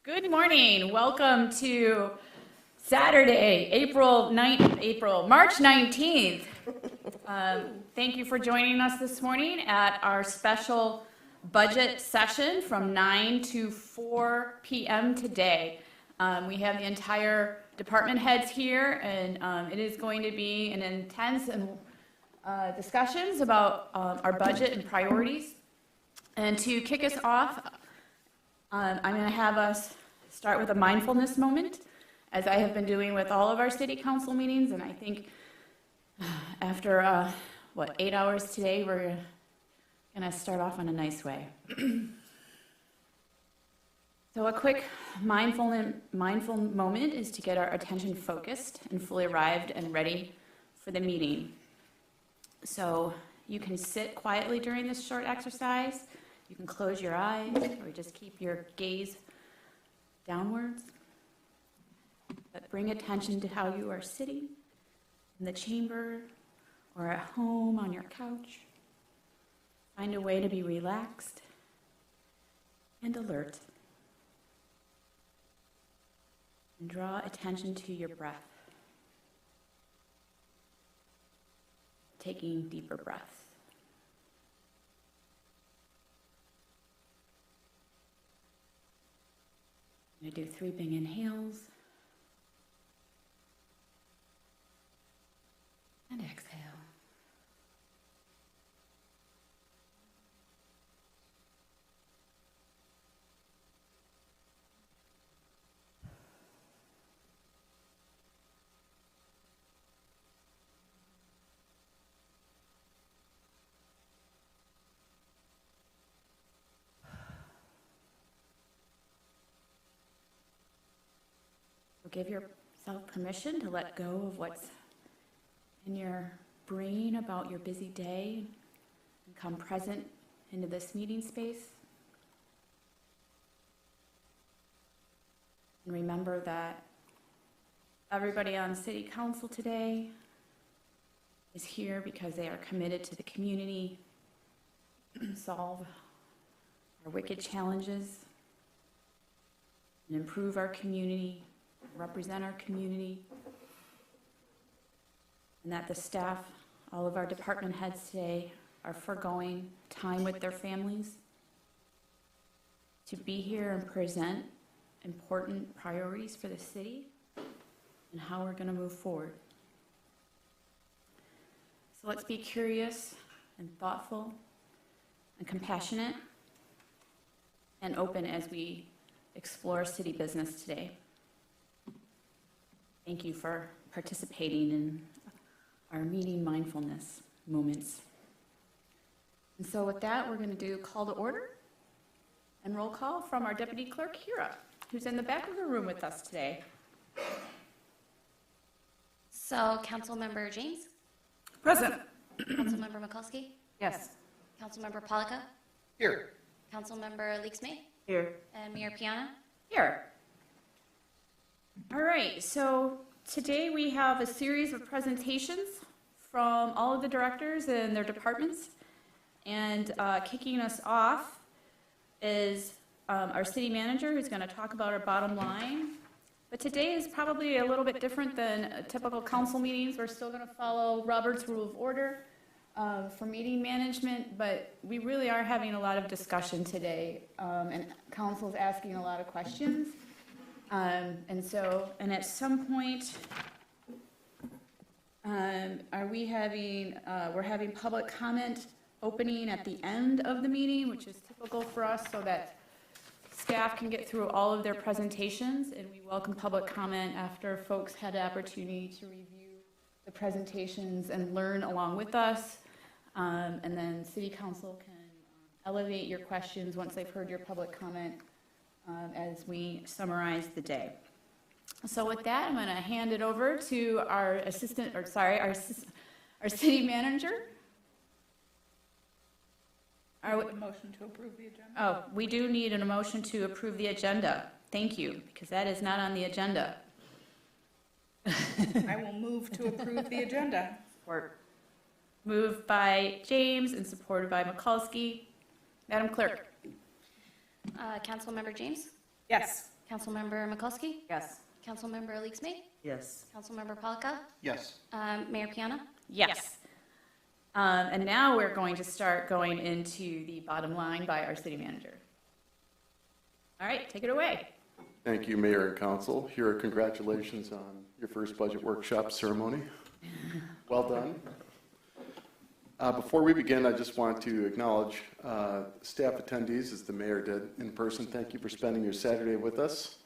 Good morning. Welcome to Saturday, March 19th. Thank you for joining us this morning at our special budget session from 9 to 4 p.m. today. We have the entire department heads here, and it is going to be an intense discussions about our budget and priorities. And to kick us off, I'm going to have us start with a mindfulness moment, as I have been doing with all of our city council meetings, and I think after, 8 hours today, we're going to start off in a nice way. So a quick mindful moment is to get our attention focused and fully arrived and ready for the meeting. So you can sit quietly during this short exercise. You can close your eyes or just keep your gaze downwards. But bring attention to how you are sitting in the chamber or at home on your couch. Find a way to be relaxed and alert. And draw attention to your breath. Taking deeper breaths. I'm going to do 3 big inhales and exhale. Give yourself permission to let go of what's in your brain about your busy day and come present into this meeting space. And remember that everybody on City Council today is here because they are committed to the community, solve our wicked challenges, and improve our community, represent our community, and that the staff, all of our department heads today, are foregoing time with their families to be here and present important priorities for the city and how we're going to move forward. So let's be curious and thoughtful and compassionate and open as we explore city business today. Thank you for participating in our meeting mindfulness moments. And so with that, we're going to do call to order and roll call from our Deputy Clerk, Hira, who's in the back of the room with us today. So, Councilmember James? Present. Councilmember Mikulski? Yes. Councilmember Polika? Here. Councilmember Leaks-May? Here. And Mayor Piana? Here. All right, so today we have a series of presentations from all of the directors and their departments. And kicking us off is our city manager, who's going to talk about our bottom line. But today is probably a little bit different than typical council meetings. We're still going to follow Robert's Rule of Order for meeting management, but we really are having a lot of discussion today, and council is asking a lot of questions. And at some point, we're having public comment opening at the end of the meeting, which is typical for us, so that staff can get through all of their presentations, and we welcome public comment after folks had the opportunity to review the presentations and learn along with us. And then City Council can elevate your questions once they've heard your public comment as we summarize the day. So with that, I'm going to hand it over to our city manager. A motion to approve the agenda. Oh, we do need a motion to approve the agenda. Thank you, because that is not on the agenda. I will move to approve the agenda. Support. Moved by James and supported by Mikulski. Madam Clerk. Councilmember James? Yes. Councilmember Mikulski? Yes. Councilmember Leaks May? Yes. Councilmember Polika? Yes. Mayor Piana? Yes. And now we're going to start going into the bottom line by our city manager. All right, take it away. Thank you, Mayor and Council. Here are congratulations on your first budget workshop ceremony. Well done. Before we begin, I just want to acknowledge staff attendees, as the mayor did in person. Thank you for spending your Saturday with us.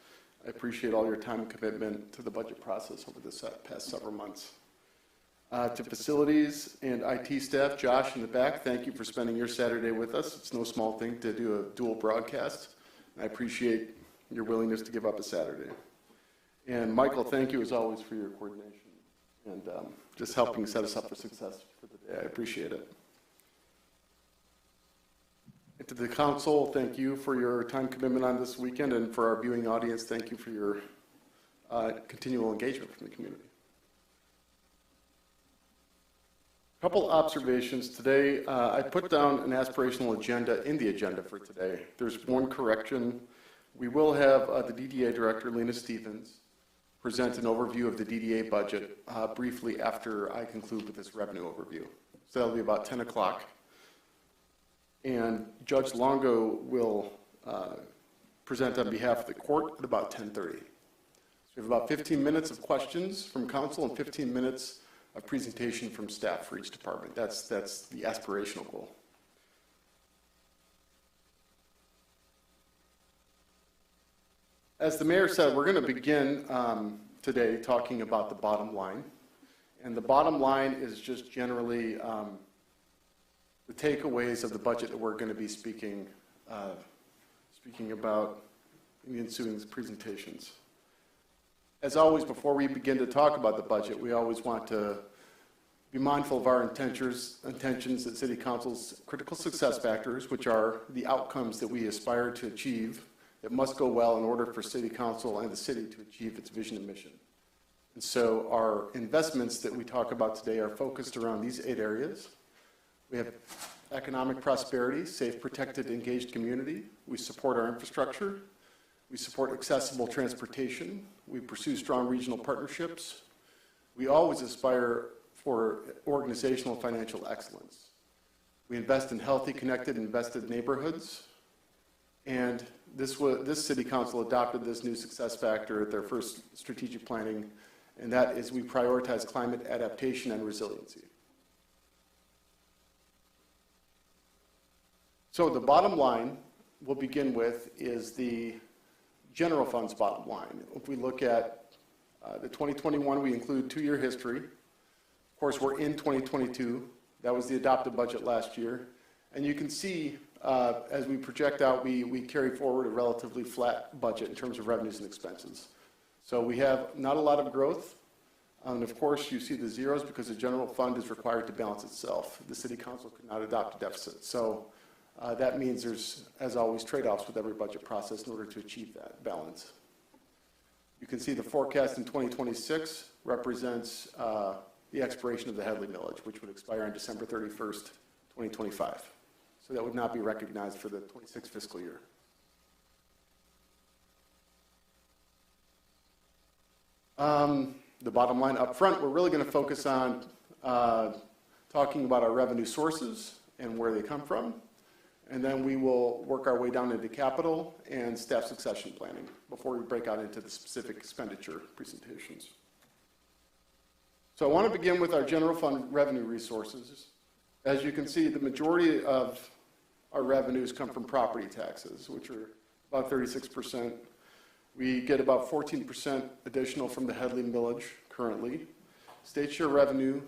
I appreciate all your time and commitment to the budget process over the past several months. To facilities and IT staff, Josh in the back, thank you for spending your Saturday with us. It's no small thing to do a dual broadcast. I appreciate your willingness to give up a Saturday. And Michael, thank you as always for your coordination and just helping set us up for success for the day. I appreciate it. And to the council, thank you for your time commitment on this weekend, and for our viewing audience, thank you for your continual engagement from the community. A couple observations today. I put down an aspirational agenda in the agenda for today. There's one correction. We will have the DDA Director, Lena Stevens, present an overview of the DDA budget briefly after I conclude with this revenue overview. So that'll be about 10 o'clock. And Judge Longo will present on behalf of the court at about 10:30. So we have about 15 minutes of questions from council and 15 minutes of presentation from staff for each department. That's the aspirational goal. As the mayor said, we're going to begin today talking about the bottom line. And the bottom line is just generally the takeaways of the budget that we're going to be speaking about in the ensuing presentations. As always, before we begin to talk about the budget, we always want to be mindful of our intentions at City Council's critical success factors, which are the outcomes that we aspire to achieve that must go well in order for City Council and the city to achieve its vision and mission. And so our investments that we talk about today are focused around these 8 areas. We have economic prosperity, safe, protected, engaged community. We support our infrastructure. We support accessible transportation. We pursue strong regional partnerships. We always aspire for organizational and financial excellence. We invest in healthy, connected, invested neighborhoods. And this city council adopted this new success factor at their first strategic planning, and that is we prioritize climate adaptation and resiliency. So the bottom line we'll begin with is the general fund's bottom line. If we look at the 2021, we include 2-year history. Of course, we're in 2022. That was the adopted budget last year. And you can see as we project out, we carry forward a relatively flat budget in terms of revenues and expenses. So we have not a lot of growth. And of course, you see the zeros because the general fund is required to balance itself. The city council could not adopt a deficit. So that means there's, as always, trade-offs with every budget process in order to achieve that balance. You can see the forecast in 2026 represents the expiration of the Headley Millage, which would expire on December 31st, 2025. So that would not be recognized for the 26th fiscal year. The bottom line up front, we're really going to focus on talking about our revenue sources and where they come from. And then we will work our way down into capital and staff succession planning before we break out into the specific expenditure presentations. So I want to begin with our general fund revenue resources. As you can see, the majority of our revenues come from property taxes, which are about 36%. We get about 14% additional from the Headley Millage currently. State revenue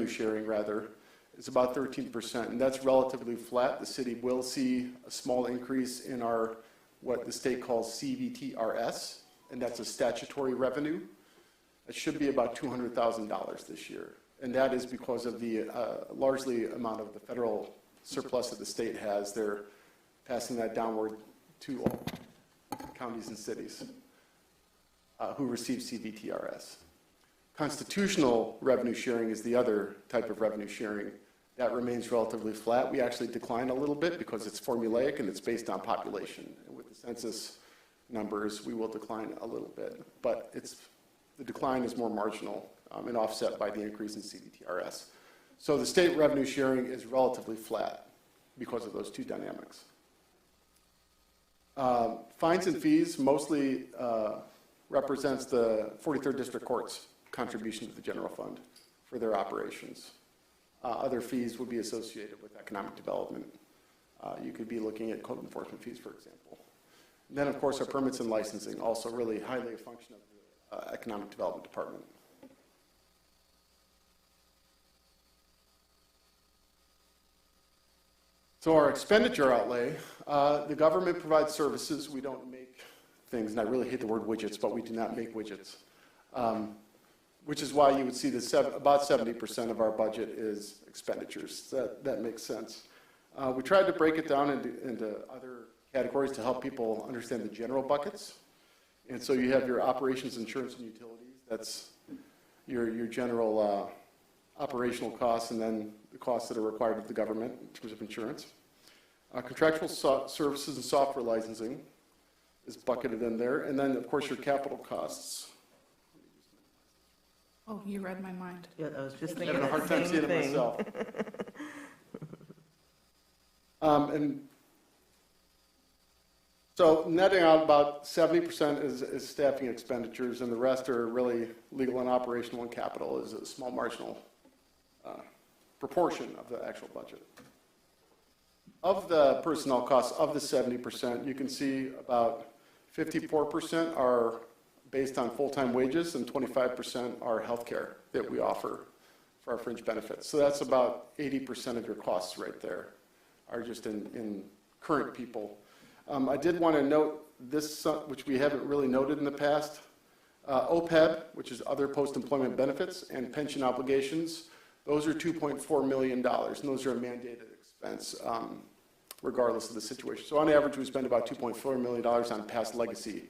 sharing rather, is about 13%, and that's relatively flat. The city will see a small increase in our, what the state calls CVTRS, and that's a statutory revenue. It should be about $200,000 this year, and that is because of the largely amount of the federal surplus that the state has. They're passing that downward to all counties and cities who receive CVTRS. Constitutional revenue sharing is the other type of revenue sharing. That remains relatively flat. We actually decline a little bit because it's formulaic and it's based on population. And with the census numbers, we will decline a little bit, but the decline is more marginal and offset by the increase in CDTRS. So the state revenue sharing is relatively flat because of those two dynamics. Fines and fees mostly represents the 43rd District Court's contribution to the general fund for their operations. Other fees would be associated with economic development. You could be looking at code enforcement fees, for example. And then, of course, our permits and licensing, also really highly a function of the economic development department. So our expenditure outlay, the government provides services. We don't make things, and I really hate the word widgets, but we do not make widgets, which is why you would see that about 70% of our budget is expenditures. That makes sense. We tried to break it down into other categories to help people understand the general buckets. And so you have your operations, insurance, and utilities. That's your general operational costs, and then the costs that are required of the government in terms of insurance. Contractual services and software licensing is bucketed in there. And then, of course, your capital costs. Oh, you read my mind. Yeah, I was just I'm thinking having a hard the time same seeing it thing. myself. And so netting out about 70% is staffing expenditures, and the rest are really legal and operational, and capital is a small marginal proportion of the actual budget. Of the personnel costs of the 70%, you can see about 54% are based on full-time wages and 25% are health care that we offer for our fringe benefits. So that's about 80% of your costs right there are just in current people. I did want to note this, which we haven't really noted in the past, OPEB, which is other post-employment benefits, and pension obligations. Those are $2.4 million, and those are a mandated expense, regardless of the situation. So on average, we spend about $2.4 million on past legacy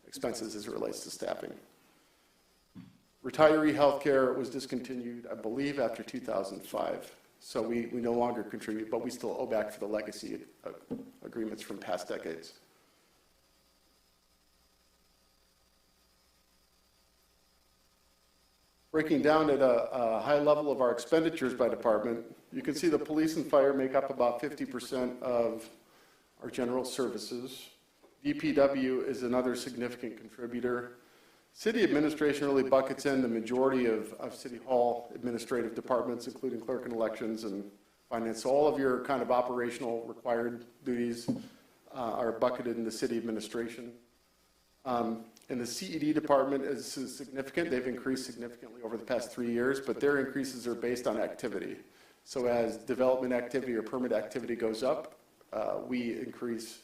expenses as it relates to staffing. Retiree health care was discontinued, I believe, after 2005. So we no longer contribute, but we still owe back for the legacy agreements from past decades. Breaking down at a high level of our expenditures by department, you can see the police and fire make up about 50% of our general services. DPW is another significant contributor. City administration really buckets in the majority of City Hall administrative departments, including clerk and elections and finance. So all of your kind of operational required duties are bucketed in the city administration. And the CED department is significant. They've increased significantly over the past 3 years, but their increases are based on activity. So as development activity or permit activity goes up, we increase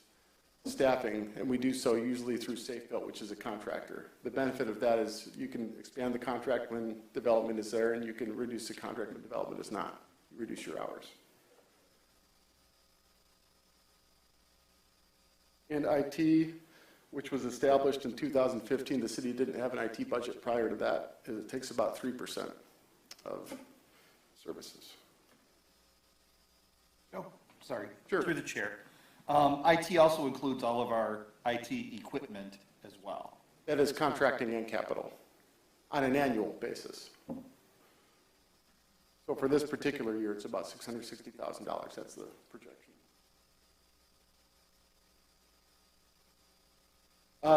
staffing, and we do so usually through Safe Built, which is a contractor. The benefit of that is you can expand the contract when development is there, and you can reduce the contract when development is not. You reduce your hours. And IT, which was established in 2015, the city didn't have an IT budget prior to that. It takes about 3% of services. Oh, sorry. Sure. Through the chair. IT also includes all of our IT equipment as well. That is contracting and capital on an annual basis. So for this particular year, it's about $660,000. That's the projection.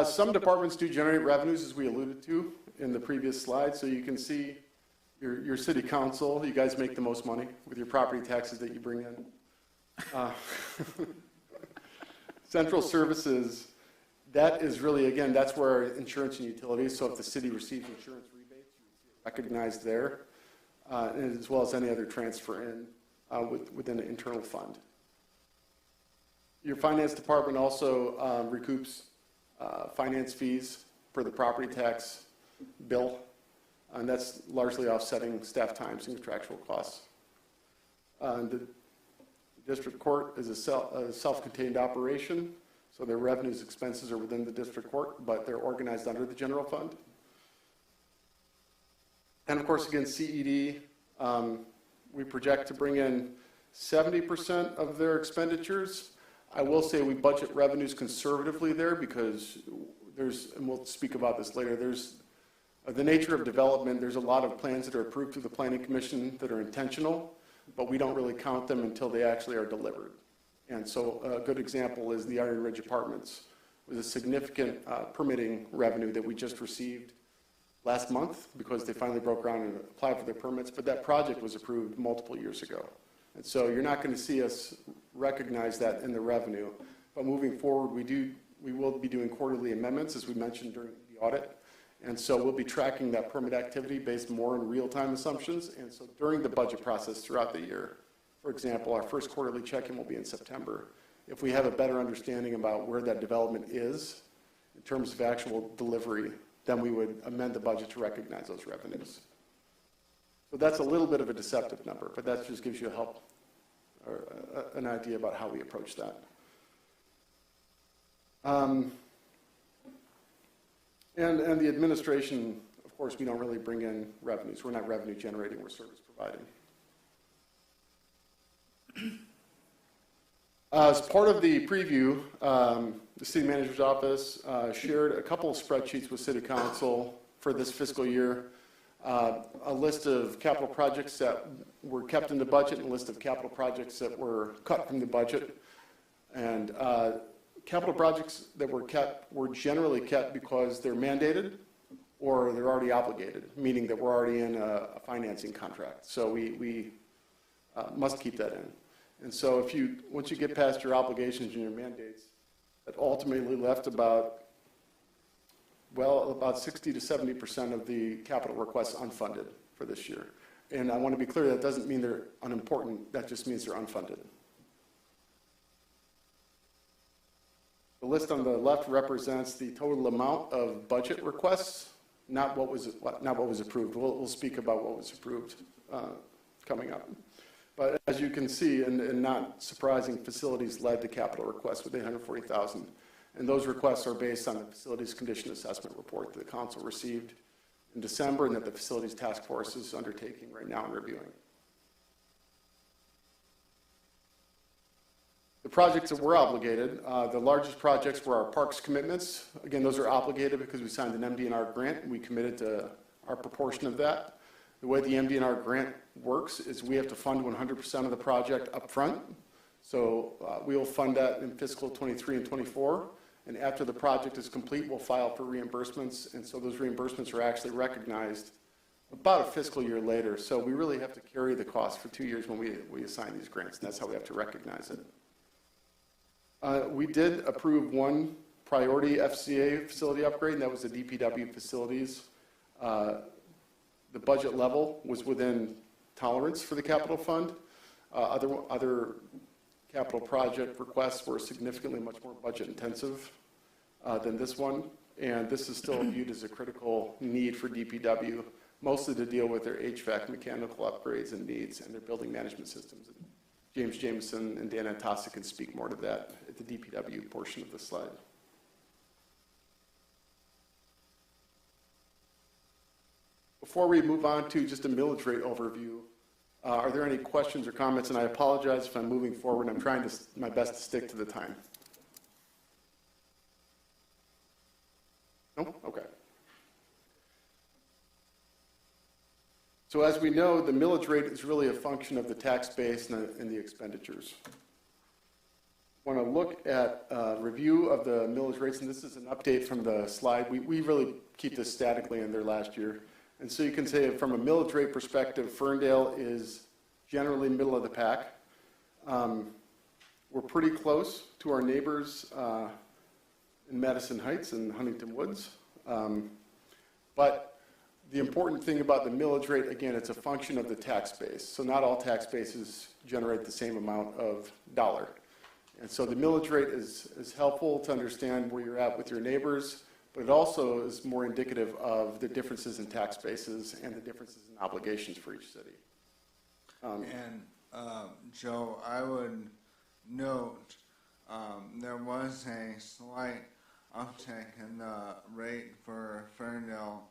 Some departments do generate revenues, as we alluded to in the previous slide. So you can see your city council, you guys make the most money with your property taxes that you bring in. Central services, that is really, again, that's where our insurance and utilities, so if the city receives insurance rebates, you would see it recognized there, as well as any other transfer in within an internal fund. Your finance department also recoups finance fees for the property tax bill, and that's largely offsetting staff times and contractual costs. The district court is a self-contained operation, so their revenues, expenses are within the district court, but they're organized under the general fund. And of course, again, CED, we project to bring in 70% of their expenditures. I will say we budget revenues conservatively there because there's, and we'll speak about this later, there's the nature of development, there's a lot of plans that are approved through the Planning Commission that are intentional, but we don't really count them until they actually are delivered. And so a good example is the Iron Ridge Apartments with a significant permitting revenue that we just received last month because they finally broke ground and applied for their permits, but that project was approved multiple years ago. And so you're not going to see us recognize that in the revenue, but moving forward, we will be doing quarterly amendments, as we mentioned during the audit. And so we'll be tracking that permit activity based more on real-time assumptions. And so during the budget process throughout the year, for example, our first quarterly check-in will be in September. If we have a better understanding about where that development is in terms of actual delivery, then we would amend the budget to recognize those revenues. So that's a little bit of a deceptive number, but that just gives you a help or an idea about how we approach that. And the administration, of course, we don't really bring in revenues. We're not revenue generating, we're service providing. As part of the preview, the city manager's office shared a couple of spreadsheets with city council for this fiscal year. A list of capital projects that were kept in the budget and a list of capital projects that were cut from the budget. And capital projects that were kept were generally kept because they're mandated or they're already obligated, meaning that we're already in a financing contract. So we must keep that in. And so once you get past your obligations and your mandates, that ultimately left about 60 to 70% of the capital requests unfunded for this year. And I want to be clear, that doesn't mean they're unimportant, that just means they're unfunded. The list on the left represents the total amount of budget requests, not what was approved. We'll speak about what was approved coming up. But as you can see, and not surprising, facilities led the capital requests with $840,000. And those requests are based on the facilities condition assessment report that the council received in December and that the facilities task force is undertaking right now and reviewing. The projects that were obligated, the largest projects were our parks commitments. Again, those are obligated because we signed an MD&R grant and we committed to our proportion of that. The way the MD&R grant works is we have to fund 100% of the project up front. So we'll fund that in fiscal 23 and 24. And after the project is complete, we'll file for reimbursements. And so those reimbursements are actually recognized about a fiscal year later. So we really have to carry the cost for 2 years when we assign these grants. And that's how we have to recognize it. We did approve one priority FCA facility upgrade, and that was the DPW facilities. The budget level was within tolerance for the capital fund. Other capital project requests were significantly much more budget intensive than this one, and this is still viewed as a critical need for DPW, mostly to deal with their HVAC mechanical upgrades and needs and their building management systems. James Jameson and Dan Antasa can speak more to that at the DPW portion of the slide. Before we move on to just a millage rate overview, are there any questions or comments? And I apologize if I'm moving forward. I'm trying my best to stick to the time. No? Okay. So as we know, the millage rate is really a function of the tax base and the expenditures. I want to look at a review of the millage rates, and this is an update from the slide. We really keep this statically in there last year. And so you can say from a millage rate perspective, Ferndale is generally middle of the pack. We're pretty close to our neighbors in Madison Heights and Huntington Woods. But the important thing about the millage rate, again, it's a function of the tax base. So not all tax bases generate the same amount of dollar. And so the millage rate is helpful to understand where you're at with your neighbors, but it also is more indicative of the differences in tax bases and the differences in obligations for each city. Joe, I would note there was a slight uptick in the rate for Ferndale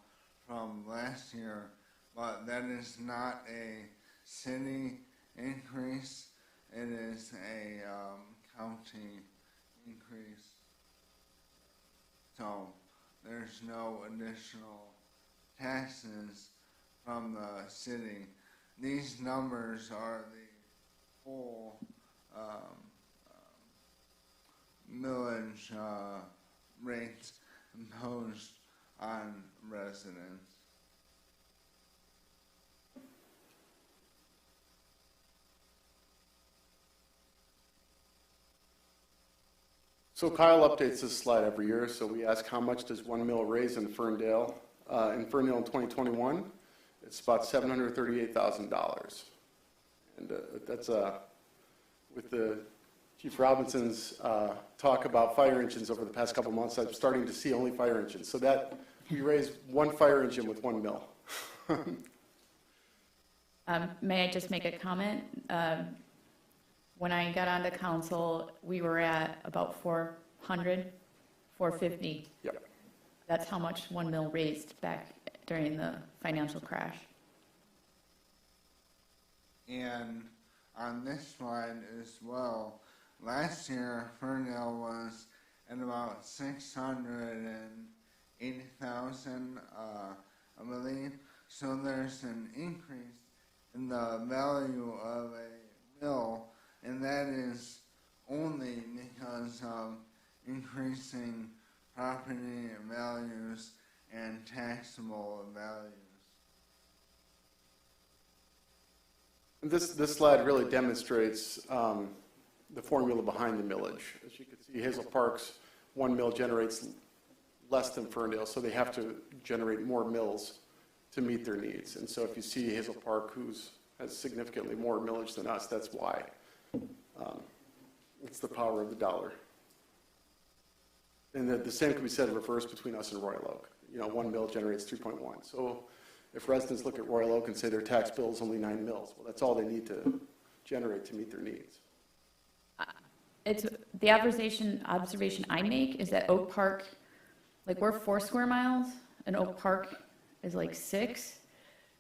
from last year, but that is not a city increase. It is a county increase. So there's no additional taxes from the city. These numbers are the full millage rates imposed on residents. So Kyle updates this slide every year, so we ask how much does 1 mil raise in Ferndale? In Ferndale in 2021, it's about $738,000. And that's with the Chief Robinson's talk about fire engines over the past couple months, I'm starting to see only fire engines. So that, we raised 1 fire engine with 1 mil. May I just make a comment? When I got onto council, we were at about 400, 450. Yep. That's how much 1 mil raised back during the financial crash. And On this slide as well, last year Ferndale was at about 680,000, I believe. So there's an increase in the value of a mill, and that is only because of increasing property values and taxable values. This slide really demonstrates the formula behind the millage. As you can see, Hazel Park's 1 mill generates less than Ferndale, so they have to generate more mills to meet their needs. And so if you see Hazel Park, has significantly more millage than us, that's why. It's the power of the dollar. And the same can be said in reverse between us and Royal Oak. 1 mill generates 3.1. So if residents look at Royal Oak and say their tax bill is only 9 mills, well, that's all they need to generate to meet their needs. It's the observation I make is that Oak Park, like we're 4 square miles, and Oak Park is like 6,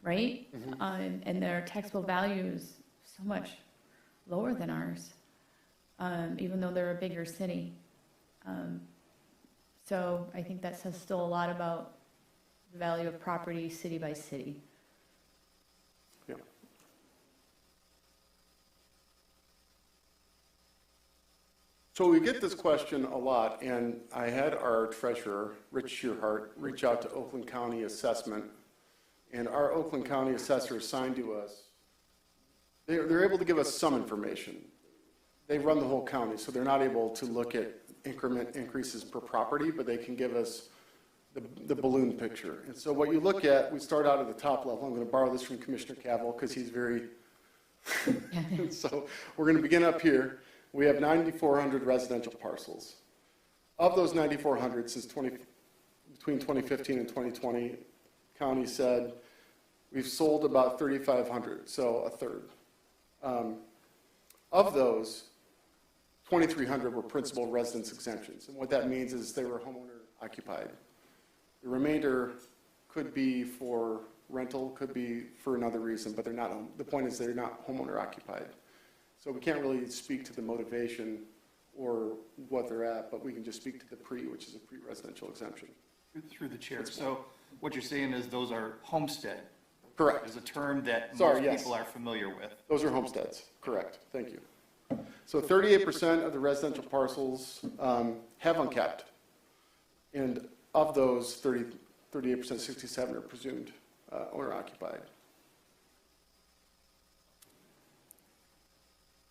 right? Mm-hmm. And their taxable value is so much lower than ours, even though they're a bigger city. So I think that says still a lot about the value of property city by city. Yeah. So we get this question a lot, and I had our treasurer, Rich Shearhart, reach out to Oakland County Assessment, and our Oakland County assessor assigned to us, they're able to give us some information. They run the whole county, so they're not able to look at increment increases per property, but they can give us the balloon picture. And so what you look at, we start out at the top level. I'm going to borrow this from Commissioner Cavill because he's very, so we're going to begin up here. We have 9,400 residential parcels. Of those 9,400, between 2015 and 2020, county said we've sold about 3,500, so a third. Of those, 2,300 were principal residence exemptions. And what that means is they were homeowner occupied. The remainder could be for rental, could be for another reason, but they're not. The point is they're not homeowner occupied. So we can't really speak to the motivation or what they're at, but we can just speak to the which is a pre-residential exemption. Through the chair. So what you're saying is those are homestead. Correct. Is a term that Sorry, most yes. people are familiar with. Those are homesteads. Correct. Thank you. So 38% of the residential parcels have uncapped. And of those, 38%, 67 are presumed owner-occupied.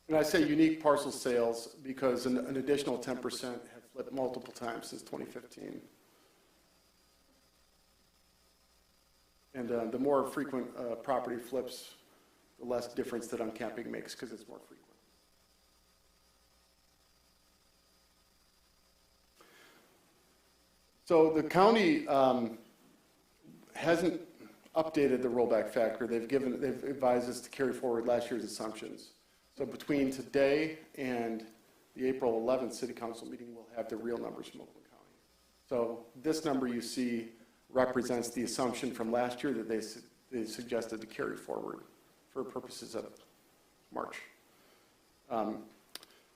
And I say unique parcel sales because an additional 10% have flipped multiple times since 2015. And the more frequent property flips, the less difference that uncapping makes because it's more frequent. So the county hasn't updated the rollback factor. They've advised us to carry forward last year's assumptions. So between today and the April 11th City Council meeting, we'll have the real numbers from Oakland County. So this number you see represents the assumption from last year that they suggested to carry forward for purposes of March.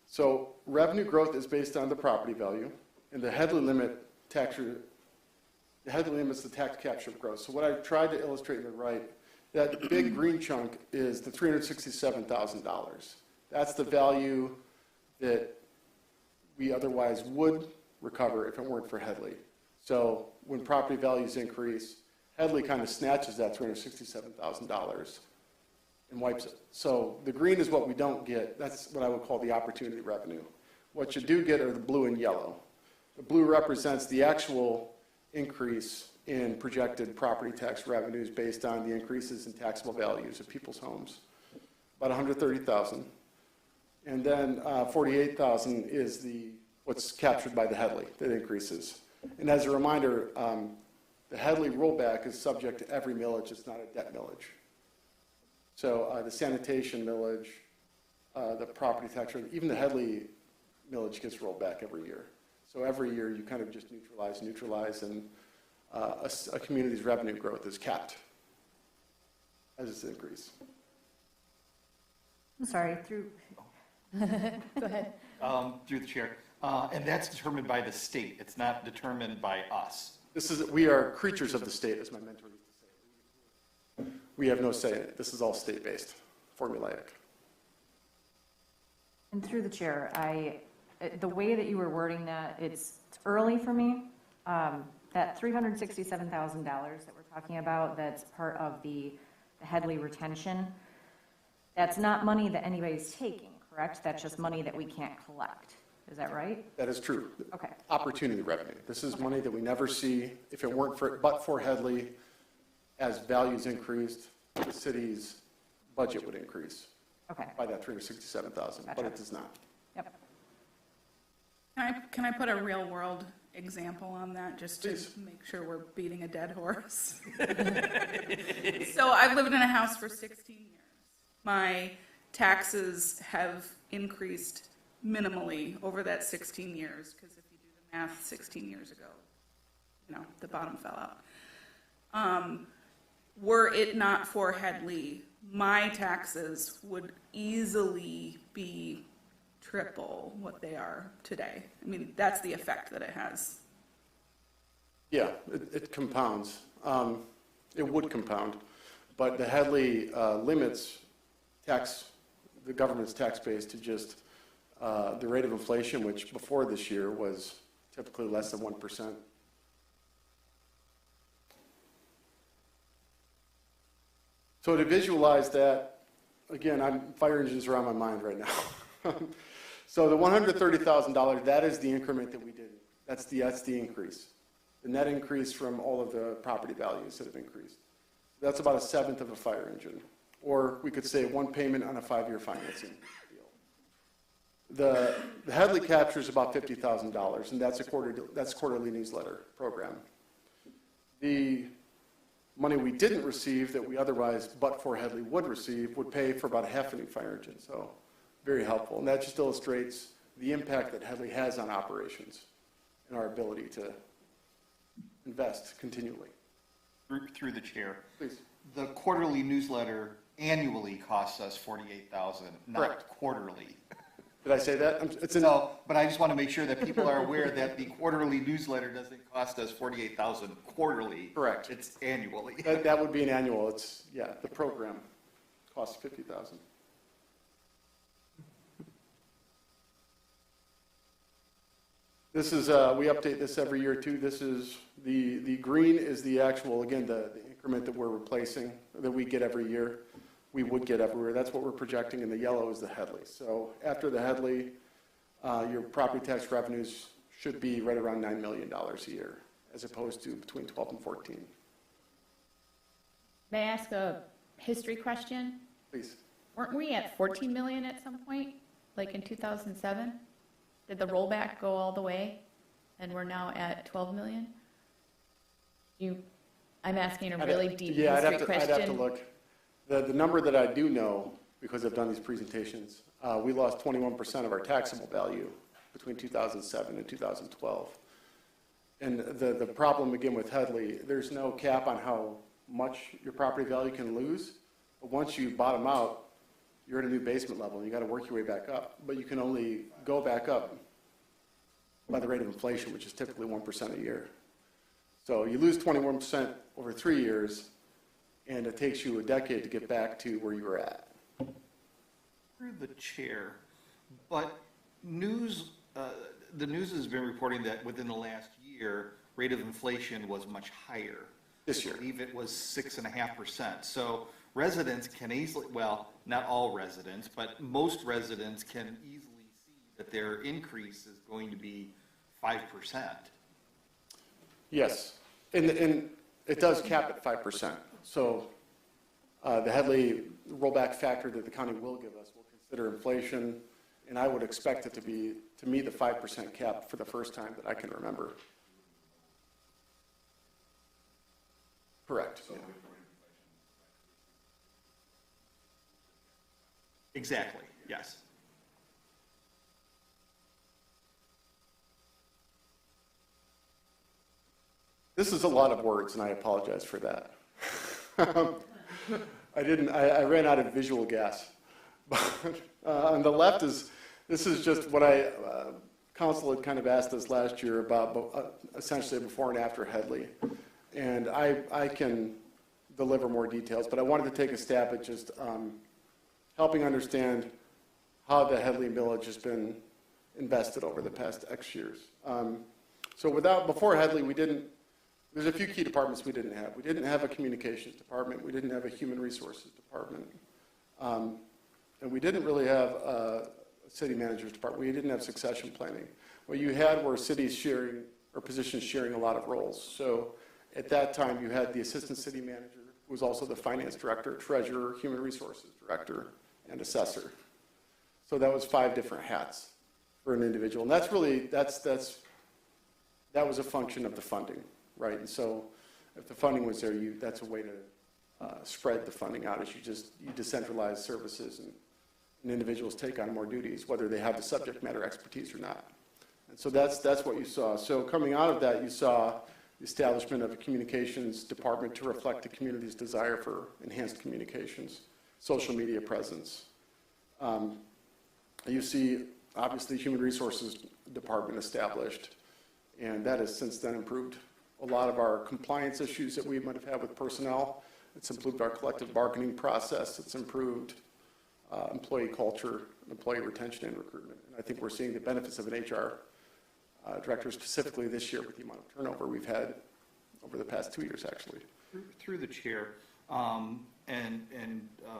So revenue growth is based on the property value, and the Headley limit the Headley limits the tax capture growth. So what I've tried to illustrate in the right, that big green chunk is the $367,000. That's the value that we otherwise would recover if it weren't for Headley. So when property values increase, Headley kind of snatches that $367,000 and wipes it. So the green is what we don't get. That's what I would call the opportunity revenue. What you do get are the blue and yellow. The blue represents the actual increase in projected property tax revenues based on the increases in taxable values of people's homes, about $130,000. And then 48,000 is what's captured by the Headley that increases. And as a reminder, the Headley rollback is subject to every millage. It's not a debt millage. So the sanitation millage, the property tax, even the Headley millage gets rolled back every year. So every year you kind of just neutralize, and a community's revenue growth is capped as it's increased. I'm sorry, through, Go ahead. Through the chair. And that's determined by the state. It's not determined by us. We are creatures of the state, as my mentor used to say. We have no say in it. This is all state-based, formulaic. and through the chair, the way that you were wording that, it's early for me. That $367,000 that we're talking about, that's part of the Headley retention, that's not money that anybody's taking, correct? That's just money that we can't collect. Is that right? That is true. Okay. Opportunity revenue. This is money that we never see. If it weren't for Headley, as values increased, the city's budget would increase Okay. by that $367,000, but Gotcha. it does not. Yep. Can I put a real world example on that, just to Please. make sure we're beating a dead horse? So I've lived in a house for 16 years. My taxes have increased minimally over that 16 years, because if you do the math, 16 years ago, the bottom fell out. Were it not for Headley, my taxes would easily be triple what they are today. I mean, that's the effect that it has. Yeah, it compounds. It would compound, but the Headley limits the government's tax base to just the rate of inflation, which before this year was typically less than 1%. So to visualize that, again, fire engines are on my mind right now. So the $130,000, that is the increment that we did. That's the increase. The net increase from all of the property values that have increased. That's about 1/7 of a fire engine. Or we could say one payment on a 5-year financing deal. The Headley capture is about $50,000, and that's quarterly newsletter program. The money we didn't receive that we otherwise, but for Headley, would receive, would pay for about half a new fire engine. So very helpful. And that just illustrates the impact that Headley has on operations and our ability to invest continually. Through the chair. Please. The quarterly newsletter annually costs us $48,000, not Correct. quarterly. Did I say that? But I just want to make sure that people are aware that the quarterly newsletter doesn't cost us $48,000 quarterly. Correct. It's annually. That would be an annual. The program costs $50,000. This is, we update this every year too. This is, the green is the actual, again, the increment that we're replacing, that we get every year. We would get everywhere. That's what we're projecting, and the yellow is the Headley. So after the Headley, your property tax revenues should be right around $9 million a year, as opposed to between 12 and 14. May I ask a history question? Please. Weren't we at 14 million at some point, like in 2007? Did the rollback go all the way, and we're now at 12 million? I'm asking a really deep history question. I'd have to look. The number that I do know, because I've done these presentations, we lost 21% of our taxable value between 2007 and 2012. And the problem, again, with Headley, there's no cap on how much your property value can lose. But once you bottom out, you're at a new basement level, and you got to work your way back up. But you can only go back up by the rate of inflation, which is typically 1% a year. So you lose 21% over 3 years, and it takes you a decade to get back to where you were at. Through the chair, but the news has been reporting that within the last year, rate of inflation was much higher. This year. I believe it was 6.5%. So residents can easily, well, not all residents, but most residents can easily see that their increase is going to be 5%. Yes, and it does cap at 5%. So the Headley rollback factor that the county will give us will consider inflation, and I would expect it to be, to me, the 5% cap for the first time that I can remember. Correct. Yeah. Exactly, yes. This is a lot of words, and I apologize for that. I ran out of visual gas. On the left this is just what council had kind of asked us last year about essentially before and after Headley. And I can deliver more details, but I wanted to take a stab at just helping understand how the Headley Millage has been invested over the past X years. So before Headley, there's a few key departments we didn't have. We didn't have a communications department. We didn't have a human resources department. And we didn't really have a city manager's department. We didn't have succession planning. What you had were cities sharing, or positions sharing a lot of roles. So at that time, you had the assistant city manager, who was also the finance director, treasurer, human resources director, and assessor. So that was 5 different hats for an individual. And that's really, that was a function of the funding, right? And so if the funding was there, that's a way to spread the funding out, is you decentralize services and individuals take on more duties, whether they have the subject matter expertise or not. And so that's what you saw. So coming out of that, you saw the establishment of a communications department to reflect the community's desire for enhanced communications, social media presence. You see, obviously, human resources department established, and that has since then improved a lot of our compliance issues that we might have had with personnel. It's improved our collective bargaining process. It's improved employee culture, employee retention, and recruitment. And I think we're seeing the benefits of an HR director specifically this year with the amount of turnover we've had over the past 2 years, actually. Through the chair, and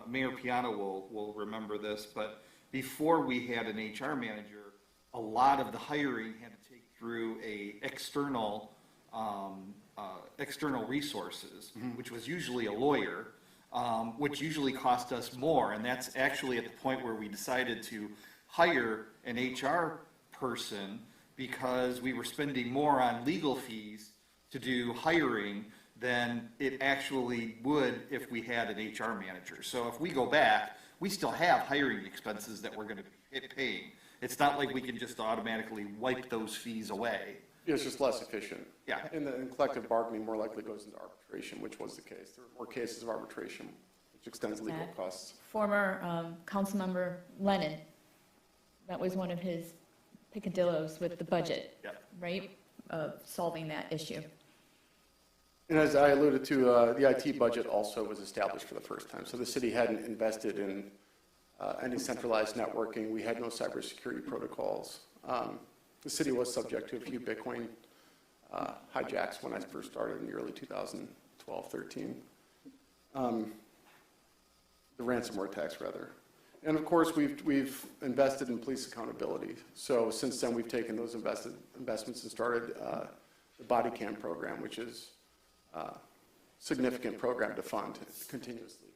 Mayor Piana will remember this, but before we had an HR manager, a lot of the hiring had to take through external resources, which was usually a lawyer, which usually cost us more. And that's actually at the point where we decided to hire an HR person because we were spending more on legal fees to do hiring than it actually would if we had an HR manager. So if we go back, we still have hiring expenses that we're going to be paying. It's not like we can just automatically wipe those fees away. It's just less efficient. Yeah. And collective bargaining more likely goes into arbitration, which was the case. There were more cases of arbitration, which extends legal costs. Former Councilmember Lennon, that was one of his picadillos with the budget, right? Solving that issue. And as I alluded to, the IT budget also was established for the first time. So the city hadn't invested in any centralized networking. We had no cybersecurity protocols. The city was subject to a few Bitcoin hijacks when I first started in the early 2012-13. The ransomware attacks, rather. And of course, we've invested in police accountability. So since then, we've taken those investments and started the body cam program, which is a significant program to fund continuously.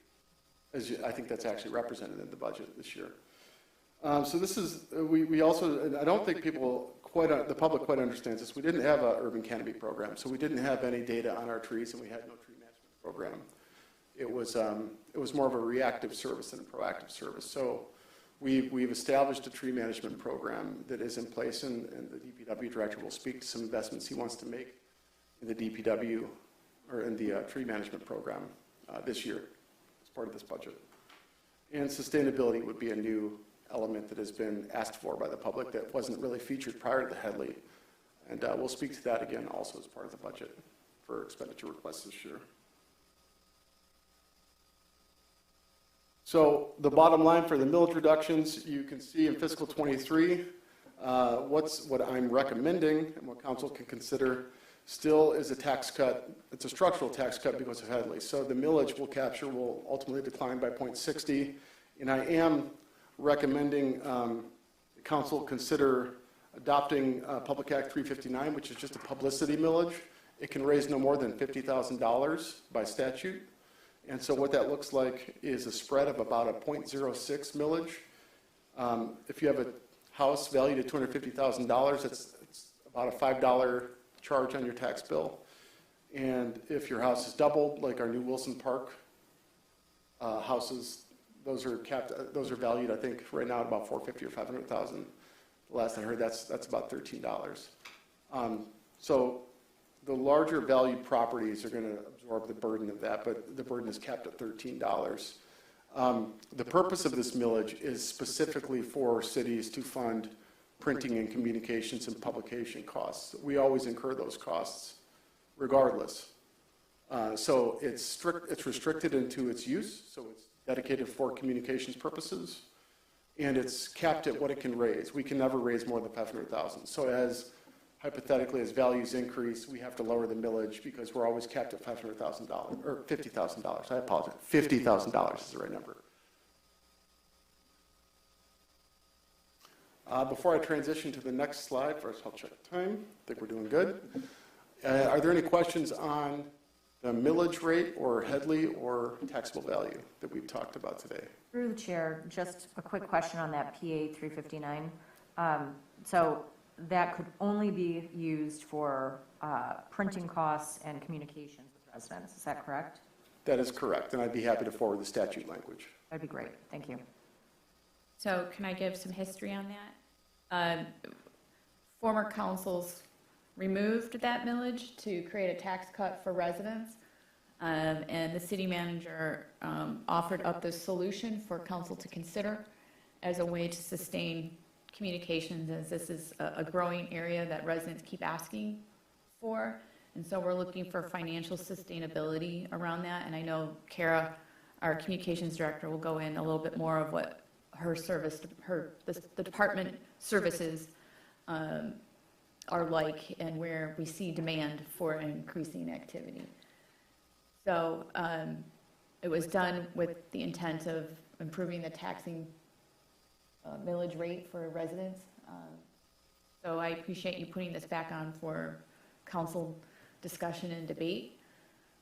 I think that's actually represented in the budget this year. So this is, we also, and I don't think the public quite understands this, we didn't have an urban canopy program, so we didn't have any data on our trees, and we had no tree management program. It was more of a reactive service than a proactive service. So we've established a tree management program that is in place, and the DPW director will speak to some investments he wants to make in the DPW, or in the tree management program this year as part of this budget. And sustainability would be a new element that has been asked for by the public that wasn't really featured prior to the Headley. And we'll speak to that again also as part of the budget for expenditure requests this year. So the bottom line for the millage reductions, you can see in fiscal 23, what I'm recommending and what council can consider still is a tax cut. It's a structural tax cut because of Headley. So the millage we'll capture will ultimately decline by 0.60. And I am recommending the council consider adopting Public Act 359, which is just a publicity millage. It can raise no more than $50,000 by statute. And so what that looks like is a spread of about a 0.06 millage. If you have a house valued at $250,000, it's about a $5 charge on your tax bill. And if your house is doubled, like our new Wilson Park houses, those are capped. Those are valued, I think, right now at about $450,000 or $500,000. The last I heard, that's about $13. So the larger valued properties are going to absorb the burden of that, but the burden is capped at $13. The purpose of this millage is specifically for cities to fund printing and communications and publication costs. We always incur those costs regardless. So it's restricted into its use, so it's dedicated for communications purposes, and it's capped at what it can raise. We can never raise more than $500,000. So as hypothetically, as values increase, we have to lower the millage because we're always capped at $500,000 or $50,000. I apologize. $50,000 is the right number. Before I transition to the next slide, first I'll check time. I think we're doing good. Are there any questions on the millage rate or Headley or taxable value that we've talked about today? Through the chair, just a quick question on that PA 359. So that could only be used for printing costs and communications with residents. Is that correct? That is correct, and I'd be happy to forward the statute language. That'd be great. Thank you. So can I give some history on that? Former councils removed that millage to create a tax cut for residents. And the city manager offered up this solution for council to consider as a way to sustain communications, as this is a growing area that residents keep asking for. And so we're looking for financial sustainability around that. And I know Kara, our communications director, will go in a little bit more of what her service, the department services are like and where we see demand for increasing activity. So it was done with the intent of improving the taxing millage rate for residents. So I appreciate you putting this back on for council discussion and debate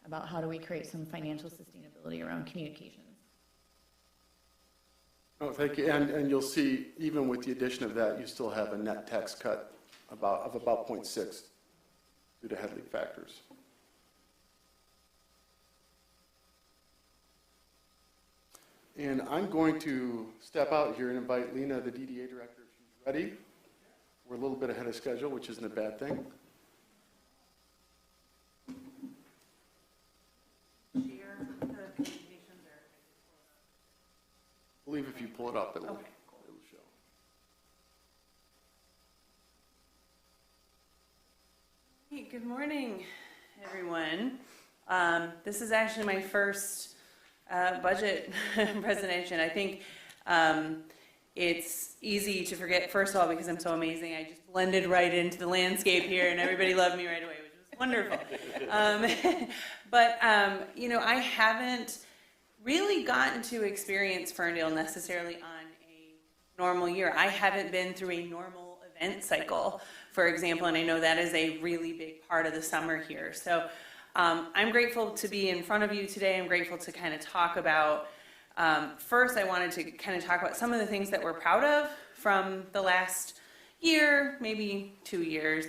about how do we create some financial sustainability around communications. Oh, thank you. And you'll see, even with the addition of that, you still have a net tax cut of about 0.6 due to Headley factors. And I'm going to step out here and invite Lena, the DDA director, if she's ready. We're a little bit ahead of schedule, which isn't a bad thing. Share the communications or? I believe if you pull it up, it'll show. Hey, good morning, everyone. This is actually my first budget presentation. I think it's easy to forget, first of all, because I'm so amazing. I just blended right into the landscape here, and everybody loved me right away, which was wonderful. But you know, I haven't really gotten to experience Ferndale necessarily on a normal year. I haven't been through a normal event cycle, for example, and I know that is a really big part of the summer here. So I'm grateful to be in front of you today. I'm grateful to kind of talk about, first I wanted to kind of talk about some of the things that we're proud of from the last year, maybe 2 years,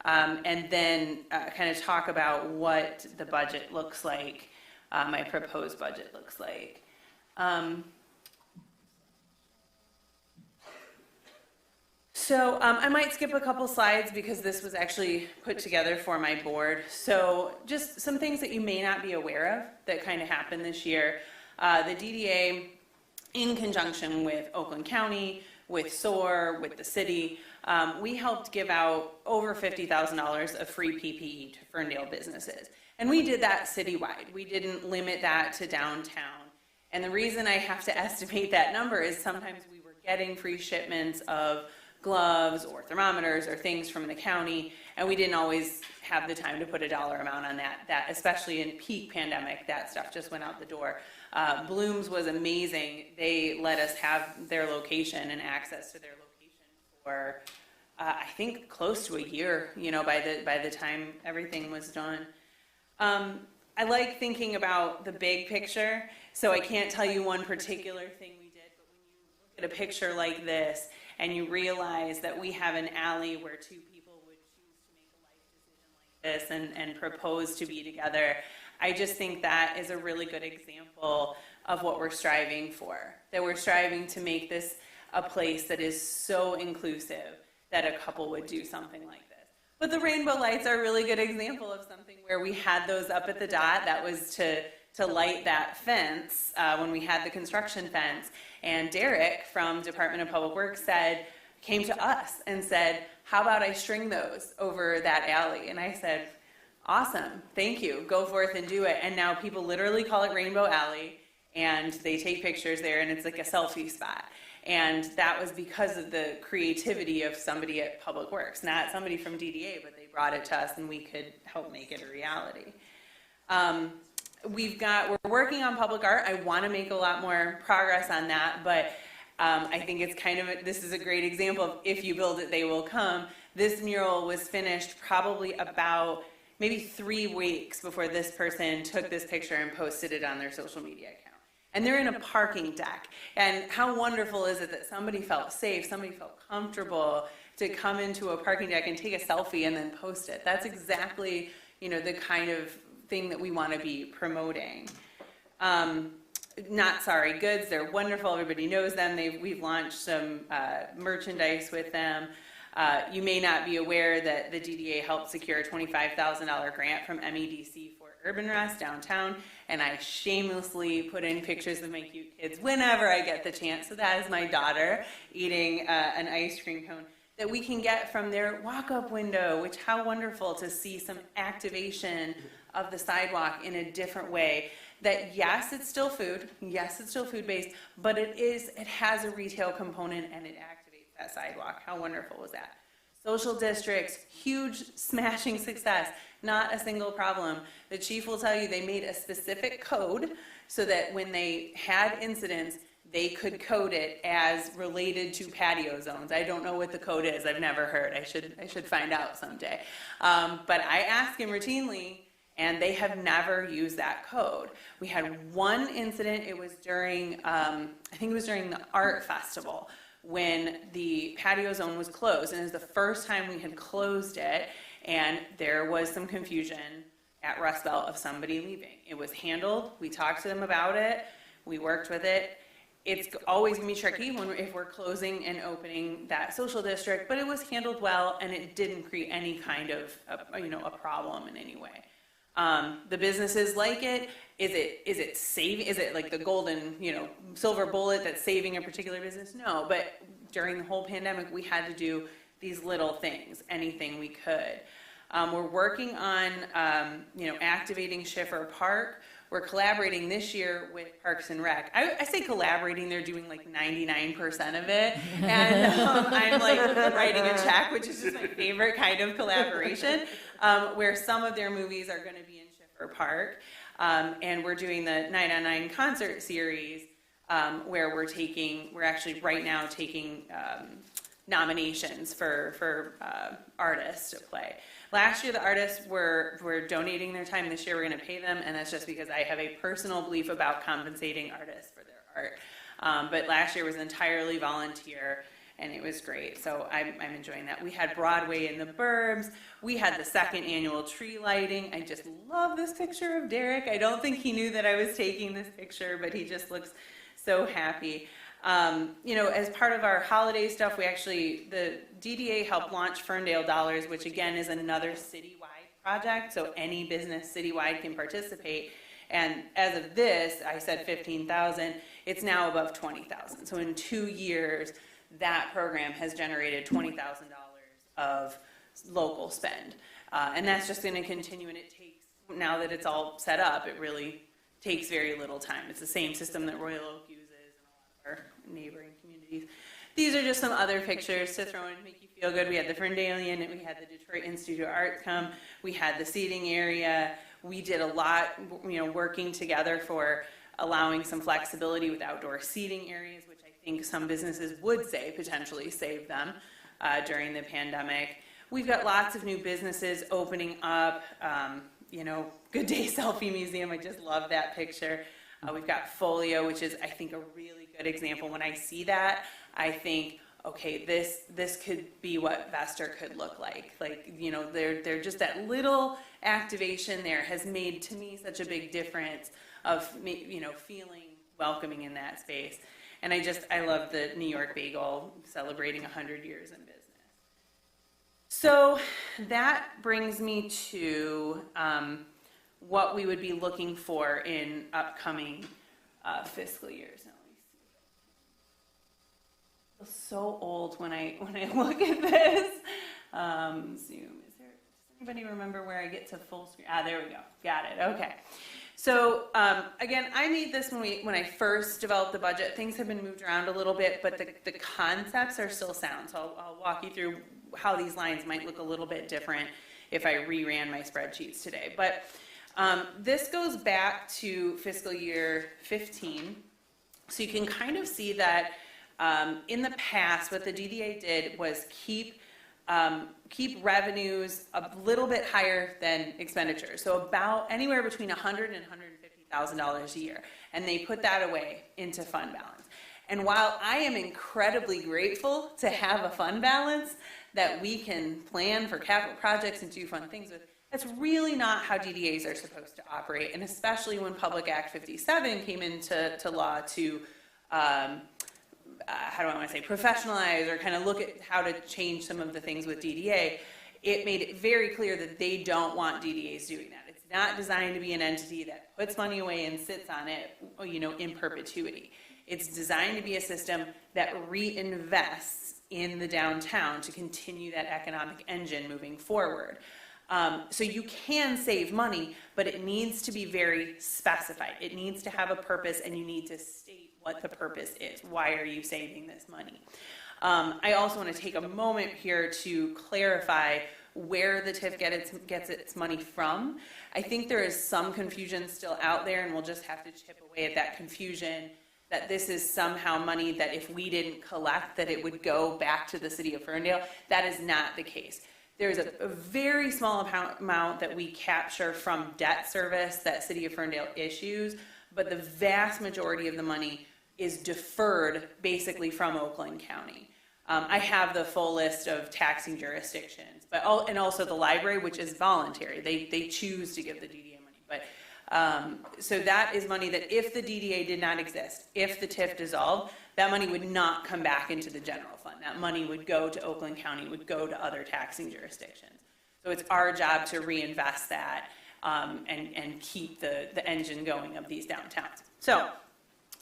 and then kind of talk about what the budget looks like, my proposed budget looks like. So I might skip a couple slides because this was actually put together for my board. So just some things that you may not be aware of that kind of happened this year. The DDA in conjunction with Oakland County, with SOAR, with the city, we helped give out over $50,000 of free PPE to Ferndale businesses. And we did that citywide. We didn't limit that to downtown. And the reason I have to estimate that number is sometimes we were getting free shipments of gloves or thermometers or things from the county, and we didn't always have the time to put a dollar amount on that, especially in peak pandemic, that stuff just went out the door. Bloom's was amazing. They let us have their location and access to their location for, I think, close to a year, you know, by the time everything was done. I like thinking about the big picture, so I can't tell you one particular thing we did, but when you look at a picture like this and you realize that we have an alley where two people would choose to make a life decision like this and propose to be together, I just think that is a really good example of what we're striving for, that we're striving to make this a place that is so inclusive that a couple would do something like this. But the rainbow lights are a really good example of something where we had those up at the dot. That was to light that fence when we had the construction fence. And Derek from Department of Public Works came to us and said, how about I string those over that alley? And I said, awesome, thank you, go forth and do it. And now people literally call it Rainbow Alley, and they take pictures there, and it's like a selfie spot. And that was because of the creativity of somebody at Public Works, not somebody from DDA, but they brought it to us and we could help make it a reality. We're working on public art. I want to make a lot more progress on that, but I think it's this is a great example of if you build it, they will come. This mural was finished probably about maybe 3 weeks before this person took this picture and posted it on their social media account. And they're in a parking deck. And how wonderful is it that somebody felt safe, somebody felt comfortable to come into a parking deck and take a selfie and then post it. That's exactly, you know, the kind of thing that we want to be promoting. Not Sorry Goods, they're wonderful. Everybody knows them. We've launched some merchandise with them. You may not be aware that the DDA helped secure a $25,000 grant from MEDC for Urban Rest downtown, and I shamelessly put in pictures of my cute kids whenever I get the chance. So that is my daughter eating an ice cream cone that we can get from their walk-up window, which how wonderful to see some activation of the sidewalk in a different way. That yes, it's still food, yes, it's still food-based, but it has a retail component and it activates that sidewalk. How wonderful was that? Social districts, huge smashing success, not a single problem. The chief will tell you they made a specific code so that when they had incidents, they could code it as related to patio zones. I don't know what the code is. I've never heard. I should find out someday. But I ask him routinely, and they have never used that code. We had one incident. It was during, I think it was during the art festival, when the patio zone was closed, and it was the first time we had closed it, and there was some confusion at Rust Belt of somebody leaving. It was handled. We talked to them about it. We worked with it. It's always going to be tricky if we're closing and opening that social district, but it was handled well, and it didn't create any kind of a problem in any way. The businesses like it. Is it saving? Is it like the golden, silver bullet that's saving a particular business? No, but during the whole pandemic, we had to do these little things, anything we could. We're working on, activating Schiffer Park. We're collaborating this year with Parks and Rec. I say collaborating, they're doing like 99% of it. And I'm like writing a check, which is just my favorite kind of collaboration, where some of their movies are going to be in Schiffer Park. And we're doing the 9 on 9 concert series, where we're actually right now taking nominations for artists to play. Last year, the artists were donating their time. This year, we're going to pay them, and that's just because I have a personal belief about compensating artists for their art. But last year was entirely volunteer, and it was great. So I'm enjoying that. We had Broadway in the Burbs. We had the 2nd annual tree lighting. I just love this picture of Derek. I don't think he knew that I was taking this picture, but he just looks so happy. As part of our holiday stuff, the DDA helped launch Ferndale Dollars, which again is another citywide project, so any business citywide can participate. And as of this, I said 15,000. It's now above 20,000. So in 2 years, that program has generated $20,000 of local spend. And that's just going to continue, and it takes, now that it's all set up, it really takes very little time. It's the same system that Royal Oak uses and a lot of our neighboring communities. These are just some other pictures to throw in and make you feel good. We had the Ferndalian, and we had the Detroit Institute of Arts come. We had the seating area. We did a lot, working together for allowing some flexibility with outdoor seating areas, which I think some businesses would say potentially saved them during the pandemic. We've got lots of new businesses opening up. Good Day Selfie Museum. I just love that picture. We've got Folio, which is, I think, a really good example. When I see that, I think, okay, this could be what Vester could look like. They're just that little activation there has made, to me, such a big difference of, feeling welcoming in that space. And I love the New York Bagel celebrating 100 years in business. So that brings me to what we would be looking for in upcoming fiscal years. Now, let me see. I feel so old when I look at this. Zoom. Does anybody remember where I get to full screen? There we go. Got it. Okay. So again, I made this when I first developed the budget. Things have been moved around a little bit, but the concepts are still sound. So I'll walk you through how these lines might look a little bit different if I reran my spreadsheets today. But this goes back to fiscal year 15. So you can kind of see that in the past, what the DDA did was keep revenues a little bit higher than expenditures. So about anywhere between $100,000 and $150,000 a year. And they put that away into fund balance. And while I am incredibly grateful to have a fund balance that we can plan for capital projects and do fun things with, that's really not how DDAs are supposed to operate. And especially when Public Act 57 came into law to, professionalize or kind of look at how to change some of the things with DDA, it made it very clear that they don't want DDAs doing that. It's not designed to be an entity that puts money away and sits on it, in perpetuity. It's designed to be a system that reinvests in the downtown to continue that economic engine moving forward. So you can save money, but it needs to be very specified. It needs to have a purpose, and you need to state what the purpose is. Why are you saving this money? I also want to take a moment here to clarify where the TIF gets its money from. I think there is some confusion still out there, and we'll just have to chip away at that confusion that this is somehow money that if we didn't collect, that it would go back to the city of Ferndale. That is not the case. There's a very small amount that we capture from debt service that City of Ferndale issues, but the vast majority of the money is deferred basically from Oakland County. I have the full list of taxing jurisdictions, and also the library, which is voluntary. They choose to give the DDA money. But so that is money that if the DDA did not exist, if the TIF dissolved, that money would not come back into the general fund. That money would go to Oakland County, would go to other taxing jurisdictions. So it's our job to reinvest that and keep the engine going of these downtowns. So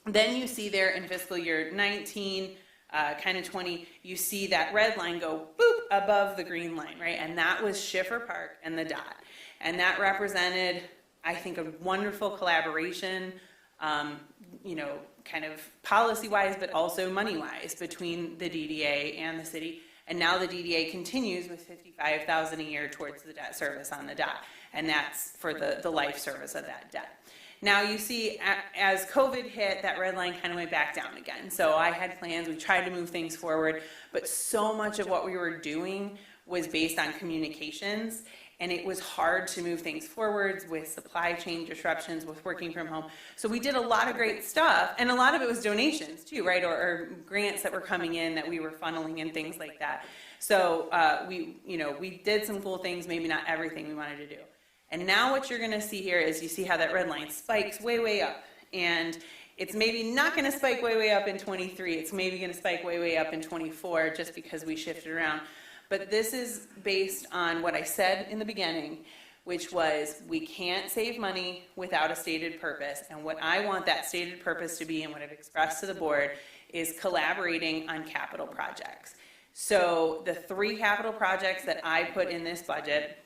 then you see there in fiscal year 19, kind of 20, you see that red line go boop above the green line, right? And that was Schiffer Park and the dot. And that represented, I think, a wonderful collaboration, kind of policy-wise, but also money-wise between the DDA and the city. And now the DDA continues with $55,000 a year towards the debt service on the dot. And that's for the life service of that debt. Now you see, as COVID hit, that red line kind of went back down again. So I had plans, we tried to move things forward, but so much of what we were doing was based on communications, and it was hard to move things forwards with supply chain disruptions, with working from home. So we did a lot of great stuff, and a lot of it was donations too, right, or grants that were coming in that we were funneling and things like that. So we did some cool things, maybe not everything we wanted to do. And now what you're going to see here is you see how that red line spikes way, way up. And it's maybe not going to spike way, way up in 23. It's maybe going to spike way, way up in 24 just because we shifted around. But this is based on what I said in the beginning. which was we can't save money without a stated purpose. And what I want that stated purpose to be, and what I've expressed to the board, is collaborating on capital projects. So the 3 capital projects that I put in this budget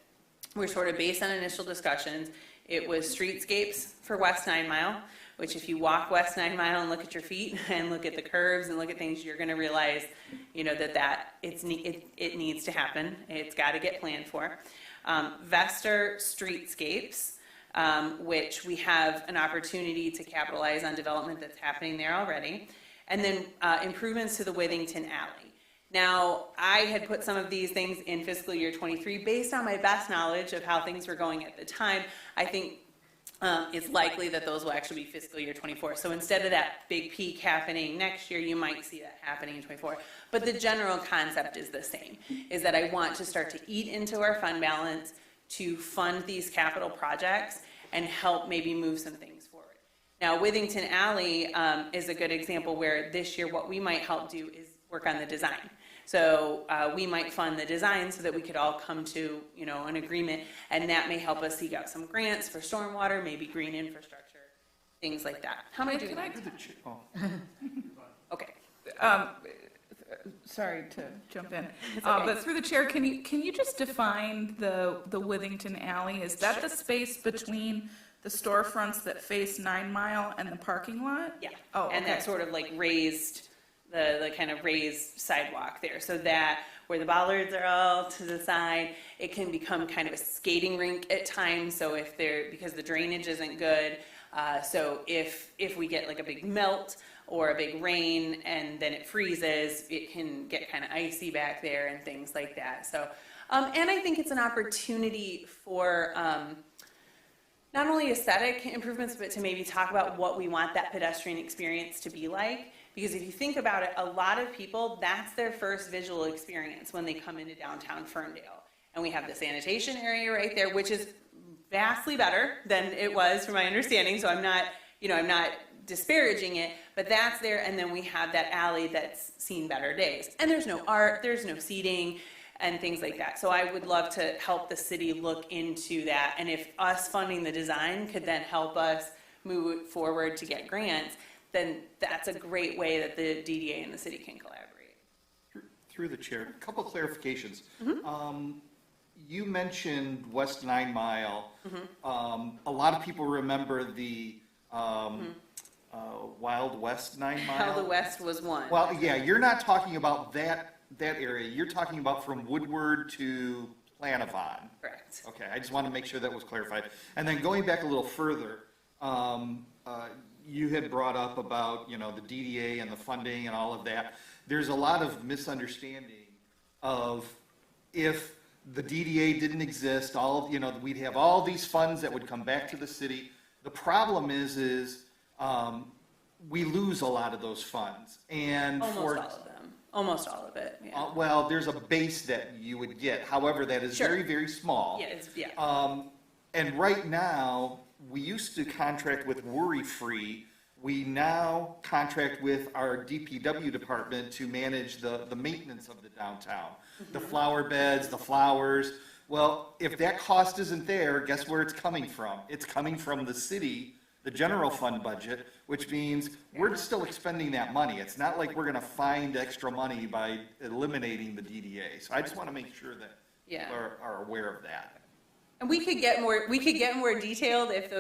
were sort of based on initial discussions. It was streetscapes for West 9 Mile, which if you walk West 9 Mile and look at your feet and look at the curves and look at things, you're going to realize, you know, that it needs to happen. It's got to get planned for. Vester streetscapes, which we have an opportunity to capitalize on development that's happening there already. And then improvements to the Withington Alley. Now, I had put some of these things in fiscal year 23 based on my best knowledge of how things were going at the time. I think it's likely that those will actually be fiscal year 24. So instead of that big peak happening next year, you might see that happening in 24. But the general concept is the same, is that I want to start to eat into our fund balance to fund these capital projects and help maybe move some things forward. Now, Withington Alley is a good example where this year what we might help do is work on the design. So we might fund the design so that we could all come to, you know, an agreement, and that may help us seek out some grants for stormwater, maybe green infrastructure, things like that. How am I doing? Okay. Sorry to jump in, okay. but through the chair, can you just define the Withington Alley? Is that the space between the storefronts that face 9 Mile and the parking lot? Yeah. Oh, okay. And that sort of like raised, the kind of raised sidewalk there, so that where the bollards are all to the side, it can become kind of a skating rink at times. So because the drainage isn't good, so if we get like a big melt or a big rain and then it freezes, it can get kind of icy back there and things like that. So, and I think it's an opportunity for not only aesthetic improvements, but to maybe talk about what we want that pedestrian experience to be like. Because if you think about it, a lot of people, that's their first visual experience when they come into downtown Ferndale. And we have the sanitation area right there, which is vastly better than it was from my understanding. So I'm not disparaging it, but that's there. And then we have that alley that's seen better days. And there's no art, there's no seating and things like that. So I would love to help the city look into that. And if us funding the design could then help us move it forward to get grants, then that's a great way that the DDA and the city can collaborate. Through the chair, a couple clarifications. You mentioned West 9 Mile. A lot of people remember the Wild West 9 Mile. How the West was one. Well, yeah, you're not talking about that area. You're talking about from Woodward to Planavon. Correct. Okay, I just want to make sure that was clarified. And then going back a little further, you had brought up about, you know, the DDA and the funding and all of that. There's a lot of misunderstanding of if the DDA didn't exist, we'd have all these funds that would come back to the city. The problem is we lose a lot of those funds. And almost all of them. Almost all of it. Yeah. Well, there's a base that you would get. However, that is very, very small. Yeah. And right now, we used to contract with Worry Free. We now contract with our DPW department to manage the maintenance of the downtown. The flower beds, the flowers. Well, if that cost isn't there, guess where it's coming from? It's coming from the city, the general fund budget, which means we're still expending that money. It's not like we're going to find extra money by eliminating the DDA. So I just want to make sure that people are aware of that. And we could get more detailed if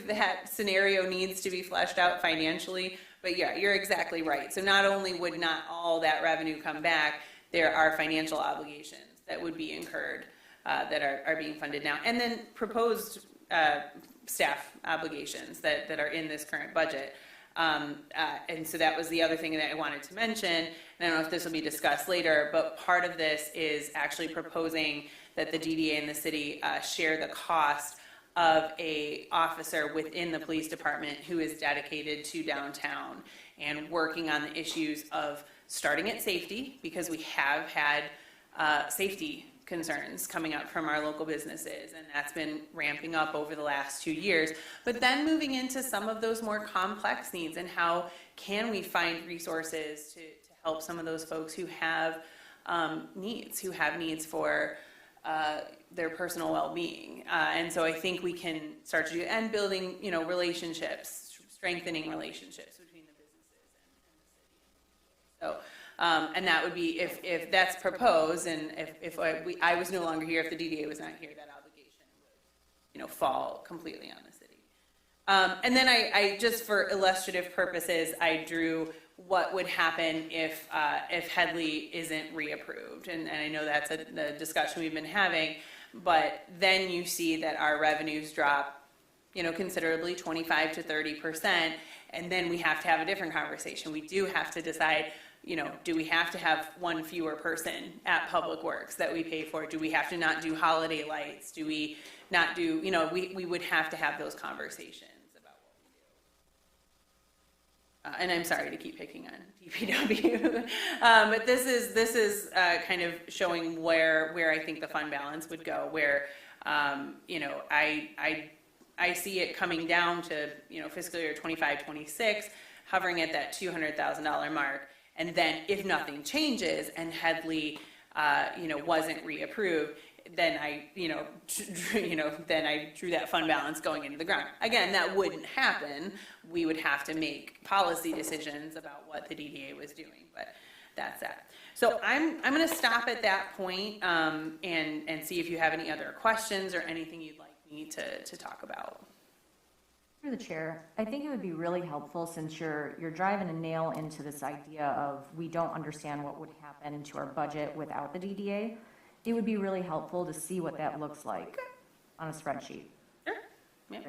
that scenario needs to be fleshed out financially. But yeah, you're exactly right. So not only would not all that revenue come back, there are financial obligations that would be incurred that are being funded now. And then proposed staff obligations that are in this current budget. And so that was the other thing that I wanted to mention. And I don't know if this will be discussed later, but part of this is actually proposing that the DDA and the city share the cost of a officer within the police department who is dedicated to downtown and working on the issues of starting at safety, because we have had safety concerns coming up from our local businesses, and that's been ramping up over the last 2 years. But then moving into some of those more complex needs, and how can we find resources to help some of those folks who have needs for their personal well-being. And so I think we can start to do, and building, relationships, strengthening relationships between the businesses and the city. So, and that would be if that's proposed, and if I was no longer here, if the DDA was not here, that obligation would, fall completely on the city. And then I just for illustrative purposes, I drew what would happen if Headley isn't reapproved. And I know that's the discussion we've been having, but then you see that our revenues drop, considerably, 25 to 30%, and then we have to have a different conversation. We do have to decide, do we have to have one fewer person at Public Works that we pay for? Do we have to not do holiday lights? Do we not do, we would have to have those conversations. And I'm sorry to keep picking on DPW, but this is kind of showing where I think the fund balance would go. Where I see it coming down to fiscal year 25-26, hovering at that $200,000 mark, and then if nothing changes and Headley wasn't reapproved, then I then I drew that fund balance going into the ground. Again, that wouldn't happen. We would have to make policy decisions about what the DDA was doing, but that's that. So I'm going to stop at that point, and see if you have any other questions or anything you'd like me to talk about. Through the chair, I think it would be really helpful, since you're driving a nail into this idea of we don't understand what would happen to our budget without the DDA. It would be really helpful to see what that looks like on a spreadsheet. Sure. Yeah,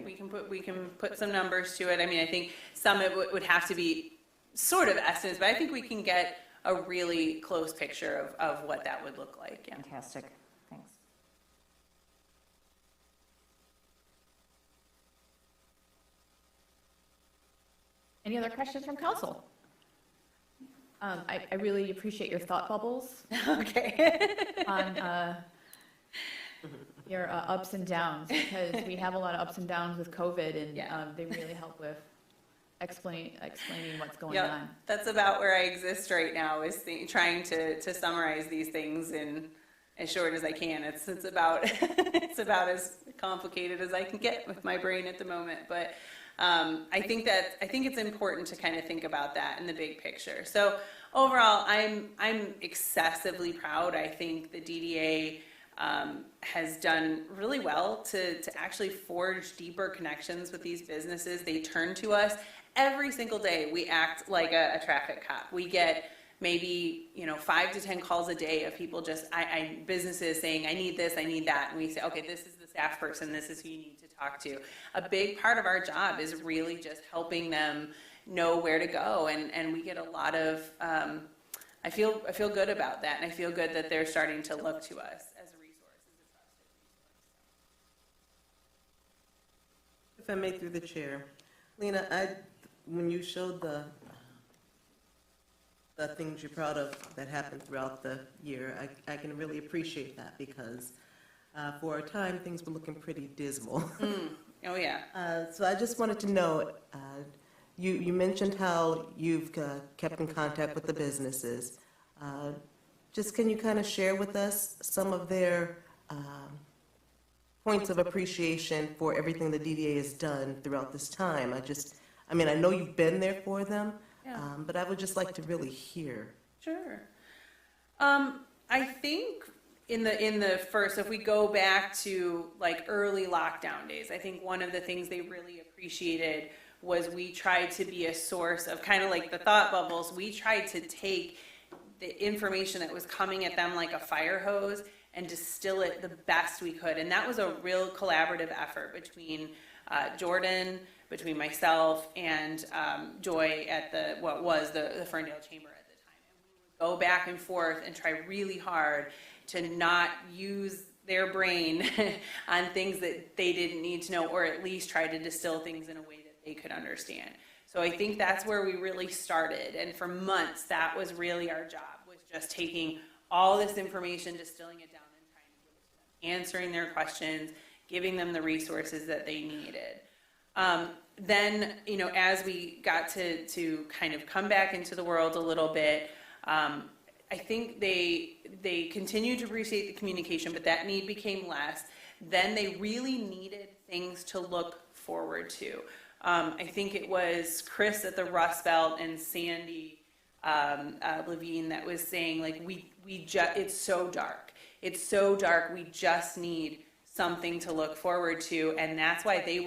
we can put some numbers to it. I mean, I think some of it would have to be sort of estimates, but I think we can get a really close picture of what that would look like. Yeah. Fantastic. Thanks. Any other questions from council? I really appreciate your thought bubbles Okay. on your ups and downs, because we have a lot of ups and downs with COVID, and they really help with explaining what's going on. That's about where I exist right now, is trying to summarize these things in as short as I can. It's about it's about as complicated as I can get with my brain at the moment, but I think it's important to kind of think about that in the big picture. So overall, I'm excessively proud. I think the DDA has done really well to actually forge deeper connections with these businesses. They turn to us every single day. We act like a traffic cop. We get maybe 5 to 10 calls a day of people businesses saying, I need this, I need that, and we say, okay, this is the staff person, this is who you need to talk to. A big part of our job is really just helping them know where to go, and we get a lot of I feel good about that, and I feel good that they're starting to look to us as a resource, as a trusted resource. If I may, through the chair, Lena, when you showed the things you're proud of that happened throughout the year, I can really appreciate that, because for a time things were looking pretty dismal. Oh yeah. So I just wanted to know, you mentioned how you've kept in contact with the businesses. Just can you kind of share with us some of their points of appreciation for everything the DDA has done throughout this time? I know you've been there for them, but I would just like to really hear. Sure. I think in the first, if we go back to like early lockdown days, I think one of the things they really appreciated was we tried to be a source of kind of like the thought bubbles. We tried to take the information that was coming at them like a fire hose and distill it the best we could. And that was a real collaborative effort between Jordan, between myself, and Joy at the Ferndale Chamber at the time. And we would go back and forth and try really hard to not use their brain on things that they didn't need to know, or at least try to distill things in a way that they could understand. So I think that's where we really started. And for months, that was really our job, was just taking all this information, distilling it down, and trying to give it to them, answering their questions, giving them the resources that they needed. Then, as we got to kind of come back into the world a little bit, I think they continued to appreciate the communication, but that need became less. Then they really needed things to look forward to. I think it was Chris at the Rust Belt and Sandy Levine that was saying, like, it's so dark. It's so dark. We just need something to look forward to. And that's why they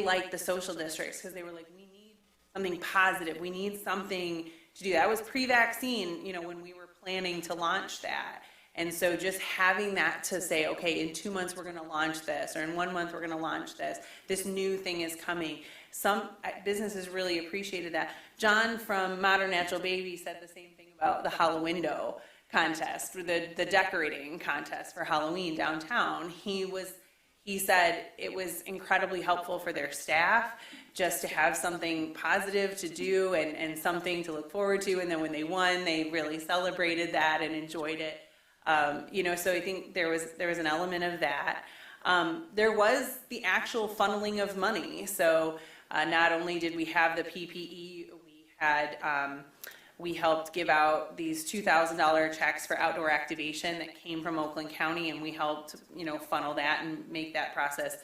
liked the social districts, because they were like, we need something positive. We need something to do. That was pre-vaccine, when we were planning to launch that. And so just having that to say, okay, in 2 months we're going to launch this, or in 1 month we're going to launch this. This new thing is coming. Some businesses really appreciated that. John from Modern Natural Baby said the same thing about the Hallowindow contest, the decorating contest for Halloween downtown. He said it was incredibly helpful for their staff just to have something positive to do and something to look forward to. And then when they won, they really celebrated that and enjoyed it. So I think there was an element of that. There was the actual funneling of money. So not only did we have the PPE, we helped give out these $2,000 checks for outdoor activation that came from Oakland County, and we helped, funnel that and make that process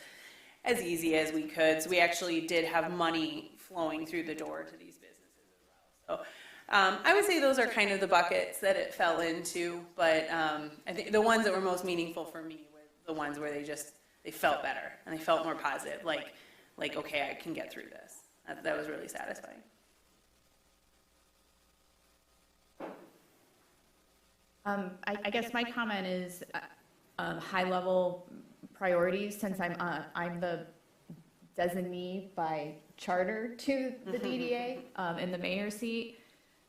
as easy as we could. So we actually did have money flowing through the door to these businesses as well. So I would say those are kind of the buckets that it fell into, but I think the ones that were most meaningful for me were the ones where they felt better and they felt more positive, like okay, I can get through this. That was really satisfying. I guess my comment is high-level priorities, since I'm the designee by charter to the DDA in the mayor's seat.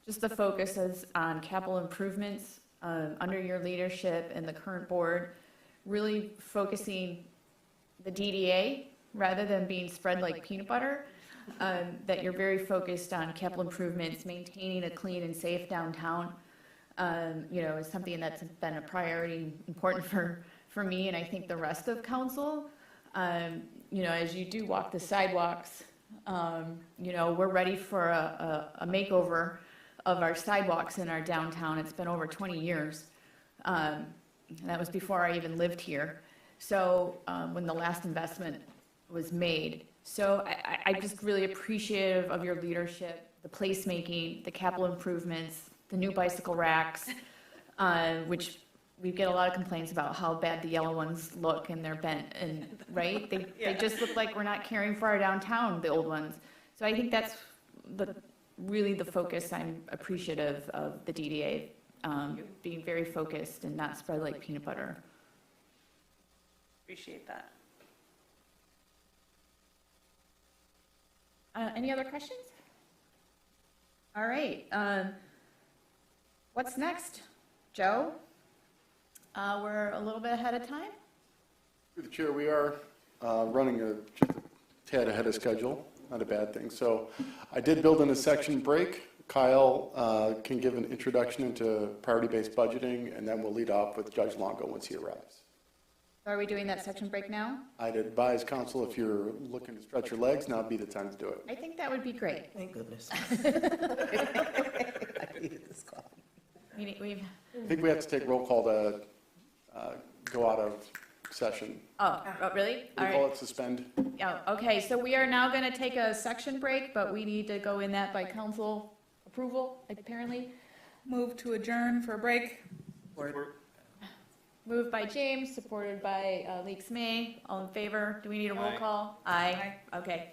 Just the focus is on capital improvements under your leadership and the current board, really focusing the DDA rather than being spread like peanut butter, that you're very focused on capital improvements, maintaining a clean and safe downtown. Is something that's been a priority, important for me, and I think the rest of council. As you do walk the sidewalks, we're ready for a makeover of our sidewalks in our downtown. It's been over 20 years. That was before I even lived here. So when the last investment was made. So I'm just really appreciative of your leadership, the placemaking, the capital improvements, the new bicycle racks, which we get a lot of complaints about how bad the yellow ones look and they're bent, and right? They just look like we're not caring for our downtown, the old ones. So I think that's really the focus. I'm appreciative of the DDA being very focused and not spread like peanut butter. Appreciate that. Any other questions? All right. What's next, Joe? We're a little bit ahead of time. Through the chair, we are running just a tad ahead of schedule. Not a bad thing. So I did build in a section break. Kyle can give an introduction into priority-based budgeting, and then we'll lead off with Judge Longo once he arrives. Are we doing that section break now? I'd advise council, if you're looking to stretch your legs, now would be the time to do it. I think that would be great. Thank goodness. I needed this coffee. I think we have to take roll call to go out of session. Oh, really? We All call right. it suspend. Oh, okay, so we are now going to take a section break, but we need to go in that by council approval, apparently. Move to adjourn for a break. Moved by James, supported by Leaks May. All in favor? Do we need a roll Aye. call? Aye. Okay.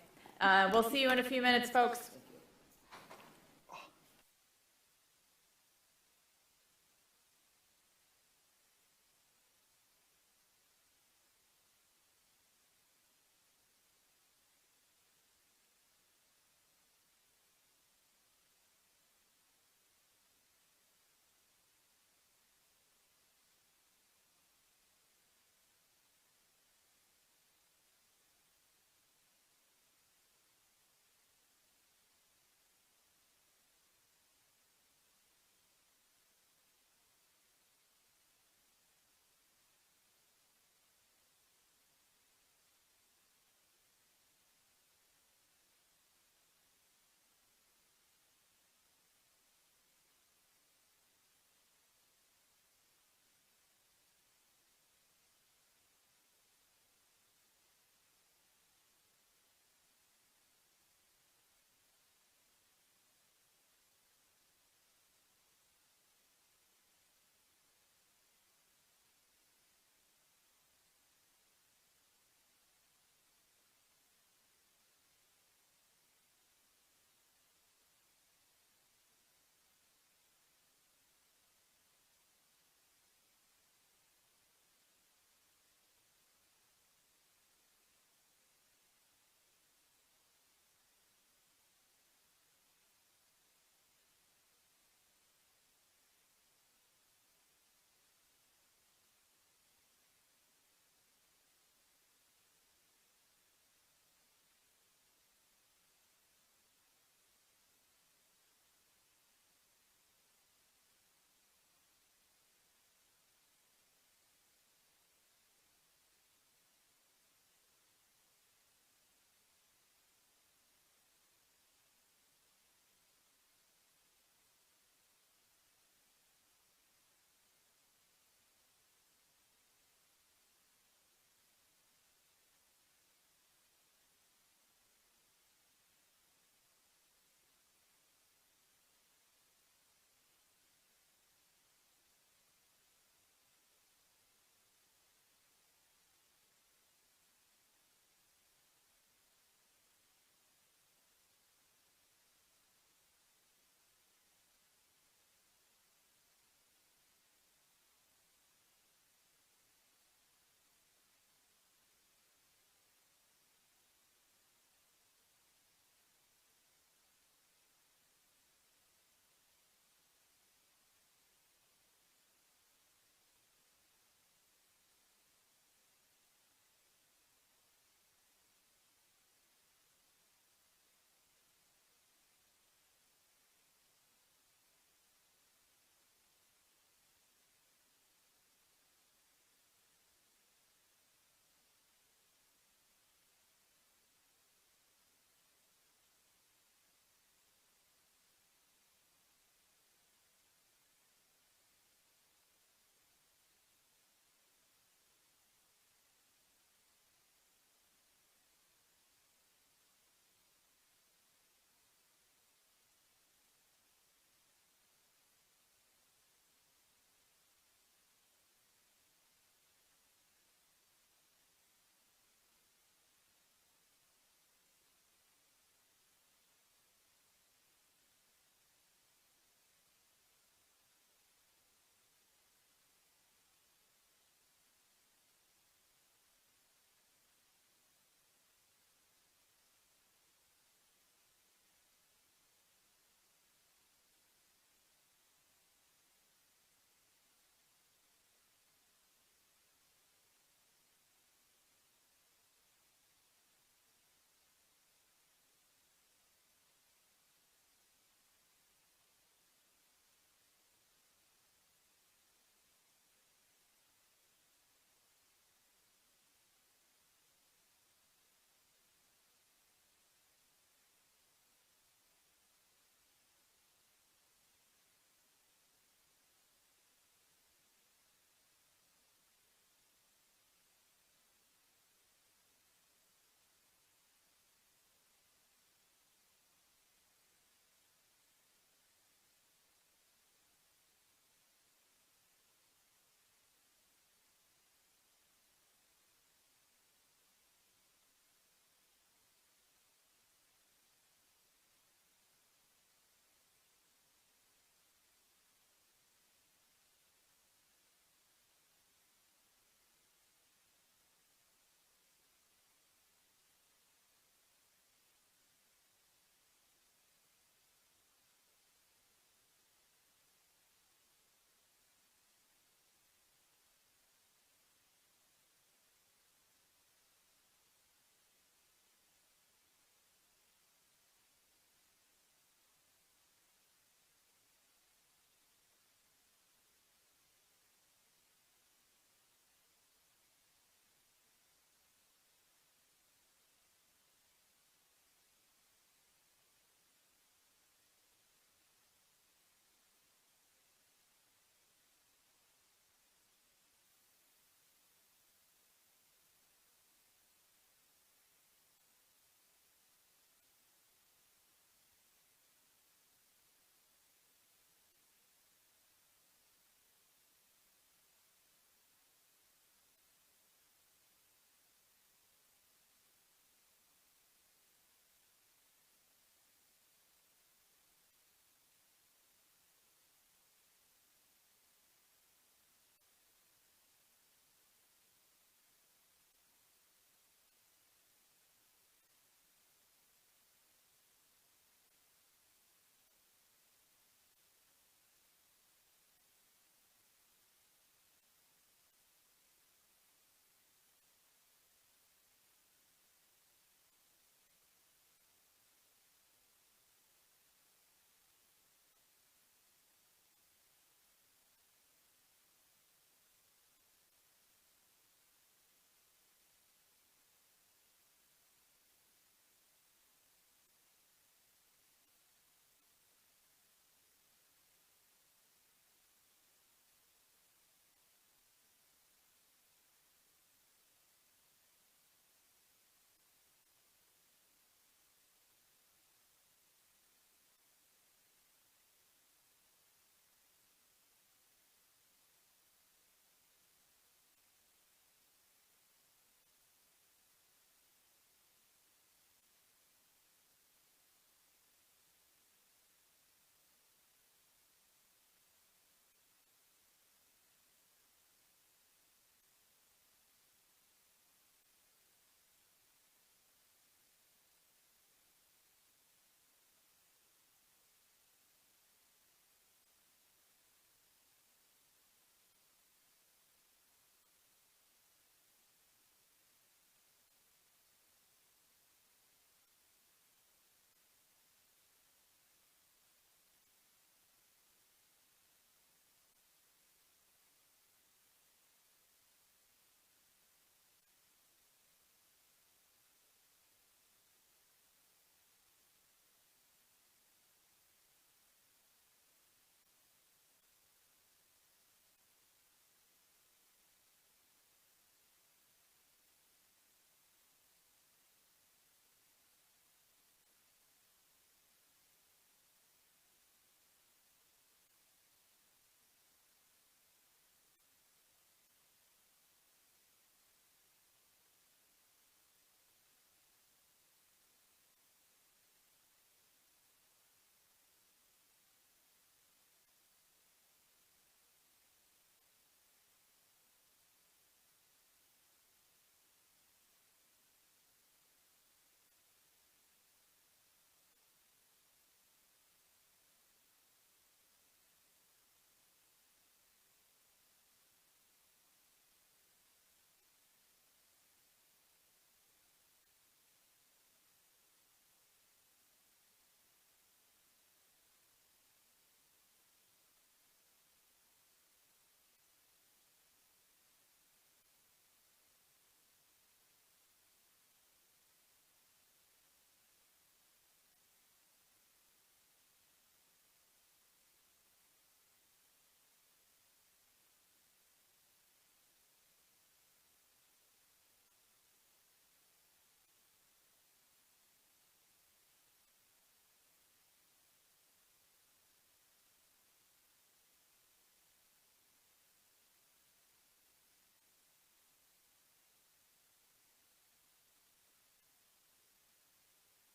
We'll see you in a few minutes, folks.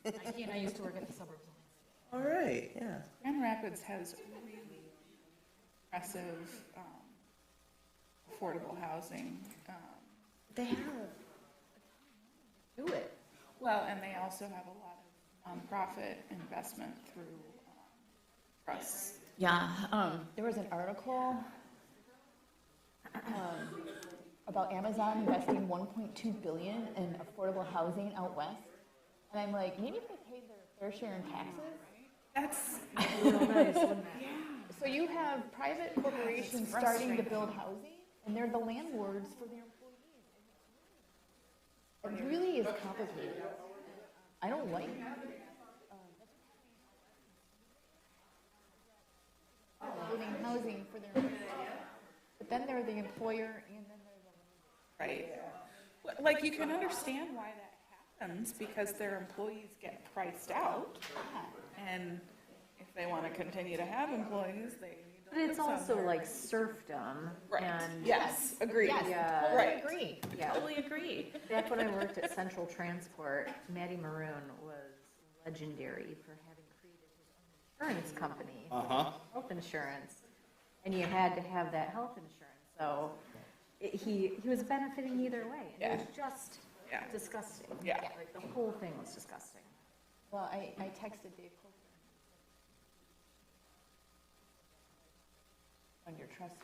I used to work at the suburbs. All right, yeah. Grand Rapids has really impressive affordable housing. They have. Do it. Well, and they also have a lot of nonprofit investment through trusts. Yeah, there was an article about Amazon investing 1.2 billion in affordable housing out west. And I'm like, maybe if they paid their fair share in taxes. That's Real nice, wouldn't it? So you have private corporations starting to build housing, and they're the landlords for their employees. It really is complicated. I don't like it. Building housing for their employees. But then they're the employer, and then they're the right. Well, like, you can understand why that happens, because their employees get priced out. And if they want to continue to have employees, they need to But it's live also somewhere. like serfdom. Right. And Yes, agreed. Yes, Yeah. totally Right. agree. Yeah. Totally agree. back when I worked at Central Transport, Matty Maroon was legendary for having created his own insurance company, health insurance, and you had to have that health insurance. So he was benefiting either way. And it was just Yeah. disgusting. Yeah. Like the whole thing was disgusting. Well, I texted Dave Coker on your trust.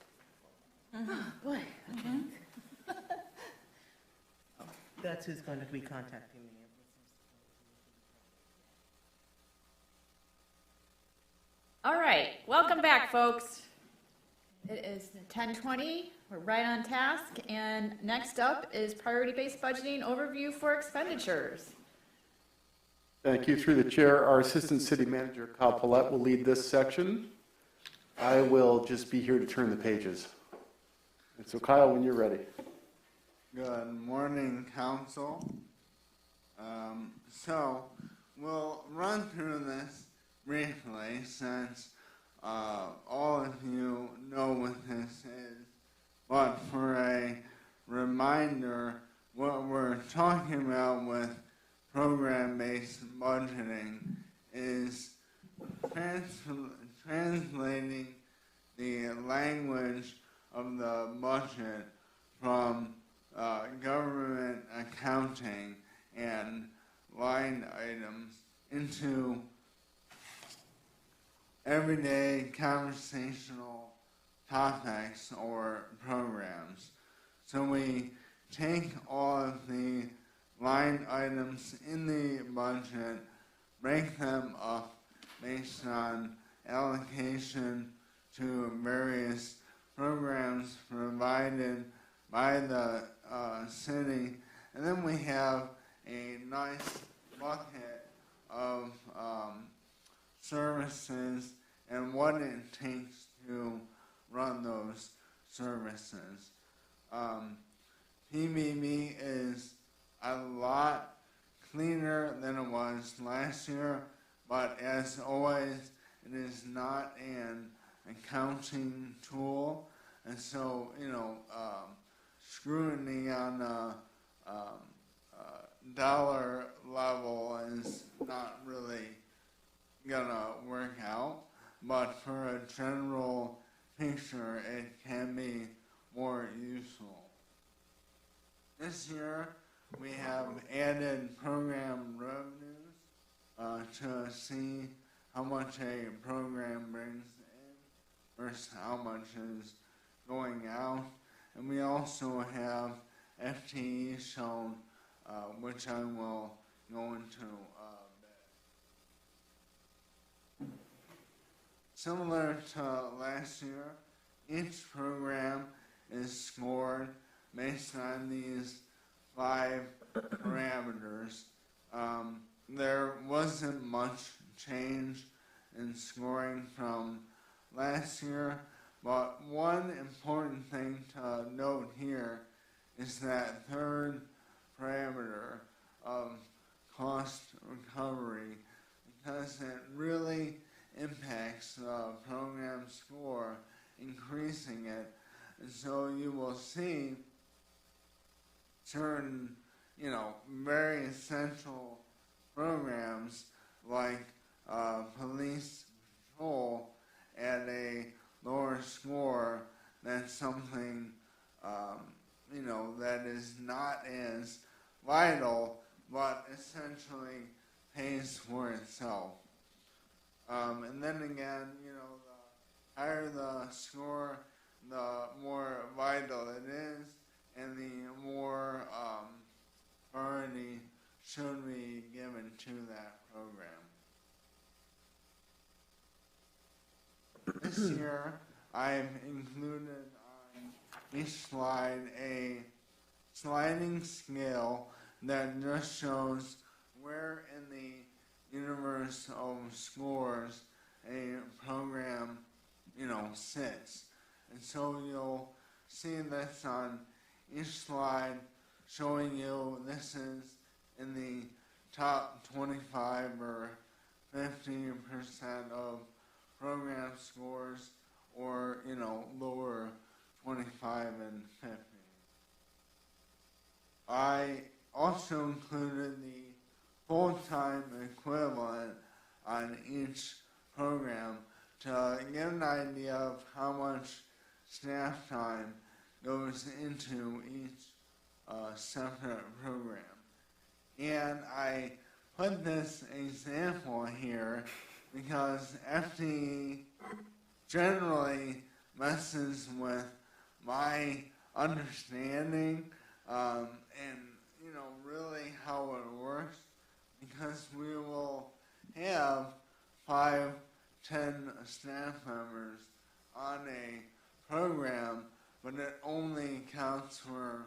Boy. That's who's going to be contacting me. All right, welcome back, folks. It is 10:20. We're right on task, and next up is priority-based budgeting overview for expenditures. Thank you. Through the chair, our Assistant City Manager, Kyle Paulette, will lead this section. I will just be here to turn the pages. And so Kyle, when you're ready. Good morning, council. So we'll run through this briefly since all of you know what this is. But for a reminder, what we're talking about with program-based budgeting is translating the language of the budget from government accounting and line items into everyday conversational topics or programs. So we take all of the line items in the budget, break them up based on allocation to various programs provided by the city, and then we have a nice bucket of services and what it takes to run those services. PBB is a lot cleaner than it was last year, but as always, it is not an accounting tool, and so, scrutiny on a dollar level is not really gonna work out, but for a general picture, it can be more useful. This year, we have added program revenues to see how much a program brings in versus how much is going out. And we also have FTE shown, which I will go into a bit. Similar to last year, each program is scored based on these 5 parameters. There wasn't much change in scoring from last year, but one important thing to note here is that third parameter of cost recovery, because it really impacts the program score, increasing it. And so you will see certain, very essential programs like police patrol at a lower score than something, that is not as vital, but essentially pays for itself. And then again, the higher the score, the more vital it is, and the more priority should be given to that program. This year, I've included on each slide a sliding scale that just shows where in the universe of scores a program, sits. And so you'll see this on each slide showing you this is in the top 25 or 50% of program scores, or, lower 25 and 50. I also included the full-time equivalent on each program to get an idea of how much staff time goes into each separate program. And I put this example here because FTE generally messes with my understanding and really how it works, because we will have 5-10 staff members on a program, but it only counts for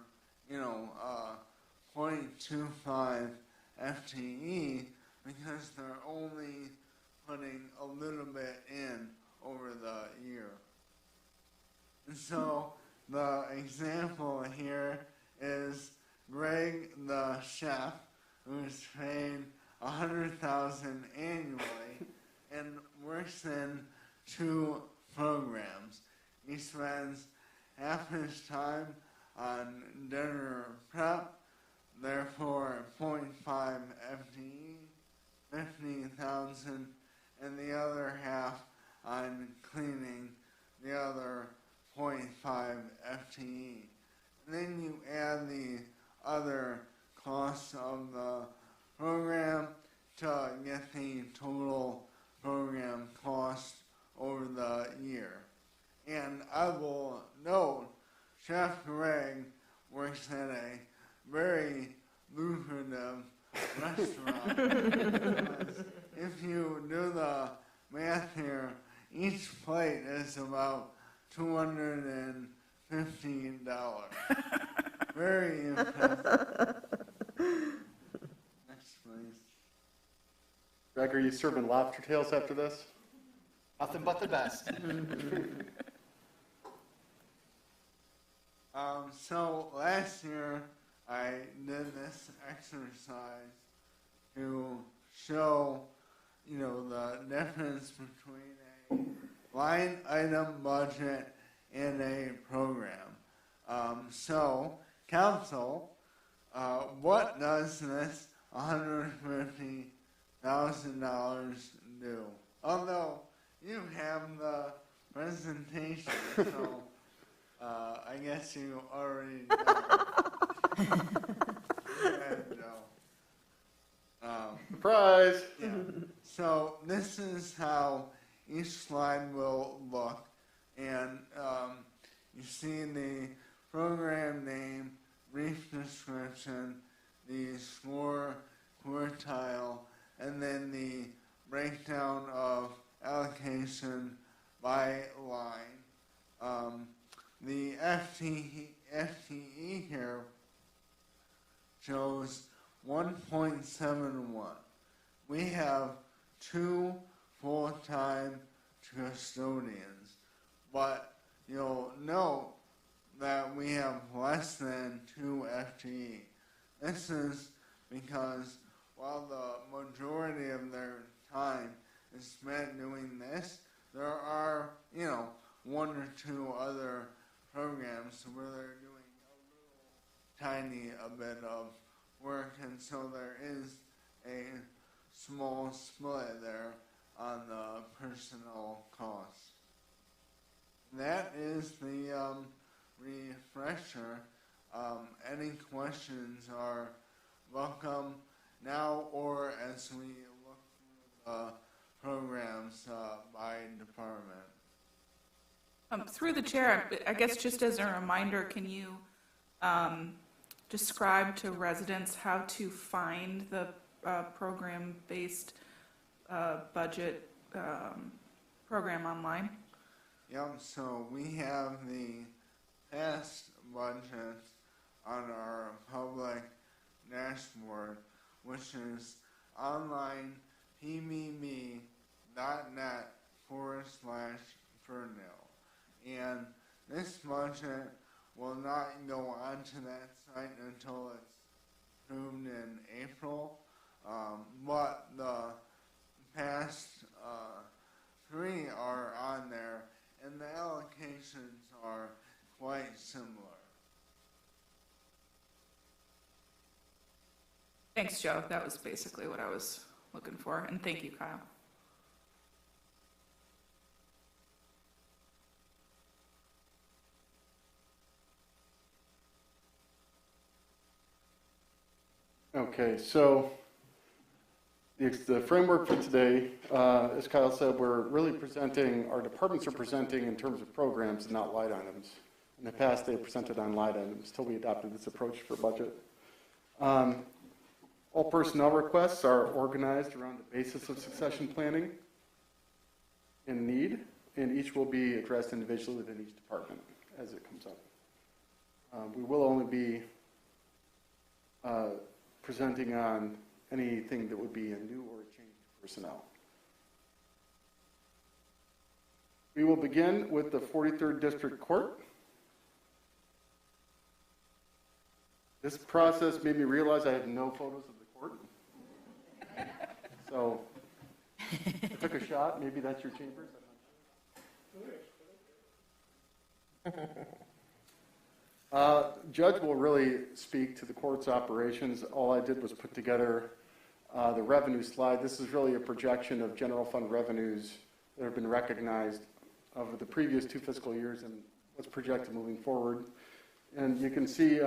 0.25 FTE because they're only putting a little bit in over the year. And so the example here is Greg the chef, who's paid $100,000 annually and works in 2 programs. He spends half his time on dinner prep, therefore 0.5 FTE, 15,000, and the other half on cleaning, the other 0.5 FTE. And then you add the other costs of the program to get the total program cost over the year. And I will note, Chef Greg works at a very lucrative restaurant. Because if you do the math here, each plate is about $215. Very impressive. Next, please. Greg, are you serving lobster tails after this? Nothing but the best. So last year I did this exercise to show, the difference between a line item budget and a program. So council, what does this $150,000 do? Although you have the presentation, so I guess you already know. Surprise! Yeah. So this is how each slide will look, and you see the program name, brief description, the score quartile, and then the breakdown of allocation by line. The FTE here shows 1.71. We have 2 full-time custodians, but you'll note that we have less than 2 FTE. This is because while the majority of their time is spent doing this, there are, 1 or 2 other programs where they're doing a little tiny bit of work, and so there is a small split there on the personnel costs. That is the refresher. Any questions are welcome now or as we look through the programs by department. Through the chair, I guess just as a reminder, can you describe to residents how to find the program-based budget program online? Yep, so we have the past budgets on our public dashboard, which is online pbb.net/Ferndale. And this budget will not go onto that site until it's approved in April, but the past three are on there, and the allocations are quite similar. Thanks, Joe. That was basically what I was looking for, and thank you, Kyle. Okay, so the framework for today, as Kyle said, we're really presenting, our departments are presenting in terms of programs and not line items. In the past, they presented on line items until we adopted this approach for budget. All personnel requests are organized around the basis of succession planning and need, and each will be addressed individually within each department as it comes up. We will only be presenting on anything that would be a new or a change to personnel. We will begin with the 43rd District Court. This process made me realize I had no photos of the court. So I took a shot. Maybe that's your chambers. Judge will really speak to the court's operations. All I did was put together the revenue slide. This is really a projection of general fund revenues that have been recognized over the previous 2 fiscal years and what's projected moving forward. And you can see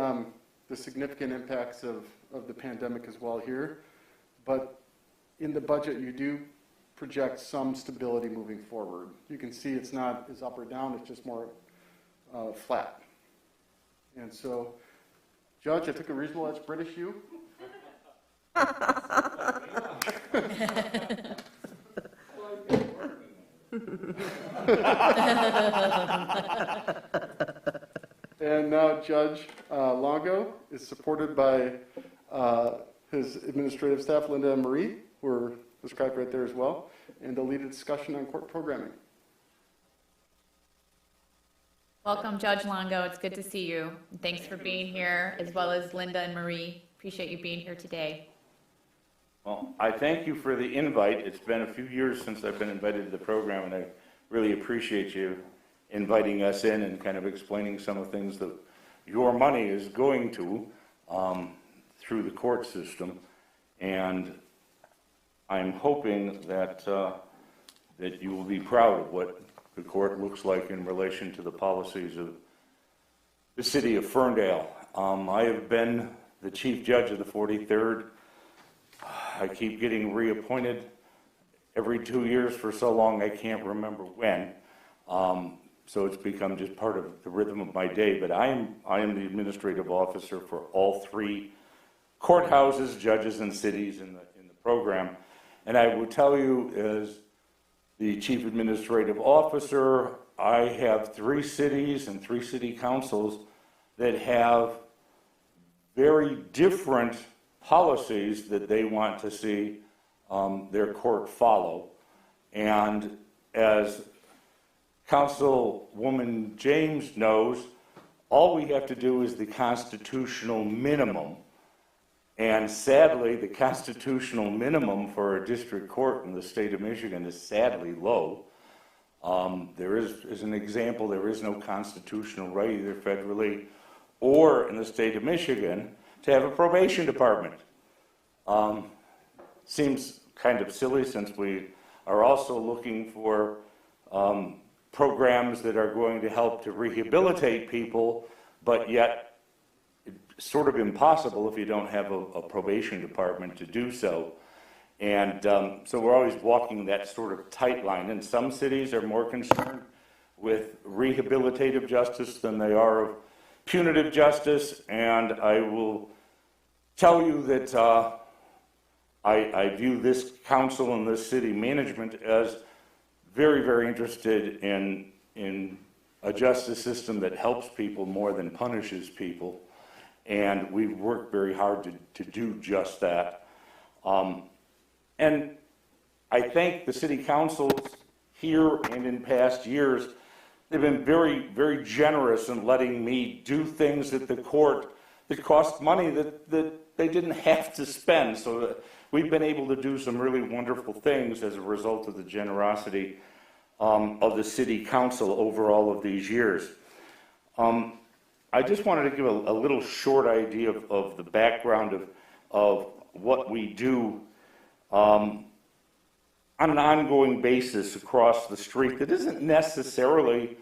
the significant impacts of the pandemic as well here. But in the budget, you do project some stability moving forward. You can see it's not as up or down, it's just more flat. And so, Judge, I took a reasonable, that's British you. And now Judge Longo is supported by his administrative staff, Linda and Marie, who are described right there as well, and they'll lead a discussion on court programming. Welcome, Judge Longo. It's good to see you. Thanks for being here, as well as Linda and Marie. Appreciate you being here today. Well, I thank you for the invite. It's been a few years since I've been invited to the program, and I really appreciate you inviting us in and kind of explaining some of the things that your money is going to through the court system. And I'm hoping that that you will be proud of what the court looks like in relation to the policies of the city of Ferndale. I have been the chief judge of the 43rd. I keep getting reappointed every 2 years for so long I can't remember when. So it's become just part of the rhythm of my day. But I am the administrative officer for all 3 courthouses, judges, and cities in the program. And I will tell you, as the chief administrative officer, I have 3 cities and 3 city councils that have very different policies that they want to see their court follow. And as Councilwoman James knows, all we have to do is the constitutional minimum. And sadly, the constitutional minimum for a district court in the state of Michigan is sadly low. There is, as an example, there is no constitutional right either federally or in the state of Michigan to have a probation department. Seems kind of silly since we are also looking for programs that are going to help to rehabilitate people, but yet it's sort of impossible if you don't have a probation department to do so. And so we're always walking that sort of tight line. And some cities are more concerned with rehabilitative justice than they are of punitive justice. And I will tell you that I view this council and this city management as very, very interested in a justice system that helps people more than punishes people. And we've worked very hard to do just that. And I thank the city councils here and in past years. They've been very, very generous in letting me do things at the court that cost money that they didn't have to spend. So we've been able to do some really wonderful things as a result of the generosity of the city council over all of these years. I just wanted to give a little short idea of the background of what we do on an ongoing basis across the street that isn't necessarily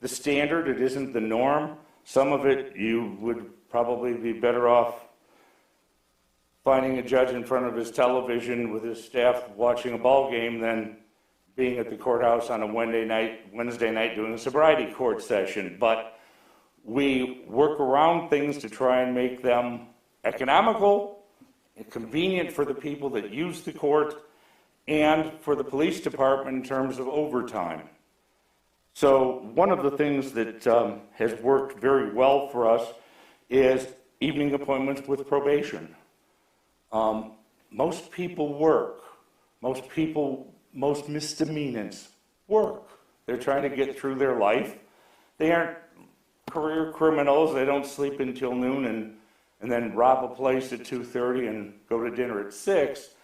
the standard, it isn't the norm. Some of it you would probably be better off finding a judge in front of his television with his staff watching a ball game than being at the courthouse on a Wednesday night doing a sobriety court session. But we work around things to try and make them economical, convenient for the people that use the court, and for the police department in terms of overtime. So one of the things that has worked very well for us is evening appointments with probation. Most people work. Most misdemeanors work. They're trying to get through their life. They aren't career criminals. They don't sleep until noon and then rob a place at 2:30 and go to dinner at 6.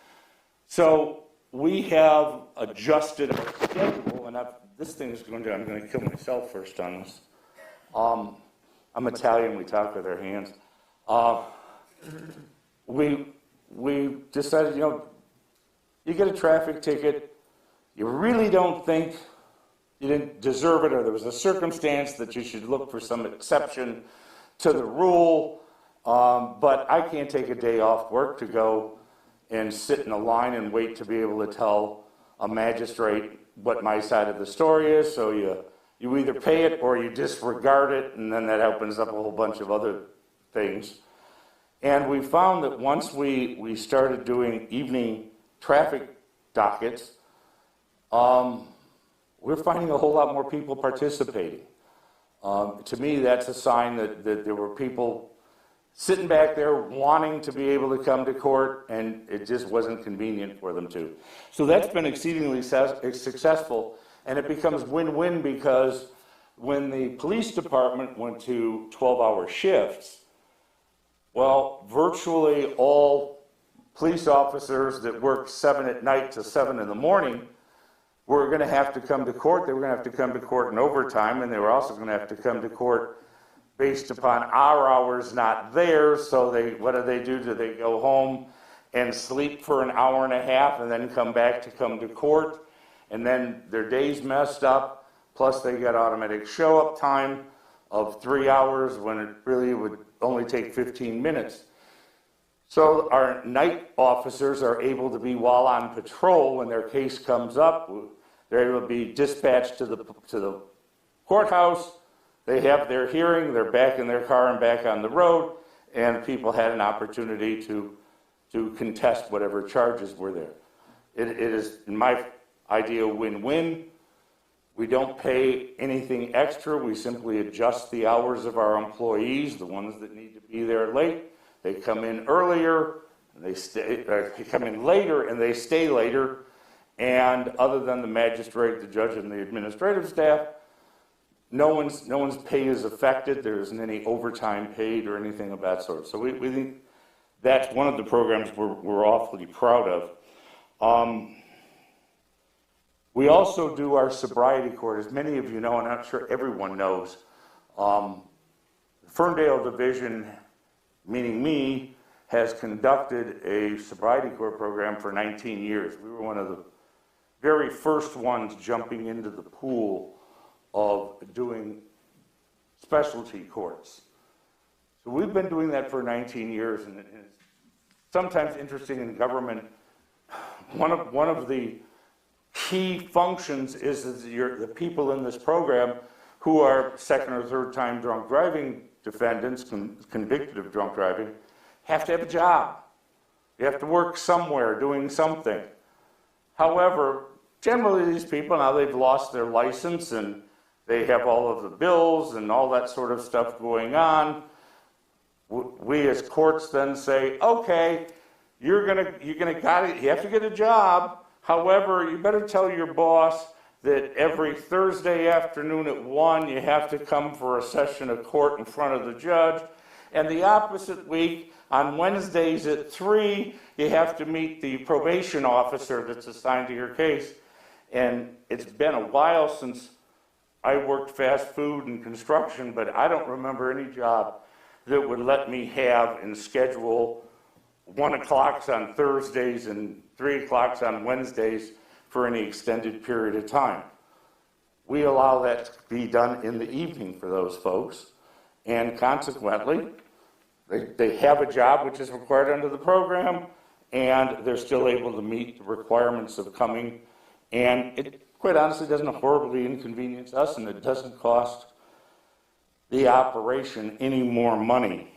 So we have adjusted our schedule, and this thing is going to, I'm going to kill myself first on this. I'm Italian, we talk with our hands. We decided, you get a traffic ticket, you really don't think you didn't deserve it, or there was a circumstance that you should look for some exception to the rule, but I can't take a day off work to go and sit in a line and wait to be able to tell a magistrate what my side of the story is. So you either pay it or you disregard it, and then that opens up a whole bunch of other things. And we found that once we started doing evening traffic dockets, we're finding a whole lot more people participating. To me, that's a sign that there were people sitting back there wanting to be able to come to court, and it just wasn't convenient for them to. So that's been exceedingly successful, and it becomes win-win because when the police department went to 12-hour shifts, well, virtually all police officers that worked 7 at night to 7 in the morning were going to have to come to court. They were going to have to come to court in overtime, and they were also going to have to come to court based upon our hours, not theirs. So what do? Do they go home and sleep for an hour and a half and then come back to come to court? And then their day's messed up, plus they get automatic show-up time of 3 hours when it really would only take 15 minutes. So our night officers are able to be while on patrol when their case comes up. They're able to be dispatched to the courthouse. They have their hearing, they're back in their car and back on the road, and people had an opportunity to contest whatever charges were there. It is, in my idea, win-win. We don't pay anything extra. We simply adjust the hours of our employees, the ones that need to be there late. They come in earlier, and they come in later, and they stay later. And other than the magistrate, the judge, and the administrative staff, no one's pay is affected. There isn't any overtime paid or anything of that sort. So we think that's one of the programs we're awfully proud of. We also do our sobriety court. As many of you know, and I'm sure everyone knows, Ferndale Division, meaning me, has conducted a sobriety court program for 19 years. We were one of the very first ones jumping into the pool of doing specialty courts. So we've been doing that for 19 years, and it's sometimes interesting in government. One of the key functions is the people in this program who are second or third time drunk driving defendants, convicted of drunk driving, have to have a job. You have to work somewhere doing something. However, generally these people, now they've lost their license and they have all of the bills and all that sort of stuff going on. We as courts then say, okay, you have to get a job. However, you better tell your boss that every Thursday afternoon at 1, you have to come for a session of court in front of the judge. And the opposite week, on Wednesdays at 3, you have to meet the probation officer that's assigned to your case. And it's been a while since I worked fast food and construction, but I don't remember any job that would let me have and schedule 1 o'clock on Thursdays and 3 o'clock on Wednesdays for any extended period of time. We allow that to be done in the evening for those folks, and consequently, they have a job which is required under the program, and they're still able to meet the requirements of coming, and it quite honestly doesn't horribly inconvenience us, and it doesn't cost the operation any more money.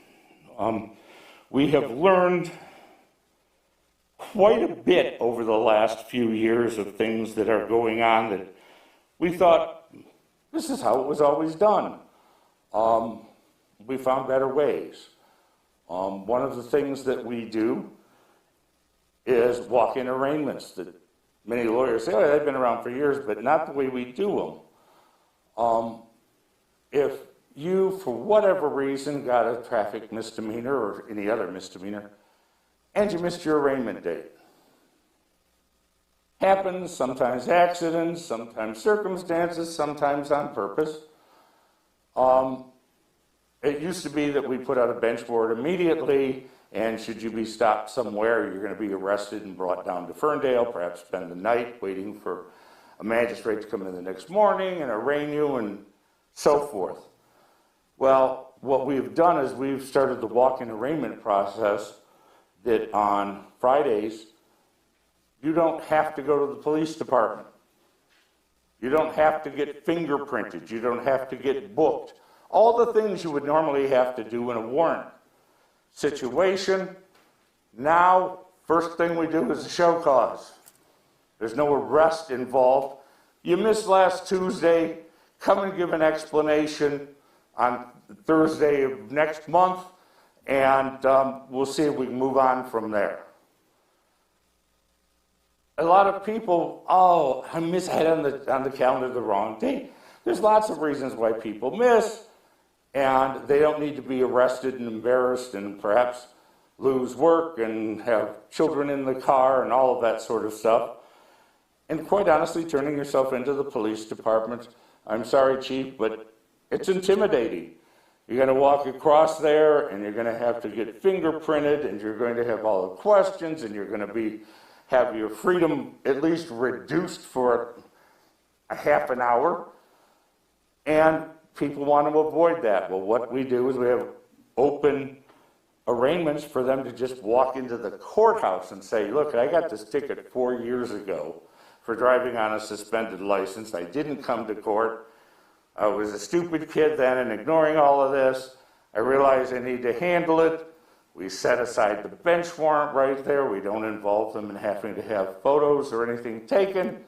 We have learned quite a bit over the last few years of things that are going on that we thought this is how it was always done. We found better ways. One of the things that we do is walk-in arraignments that many lawyers say, oh, they've been around for years, but not the way we do them. If you, for whatever reason, got a traffic misdemeanor or any other misdemeanor, and you missed your arraignment date. Happens, sometimes accidents, sometimes circumstances, sometimes on purpose. It used to be that we put out a bench warrant immediately, and should you be stopped somewhere, you're going to be arrested and brought down to Ferndale, perhaps spend the night waiting for a magistrate to come in the next morning and arraign you and so forth. Well, what we've done is we've started the walk-in arraignment process that on Fridays, you don't have to go to the police department. You don't have to get fingerprinted. You don't have to get booked. All the things you would normally have to do in a warrant situation. Now, first thing we do is a show cause. There's no arrest involved. You missed last Tuesday, come and give an explanation on Thursday of next month, and we'll see if we can move on from there. A lot of people, oh, I had on the calendar the wrong date. There's lots of reasons why people miss, and they don't need to be arrested and embarrassed and perhaps lose work and have children in the car and all of that sort of stuff. And quite honestly, turning yourself into the police department, I'm sorry, Chief, but it's intimidating. You're going to walk across there, and you're going to have to get fingerprinted, and you're going to have all the questions, and you're going to have your freedom at least reduced for a half an hour. And people want to avoid that. Well, what we do is we have open arraignments for them to just walk into the courthouse and say, look, I got this ticket 4 years ago for driving on a suspended license. I didn't come to court. I was a stupid kid then and ignoring all of this. I realized I need to handle it. We set aside the bench warrant right there. We don't involve them in having to have photos or anything taken.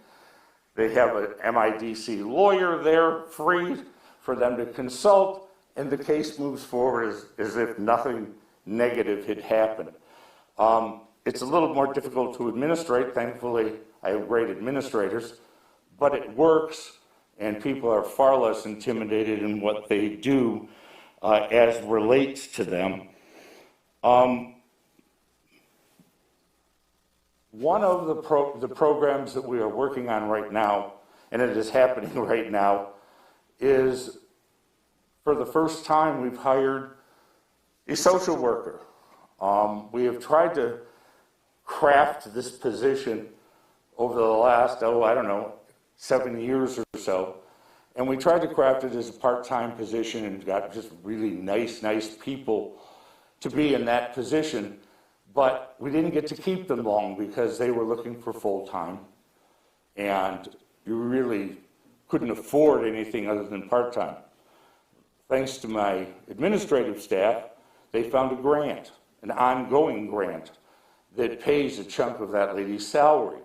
They have an MIDC lawyer there free for them to consult, and the case moves forward as if nothing negative had happened. It's a little more difficult to administrate. Thankfully, I have great administrators, but it works. And people are far less intimidated in what they do as relates to them. One of the programs that we are working on right now, and it is happening right now, is for the first time we've hired a social worker. We have tried to craft this position over the last, 7 years or so. And we tried to craft it as a part-time position and got just really nice people to be in that position. But we didn't get to keep them long because they were looking for full-time. And you really couldn't afford anything other than part-time. Thanks to my administrative staff, they found a grant, an ongoing grant, that pays a chunk of that lady's salary.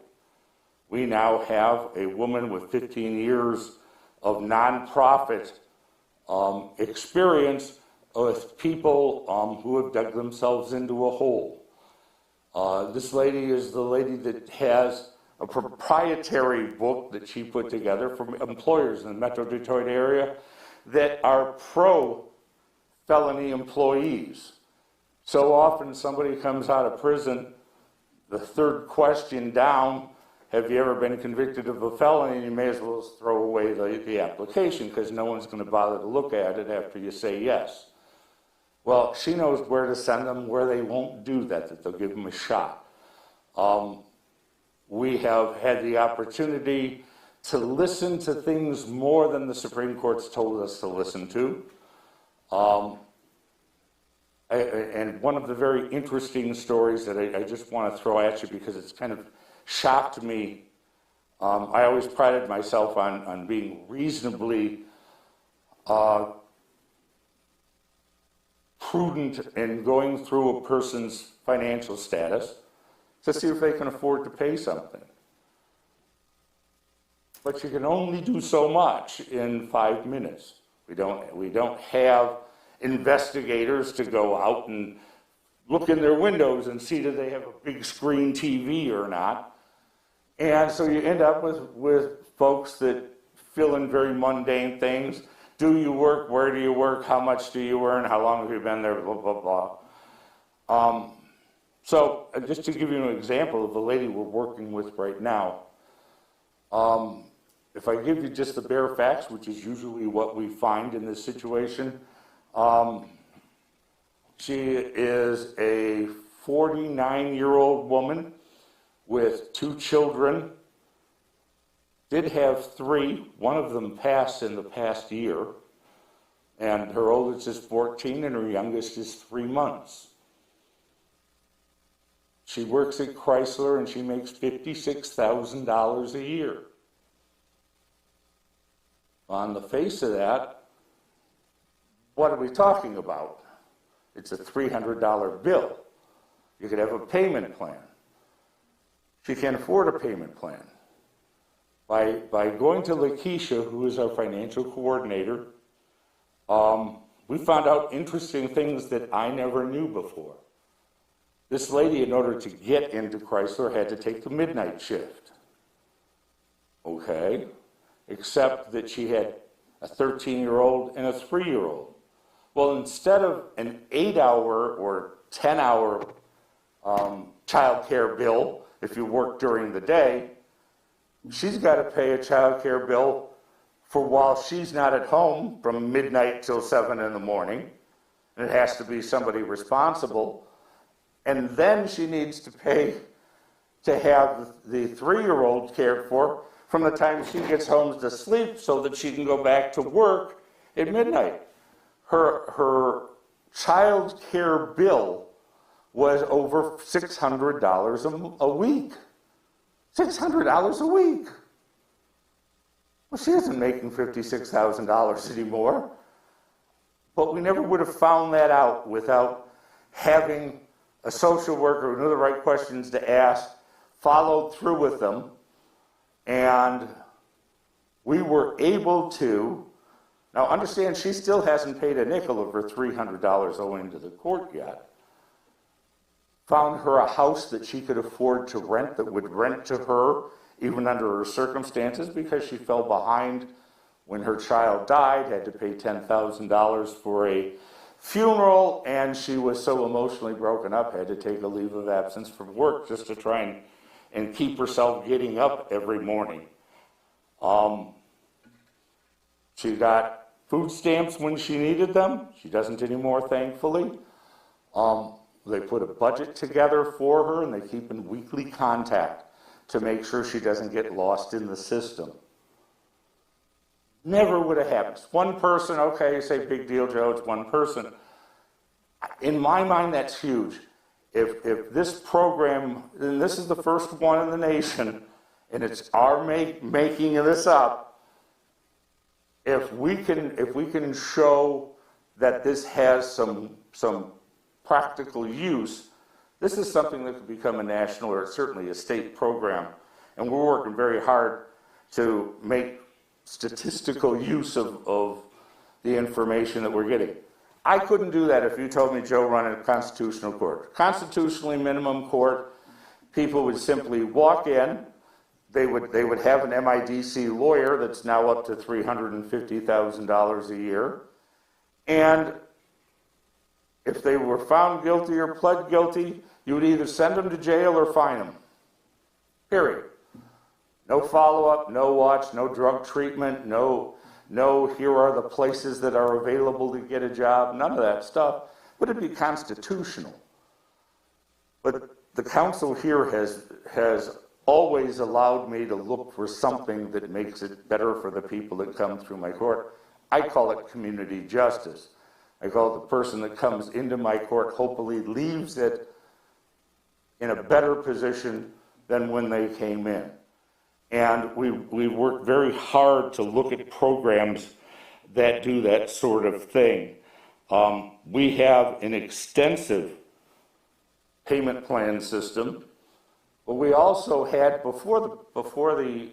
We now have a woman with 15 years of nonprofit experience with people who have dug themselves into a hole. This lady is the lady that has a proprietary book that she put together for employers in the Metro Detroit area that are pro-felony employees. So often somebody comes out of prison, the third question down, have you ever been convicted of a felony? You may as well throw away the application because no one's going to bother to look at it after you say yes. Well, she knows where to send them, where they won't do that they'll give them a shot. We have had the opportunity to listen to things more than the Supreme Court's told us to listen to. And one of the very interesting stories that I just want to throw at you because it's kind of shocked me. I always prided myself on being reasonably prudent in going through a person's financial status to see if they can afford to pay something. But you can only do so much in 5 minutes. We don't have investigators to go out and look in their windows and see that they have a big screen TV or not. And so you end up with folks that fill in very mundane things. Do you work? Where do you work? How much do you earn? How long have you been there? Blah, blah, blah. So just to give you an example of the lady we're working with right now, if I give you just the bare facts, which is usually what we find in this situation, she is a 49-year-old woman with 2 children, did have 3, one of them passed in the past year, and her oldest is 14 and her youngest is 3 months. She works at Chrysler and she makes $56,000 a year. On the face of that, what are we talking about? It's a $300 bill. You could have a payment plan. She can't afford a payment plan. By going to Lakeisha, who is our financial coordinator, we found out interesting things that I never knew before. This lady, in order to get into Chrysler, had to take the midnight shift. Okay, except that she had a 13-year-old and a 3-year-old. Well, instead of an 8-hour or 10-hour child care bill, if you work during the day, she's got to pay a child care bill for while she's not at home from midnight till 7 in the morning. And it has to be somebody responsible. And then she needs to pay to have the 3-year-old cared for from the time she gets home to sleep so that she can go back to work at midnight. Her child care bill was over $600 a week. $600 a week. Well, she isn't making $56,000 anymore. But we never would have found that out without having a social worker who knew the right questions to ask, followed through with them, and we were able to. Now understand, she still hasn't paid a nickel of her $300 owing to the court yet. Found her a house that she could afford to rent, that would rent to her, even under her circumstances, because she fell behind when her child died, had to pay $10,000 for a funeral, and she was so emotionally broken up, had to take a leave of absence from work just to try and keep herself getting up every morning. She got food stamps when she needed them. She doesn't anymore, thankfully. The put a budget together for her, and they keep in weekly contact to make sure she doesn't get lost in the system. Never would have happened. One person, okay, you say big deal, Joe, it's one person. In my mind, that's huge. If this program, and this is the first one in the nation, and it's our making this up, if we can show that this has some practical use, this is something that could become a national or certainly a state program. And we're working very hard to make statistical use of the information that we're getting. I couldn't do that if you told me, Joe, run a constitutional court. Constitutionally minimum court, people would simply walk in, they would have an MIDC lawyer that's now up to $350,000 a year, and if they were found guilty or pled guilty, you would either send them to jail or fine them. Period. No follow-up, no watch, no drug treatment, no here are the places that are available to get a job, none of that stuff. Would it be constitutional? But the council here has always allowed me to look for something that makes it better for the people that come through my court. I call it community justice. I call it the person that comes into my court hopefully leaves it in a better position than when they came in. And we work very hard to look at programs that do that sort of thing. We have an extensive payment plan system, but we also had, before the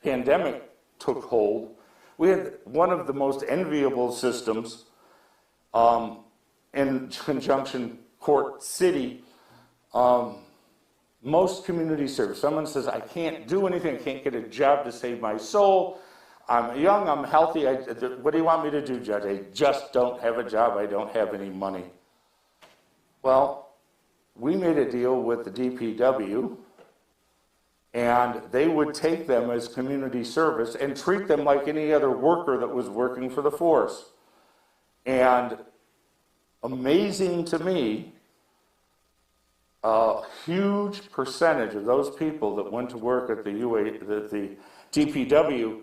pandemic took hold, we had one of the most enviable systems in conjunction court city. Most community service, someone says, I can't do anything, I can't get a job to save my soul, I'm young, I'm healthy, what do you want me to do, Judge? I just don't have a job, I don't have any money. Well, we made a deal with the DPW, and they would take them as community service and treat them like any other worker that was working for the force. And amazing to me, a huge percentage of those people that went to work at the DPW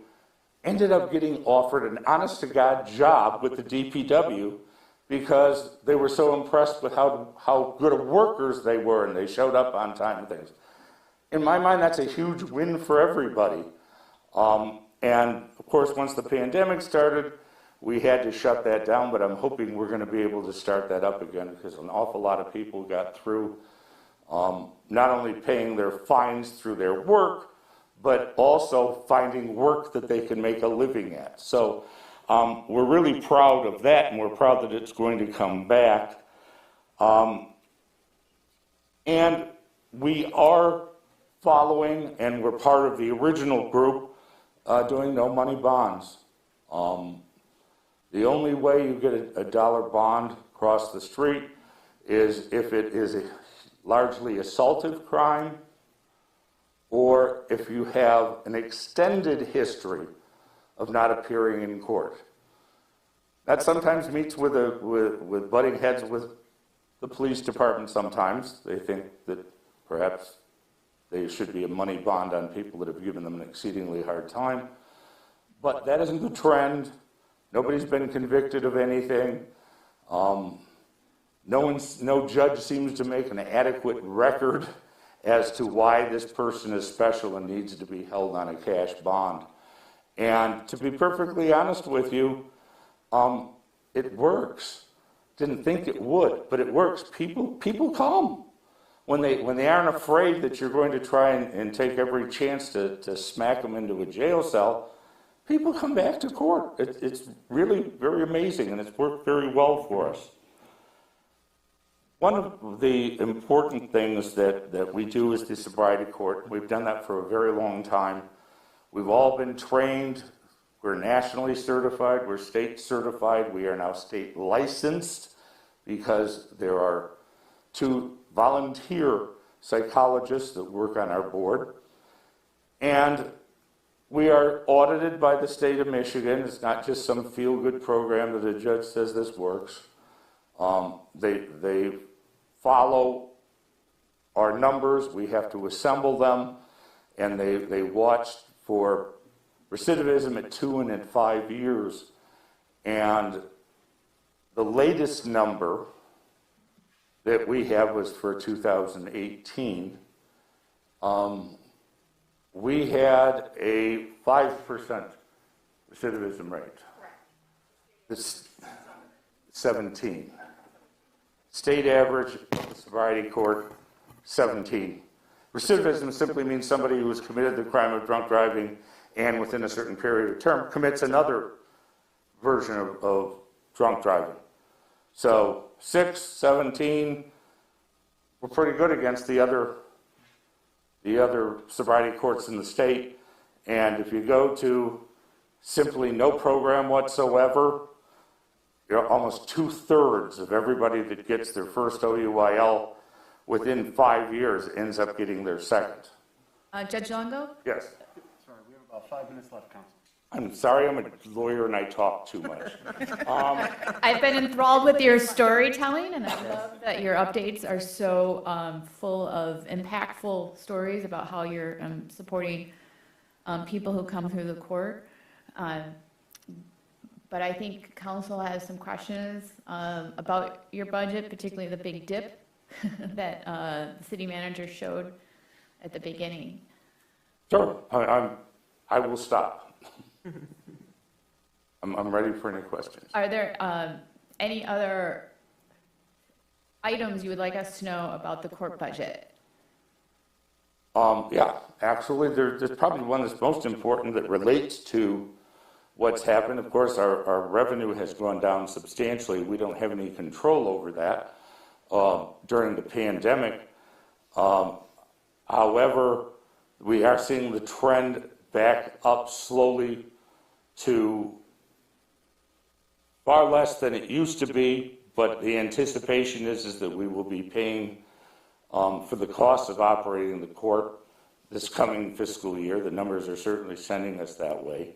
ended up getting offered an honest-to-God job with the DPW because they were so impressed with how good of workers they were, and they showed up on time and things. In my mind, that's a huge win for everybody. And of course, once the pandemic started, we had to shut that down, but I'm hoping we're going to be able to start that up again because an awful lot of people got through not only paying their fines through their work, but also finding work that they can make a living at. So we're really proud of that, and we're proud that it's going to come back. And we are following, and we're part of the original group doing no money bonds. The only way you get a dollar bond across the street is if it is a largely assaultive crime, or if you have an extended history of not appearing in court. That sometimes meets with butting heads with the police department sometimes. They think that perhaps there should be a money bond on people that have given them an exceedingly hard time. But that isn't the trend. Nobody's been convicted of anything. No judge seems to make an adequate record as to why this person is special and needs to be held on a cash bond. And to be perfectly honest with you, it works. Didn't think it would, but it works. People come when they aren't afraid that you're going to try and take every chance to smack them into a jail cell. People come back to court. It's really very amazing, and it's worked very well for us. One of the important things that we do is the sobriety court. We've done that for a very long time. We've all been trained. We're nationally certified. We're state certified. We are now state licensed because there are 2 volunteer psychologists that work on our board. And we are audited by the state of Michigan. It's not just some feel-good program that a judge says this works. They follow our numbers, we have to assemble them, and they watched for recidivism at 2 and at 5 years. And the latest number that we have was for 2018. We had a 5% recidivism rate. This 17. State average, sobriety court, 17. Recidivism simply means somebody who has committed the crime of drunk driving and within a certain period of term commits another version of drunk driving. So 6, 17, we're pretty good against the other sobriety courts in the state. And if you go to simply no program whatsoever, almost 2/3 of everybody that gets their first OUIL within 5 years ends up getting their second. Judge Longo? Yes. Sorry, we have about 5 minutes left, Council. I'm sorry, I'm a lawyer and I talk too much. I've been enthralled with your storytelling, and I love that your updates are so full of impactful stories about how you're supporting people who come through the court. But I think council has some questions about your budget, particularly the big dip that the city manager showed at the beginning. Sure, I will stop. I'm ready for any questions. Are there any other items you would like us to know about the court budget? Yeah, actually, there's probably one that's most important that relates to what's happened. Of course, our revenue has gone down substantially. We don't have any control over that during the pandemic. However, we are seeing the trend back up slowly to far less than it used to be, but the anticipation is that we will be paying for the cost of operating the court this coming fiscal year. The numbers are certainly sending us that way.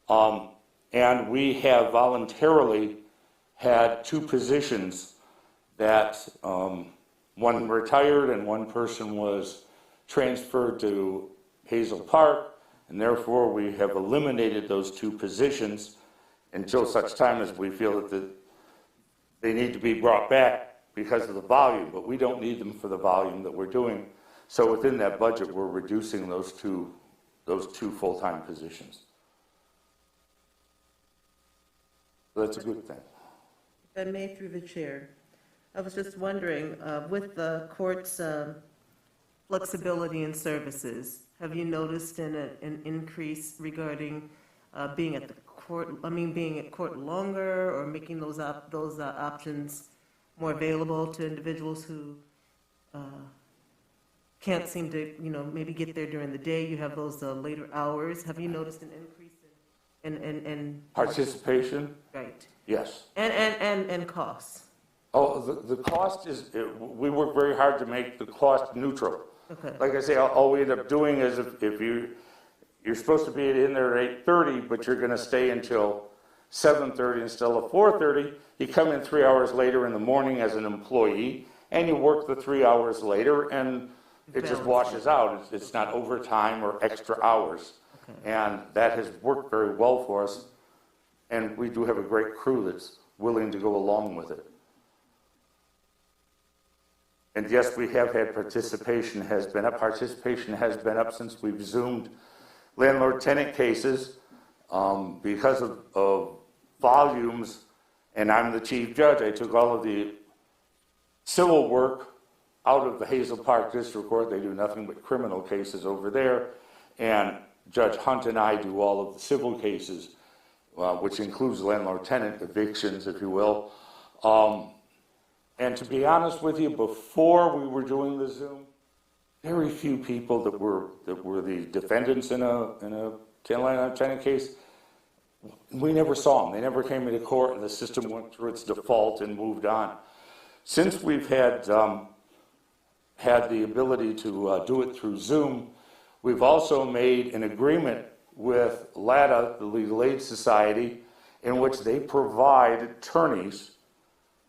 And we have voluntarily had 2 positions that one retired and one person was transferred to Hazel Park, and therefore we have eliminated those 2 positions until such time as we feel that they need to be brought back because of the volume, but we don't need them for the volume that we're doing. So within that budget, we're reducing those two full-time positions. So that's a good thing. If I may, through the chair, I was just wondering, with the court's flexibility in services, have you noticed an increase regarding being at the court? Being at court longer, or making those options more available to individuals who can't seem to, maybe get there during the day? You have those later hours. Have you noticed an increase in Participation? Right. Yes. And costs. Oh, the cost is, we work very hard to make the cost neutral. Okay. Like I say, all we end up doing is if you're supposed to be in there at 8:30, but you're going to stay until 7:30 instead of 4:30, you come in 3 hours later in the morning as an employee, and you work the 3 hours later, and it just washes out. It's not overtime or extra hours. Okay. And that has worked very well for us, and we do have a great crew that's willing to go along with it. And yes, we have had participation has been up. Participation has been up since we've Zoomed landlord-tenant cases because of volumes, and I'm the chief judge. I took all of the civil work out of the Hazel Park District Court. They do nothing but criminal cases over there, and Judge Hunt and I do all of the civil cases, which includes landlord-tenant evictions, if you will. And to be honest with you, before we were doing the Zoom, very few people that were the defendants in a landlord-tenant case, we never saw them. They never came into court, and the system went through its default and moved on. Since we've had the ability to do it through Zoom, we've also made an agreement with LADA, the Legal Aid Society, in which they provide attorneys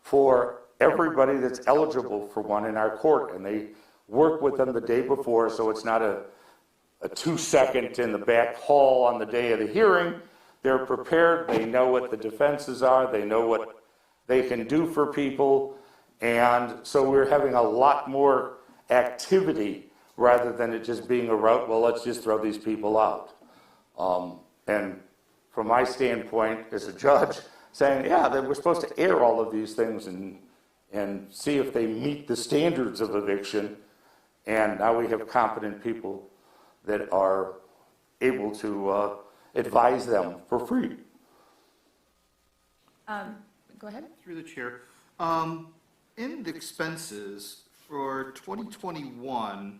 for everybody that's eligible for one in our court, and they work with them the day before, so it's not a 2-second in the back hall on the day of the hearing. They're prepared, they know what the defenses are, they know what they can do for people, and so we're having a lot more activity rather than it just being a route, well, let's just throw these people out. And from my standpoint as a judge, saying, yeah, that we're supposed to air all of these things and see if they meet the standards of eviction, and now we have competent people that are able to advise them for free. Go ahead. Through the chair. In the expenses for 2021,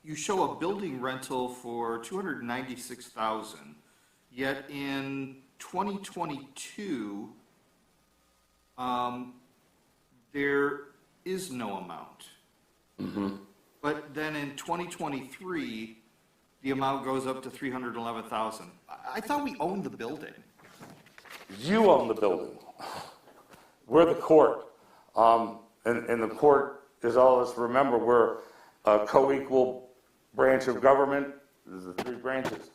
you show a building rental for $296,000, yet in 2022, there is no amount. Mm-hmm. But then in 2023, the amount goes up to $311,000. I thought we owned the building. You own the building. We're the court. And the court is all of us, remember, we're a co-equal branch of government. There's the 3 branches.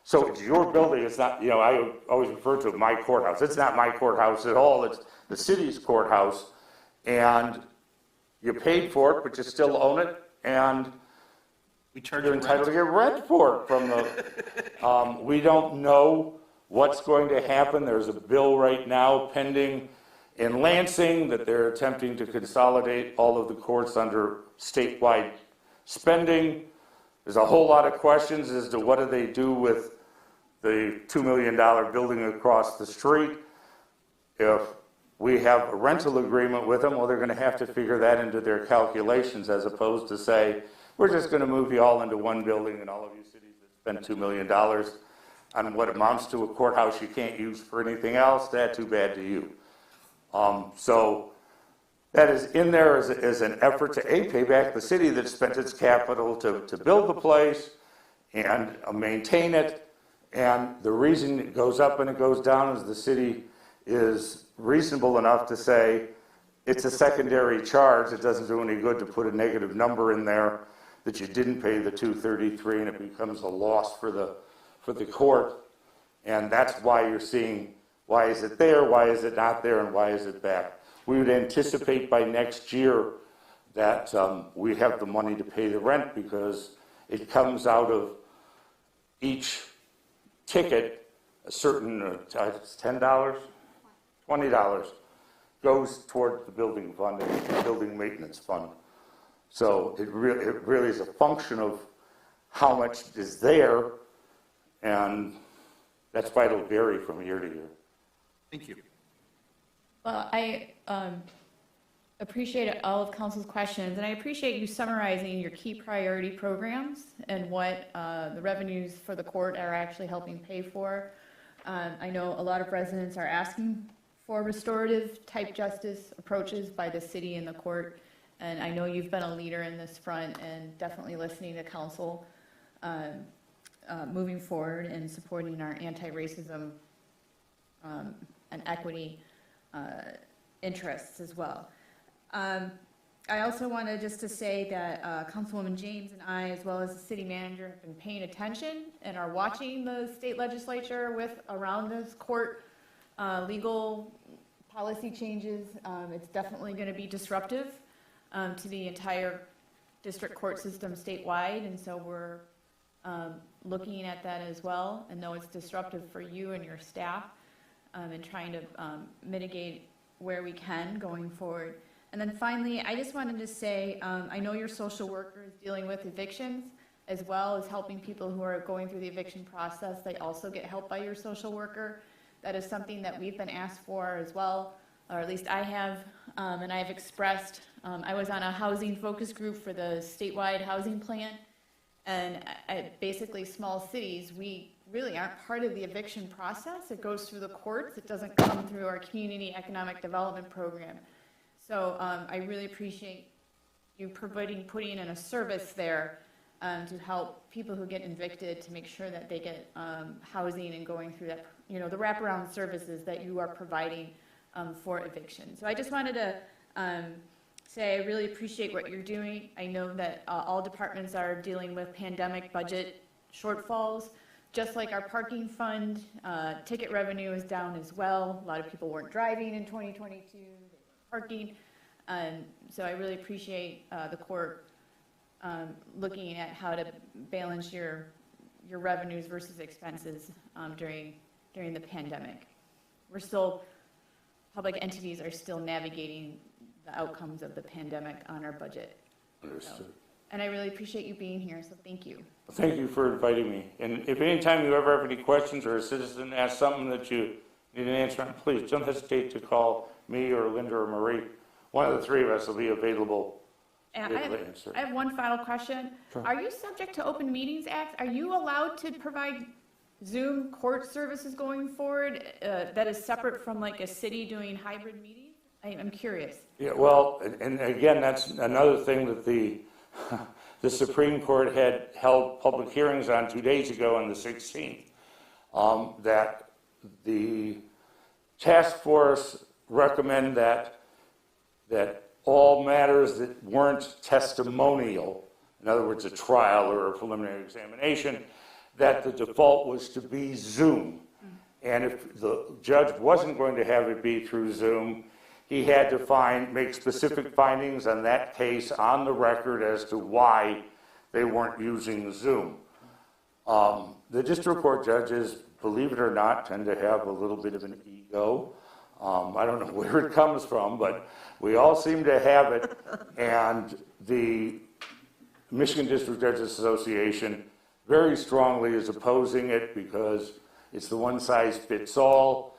So it's your building. It's not, I always refer to it my courthouse. It's not my courthouse at all. It's the city's courthouse. And you paid for it, but you still own it. And you're entitled to get rent for it from the, we don't know what's going to happen. There's a bill right now pending in Lansing that they're attempting to consolidate all of the courts under statewide spending. There's a whole lot of questions as to what do they do with the $2 million building across the street. If we have a rental agreement with them, well, they're going to have to figure that into their calculations as opposed to say, we're just going to move you all into one building and all of you cities that spend $2 million on what amounts to a courthouse you can't use for anything else, that's too bad to you. So that is in there as an effort to pay back the city that spent its capital to build the place and maintain it. And the reason it goes up and it goes down is the city is reasonable enough to say it's a secondary charge. It doesn't do any good to put a negative number in there that you didn't pay the $233 and it becomes a loss for the court. And that's why you're seeing, why is it there, why is it not there, and why is it back? We would anticipate by next year that we have the money to pay the rent because it comes out of each ticket, a certain, it's $10, $20 goes toward the building fund and the building maintenance fund. So it really is a function of how much is there, and that's why it'll vary from year to year. Thank you. Well, I appreciate all of council's questions, and I appreciate you summarizing your key priority programs and what the revenues for the court are actually helping pay for. I know a lot of residents are asking for restorative type justice approaches by the city and the court, and I know you've been a leader in this front and definitely listening to council moving forward and supporting our anti-racism and equity interests as well. I also wanted just to say that Councilwoman James and I, as well as the city manager, have been paying attention and are watching the state legislature around this court legal policy changes. It's definitely going to be disruptive to the entire district court system statewide, and so we're looking at that as well, and know it's disruptive for you and your staff, and trying to mitigate where we can going forward. And then finally, I just wanted to say, I know your social worker is dealing with evictions as well as helping people who are going through the eviction process. They also get help by your social worker. That is something that we've been asked for as well, or at least I have, and I've expressed. I was on a housing focus group for the statewide housing plan, and basically small cities, we really aren't part of the eviction process. It goes through the courts. It doesn't come through our community economic development program. So I really appreciate you putting in a service there to help people who get evicted to make sure that they get housing and going through that, the wraparound services that you are providing for eviction. So I just wanted to say I really appreciate what you're doing. I know that all departments are dealing with pandemic budget shortfalls, just like our parking fund. Ticket revenue is down as well. A lot of people weren't driving in 2022, they were parking. So I really appreciate the court looking at how to balance your revenues versus expenses during the pandemic. We're still, public entities are still navigating the outcomes of the pandemic on our budget. Understood. And I really appreciate you being here, so thank you. Thank you for inviting me. And if anytime you ever have any questions or a citizen asks something that you need an answer on, please don't hesitate to call me or Linda or Marie. One of the three of us will be available. And I have one final question. Sure. Are you subject to Open Meetings Act? Are you allowed to provide Zoom court services going forward that is separate from like a city doing hybrid meetings? I'm curious. Yeah, well, and again, that's another thing that the Supreme Court had held public hearings on 2 days ago on the 16th, that the task force recommend that all matters that weren't testimonial, in other words, a trial or a preliminary examination, that the default was to be Zoom. And if the judge wasn't going to have it be through Zoom, he had to make specific findings on that case on the record as to why they weren't using Zoom. The district court judges, believe it or not, tend to have a little bit of an ego. I don't know where it comes from, but we all seem to have it. And the Michigan District Judges Association very strongly is opposing it because it's the one-size-fits-all.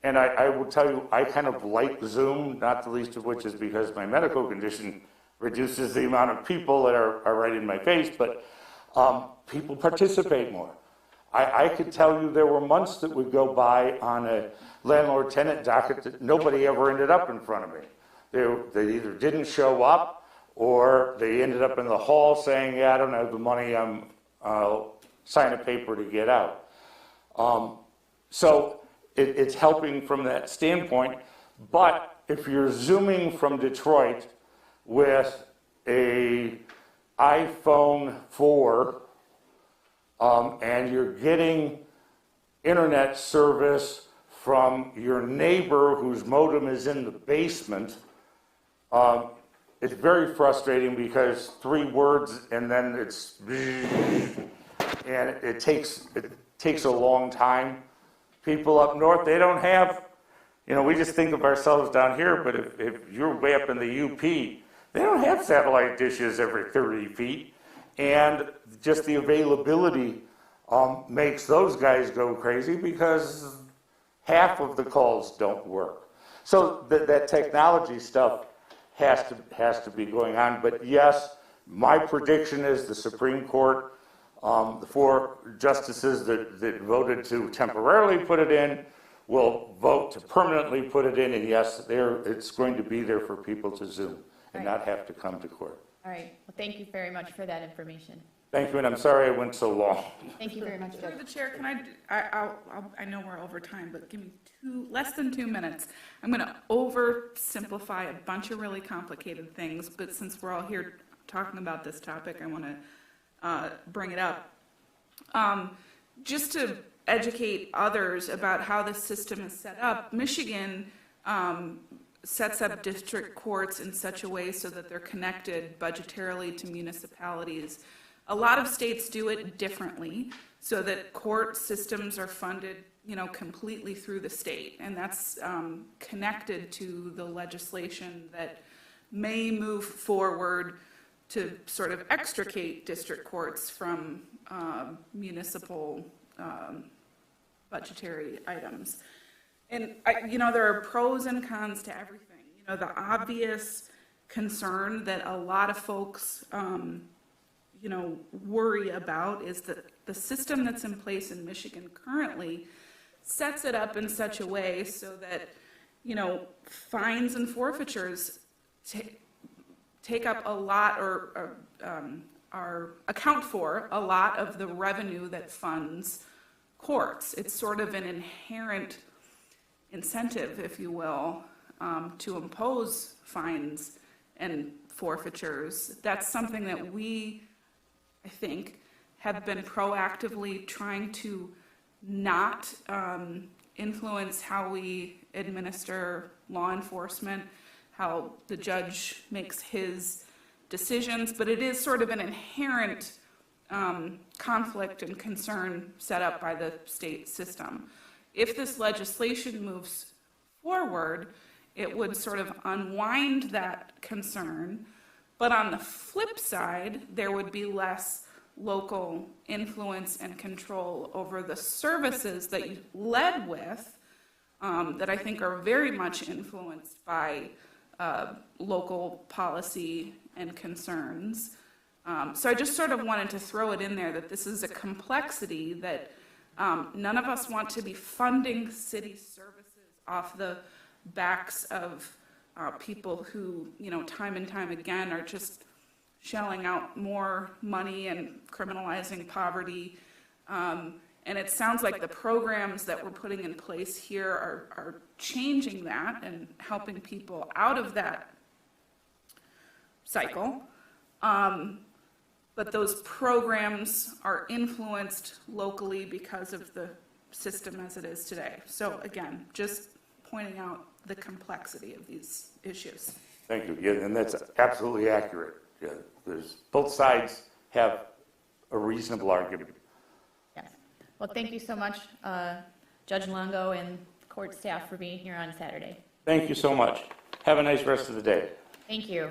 And I will tell you, I kind of like Zoom, not the least of which is because my medical condition reduces the amount of people that are right in my face, but people participate more. I could tell you there were months that would go by on a landlord-tenant docket that nobody ever ended up in front of me. They either didn't show up or they ended up in the hall saying, yeah, I don't have the money, I'll sign a paper to get out. So it's helping from that standpoint, but if you're Zooming from Detroit with a iPhone 4 and you're getting internet service from your neighbor whose modem is in the basement, it's very frustrating because 3 words and then it's and it takes a long time. People up north, they don't have, we just think of ourselves down here, but if you're way up in the UP, they don't have satellite dishes every 30 feet. And just the availability makes those guys go crazy because half of the calls don't work. So that technology stuff has to be going on. But yes, my prediction is the Supreme Court, the 4 justices that voted to temporarily put it in will vote to permanently put it in, and yes, it's going to be there for people to Zoom and not have to come to court. All right. Well, thank you very much for that information. Thank you, and I'm sorry I went so long. Thank you very much, Judge. Through the chair, can I know we're over time, but give me less than 2 minutes. I'm going to oversimplify a bunch of really complicated things, but since we're all here talking about this topic, I want to bring it up. Just to educate others about how the system is set up, Michigan sets up district courts in such a way so that they're connected budgetarily to municipalities. A lot of states do it differently so that court systems are funded, completely through the state, and that's connected to the legislation that may move forward to sort of extricate district courts from municipal budgetary items. And, there are pros and cons to everything. The obvious concern that a lot of folks, worry about is that the system that's in place in Michigan currently sets it up in such a way so that, fines and forfeitures take up a lot or account for a lot of the revenue that funds courts. It's sort of an inherent incentive, if you will, to impose fines and forfeitures. That's something that we, I think, have been proactively trying to not influence how we administer law enforcement, how the judge makes his decisions, but it is sort of an inherent conflict and concern set up by the state system. If this legislation moves forward, it would sort of unwind that concern, but on the flip side, there would be less local influence and control over the services that you led with, that I think are very much influenced by local policy and concerns. So I just sort of wanted to throw it in there that this is a complexity that none of us want to be funding city services off the backs of people who, time and time again are just shelling out more money and criminalizing poverty. And it sounds like the programs that we're putting in place here are changing that and helping people out of that cycle. But those programs are influenced locally because of the system as it is today. So again, just pointing out the complexity of these issues. Thank you. Yeah, and that's absolutely accurate. Yeah, both sides have a reasonable argument. Yes. Well, thank you so much, Judge Longo and court staff, for being here on Saturday. Thank you so much. Have a nice rest of the day. Thank you.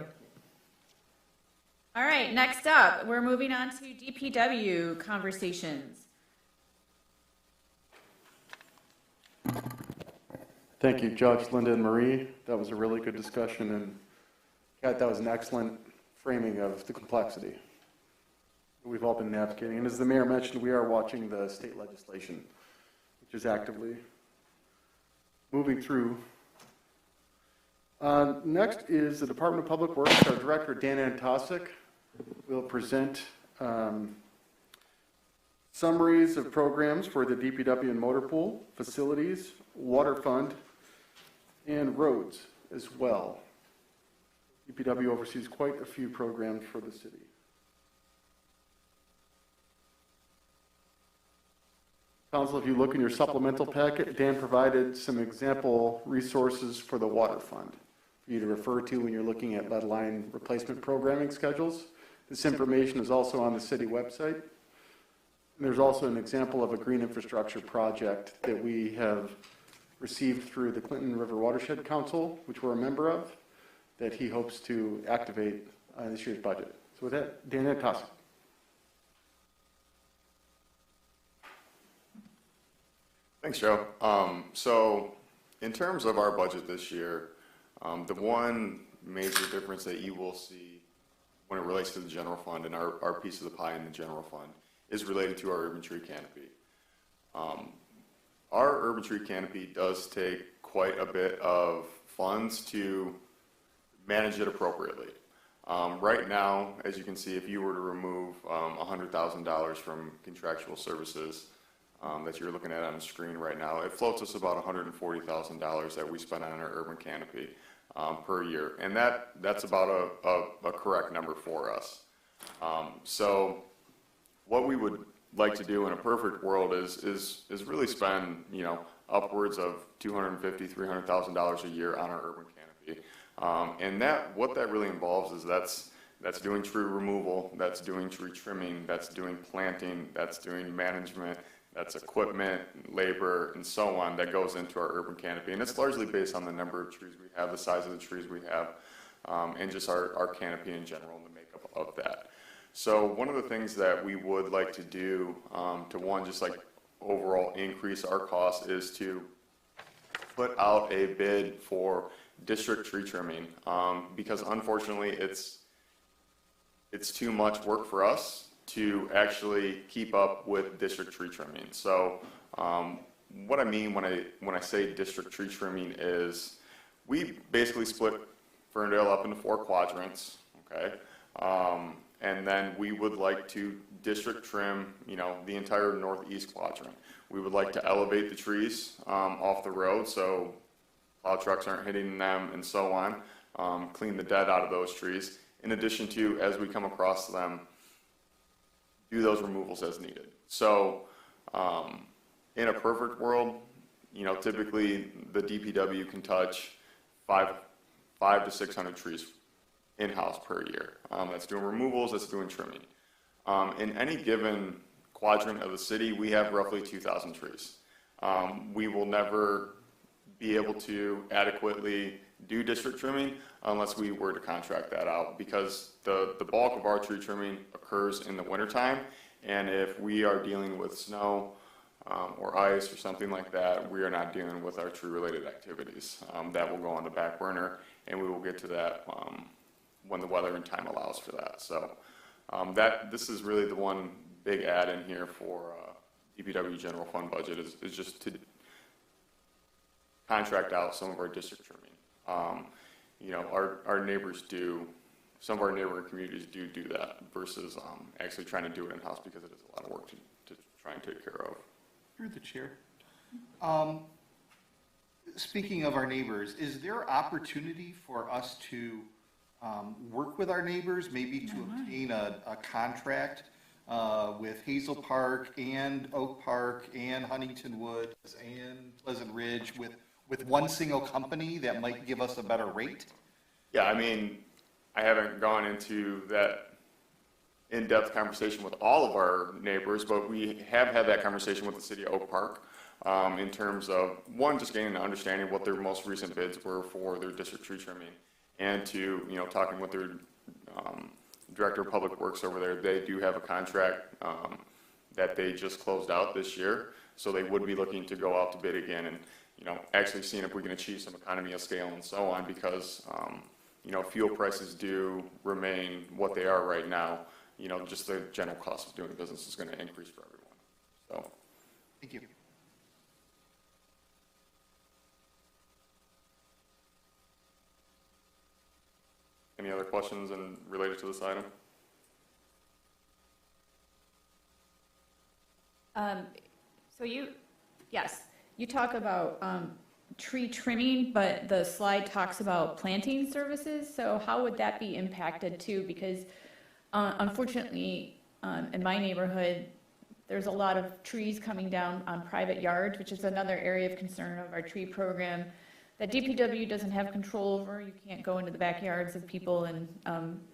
All right, next up, we're moving on to DPW conversations. Thank you, Judge, Linda, and Marie. That was a really good discussion, and Kat, that was an excellent framing of the complexity we've all been navigating. And as the mayor mentioned, we are watching the state legislation, which is actively moving through. Next is the Department of Public Works. Our director, Dan Antosik, will present summaries of programs for the DPW and motor pool, facilities, water fund, and roads as well. DPW oversees quite a few programs for the city. Council, if you look in your supplemental packet, Dan provided some example resources for the water fund for you to refer to when you're looking at lead line replacement programming schedules. This information is also on the city website. And there's also an example of a green infrastructure project that we have received through the Clinton River Watershed Council, which we're a member of, that he hopes to activate this year's budget. So with that, Dan Antosik. Thanks, Joe. So in terms of our budget this year, the one major difference that you will see when it relates to the general fund and our piece of the pie in the general fund is related to our urban tree canopy. Our urban tree canopy does take quite a bit of funds to manage it appropriately. Right now, as you can see, if you were to remove $100,000 from contractual services that you're looking at on the screen right now, it floats us about $140,000 that we spend on our urban canopy per year, and that's about a correct number for us. So what we would like to do in a perfect world is really spend upwards of $250,000, $300,000 a year on our urban canopy, and what that really involves is that's doing tree removal, that's doing tree trimming, that's doing planting, that's doing management, that's equipment, labor, and so on that goes into our urban canopy. And it's largely based on the number of trees we have, the size of the trees we have, and just our canopy in general and the makeup of that. So one of the things that we would like to do to just like overall increase our costs is to put out a bid for district tree trimming, because unfortunately it's too much work for us to actually keep up with district tree trimming. So what I mean when I say district tree trimming is we basically split Ferndale up into 4 quadrants, okay? And then we would like to district trim, the entire northeast quadrant. We would like to elevate the trees off the road so plow trucks aren't hitting them and so on. Clean the dead out of those trees. In addition to, as we come across them, do those removals as needed. So in a perfect world, typically the DPW can touch 500 to 600 trees in-house per year. That's doing removals, that's doing trimming. In any given quadrant of the city, we have roughly 2,000 trees. We will never be able to adequately do district trimming unless we were to contract that out, because the bulk of our tree trimming occurs in the wintertime, and if we are dealing with snow or ice or something like that, we are not dealing with our tree-related activities. That will go on the back burner, and we will get to that when the weather and time allows for that. So this is really the one big add in here for DPW general fund budget is just to contract out some of our district trimming. Our neighbors do, some of our neighboring communities do that versus actually trying to do it in-house, because it is a lot of work to try and take care of. Through the chair. Speaking of our neighbors, is there opportunity for us to work with our neighbors, maybe to obtain a contract with Hazel Park and Oak Park and Huntington Woods and Pleasant Ridge with one single company that might give us a better rate? Yeah, I haven't gone into that in-depth conversation with all of our neighbors, but we have had that conversation with the city of Oak Park in terms of, one, just gaining an understanding of what their most recent bids were for their district tree trimming, and two, talking with their director of public works over there. They do have a contract that they just closed out this year, so they would be looking to go out to bid again and actually seeing if we can achieve some economy of scale and so on, because fuel prices do remain what they are right now. Just the general cost of doing business is going to increase for everyone. So, thank you. Any other questions related to this item? You talk about tree trimming, but the slide talks about planting services. So how would that be impacted too? Because unfortunately, in my neighborhood, there's a lot of trees coming down on private yards, which is another area of concern of our tree program that DPW doesn't have control over. You can't go into the backyards of people,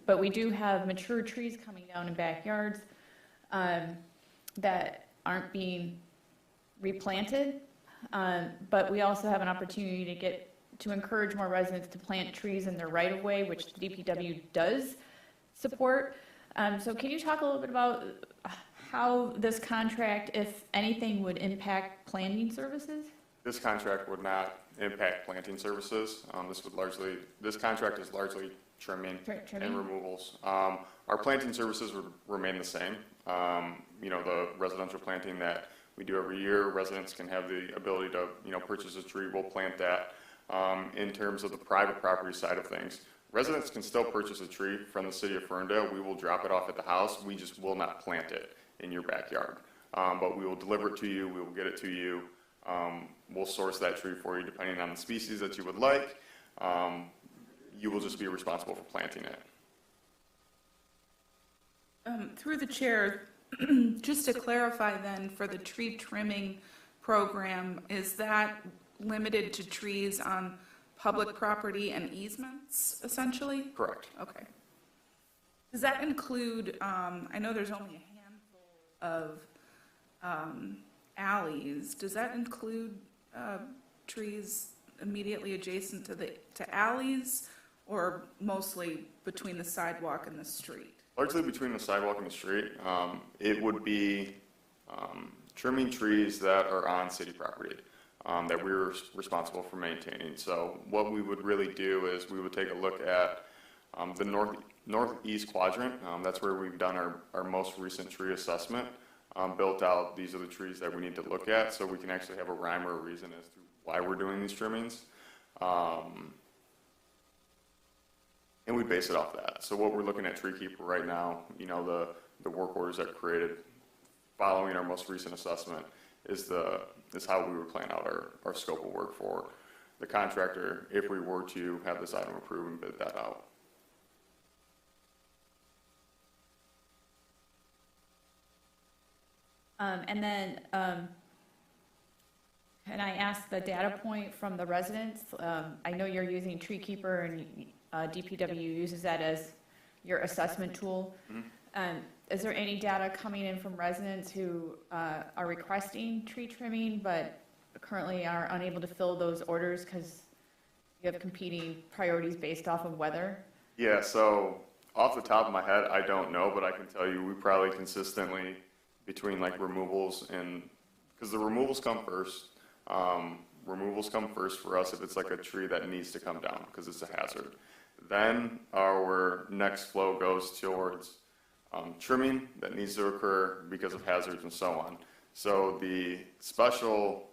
but we do have mature trees coming down in backyards that aren't being replanted. But we also have an opportunity to encourage more residents to plant trees in their right of way, which the DPW does support. So can you talk a little bit about how this contract, if anything, would impact planting services? This contract would not impact planting services. This contract is largely trimming and removals. Our planting services would remain the same. The residential planting that we do every year, residents can have the ability to, purchase a tree. We'll plant that. In terms of the private property side of things, residents can still purchase a tree from the city of Ferndale. We will drop it off at the house. We just will not plant it in your backyard. But we will deliver it to you. We will get it to you. We'll source that tree for you depending on the species that you would like. You will just be responsible for planting it. Through the chair, just to clarify then, for the tree trimming program, is that limited to trees on public property and easements, essentially? Correct. Okay. Does that include, I know there's only a handful of alleys. Does that include trees immediately adjacent to alleys, or mostly between the sidewalk and the street? Largely between the sidewalk and the street. It would be trimming trees that are on city property that we're responsible for maintaining. So what we would really do is we would take a look at the northeast quadrant. That's where we've done our most recent tree assessment. Built out, these are the trees that we need to look at, so we can actually have a rhyme or a reason as to why we're doing these trimmings. and we base it off that. So what we're looking at tree keeper right now, you know, the work orders that created following our most recent assessment is how we would plan out our scope of work for the contractor if we were to have this item approved and bid that out. And then, can I ask the data point from the residents? I know you're using Tree Keeper and DPW uses that as your assessment tool. Is there any data coming in from residents who are requesting tree trimming but currently are unable to fill those orders because you have competing priorities based off of weather? Yeah, so off the top of my head, I don't know, but I can tell you we probably consistently between like removals and, because the removals come first. Removals come first for us if it's like a tree that needs to come down because it's a hazard. Then our next flow goes towards trimming that needs to occur because of hazards and so on. So the special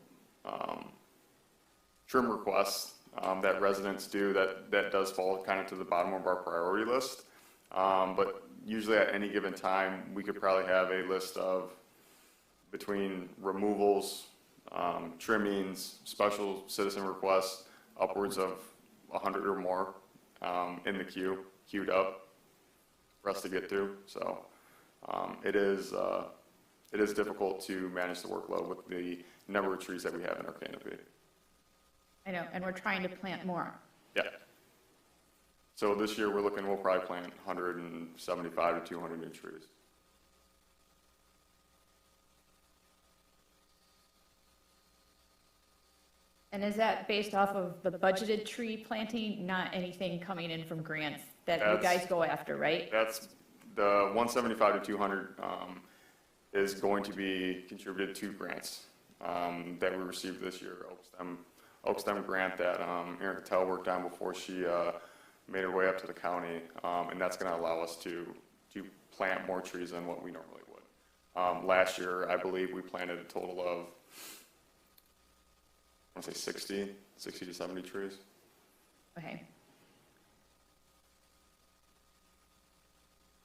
trim requests that residents do, that does fall kind of to the bottom of our priority list. But usually at any given time, we could probably have a list of between removals, trimmings, special citizen requests, upwards of 100 or more in the queued up for us to get through. So it is difficult to manage the workload with the number of trees that we have in our canopy. I know, and we're trying to plant more. Yeah. So this year we'll probably plant 175 to 200 new trees. And is that based off of the budgeted tree planting, not anything coming in from grants that you guys go after, right? That's the 175 to 200 is going to be contributed to grants that we received this year. Oakland grant that Erin Cattell worked on before she made her way up to the county, and that's going to allow us to plant more trees than what we normally would. Last year, I believe we planted a total of, I want to say 60 to 70 trees. Okay.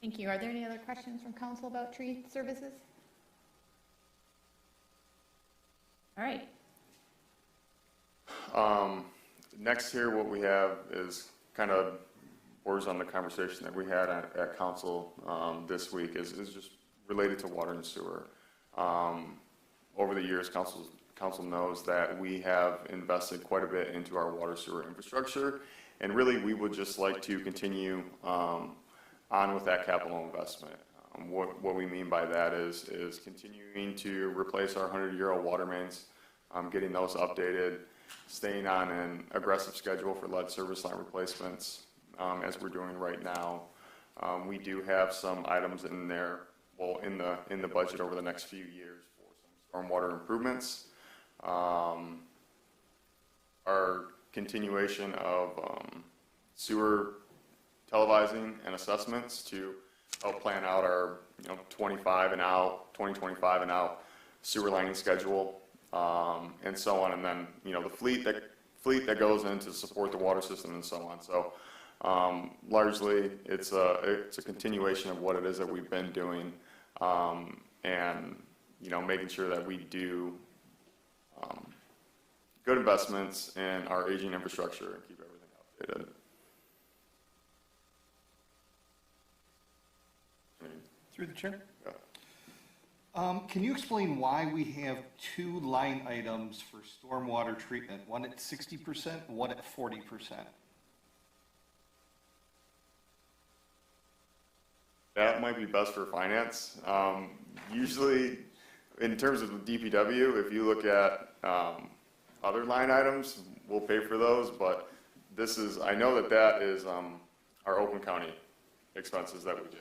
Thank you. Are there any other questions from council about tree services? All right. Next here, what we have is kind of borders on the conversation that we had at council this week is just related to water and sewer. Over the years, council knows that we have invested quite a bit into our water sewer infrastructure, and really we would just like to continue on with that capital investment. What we mean by that is continuing to replace our 100-year-old water mains, getting those updated, staying on an aggressive schedule for lead service line replacements, as we're doing right now. We do have some items in there, well, in the budget over the next few years for some stormwater improvements. Our continuation of sewer televising and assessments to help plan out our 2025 and out sewer lining schedule, and so on, and then the fleet that goes in to support the water system and so on. So largely it's a continuation of what it is that we've been doing, and making sure that we do good investments in our aging infrastructure and keep everything updated. Through the chair. Yeah. Can you explain why we have two line items for stormwater treatment, one at 60%, one at 40%? That might be best for finance. Usually, in terms of DPW, if you look at other line items, we'll pay for those, but I know that is our Oakland County expenses that we do.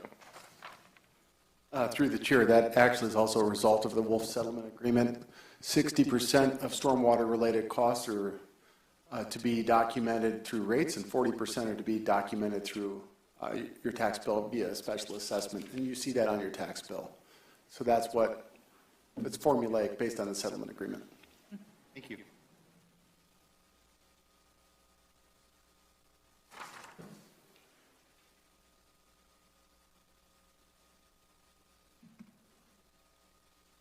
Through the chair, that actually is also a result of the Wolf Settlement Agreement. 60% of stormwater-related costs are to be documented through rates, and 40% are to be documented through your tax bill via a special assessment, and you see that on your tax bill. So it's formulaic based on the settlement agreement. Thank you.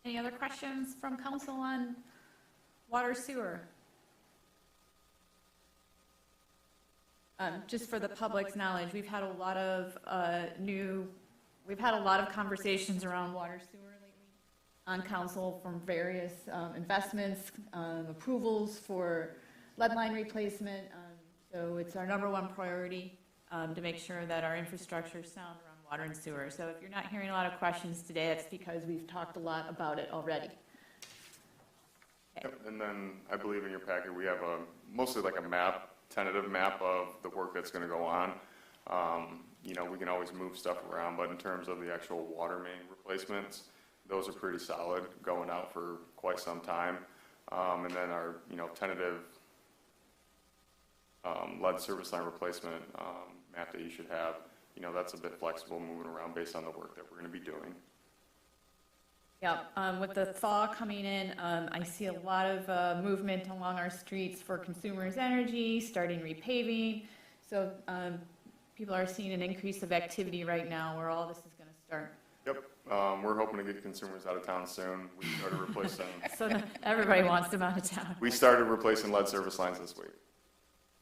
Any other questions from council on water sewer? Just for the public's knowledge, we've had a lot of conversations around water sewer lately on council from various investments, approvals for lead line replacement. So it's our number one priority to make sure that our infrastructure is sound around water and sewer. So if you're not hearing a lot of questions today, it's because we've talked a lot about it already. Okay. Yep, and then I believe in your packet we have mostly like a map, tentative map of the work that's going to go on. You know, we can always move stuff around, but in terms of the actual water main replacements, those are pretty solid, going out for quite some time. And then our, you know, tentative lead service line replacement map that you should have, you know, that's a bit flexible moving around based on the work that we're going to be doing. Yeah, with the thaw coming in, I see a lot of movement along our streets for consumers' energy, starting repaving. So people are seeing an increase of activity right now where all this is going to start. Yep, we're hoping to get consumers out of town soon. We started replacing. So everybody wants them out of town. We started replacing lead service lines this week.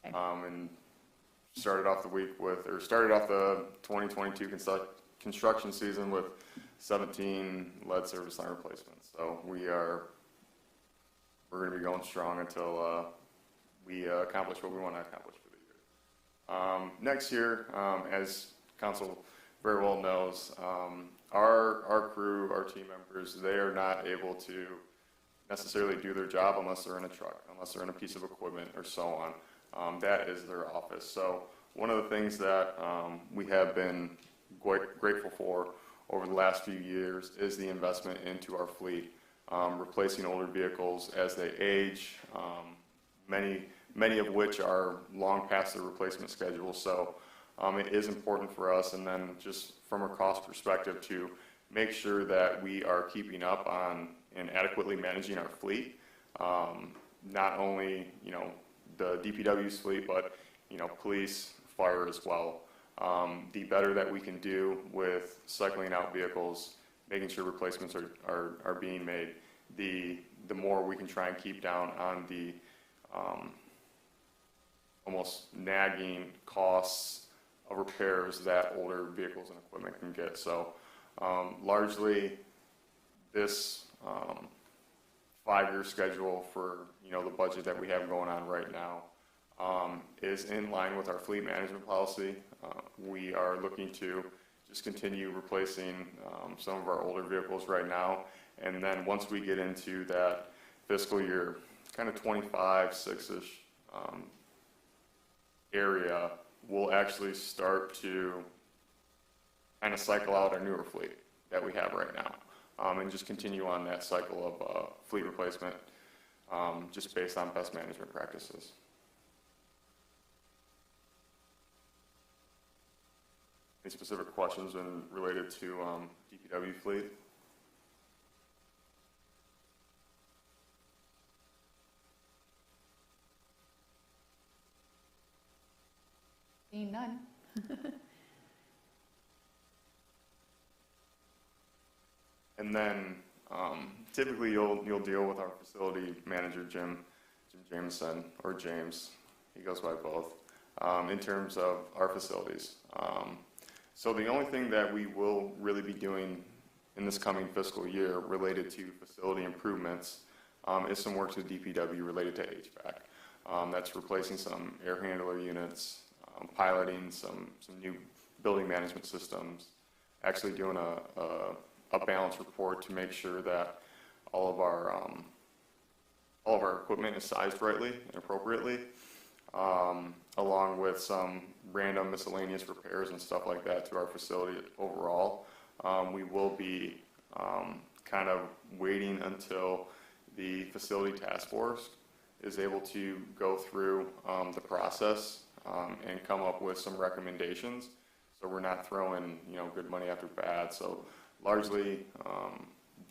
Okay. And started off the 2022 construction season with 17 lead service line replacements. So we're going to be going strong until we accomplish what we want to accomplish for the year. Next year, as council very well knows, our crew, our team members, they are not able to necessarily do their job unless they're in a truck, unless they're in a piece of equipment or so on. That is their office. So one of the things that we have been quite grateful for over the last few years is the investment into our fleet, replacing older vehicles as they age, many of which are long past their replacement schedule. So it is important for us, and then just from a cost perspective, to make sure that we are keeping up on and adequately managing our fleet. Not only, you know, the DPW's fleet, but, you know, police, fire as well. The better that we can do with cycling out vehicles, making sure replacements are being made, the more we can try and keep down on the almost nagging costs of repairs that older vehicles and equipment can get. So largely this 5-year schedule for, you know, the budget that we have going on right now is in line with our fleet management policy. We are looking to just continue replacing some of our older vehicles right now, and then once we get into that fiscal year, kind of 25, 6-ish area, we'll actually start to kind of cycle out our newer fleet that we have right now, and just continue on that cycle of fleet replacement, just based on best management practices. Any specific questions related to DPW fleet? Seeing none. And then typically you'll deal with our facility manager, Jim Jameson, or James, he goes by both, in terms of our facilities. So the only thing that we will really be doing in this coming fiscal year related to facility improvements is some work to DPW related to HVAC. That's replacing some air handler units, piloting some new building management systems, actually doing a balance report to make sure that all of our equipment is sized rightly and appropriately, along with some random miscellaneous repairs and stuff like that to our facility overall. We will be kind of waiting until the facility task force is able to go through the process and come up with some recommendations. So we're not throwing, you know, good money after bad. So largely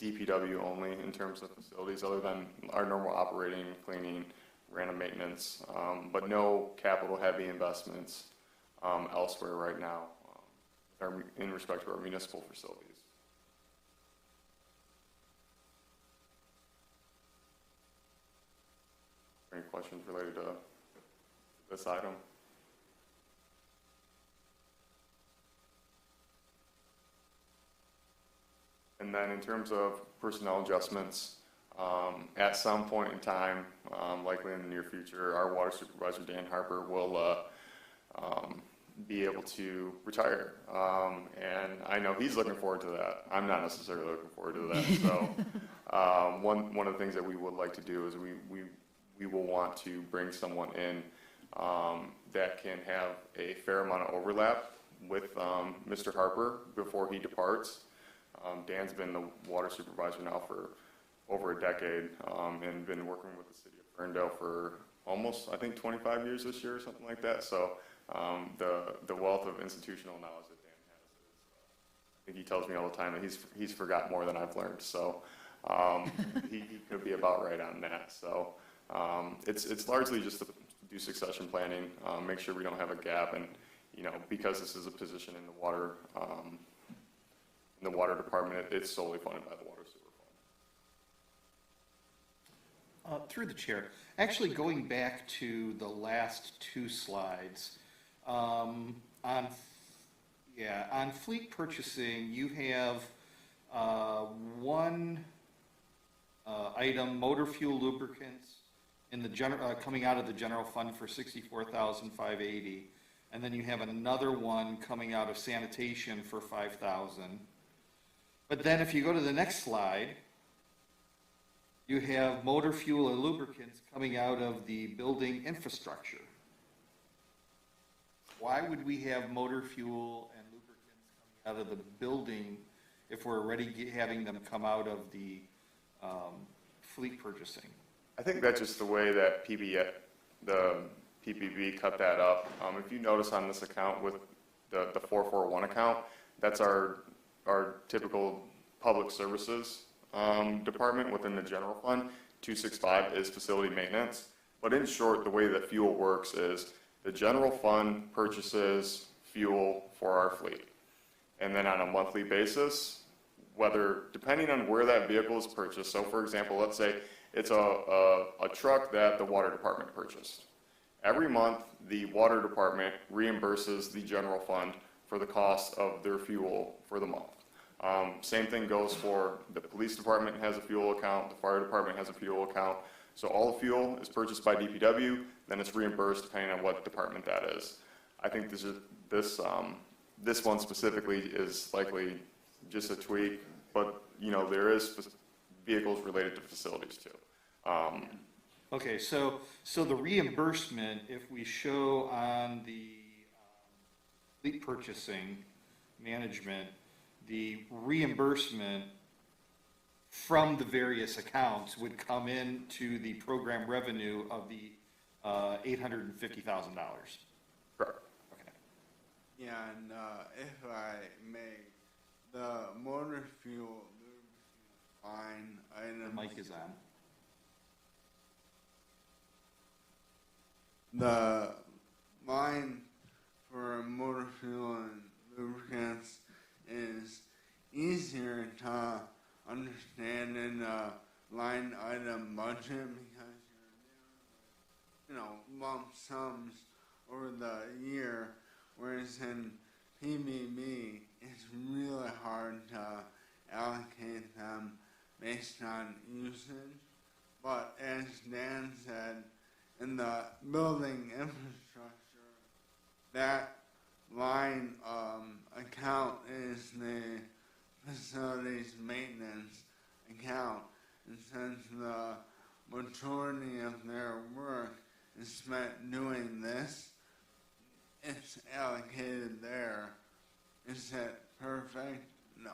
DPW only in terms of facilities, other than our normal operating, cleaning, random maintenance, but no capital heavy investments elsewhere right now in respect to our municipal facilities. questions related to this item. And then in terms of personnel adjustments, at some point in time, likely in the near future, our water supervisor, Dan Harper, will be able to retire. And I know he's looking forward to that. I'm not necessarily looking forward to that. So one of the things that we would like to do is we will want to bring someone in that can have a fair amount of overlap with Mr. Harper before he departs. Dan's been the water supervisor now for over a decade and been working with the city of Ferndale for almost, I think, 25 years this year or something like that. So the wealth of institutional knowledge that Dan has is, I think he tells me all the time that he's forgot more than I've learned. So he could be about right on that. So it's largely just to do succession planning, make sure we don't have a gap, and because this is a position in the water department, it's solely funded by the water sewer fund. Through the chair, actually going back to the last two slides, on fleet purchasing, you have one item, motor fuel lubricants, in the coming out of the general fund for $64,580, and then you have another one coming out of sanitation for $5,000. But then if you go to the next slide, you have motor fuel and lubricants coming out of the building infrastructure. Why would we have motor fuel and lubricants coming out of the building if we're already having them come out of the fleet purchasing? I think that's just the way that the PPB cut that up. If you notice on this account with the 441 account, that's our typical public services department within the general fund. 265 is facility maintenance. But in short, the way that fuel works is the general fund purchases fuel for our fleet. And then on a monthly basis, depending on where that vehicle is purchased, so for example, let's say it's a truck that the water department purchased. Every month, the water department reimburses the general fund for the cost of their fuel for the month. Same thing goes for the police department has a fuel account, the fire department has a fuel account. So all the fuel is purchased by DPW, then it's reimbursed depending on what department that is. I think this one specifically is likely just a tweak, but there is vehicles related to facilities too. Okay, so the reimbursement, if we show on the fleet purchasing management, the reimbursement from the various accounts would come into the program revenue of the $850,000. Correct. Okay. Yeah, and if I may, the motor fuel line item. The mic is on. The line for motor fuel and lubricants is easier to understand in a line item budget because you're dealing with, lump sums over the year, whereas in PBB, it's really hard to allocate them based on usage. But as Dan said, in the building infrastructure, that line account is the facilities maintenance account. And since the majority of their work is spent doing this, it's allocated there. Is it perfect? No.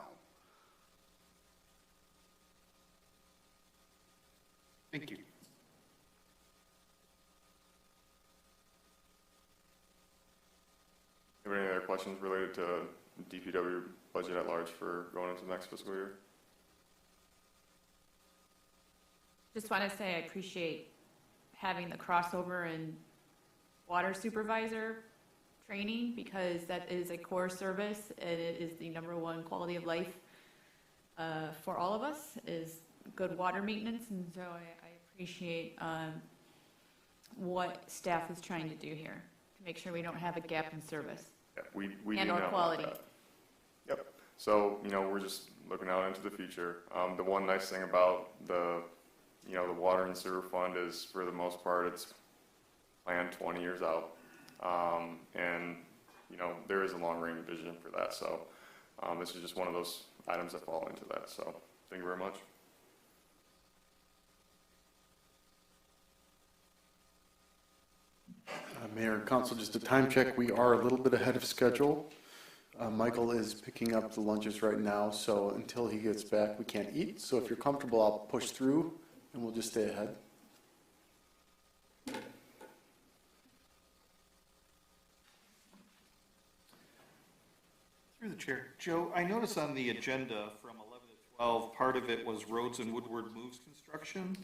Thank you. Have any other questions related to DPW budget at large for going into the next fiscal year? Just want to say I appreciate having the crossover in water supervisor training because that is a core service and it is the #1 quality of life for all of us is good water maintenance, and so I appreciate what staff is trying to do here to make sure we don't have a gap in service Yeah, we do and or not want quality. that. Yep. So, we're just looking out into the future. The one nice thing about the water and sewer fund is, for the most part, it's planned 20 years out. And, there is a long-range vision for that. So, this is just one of those items that fall into that. So, thank you very much. Mayor and Council, just a time check. We are a little bit ahead of schedule. Michael is picking up the lunches right now, so until he gets back, we can't eat. So if you're comfortable, I'll push through, and we'll just stay ahead. Through the chair. Joe, I noticed on the agenda from 11 to 12, part of it was roads and Woodward moves construction.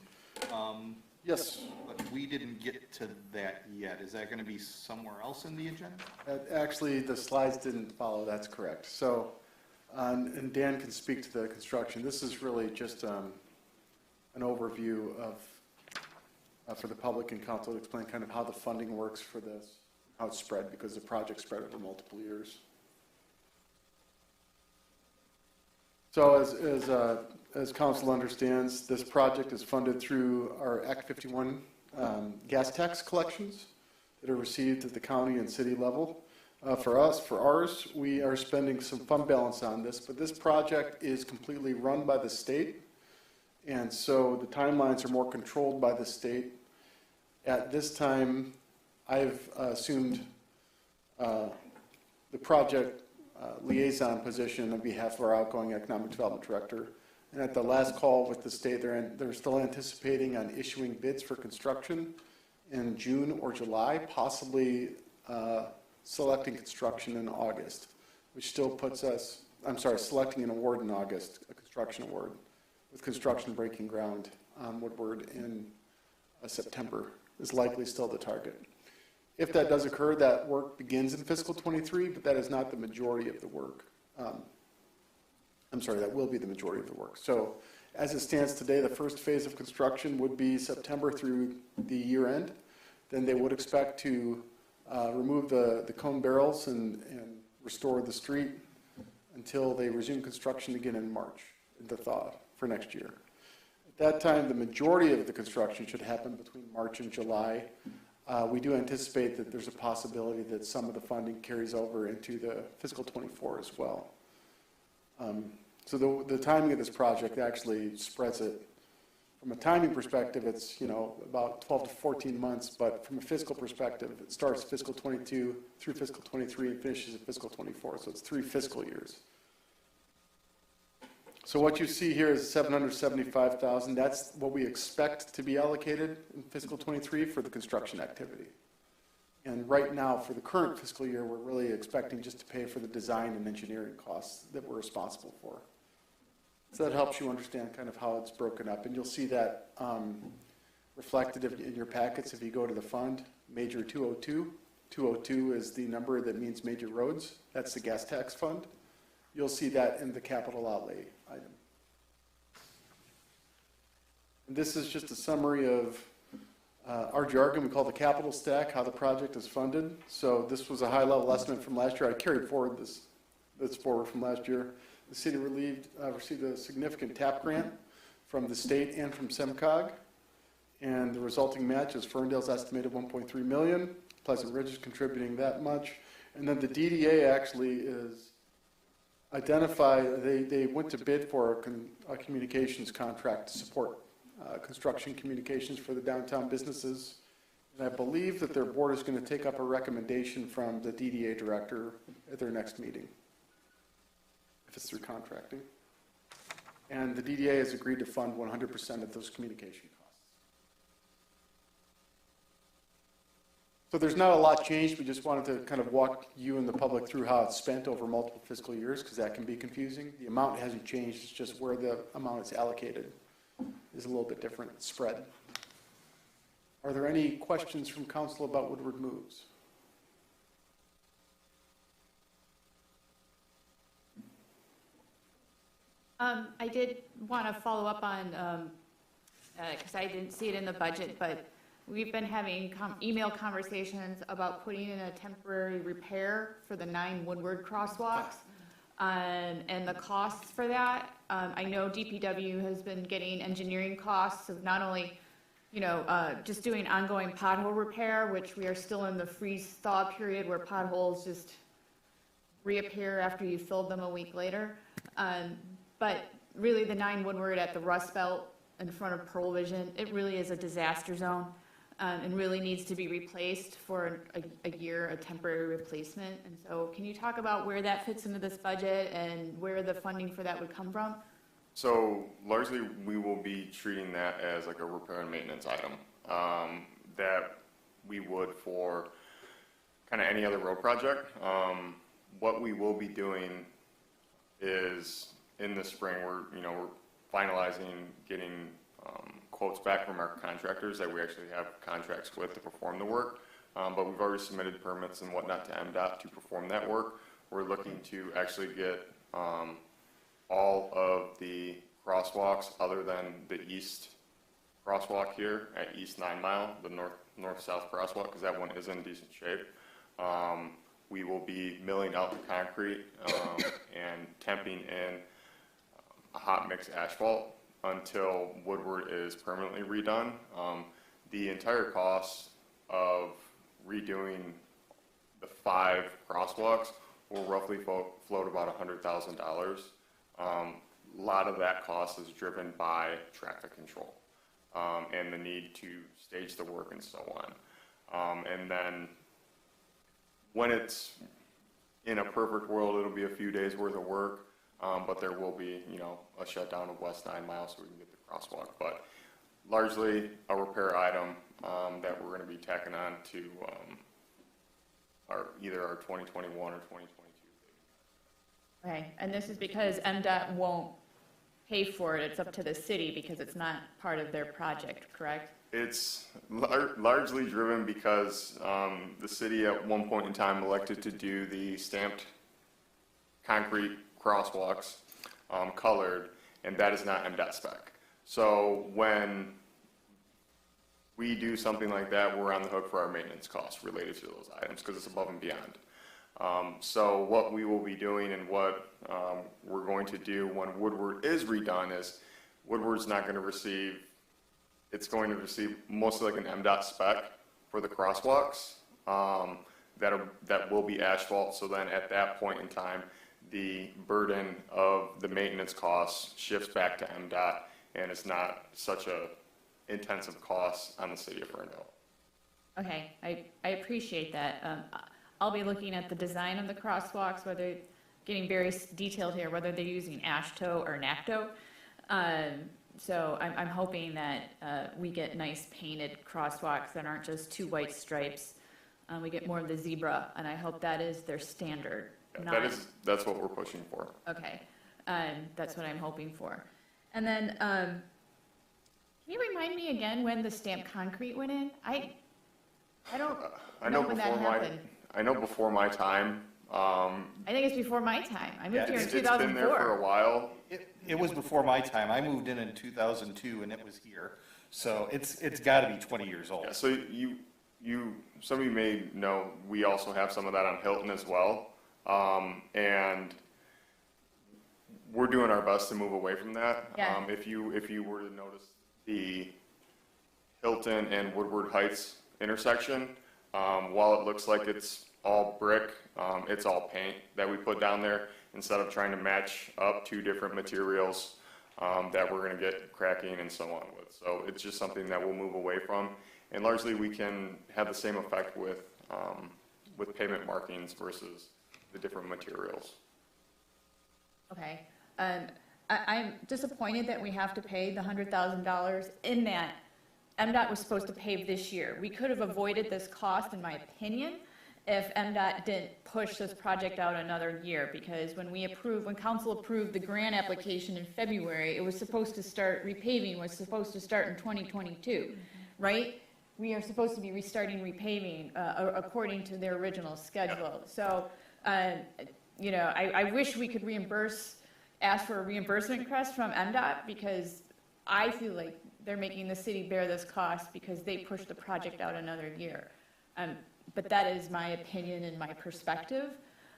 Yes. But we didn't get to that yet. Is that going to be somewhere else in the agenda? Actually, the slides didn't follow. That's correct. So, and Dan can speak to the construction. This is really just an overview of for the public and council to explain kind of how the funding works for this, how it's spread, because the project spread over multiple years. So as council understands, this project is funded through our Act 51 gas tax collections that are received at the county and city level. For ours, we are spending some fund balance on this, but this project is completely run by the state, and so the timelines are more controlled by the state. At this time, I've assumed the project liaison position on behalf of our outgoing economic development director. And at the last call with the state, they're still anticipating on issuing bids for construction in June or July, possibly selecting construction in August, which still puts us, selecting an award in August, a construction award, with construction breaking ground on Woodward in September is likely still the target. If that does occur, that work begins in fiscal 23, but that is not the majority of the work. That will be the majority of the work. So as it stands today, the first phase of construction would be September through the year end. Then they would expect to remove the cone barrels and restore the street until they resume construction again in March, the thaw for next year. At that time, the majority of the construction should happen between March and July. We do anticipate that there's a possibility that some of the funding carries over into the fiscal 24 as well. So the timing of this project actually spreads it. From a timing perspective, it's about 12 to 14 months, but from a fiscal perspective, it starts fiscal 22 through fiscal 23 and finishes in fiscal 24. So it's 3 fiscal years. So what you see here is $775,000. That's what we expect to be allocated in fiscal 23 for the construction activity. And right now, for the current fiscal year, we're really expecting just to pay for the design and engineering costs that we're responsible for. So that helps you understand kind of how it's broken up. And you'll see that reflected in your packets if you go to the fund, Major 202. 202 is the number that means major roads. That's the gas tax fund. You'll see that in the capital outlay item. And this is just a summary of our jargon we call the capital stack, how the project is funded. So this was a high-level estimate from last year. I carried forward this forward from last year. The city received a significant TAP grant from the state and from SEMCOG. And the resulting match is Ferndale's estimated $1.3 million. Pleasant Ridge is contributing that much. And then the DDA actually is identified, they went to bid for a communications contract to support construction communications for the downtown businesses. And I believe that their board is going to take up a recommendation from the DDA director at their next meeting, if it's through contracting. And the DDA has agreed to fund 100% of those communication costs. So there's not a lot changed. We just wanted to kind of walk you and the public through how it's spent over multiple fiscal years, because that can be confusing. The amount hasn't changed. It's just where the amount is allocated is a little bit different spread. Are there any questions from council about Woodward moves? I did want to follow up on, because I didn't see it in the budget, but we've been having email conversations about putting in a temporary repair for the 9 Woodward crosswalks, and the costs for that. I know DPW has been getting engineering costs of not only, just doing ongoing pothole repair, which we are still in the freeze-thaw period where potholes just reappear after you filled them a week later. But really, the 9 Woodward at the Rust Belt in front of Pearl Vision, it really is a disaster zone, and really needs to be replaced for a year, a temporary replacement. And so can you talk about where that fits into this budget and where the funding for that would come from? So largely, we will be treating that as like a repair and maintenance item that we would for kind of any other road project. What we will be doing is in the spring, we're finalizing getting quotes back from our contractors that we actually have contracts with to perform the work. But we've already submitted permits and whatnot to MDOT to perform that work. We're looking to actually get all of the crosswalks other than the east crosswalk here at East 9 Mile, the north-south crosswalk, because that one is in decent shape. We will be milling out the concrete and temping in a hot mix asphalt until Woodward is permanently redone. The entire cost of redoing the 5 crosswalks will roughly float about $100,000. A lot of that cost is driven by traffic control and the need to stage the work and so on. And then when it's in a perfect world, it'll be a few days worth of work, but there will be, a shutdown of West 9 Mile so we can get the crosswalk. But largely a repair item that we're going to be tacking on to either our 2021 or 2022. Okay, and this is because MDOT won't pay for it. It's up to the city because it's not part of their project, correct? It's largely driven because the city at one point in time elected to do the stamped concrete crosswalks, colored, and that is not MDOT spec. So when we do something like that, we're on the hook for our maintenance costs related to those items because it's above and beyond. So what we will be doing and what we're going to do when Woodward is redone is Woodward's not going to receive, it's going to receive mostly like an MDOT spec for the crosswalks that will be asphalt. So then at that point in time, the burden of the maintenance costs shifts back to MDOT and it's not such a intensive cost on the city of Ferndale. Okay, I appreciate that. I'll be looking at the design of the crosswalks, whether, getting very detailed here, whether they're using ASHTO or NACTO. So I'm hoping that we get nice painted crosswalks that aren't just 2 white stripes. We get more of the zebra, and I hope that is their standard. Yeah, that's what we're pushing for. Okay, that's what I'm hoping for. And then, can you remind me again when the stamped concrete went in? I don't know when that happened. I know before my time. I think it's before my time. I moved here in 2004. It's been there for a while. It was before my time. I moved in 2002 and it was here. So it's got to be 20 years old. Yeah, so some of you may know, we also have some of that on Hilton as well. And we're doing our best to move away from that. Yeah. If you were to notice the Hilton and Woodward Heights intersection, while it looks like it's all brick, it's all paint that we put down there instead of trying to match up 2 different materials that we're going to get cracking and so on with. So it's just something that we'll move away from. And largely we can have the same effect with pavement markings versus the different materials. Okay. I'm disappointed that we have to pay the $100,000 in that MDOT was supposed to pave this year. We could have avoided this cost, in my opinion, if MDOT didn't push this project out another year, because when council approved the grant application in February, it was supposed to start, repaving was supposed to start in 2022, right? We are supposed to be restarting repaving according to their original schedule. So, I wish we could ask for a reimbursement request from MDOT, because I feel like they're making the city bear this cost because they pushed the project out another year. But that is my opinion and my perspective.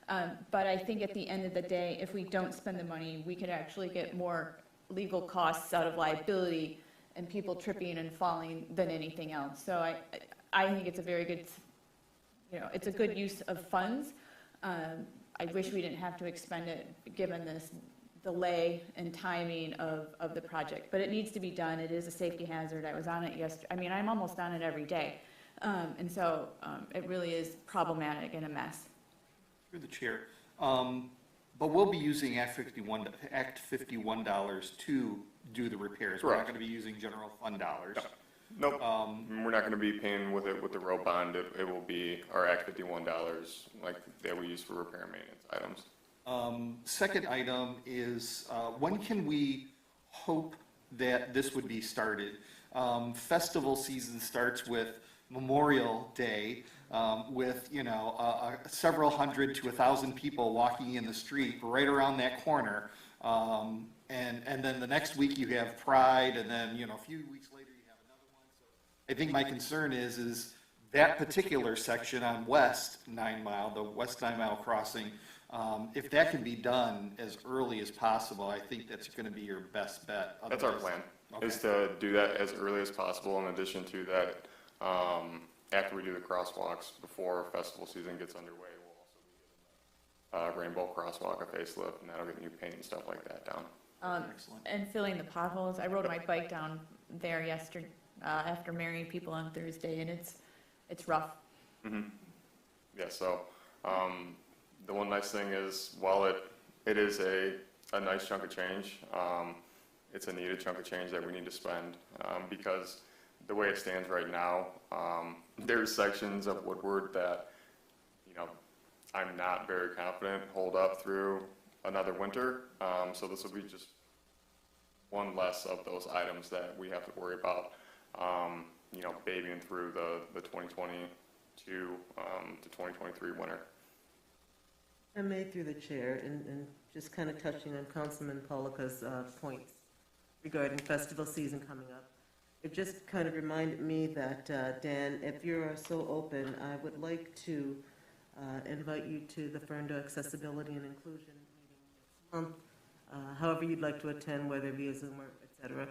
But I think at the end of the day, if we don't spend the money, we could actually get more legal costs out of liability and people tripping and falling than anything else. So I think it's a very good, it's a good use of funds. I wish we didn't have to expend it given this delay and timing of the project, but it needs to be done. It is a safety hazard. I was on it yesterday. I mean, I'm almost on it every day. And so it really is problematic and a mess. Through the chair. But we'll be using Act 51 dollars to do the repairs. We're not Correct. going to be using general fund dollars. Nope, we're not gonna be paying with the road bond, it will be our Act 51 dollars, like, that we use for repair and maintenance items. Second item is, when can we hope that this would be started? Festival season starts with Memorial Day, with, several hundred to 1,000 people walking in the street right around that corner. And then the next week you have Pride, and then, a few weeks later you have another one. So I think my concern is that particular section on West 9 Mile, the West 9 Mile crossing, if that can be done as early as possible, I think that's going to be your best bet. That's our Otherwise- plan, is to do that as early as possible. In addition to that, after we do the crosswalks before festival season gets underway, we'll also be getting Rainbow Crosswalk a facelift, and that'll get new paint and stuff like that down. Excellent. And filling the potholes. I rode my bike down there yesterday, after marrying people on Thursday, and it's rough. Yeah, so, the one nice thing is, while it is a nice chunk of change, it's a needed chunk of change that we need to spend, because the way it stands right now, there's sections of Woodward that, I'm not very confident hold up through another winter. So this will be just one less of those items that we have to worry about, babying through the 2022 to 2023 winter. I may, through the chair, and just kind of touching on Councilman Polika's points regarding festival season coming up. It just kind of reminded me that, Dan, if you're so open, I would like to invite you to the Ferndale Accessibility and Inclusion meeting next month, however you'd like to attend, whether via Zoom or et cetera,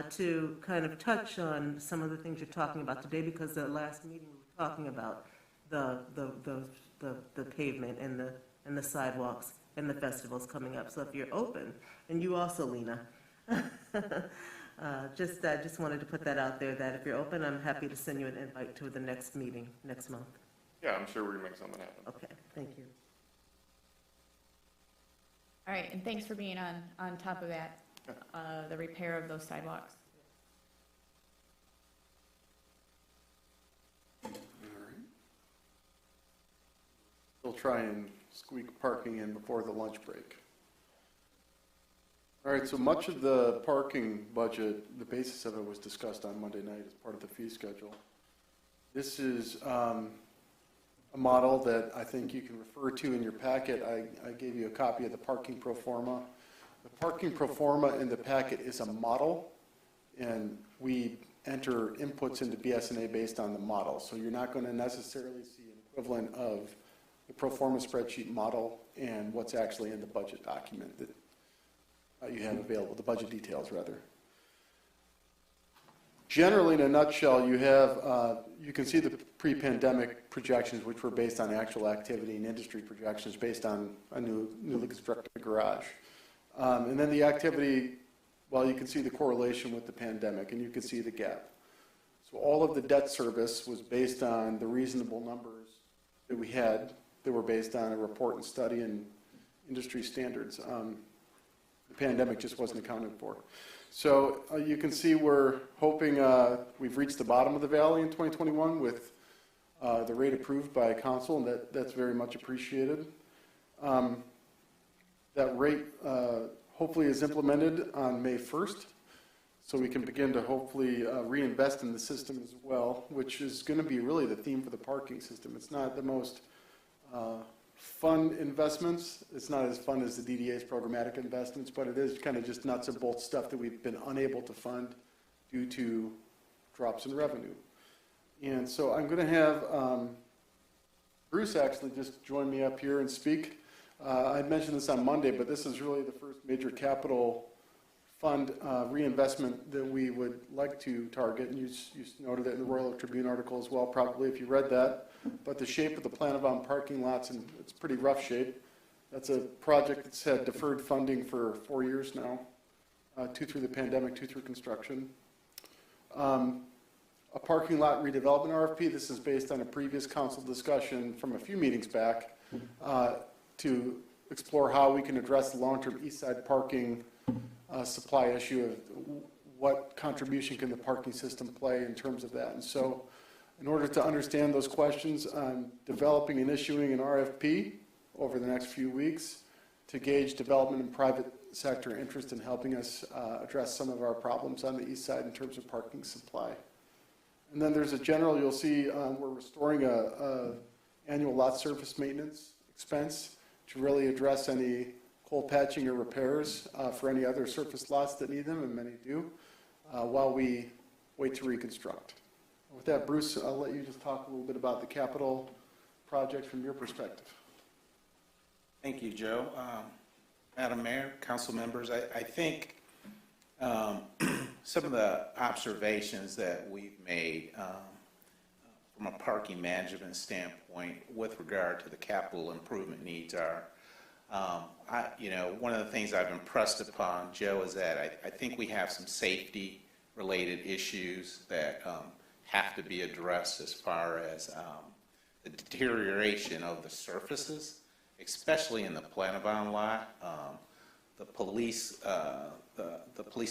to kind of touch on some of the things you're talking about today, because the last meeting we were talking about the pavement and the sidewalks and the festivals coming up. So if you're open, and you also, Lena, just wanted to put that out there, that if you're open, I'm happy to send you an invite to the next meeting next month. Yeah, I'm sure we can make something happen. Okay, thank you. All right, and thanks for being on top of that, the repair of those sidewalks. All right. We'll try and squeak parking in before the lunch break. All right, so much of the parking budget, the basis of it was discussed on Monday night as part of the fee schedule. This is a model that I think you can refer to in your packet. I gave you a copy of the parking pro forma. The parking pro forma in the packet is a model, and we enter inputs into BS&A based on the model. So you're not going to necessarily see an equivalent of the pro forma spreadsheet model and what's actually in the budget document that you have available, the budget details rather. Generally, in a nutshell, you have, you can see the pre-pandemic projections, which were based on actual activity, and industry projections based on a newly constructed garage. And then the activity, well, you can see the correlation with the pandemic, and you can see the gap. So all of the debt service was based on the reasonable numbers that we had, that were based on a report and study and industry standards. The pandemic just wasn't accounted for. So you can see we're hoping we've reached the bottom of the valley in 2021 with the rate approved by council, and that's very much appreciated. That rate hopefully is implemented on May 1st, so we can begin to hopefully reinvest in the system as well, which is going to be really the theme for the parking system. It's not the most fund investments. It's not as fun as the DDA's programmatic investments, but it is kind of just nuts and bolts stuff that we've been unable to fund due to drops in revenue. And so I'm going to have Bruce actually just join me up here and speak. I mentioned this on Monday, but this is really the first major capital fund reinvestment that we would like to target. And you noted it in the Royal Oak Tribune article as well, probably, if you read that. But the shape of the Planavon parking lots, and it's pretty rough shape. That's a project that's had deferred funding for 4 years now, 2 through the pandemic, 2 through construction. A parking lot redevelopment RFP. This is based on a previous council discussion from a few meetings back to explore how we can address the long-term east side parking supply issue of what contribution can the parking system play in terms of that. And so in order to understand those questions, I'm developing and issuing an RFP over the next few weeks to gauge development and private sector interest in helping us address some of our problems on the east side in terms of parking supply. And then there's a general, you'll see we're restoring a annual lot surface maintenance expense to really address any coal patching or repairs for any other surface lots that need them, and many do, while we wait to reconstruct. With that, Bruce, I'll let you just talk a little bit about the capital project from your perspective. Thank you, Joe. Madam Mayor, council members, I think some of the observations that we've made from a parking management standpoint with regard to the capital improvement needs are, one of the things I've impressed upon, Joe, is that I think we have some safety related issues that have to be addressed as far as the deterioration of the surfaces, especially in the Planavon lot. The police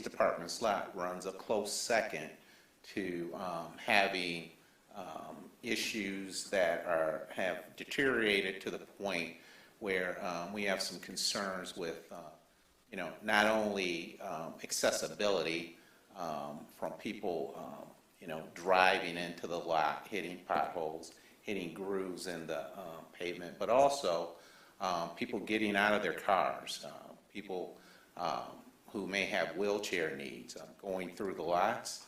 department's lot runs a close second to having issues that have deteriorated to the point where we have some concerns with, not only accessibility from people, driving into the lot, hitting potholes, hitting grooves in the pavement, but also people getting out of their cars, people who may have wheelchair needs going through the lots.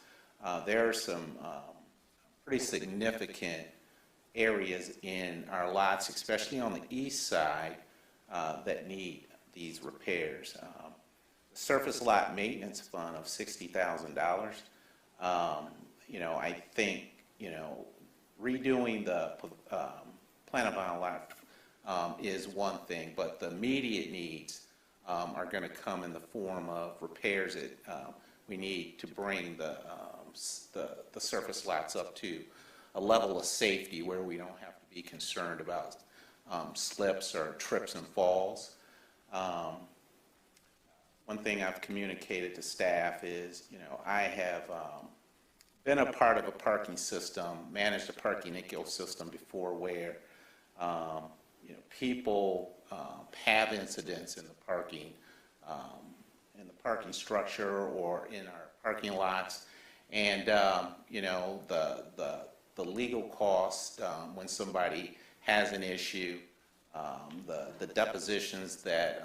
There are some pretty significant areas in our lots, especially on the east side, that need these repairs. The surface lot maintenance fund of $60,000, I think, redoing the Planavon lot is one thing, but the immediate needs are going to come in the form of repairs that we need to bring the surface lots up to a level of safety where we don't have to be concerned about slips or trips and falls. One thing I've communicated to staff is, I have been a part of a parking system, managed a parking ecosystem before where, people have incidents in the parking structure or in our parking lots, and the legal cost when somebody has an issue, the depositions that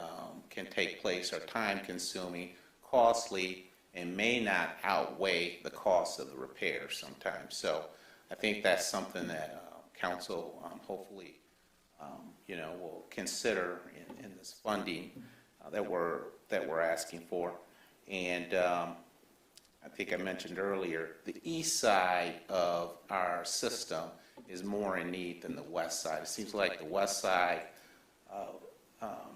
can take place are time-consuming, costly, and may not outweigh the cost of the repair sometimes. So I think that's something that council hopefully will consider in this funding that we're asking for. And I think I mentioned earlier, the east side of our system is more in need than the west side. It seems like the west side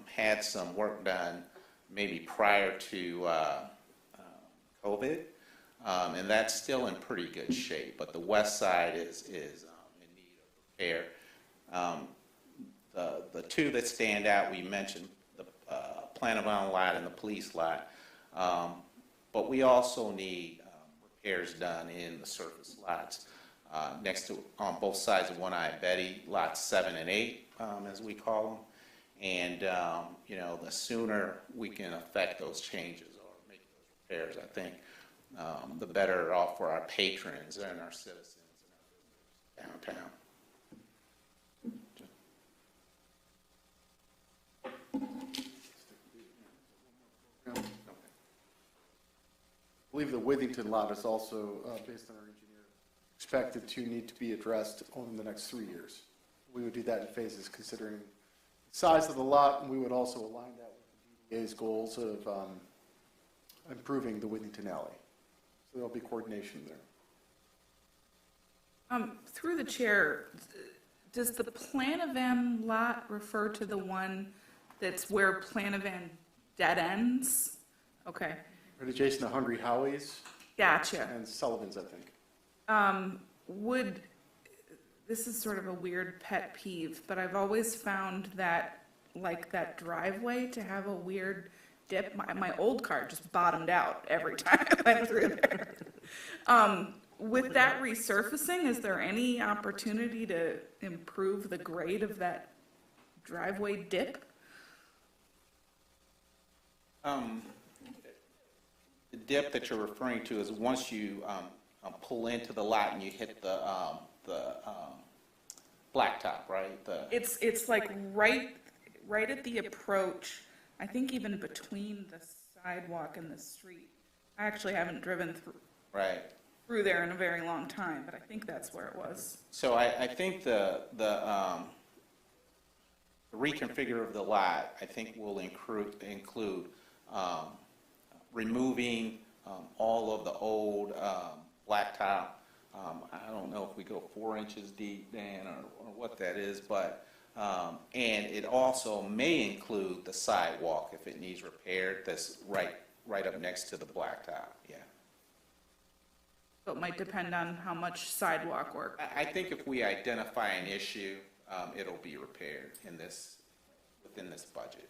had some work done maybe prior to COVID, and that's still in pretty good shape, but the west side is in need of repair. The two that stand out, we mentioned the Planavon lot and the police lot, but we also need repairs done in the surface lots next to, on both sides of One Eye Betty, lots 7 and 8, as we call them. And, the sooner we can affect those changes or make those repairs, I think, the better off for our patrons and our citizens and our visitors downtown. believe the Withington lot is also, based on our engineer, expected to need to be addressed in the next 3 years. We would do that in phases considering the size of the lot, and we would also align that with the DDA's goals of improving the Withington alley. So there'll be coordination there. Through the chair, does the Plan of M lot refer to the one that's where Plan of M dead ends? Okay, Right adjacent to Hungry Howie's gotcha. and Sullivan's, I think. This is sort of a weird pet peeve, but I've always found that, like that driveway to have a weird dip. My old car just bottomed out every time I went through there. With that resurfacing, is there any opportunity to improve the grade of that driveway dip? The dip that you're referring to is once you pull into the lot and you hit the blacktop, right? It's like right at the approach, I think even between the sidewalk and the street. I actually haven't driven through there in a very long time, but I think that's where it was. So I think the reconfigure of the lot, I think will include removing all of the old blacktop. I don't know if we go 4 inches deep, Dan, or what that is, but and it also may include the sidewalk if it needs repaired. That's right up next to the blacktop. Yeah. So it might depend on how much sidewalk work. I think if we identify an issue, it'll be repaired within this budget.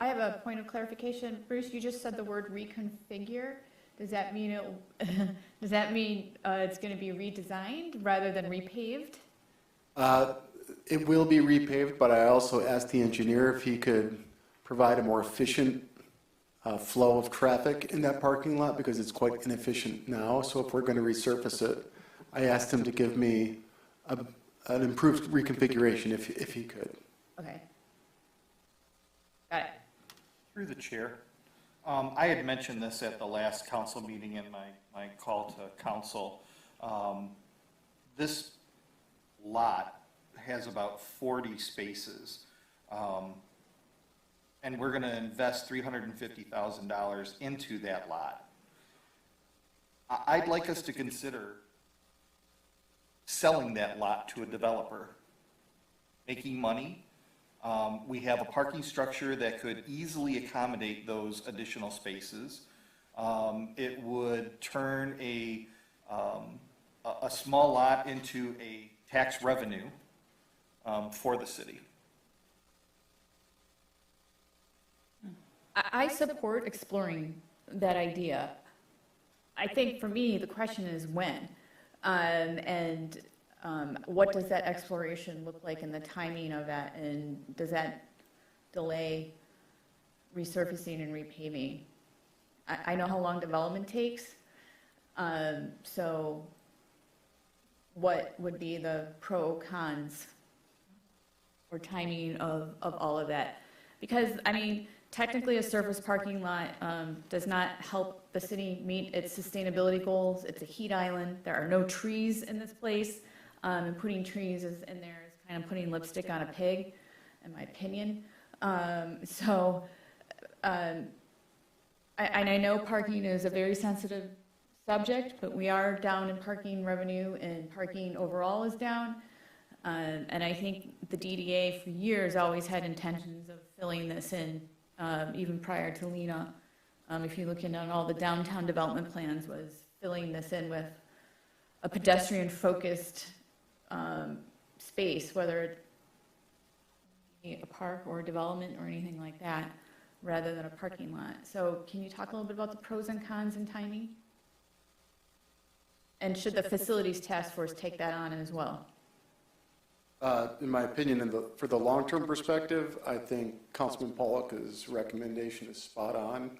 I have a point of clarification. Bruce, you just said the word reconfigure. Does that mean it's going to be redesigned rather than repaved? It will be repaved, but I also asked the engineer if he could provide a more efficient flow of traffic in that parking lot because it's quite inefficient now. So if we're going to resurface it, I asked him to give me an improved reconfiguration if he could. Okay. Got it. Through the chair. I had mentioned this at the last council meeting in my call to council. This lot has about 40 spaces. And we're going to invest $350,000 into that lot. I'd like us to consider selling that lot to a developer, making money. We have a parking structure that could easily accommodate those additional spaces. It would turn a small lot into a tax revenue for the city. I support exploring that idea. I think for me, the question is when. What does that exploration look like and the timing of that? And does that delay resurfacing and repaving? I know how long development takes. So what would be the pro cons or timing of all of that? Because, I mean, technically, a surface parking lot does not help the city meet its sustainability goals. It's a heat island. There are no trees in this place. And putting trees in there is kind of putting lipstick on a pig, in my opinion. I know parking is a very sensitive subject, but we are down in parking revenue, and parking overall is down. And I think the DDA for years always had intentions of filling this in. Even prior to Lena, if you look into all the downtown development plans, was filling this in with a pedestrian-focused space, whether it be a park or a development or anything like that, rather than a parking lot. So can you talk a little bit about the pros and cons and timing? And should the facilities task force take that on as well? In my opinion, for the long-term perspective, I think Councilman Pollock's recommendation is spot on.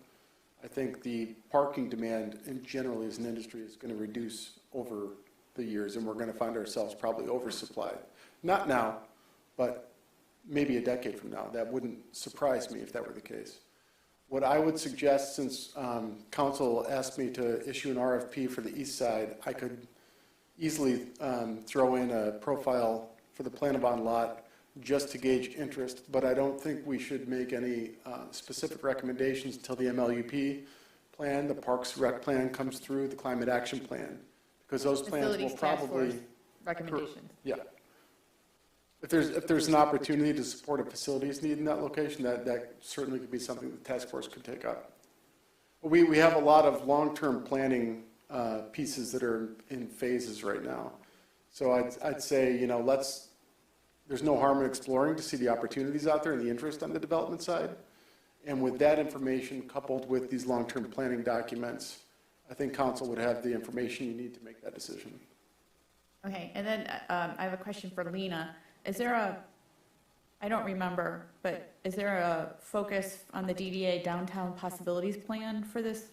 I think the parking demand in generally as an industry is going to reduce over the years, and we're going to find ourselves probably oversupplied. Not now, but maybe a decade from now. That wouldn't surprise me if that were the case. What I would suggest, since council asked me to issue an RFP for the east side, I could easily throw in a profile for the Planabon lot just to gauge interest, but I don't think we should make any specific recommendations until the MLUP plan, the Parks Rec plan comes through, the Climate Action Plan, because those plans will Facilities task probably. force recommendations. Yeah. If there's an opportunity to support a facilities need in that location, that certainly could be something the task force could take up. We have a lot of long-term planning pieces that are in phases right now. So I'd say, there's no harm in exploring to see the opportunities out there and the interest on the development side. And with that information coupled with these long-term planning documents, I think council would have the information you need to make that decision. Okay, and then I have a question for Lena. Is there I don't remember, but is there a focus on the DDA downtown possibilities plan for this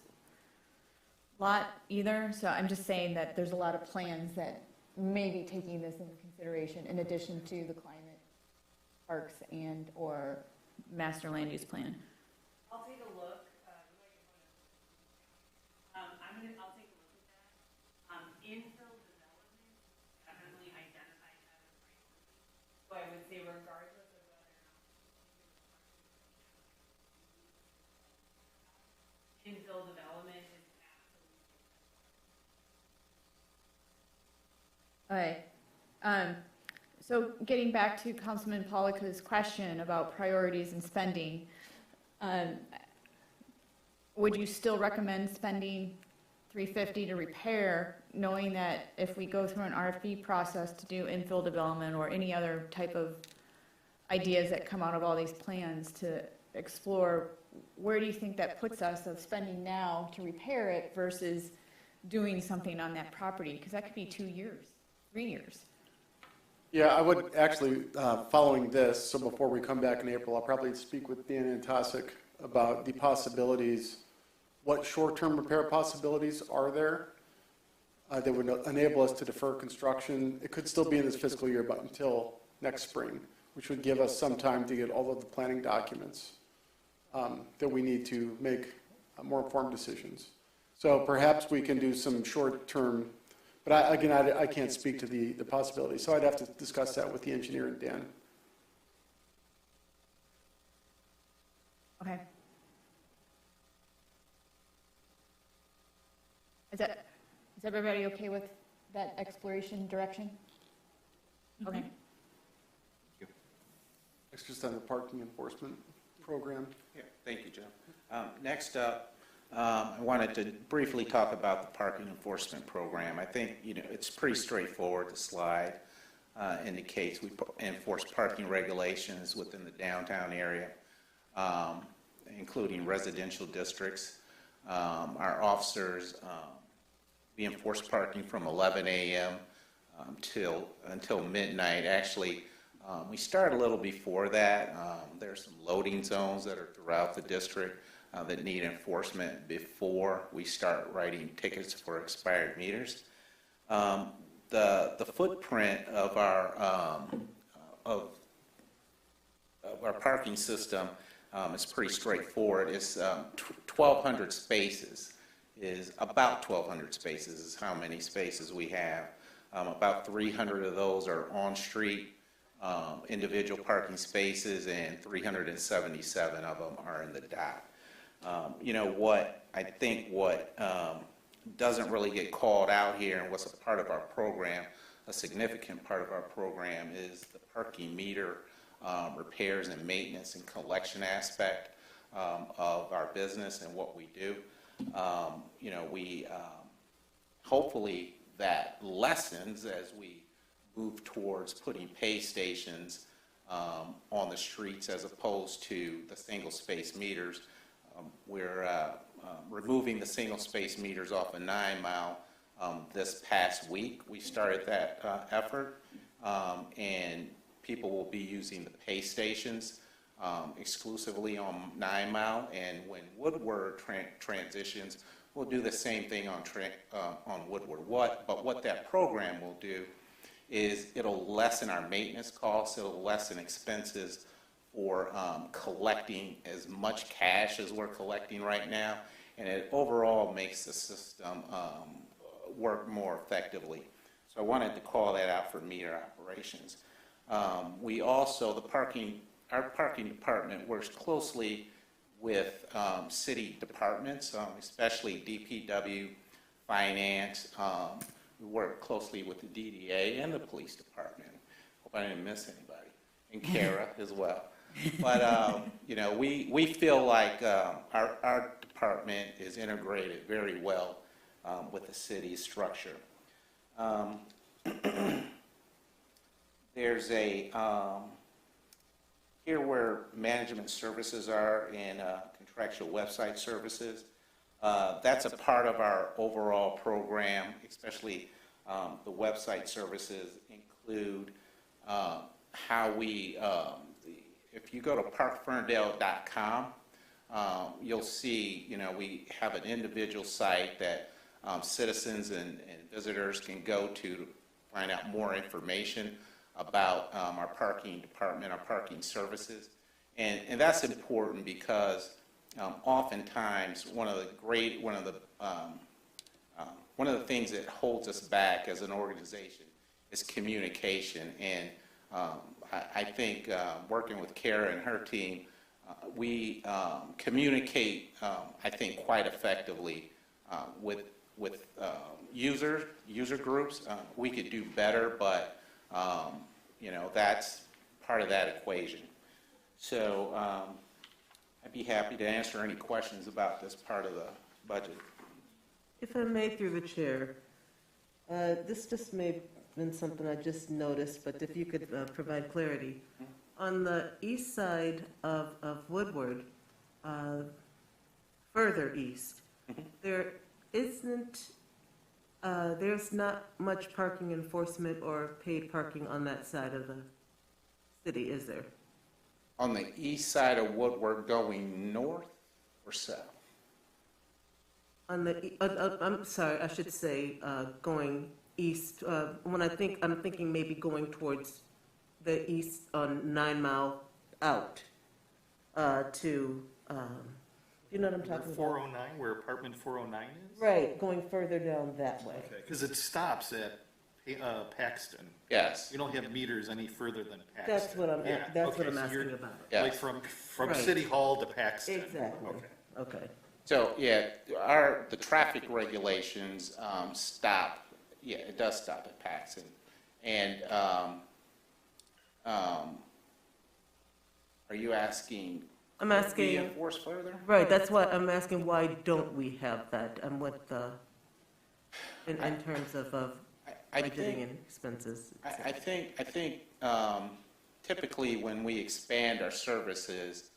lot either? So I'm just saying that there's a lot of plans that may be taking this into consideration in addition to the climate, parks, and/or master land use plan. I'll take a look. I'll take a look at that. Infill development, definitely identified as a priority. So I would say regardless of whether or not infill development is absolutely. All right. So getting back to Councilman Polika's question about priorities and spending, would you still recommend spending $350 to repair, knowing that if we go through an RFP process to do infill development or any other type of ideas that come out of all these plans to explore, where do you think that puts us of spending now to repair it versus doing something on that property? Because that could be 2 years, 3 years. Yeah, I would actually, following this, so before we come back in April, I'll probably speak with Dan Antosik about the possibilities, what short-term repair possibilities are there that would enable us to defer construction. It could still be in this fiscal year, but until next spring, which would give us some time to get all of the planning documents that we need to make more informed decisions. So perhaps we can do some short-term, but I can't speak to the possibility. So I'd have to discuss that with the engineer and Dan. Okay. Is everybody okay with that exploration direction? Okay. It's just on the parking enforcement program. Yeah, thank you, Joe. Next up, I wanted to briefly talk about the parking enforcement program. I think, it's pretty straightforward. The slide indicates we enforce parking regulations within the downtown area, including residential districts. Our officers, we enforce parking from 11 a.m. Until midnight. Actually, we start a little before that. There's some loading zones that are throughout the district that need enforcement before we start writing tickets for expired meters. The footprint of our parking system is pretty straightforward. It's 1,200 spaces. Is about 1,200 spaces is how many spaces we have. About 300 of those are on-street individual parking spaces, and 377 of them are in the dot. What doesn't really get called out here, and what's a part of our program, a significant part of our program, is the parking meter repairs and maintenance and collection aspect of our business and what we do. Hopefully that lessens as we move towards putting pay stations on the streets as opposed to the single space meters. We're removing the single space meters off of 9 Mile this past week. We started that effort, and people will be using the pay stations exclusively on 9 Mile, and when Woodward transitions, we'll do the same thing on Woodward. But what that program will do is it'll lessen our maintenance costs, it'll lessen expenses for collecting as much cash as we're collecting right now, and it overall makes the system work more effectively. So I wanted to call that out for meter operations. We also, our parking department works closely with city departments, especially DPW, finance. We work closely with the DDA and the police department. Hope I didn't miss anybody, and Kara as well. But you know, we feel like our department is integrated very well with the city's structure. There's a here where management services are and contractual website services. That's a part of our overall program, especially the website services include how we, if you go to parkferndale.com, you'll see, you know, we have an individual site that citizens and visitors can go to find out more information about our parking department, our parking services. And that's important because oftentimes one of the things that holds us back as an organization is communication. And I think working with Kara and her team, we communicate, I think, quite effectively with user groups. We could do better, but you know, that's part of that equation. So I'd be happy to answer any questions about this part of the budget. If I may, through the chair, this just may have been something I just noticed, but if you could provide clarity. On the east side of Woodward, further east, there isn't, there's not much parking enforcement or paid parking on that side of the city, is there? On the east side of Woodward going north or south? On the, I'm sorry, I should say going east. When I'm thinking maybe going towards the east on 9 Mile out to, you know what I'm talking about? 409, where apartment 409 is? Right, going further down that way. Okay, because it stops at Paxton. Yes. You don't have meters any further than Paxton. That's what I'm, Yeah, that's okay, what I'm so asking you're about. Yeah. Like from Right. City Hall to Paxton. Exactly. Okay. Okay. So, yeah, the traffic regulations stop, yeah, it does stop at Paxton. And are you asking? I'm could it asking- be enforced further? Right, that's what I'm asking, why don't we have that? And what the, in terms of I budgeting think- and expenses? I think typically when we expand our services,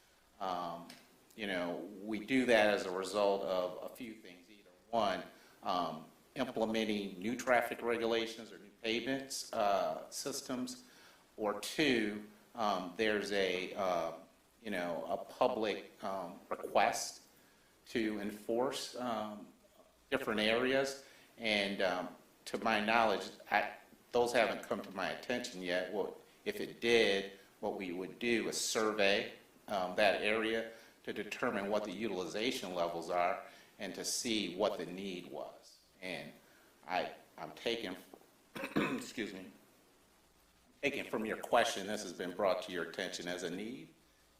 you know, we do that as a result of a few things. Either one, implementing new traffic regulations or new payments systems, or two, there's a you know, a public request to enforce different areas. And to my knowledge, those haven't come to my attention yet. Well, if it did, what we would do is survey that area to determine what the utilization levels are and to see what the need was. And I'm taking, excuse me, taking from your question, this has been brought to your attention as a need.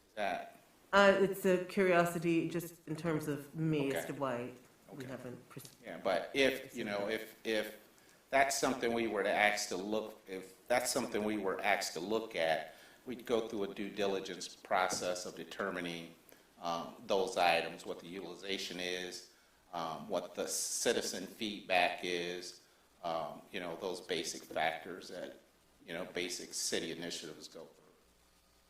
Is that? It's a curiosity just in terms of me as Okay. to why we Okay. haven't. Yeah, but if, you know, if that's something we were to ask to look, if that's something we were asked to look at, we'd go through a due diligence process of determining those items, what the utilization is, what the citizen feedback is, you know, those basic factors that, you know, basic city initiatives go through.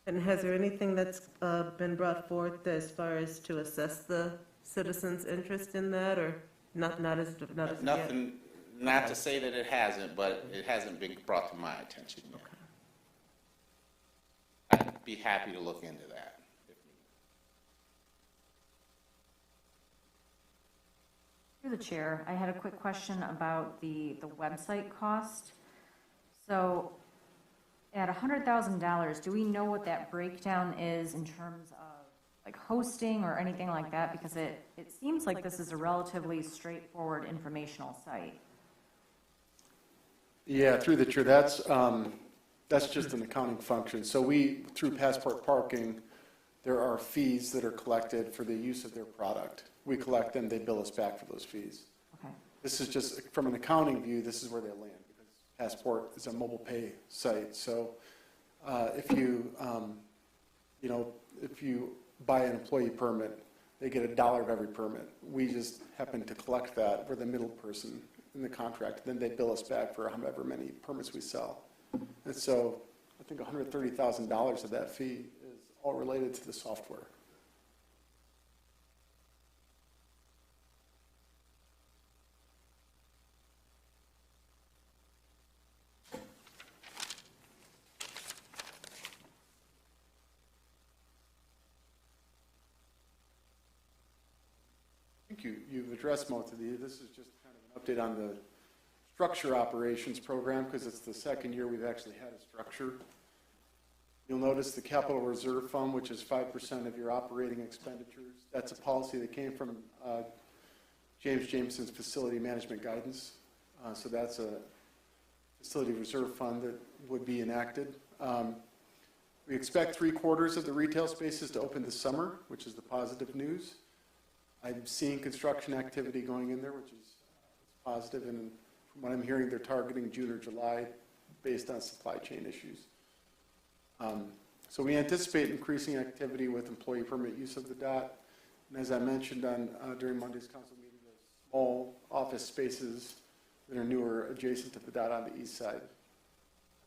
And has there anything that's been brought forth as far as to assess the citizens' interest in that, or not as yet? Nothing, not to say that it hasn't, but it hasn't been brought to my attention yet. I'd be happy to look into that. if needed. Through the chair, I had a quick question about the website cost. So at $100,000, do we know what that breakdown is in terms of like hosting or anything like that? Because it seems like this is a relatively straightforward informational site. Yeah, through the chair, that's just an accounting function. So we, through Passport Parking, there are fees that are collected for the use of their product. We collect them, they bill us back for those fees. Okay. This is just, from an accounting view, this is where they land, because Passport is a mobile pay site. So if you, if you buy an employee permit, they get $1 of every permit. We just happen to collect that. We're the middle person in the contract. Then they bill us back for however many permits we sell. And so I think $130,000 of that fee is all related to the software. I think you've addressed most of these. This is just kind of an update on the structure operations program, because it's the second year we've actually had a structure. You'll notice the capital reserve fund, which is 5% of your operating expenditures. That's a policy that came from James Jameson's facility management guidance. So that's a facility reserve fund that would be enacted. We expect 3/4 of the retail spaces to open this summer, which is the positive news. I'm seeing construction activity going in there, which is positive, and from what I'm hearing, they're targeting June or July based on supply chain issues. So we anticipate increasing activity with employee permit use of the dot. And as I mentioned during Monday's council meeting, the small office spaces that are newer adjacent to the dot on the east side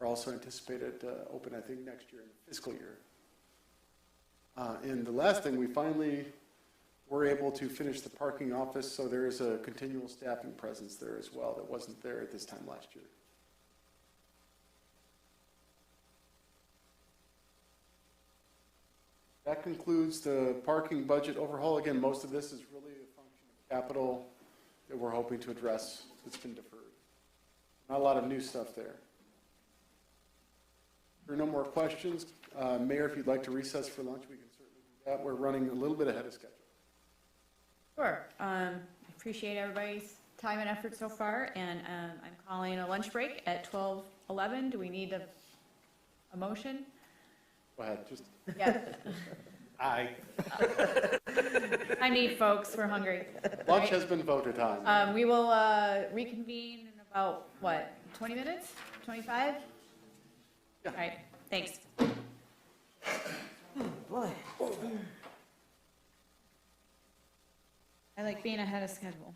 are also anticipated to open, I think, next year in the fiscal year. And the last thing, we finally were able to finish the parking office, so there is a continual staffing presence there as well that wasn't there at this time last year. That concludes the parking budget overhaul. Again, most of this is really a function of capital that we're hoping to address that's been deferred. Not a lot of new stuff there. If there are no more questions, Mayor, if you'd like to recess for lunch, we can certainly do that. We're running a little bit ahead of schedule. Sure. Appreciate everybody's time and effort so far, and I'm calling a lunch break at 12:11. Do we need a motion? Go ahead, just. Yeah. Aye. I need folks. We're hungry. Lunch has been voted on. We will reconvene in about, what, 20 minutes? 25? Yeah. All right, thanks. Boy. I like being ahead of schedule.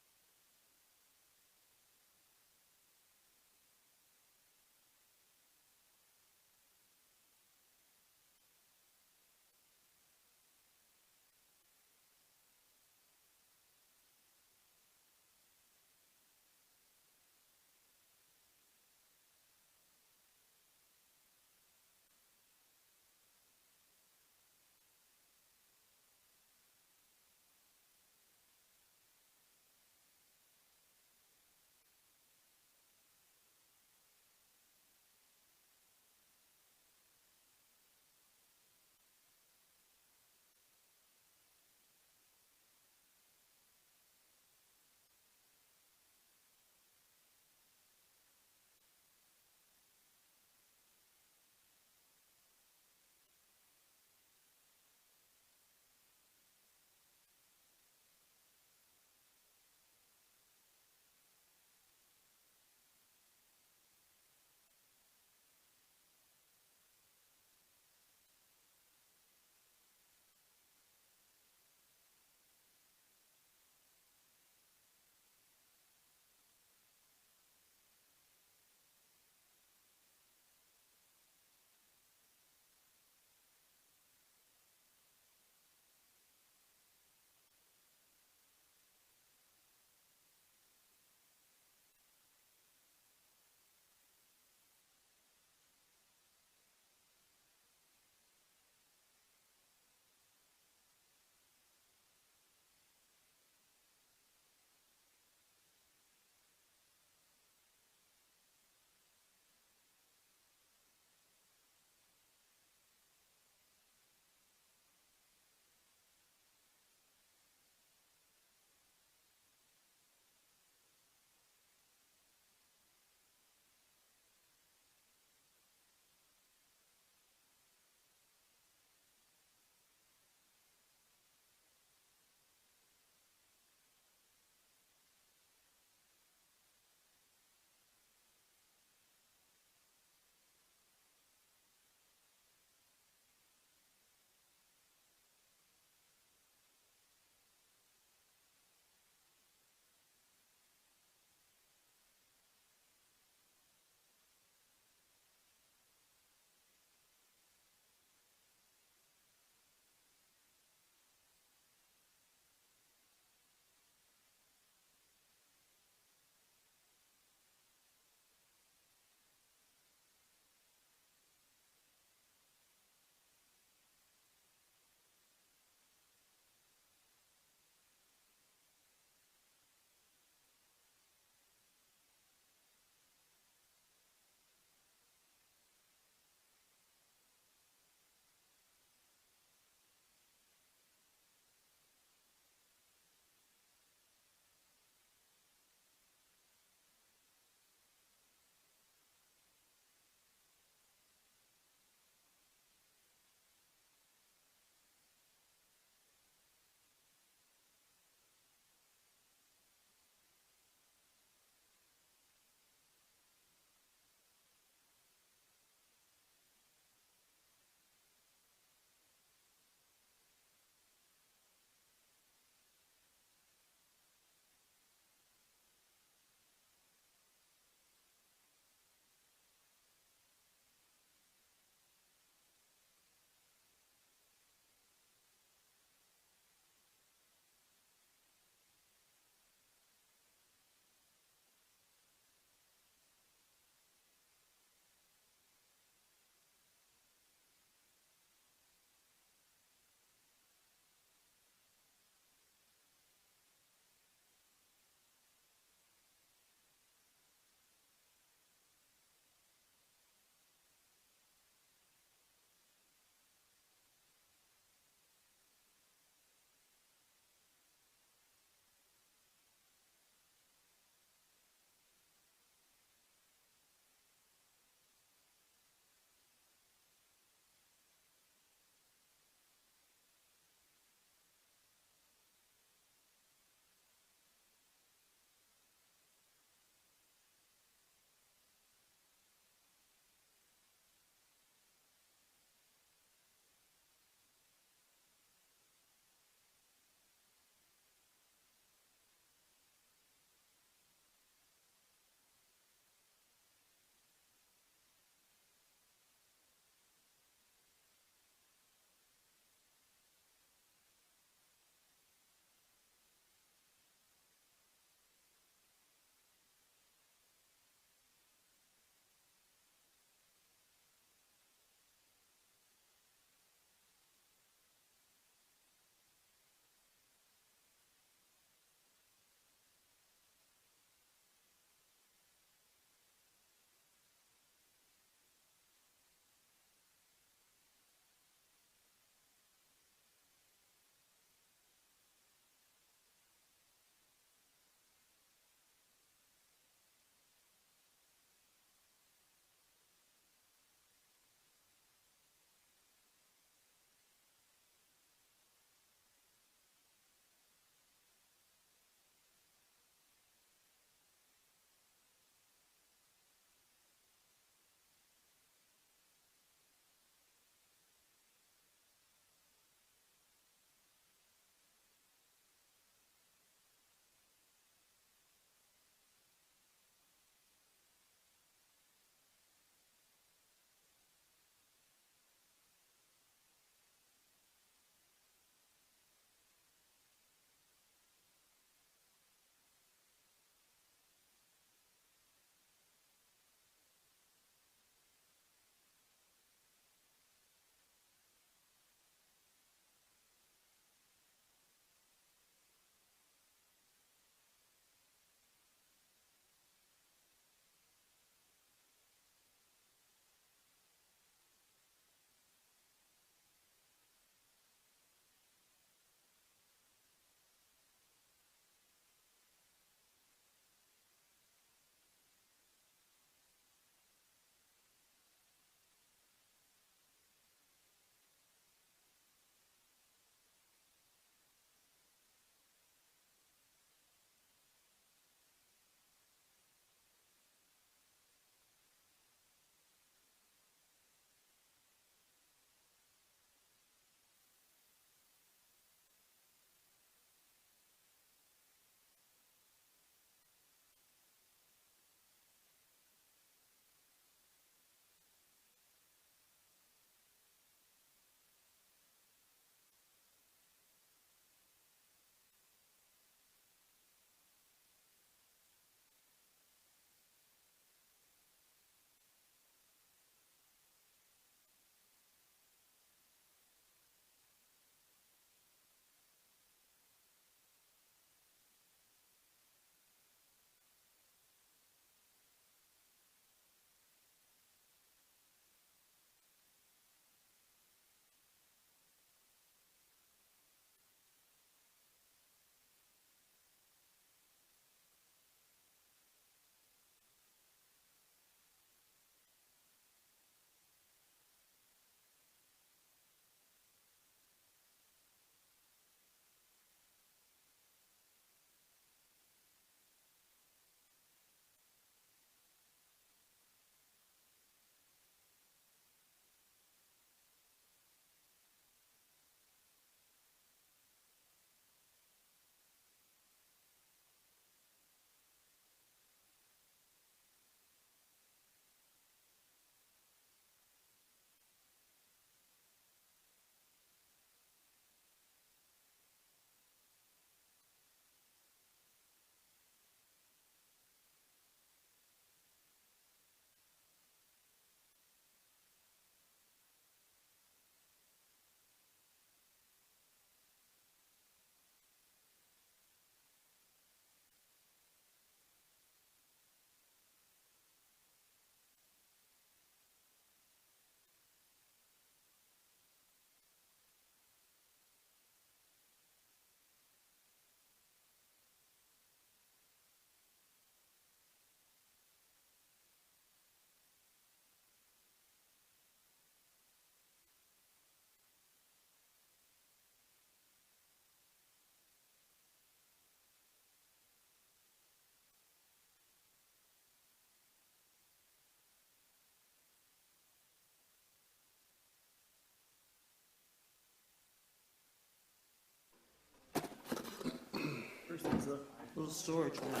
Little storage one.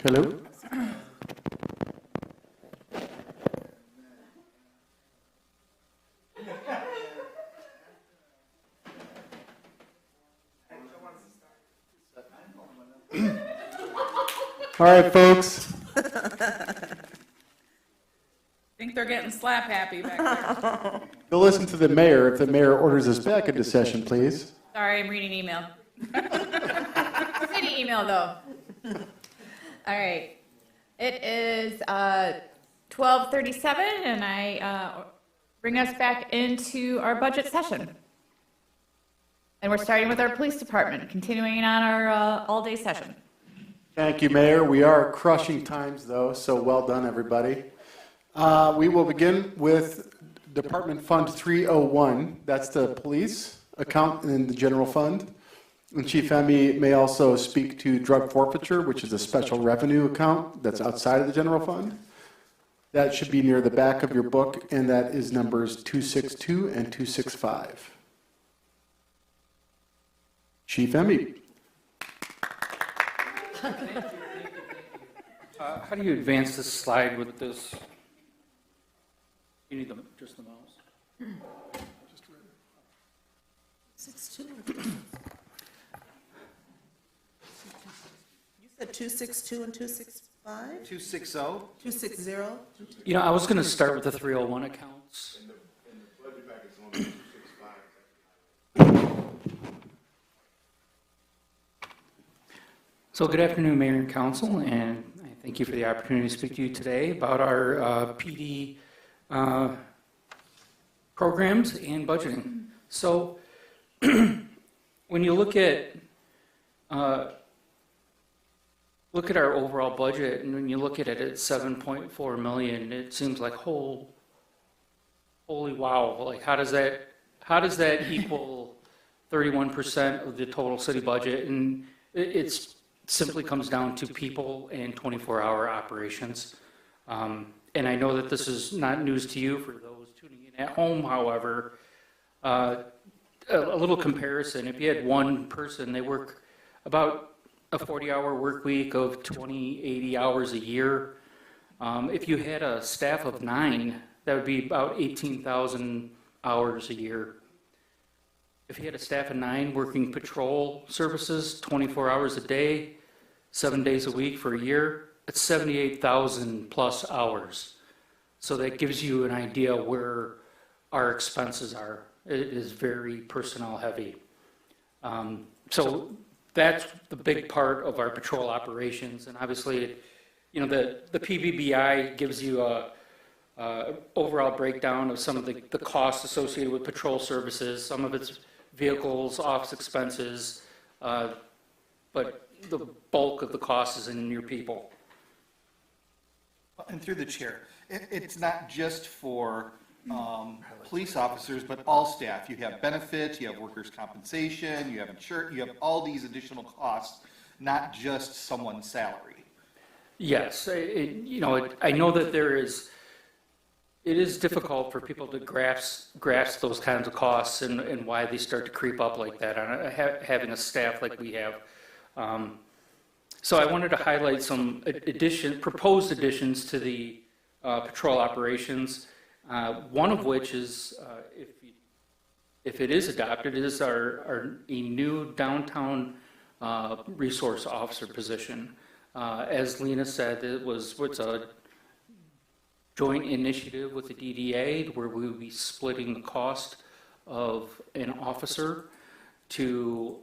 Hello? All right, folks. Think they're getting slap happy back there. You'll listen to the mayor if the mayor orders us back into session, please. Sorry, I'm reading email. City email, though. All right. It is 12:37, and I bring us back into our budget session. And we're starting with our police department, continuing on our all-day session. Thank you, Mayor. We are crushing times, though, so well done, everybody. We will begin with Department Fund 301. That's the police account in the general fund. And Chief Emmy may also speak to drug forfeiture, which is a special revenue account that's outside of the general fund. That should be near the back of your book, and that is numbers 262 and 265. Chief Emmy. How do you advance this slide with this? You need just the mouse. 62. You said 262 and 265? 260? 260? You know, I was going to start with the 301 accounts. So good afternoon, Mayor and Council, and I thank you for the opportunity to speak to you today about our PD programs and budgeting. So when you look at our overall budget, and when you look at it at 7.4 million, it seems like holy wow! Like how does that equal 31% of the total city budget? And it's simply comes down to people and 24-hour operations. And I know that this is not news to you for those tuning in at home, however, a little comparison. If you had one person, they work about a 40-hour work week of 80 hours a year. If you had a staff of 9, that would be about 18,000 hours a year. If you had a staff of 9 working patrol services 24 hours a day, 7 days a week for a year, it's 78,000 plus hours. So that gives you an idea where our expenses are. It is very personnel heavy. So that's the big part of our patrol operations. And obviously, you know, the PBBI gives you a overall breakdown of some of the costs associated with patrol services. Some of it's vehicles, office expenses, but the bulk of the cost is in your people. And through the chair, it's not just for police officers, but all staff. You have benefits, you have workers' compensation, you have insurance, you have all these additional costs, not just someone's salary. Yes, I know that it is difficult for people to grasp those kinds of costs and why they start to creep up like that on having a staff like we have. So I wanted to highlight some proposed additions to the patrol operations. One of which is, if it is adopted, is a new downtown resource officer position. As Lena said, it's a joint initiative with the DDA where we will be splitting the cost of an officer to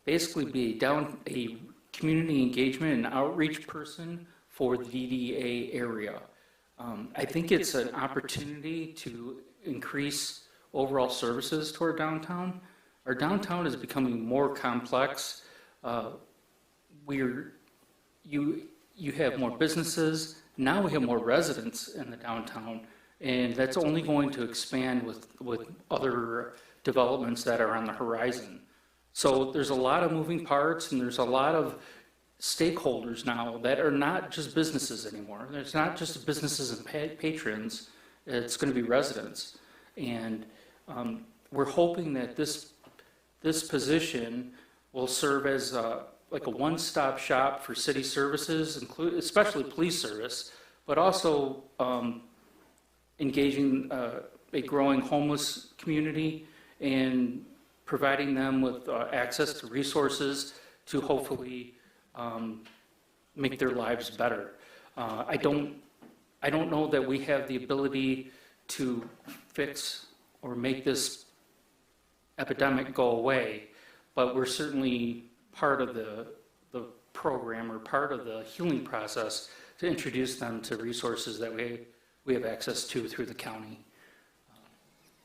basically be a community engagement and outreach person for the DDA area. I think it's an opportunity to increase overall services to our downtown. Our downtown is becoming more complex. You have more businesses. Now we have more residents in the downtown, and that's only going to expand with other developments that are on the horizon. So there's a lot of moving parts, and there's a lot of stakeholders now that are not just businesses anymore. It's not just businesses and patrons. It's going to be residents. And we're hoping that this position will serve as a like a one-stop shop for city services, especially police service, but also engaging a growing homeless community and providing them with access to resources to hopefully make their lives better. I don't know that we have the ability to fix or make this epidemic go away, but we're certainly part of the program or part of the healing process to introduce them to resources that we have access to through the county.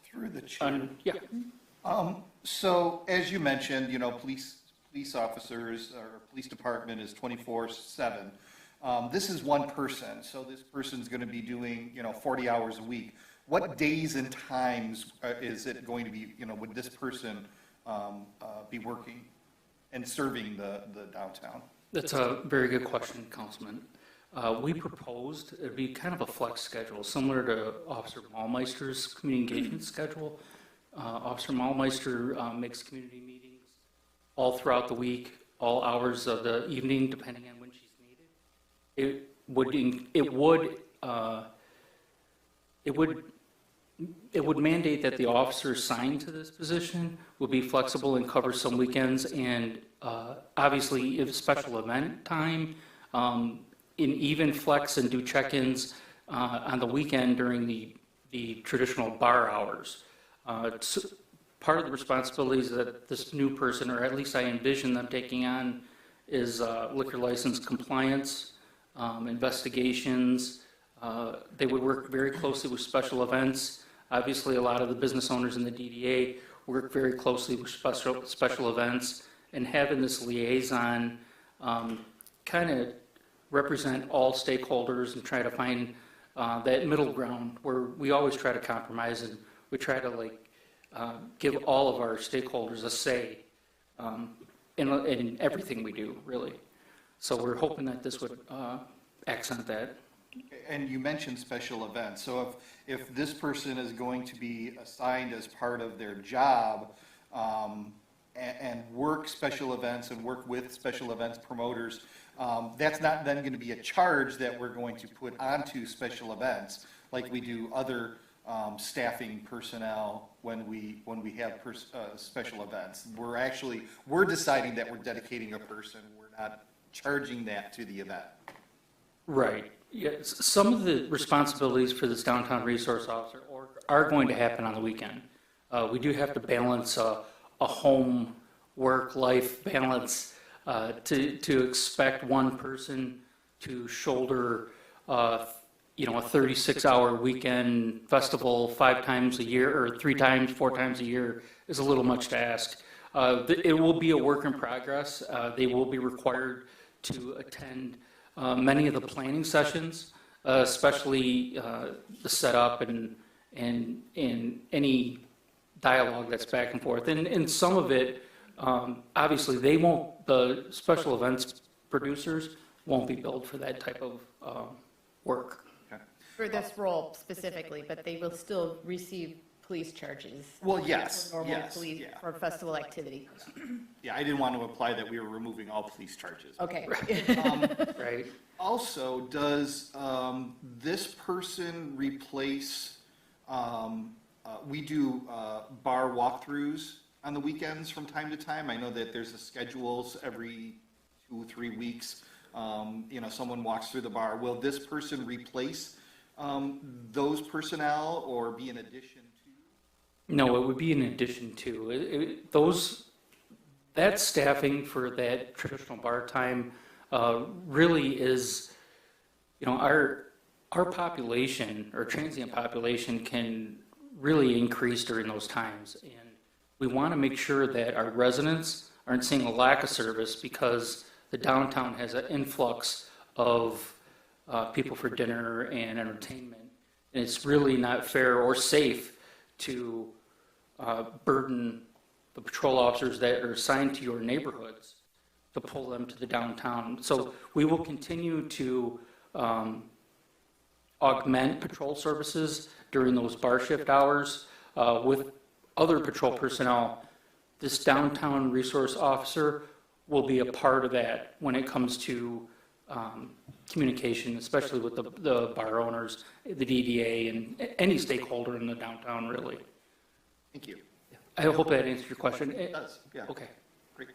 Through the chair. Yeah. So as you mentioned, police officers or police department is 24/7. This is one person, so this person's going to be doing 40 hours a week. What days and times is it going to be? Would this person be working and serving the downtown? That's a very good question, Councilman. We proposed it'd be kind of a flex schedule, similar to Officer Maulmeister's community engagement schedule. Officer Maulmeister makes community meetings all throughout the week, all hours of the evening, depending on when she's needed. It would mandate that the officer assigned to this position would be flexible and cover some weekends, and obviously if special event time, in even flex and do check-ins on the weekend during the traditional bar hours. Part of the responsibilities that this new person, or at least I envision them taking on, is liquor license compliance, investigations. They would work very closely with special events. Obviously, a lot of the business owners in the DDA work very closely with special events, and having this liaison kind of represent all stakeholders and try to find that middle ground where we always try to compromise, and we try to give all of our stakeholders a say in everything we do, really. So we're hoping that this would accent that. And you mentioned special events. So if this person is going to be assigned as part of their job and work special events and work with special events promoters, that's not then going to be a charge that we're going to put onto special events like we do other staffing personnel when we have special events. We're deciding that we're dedicating a person. We're not charging that to the event. Right. Yes. Some of the responsibilities for this downtown resource officer are going to happen on the weekend. We do have to balance a home work-life balance to expect one person to shoulder a 36-hour weekend festival 5 times a year, or 3 times, 4 times a year is a little much to ask. It will be a work in progress. They will be required to attend many of the planning sessions, especially the setup and any dialogue that's back and forth. And some of it, obviously, the special events producers won't be billed for that type of work. For this role specifically, but they will still receive police charges. Well, yes, For normal yes, police, yeah. for festival activity. Yeah, I didn't want to imply that we were removing all police charges. Okay. Right. Also, does this person replace, we do bar walkthroughs on the weekends from time to time. I know that there's schedules every 2 or 3 weeks. Someone walks through the bar. Will this person replace those personnel or be in addition to? No, it would be in addition to. That staffing for that traditional bar time really is, our population, or transient population, can really increase during those times. And we want to make sure that our residents aren't seeing a lack of service because the downtown has an influx of people for dinner and entertainment. And it's really not fair or safe to burden the patrol officers that are assigned to your neighborhoods to pull them to the downtown. So we will continue to augment patrol services during those bar shift hours with other patrol personnel. This downtown resource officer will be a part of that when it comes to communication, especially with the bar owners, the DDA, and any stakeholder in the downtown, really. Thank you. I hope that answers your question. It does, yeah. Okay. Great.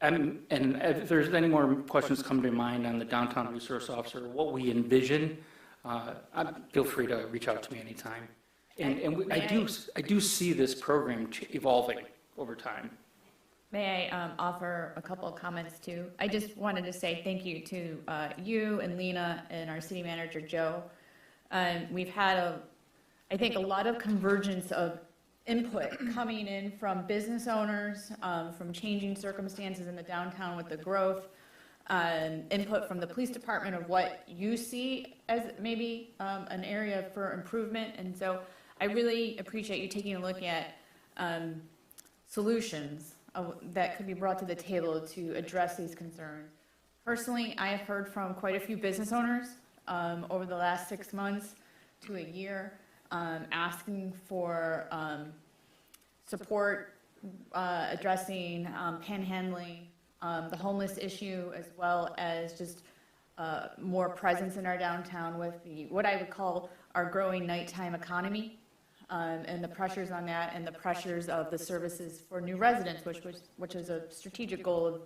And if there's any more questions come to mind on the downtown resource officer, what we envision, feel free to reach out to me anytime. I do see this program evolving over time. May I offer a couple of comments too? I just wanted to say thank you to you and Lena and our city manager, Joe. We've had I think a lot of convergence of input coming in from business owners, from changing circumstances in the downtown with the growth, input from the police department of what you see as maybe an area for improvement. And so I really appreciate you taking a look at solutions that could be brought to the table to address these concerns. Personally, I have heard from quite a few business owners over the last 6 months to a year asking for support addressing panhandling, the homeless issue, as well as just more presence in our downtown with what I would call our growing nighttime economy. And the pressures on that, and the pressures of the services for new residents, which is a strategic goal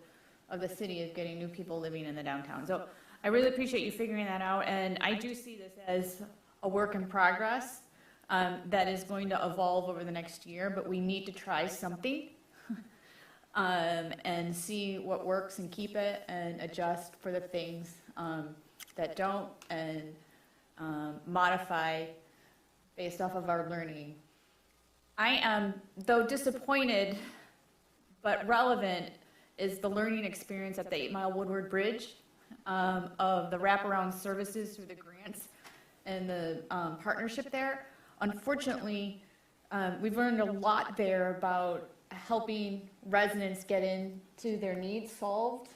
of the city, is getting new people living in the downtown. So I really appreciate you figuring that out, and I do see this as a work in progress that is going to evolve over the next year, but we need to try something and see what works and keep it, and adjust for the things that don't, and modify based off of our learning. I am, though disappointed, but relevant, is the learning experience at the 8 Mile Woodward Bridge of the wraparound services through the grants and the partnership there. Unfortunately, we've learned a lot there about helping residents get into their needs solved,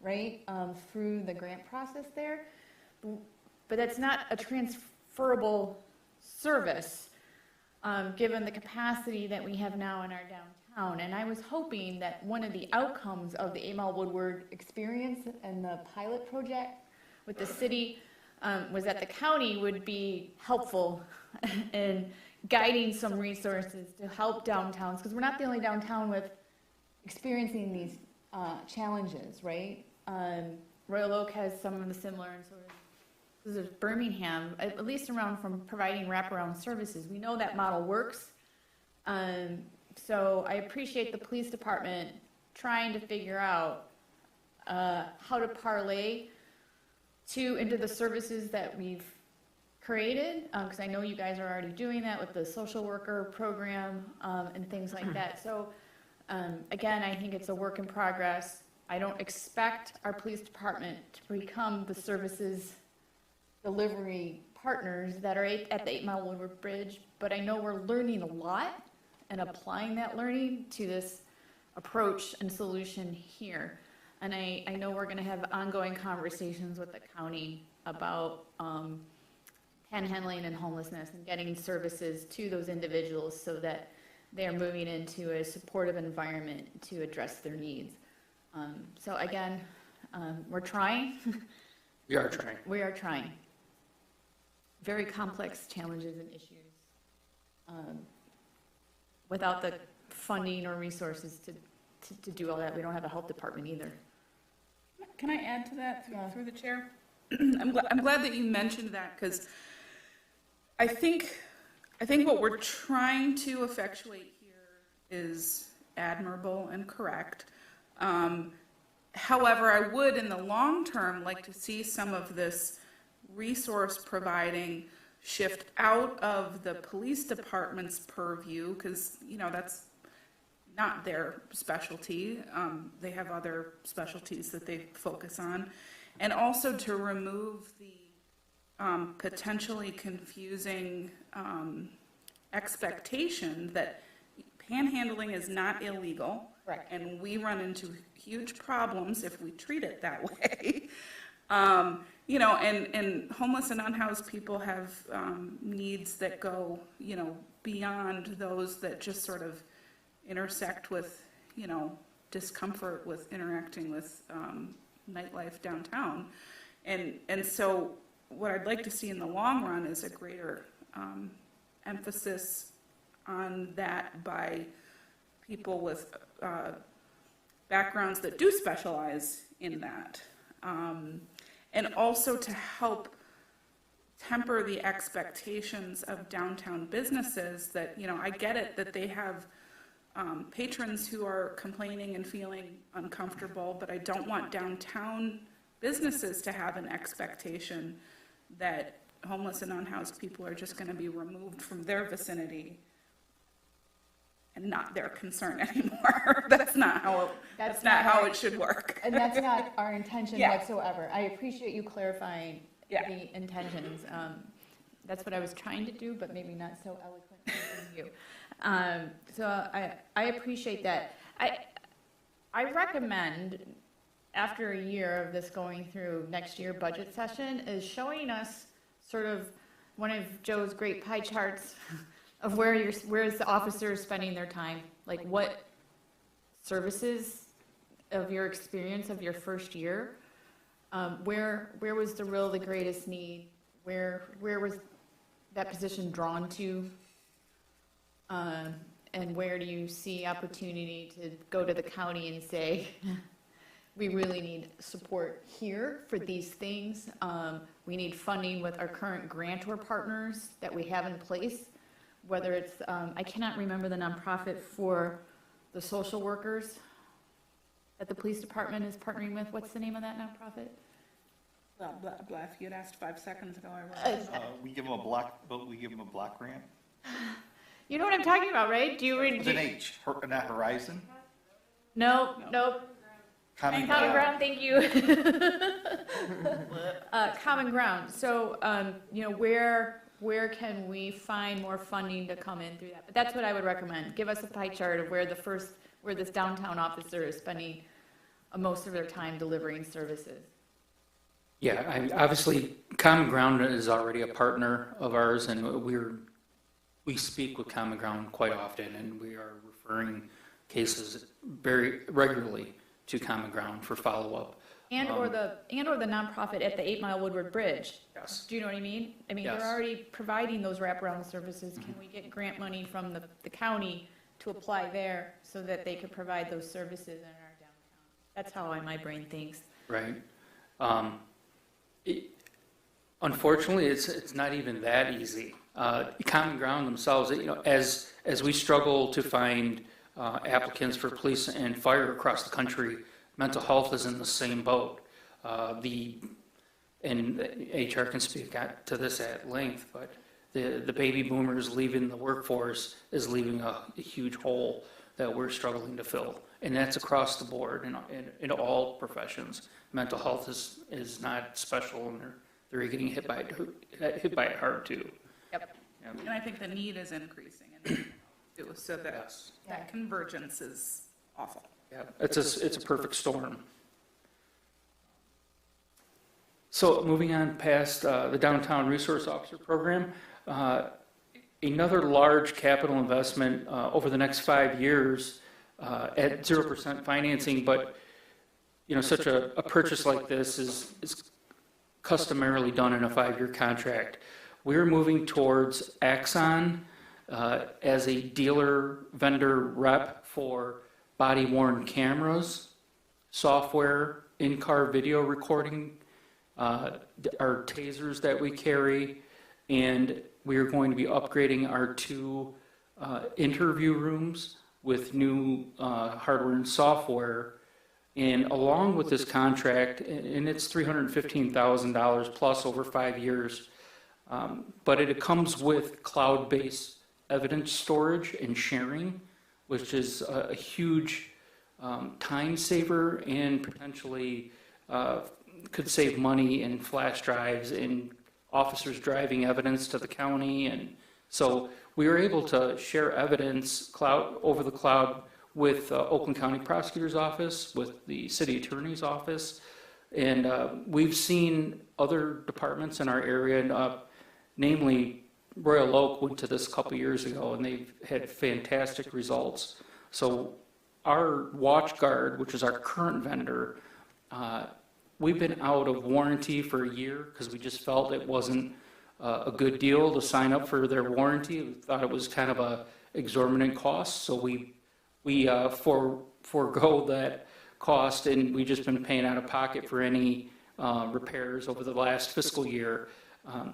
right, through the grant process there. But that's not a transferable service, given the capacity that we have now in our downtown. And I was hoping that one of the outcomes of the 8 Mile Woodward experience and the pilot project with the city was that the county would be helpful in guiding some resources to help downtowns, because we're not the only downtown with experiencing these challenges, right? Royal Oak has some of the similar, and so does Birmingham, at least around from providing wraparound services. We know that model works. So I appreciate the police department trying to figure out how to parlay into the services that we've created, because I know you guys are already doing that with the social worker program and things like that. So again, I think it's a work in progress. I don't expect our police department to become the services delivery partners that are at the 8 Mile Woodward Bridge, but I know we're learning a lot and applying that learning to this approach and solution here. And I know we're going to have ongoing conversations with the county about panhandling and homelessness and getting services to those individuals so that they're moving into a supportive environment to address their needs. So again, we're trying. We are trying. We are trying. Very complex challenges and issues. Without the funding or resources to do all that, we don't have a health department either. Can I add to that through the chair? I'm glad that you mentioned that, because I think what we're trying to effectuate here is admirable and correct. However, I would, in the long term, like to see some of this resource providing shift out of the police department's purview, because, that's not their specialty. They have other specialties that they focus on. And also to remove the potentially confusing expectation that panhandling is not illegal. Right. And we run into huge problems if we treat it that way. And homeless and unhoused people have needs that go, beyond those that just sort of intersect with, discomfort with interacting with nightlife downtown. And so what I'd like to see in the long run is a greater emphasis on that by people with backgrounds that do specialize in that. And also to help temper the expectations of downtown businesses that, I get it that they have patrons who are complaining and feeling uncomfortable, but I don't want downtown businesses to have an expectation that homeless and unhoused people are just going to be removed from their vicinity and not their concern anymore. That's not how it should work. And that's not our intention Yeah. whatsoever. I appreciate you clarifying Yeah. the intentions. That's what I was trying to do, but maybe not so eloquently as you. So I appreciate that. I recommend, after a year of this going through next year budget session, is showing us sort of one of Joe's great pie charts of where's the officers spending their time, like what services of your experience of your first year, where was the greatest need, where was that position drawn to, and where do you see opportunity to go to the county and say, we really need support here for these things. We need funding with our current grantor partners that we have in place, whether it's, I cannot remember the nonprofit for the social workers that the police department is partnering with. What's the name of that nonprofit? Blah, blah, blah. If you'd asked 5 seconds ago, We give them a block grant. You know what I'm talking about, right? Do you read? With an H, not Horizon? No. Common Common ground, thank you. Common ground. So, where can we find more funding to come in through that? But that's what I would recommend. Give us a pie chart of where this downtown officer is spending most of their time delivering services. Yeah, obviously, Common Ground is already a partner of ours, and we speak with Common Ground quite often, and we are referring cases very regularly to Common Ground for follow-up. Or the nonprofit at the 8 Mile Woodward Bridge. Yes. Do you know what I mean? I mean, Yes. they're already providing those wraparound services. Can we get grant money from the county to apply there so that they could provide those services in our downtown? That's how my brain thinks. Right. Unfortunately, it's not even that easy. Common Ground themselves, as we struggle to find applicants for police and fire across the country, mental health is in the same boat. And HR can speak to this at length, but the baby boomers leaving the workforce is leaving a huge hole that we're struggling to fill. And that's across the board in all professions. Mental health is not special, and they're getting hit by it hard too. Yep. And I think the need is increasing, so that convergence is awful. Yeah, it's a perfect storm. So moving on past the Downtown Resource Officer Program, another large capital investment over the next 5 years at 0% financing, but such a purchase like this is customarily done in a 5-year contract. We're moving towards Axon as a dealer vendor rep for body-worn cameras, software, in-car video recording, our tasers that we carry, and we are going to be upgrading our 2 interview rooms with new hardware and software. And along with this contract, and it's $315,000 plus over 5 years, but it comes with cloud-based evidence storage and sharing, which is a huge time saver and potentially could save money in flash drives and officers driving evidence to the county. And so we were able to share evidence over the cloud with Oakland County Prosecutor's Office, with the City Attorney's Office, and we've seen other departments in our area, namely Royal Oak went to this a couple years ago, and they've had fantastic results. So our WatchGuard, which is our current vendor, we've been out of warranty for a year because we just felt it wasn't a good deal to sign up for their warranty. We thought it was kind of a exorbitant cost, so we forego that cost, and we've just been paying out of pocket for any repairs over the last fiscal year.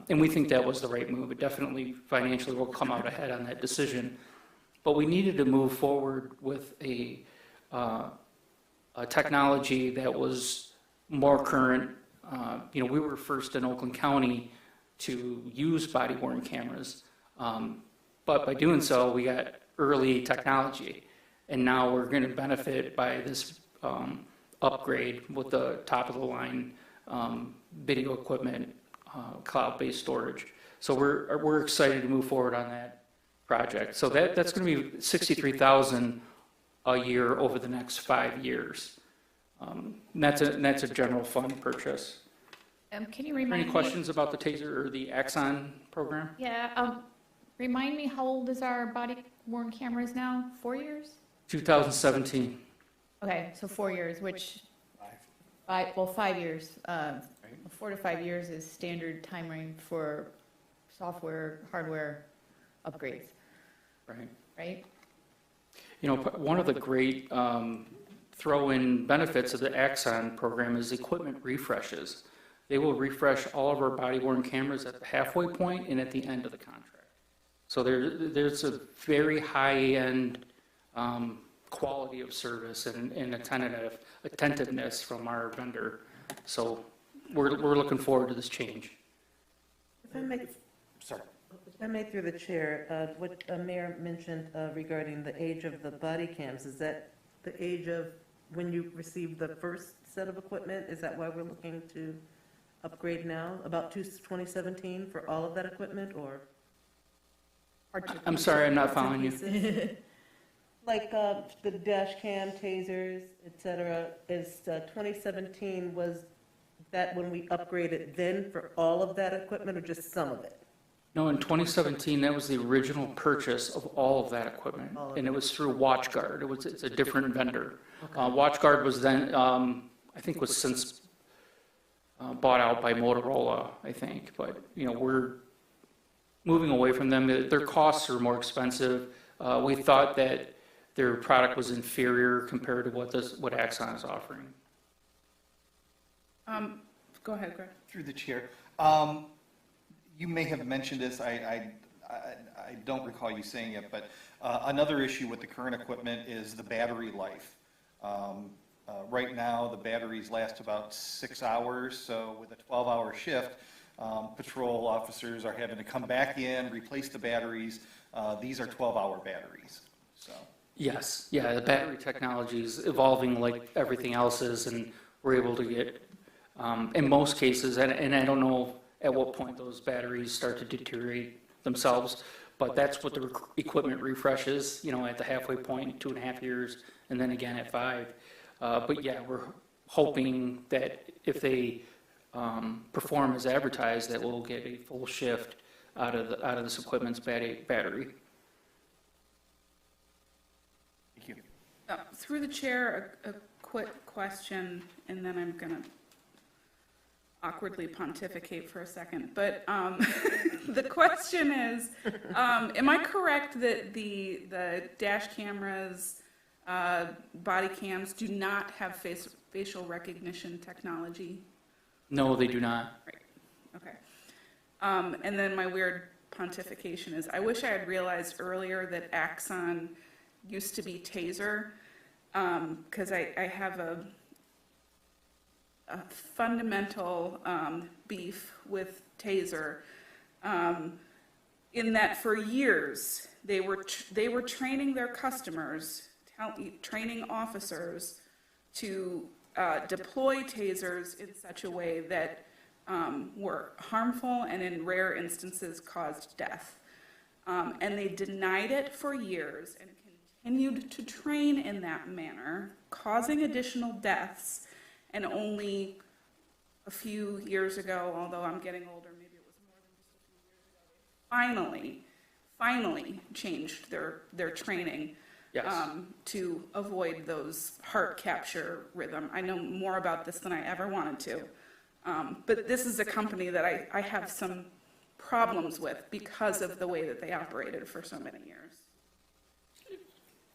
And we think that was the right move. It definitely financially will come out ahead on that decision. But we needed to move forward with a technology that was more current. We were first in Oakland County to use body-worn cameras. But by doing so, we got early technology. And now we're going to benefit by this upgrade with the top-of-the-line video equipment, cloud-based storage. So we're excited to move forward on that project. So that's going to be $63,000 a year over the next 5 years. And that's a general fund purchase. Can you Are there remind any me? questions about the TASER or the Axon program? Yeah, remind me, how old is our body-worn cameras now? 4 years? 2017. Okay, so 4 years, which, 5 years. 4 to 5 years is standard time range for software, hardware upgrades, Right. right? One of the great throw-in benefits of the Axon program is equipment refreshes. They will refresh all of our body-worn cameras at the halfway point and at the end of the contract. So there's a very high-end quality of service and attentiveness from our vendor. So we're looking forward to this change. If I may, Sorry. if I may through the chair, what Mayor mentioned regarding the age of the body cams, is that the age of when you received the first set of equipment? Is that why we're looking to upgrade now, about 2017 for all of that equipment, or? I'm sorry, I'm not following you. Like the dash cam, tasers, et cetera, is 2017, was that when we upgraded then for all of that equipment or just some of it? No, in 2017, that was the original purchase of all of that equipment, and it was through WatchGuard. It's a different vendor. WatchGuard was then, I think, was since bought out by Motorola, I think. But we're moving away from them. Their costs are more expensive. We thought that their product was inferior compared to what Axon is offering. Go ahead, Greg. Through the chair. You may have mentioned this, I don't recall you saying it, but another issue with the current equipment is the battery life. Right now, the batteries last about 6 hours, so with a 12-hour shift, patrol officers are having to come back in, replace the batteries. These are 12-hour batteries, so. Yes, yeah, the battery technology is evolving like everything else is, and we're able to get, in most cases, and I don't know at what point those batteries start to deteriorate themselves, but that's what the equipment refresh is, at the halfway point, 2.5 years, and then again at 5. But yeah, we're hoping that if they perform as advertised, that we'll get a full shift out of this equipment's battery. Thank you. Through the chair, a quick question, and then I'm going to awkwardly pontificate for a second. But the question is, am I correct that the dash cameras, body cams do not have facial recognition technology? No, they do not. Right, okay. And then my weird pontification is, I wish I had realized earlier that Axon used to be TASER, because I have a fundamental beef with TASER, in that for years they were training their customers, training officers to deploy tasers in such a way that were harmful and in rare instances caused death. And they denied it for years and continued to train in that manner, causing additional deaths. And only a few years ago, although I'm getting older, maybe it was more than just a few years ago, they finally changed their training. Yes. to avoid those heart capture rhythm. I know more about this than I ever wanted to. But this is a company that I have some problems with because of the way that they operated for so many years.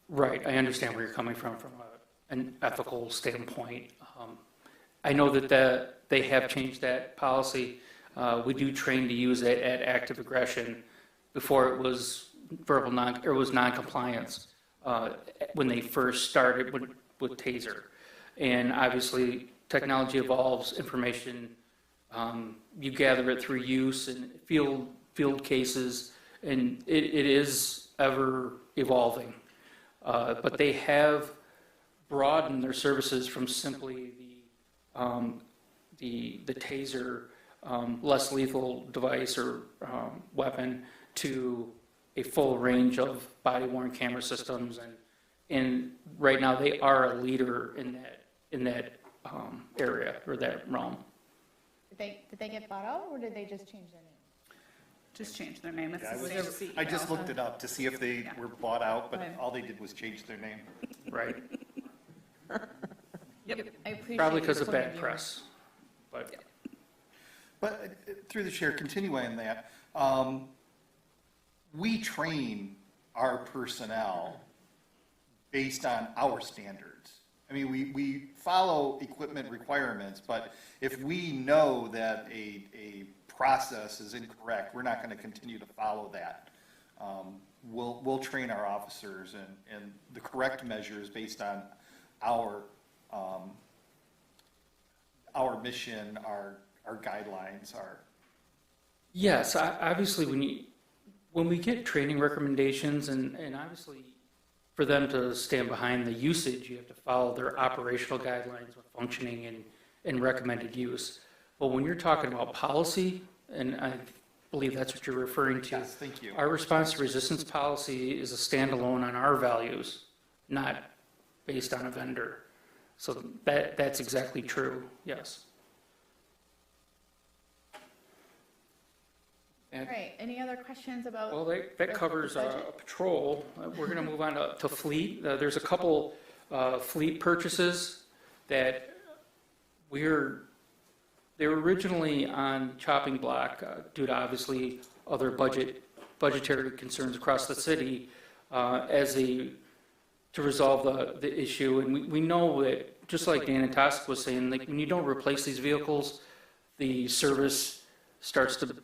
Right, I understand where you're coming from an ethical standpoint. I know that they have changed that policy. We do train to use it at active aggression. Before it was non-compliance when they first started with TASER. And obviously, technology evolves, information, you gather it through use and field cases, and it is ever evolving. But they have broadened their services from simply the TASER less lethal device or weapon to a full range of body-worn camera systems, and right now they are a leader in that area or that realm. Did they get bought out, or did they just change their name? Just change their name. It's Yeah, the same CEO. I just looked it up to see if they Yeah. were bought out, but Okay. all they did was change their name. Right. Yep. I appreciate Probably because your of point bad view. press. But But through the chair, continuing that, we train our personnel based on our standards. I mean, we follow equipment requirements, but if we know that a process is incorrect, we're not going to continue to follow that. We'll train our officers and the correct measures based on our mission, our guidelines, yes, obviously when we get training recommendations and obviously for them to stand behind the usage, you have to follow their operational guidelines with functioning and recommended use. But when you're talking about policy, and I believe that's what you're referring to. Yes, thank you. Our response to resistance policy is a standalone on our values, not based on a vendor. So that's exactly true, yes. And, Right, any other questions about? well, that covers budget? patrol. We're going to move on to fleet. There's a couple fleet purchases that they were originally on chopping block due to obviously other budgetary concerns across the city to resolve the issue. And we know that, just like Dan and Tosk was saying, like when you don't replace these vehicles, the service starts to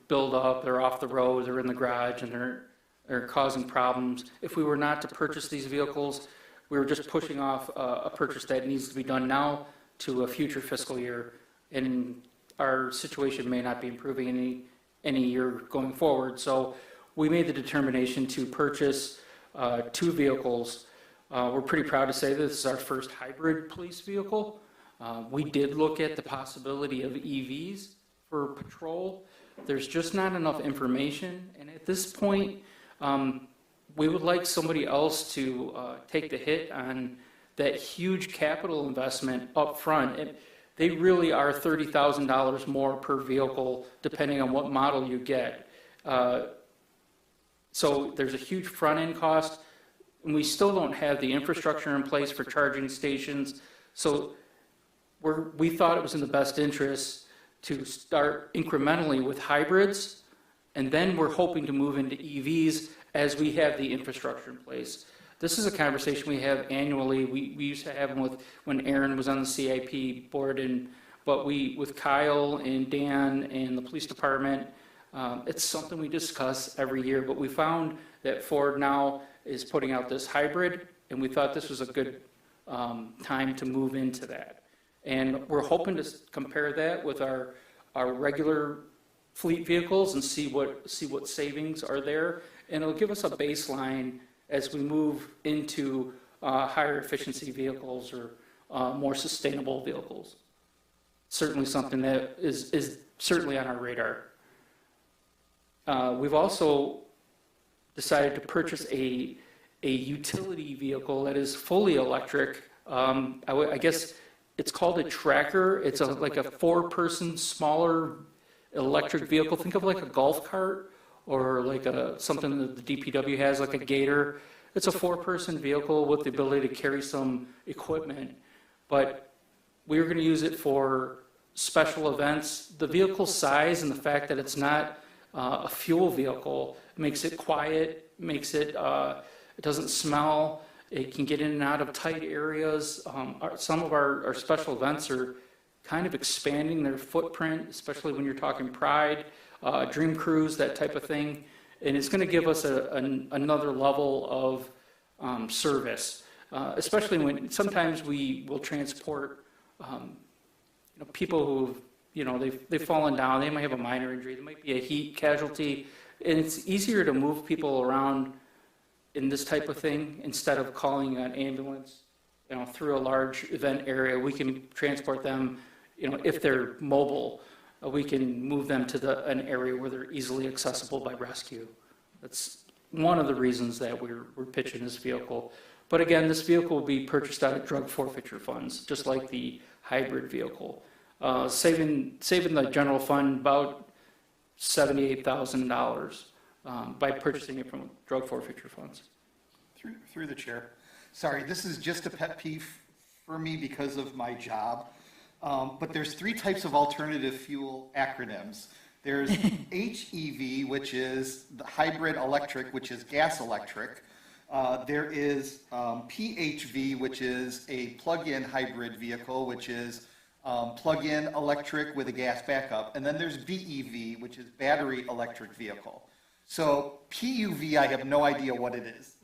build up. They're off the road, they're in the garage, and they're causing problems. If we were not to purchase these vehicles, we were just pushing off a purchase that needs to be done now to a future fiscal year, and our situation may not be improving any year going forward. So we made the determination to purchase 2 vehicles. We're pretty proud to say this is our first hybrid police vehicle. We did look at the possibility of EVs for patrol. There's just not enough information, and at this point, we would like somebody else to take the hit on that huge capital investment up front. And they really are $30,000 more per vehicle, depending on what model you get. So there's a huge front-end cost, and we still don't have the infrastructure in place for charging stations. So we thought it was in the best interest to start incrementally with hybrids, and then we're hoping to move into EVs as we have the infrastructure in place. This is a conversation we have annually. We used to have them when Aaron was on the CIP board, but with Kyle and Dan and the police department, it's something we discuss every year. But we found that Ford now is putting out this hybrid, and we thought this was a good time to move into that. And we're hoping to compare that with our regular fleet vehicles and see what savings are there. And it'll give us a baseline as we move into higher efficiency vehicles or more sustainable vehicles. Certainly something that is certainly on our radar. We've also decided to purchase a utility vehicle that is fully electric. I guess it's called a tracker. It's like a 4-person smaller electric vehicle. Think of like a golf cart or like something that the DPW has, like a Gator. it's a four-person vehicle with the ability to carry some equipment, but we were going to use it for special events. The vehicle size and the fact that it's not a fuel vehicle makes it quiet, makes it, it doesn't smell, it can get in and out of tight areas. Some of our special events are kind of expanding their footprint, especially when you're talking Pride, Dream Cruise, that type of thing. And it's going to give us another level of service, especially when sometimes we will transport people who, they've fallen down, they might have a minor injury, there might be a heat casualty, and it's easier to move people around in this type of thing instead of calling an ambulance, through a large event area. We can transport them, if they're mobile, we can move them to an area where they're easily accessible by rescue. That's one of the reasons that we're pitching this vehicle. But again, this vehicle will be purchased out of drug forfeiture funds, just like the hybrid vehicle, saving the general fund about $78,000 by purchasing it from drug forfeiture funds. Through the chair. Sorry, this is just a pet peeve for me because of my job. But there's three types of alternative fuel acronyms. There's HEV, which is the hybrid electric, which is gas electric. There is PHV, which is a plug-in hybrid vehicle, which is plug-in electric with a gas backup. And then there's BEV, which is battery electric vehicle. So PUV, I have no idea what it is.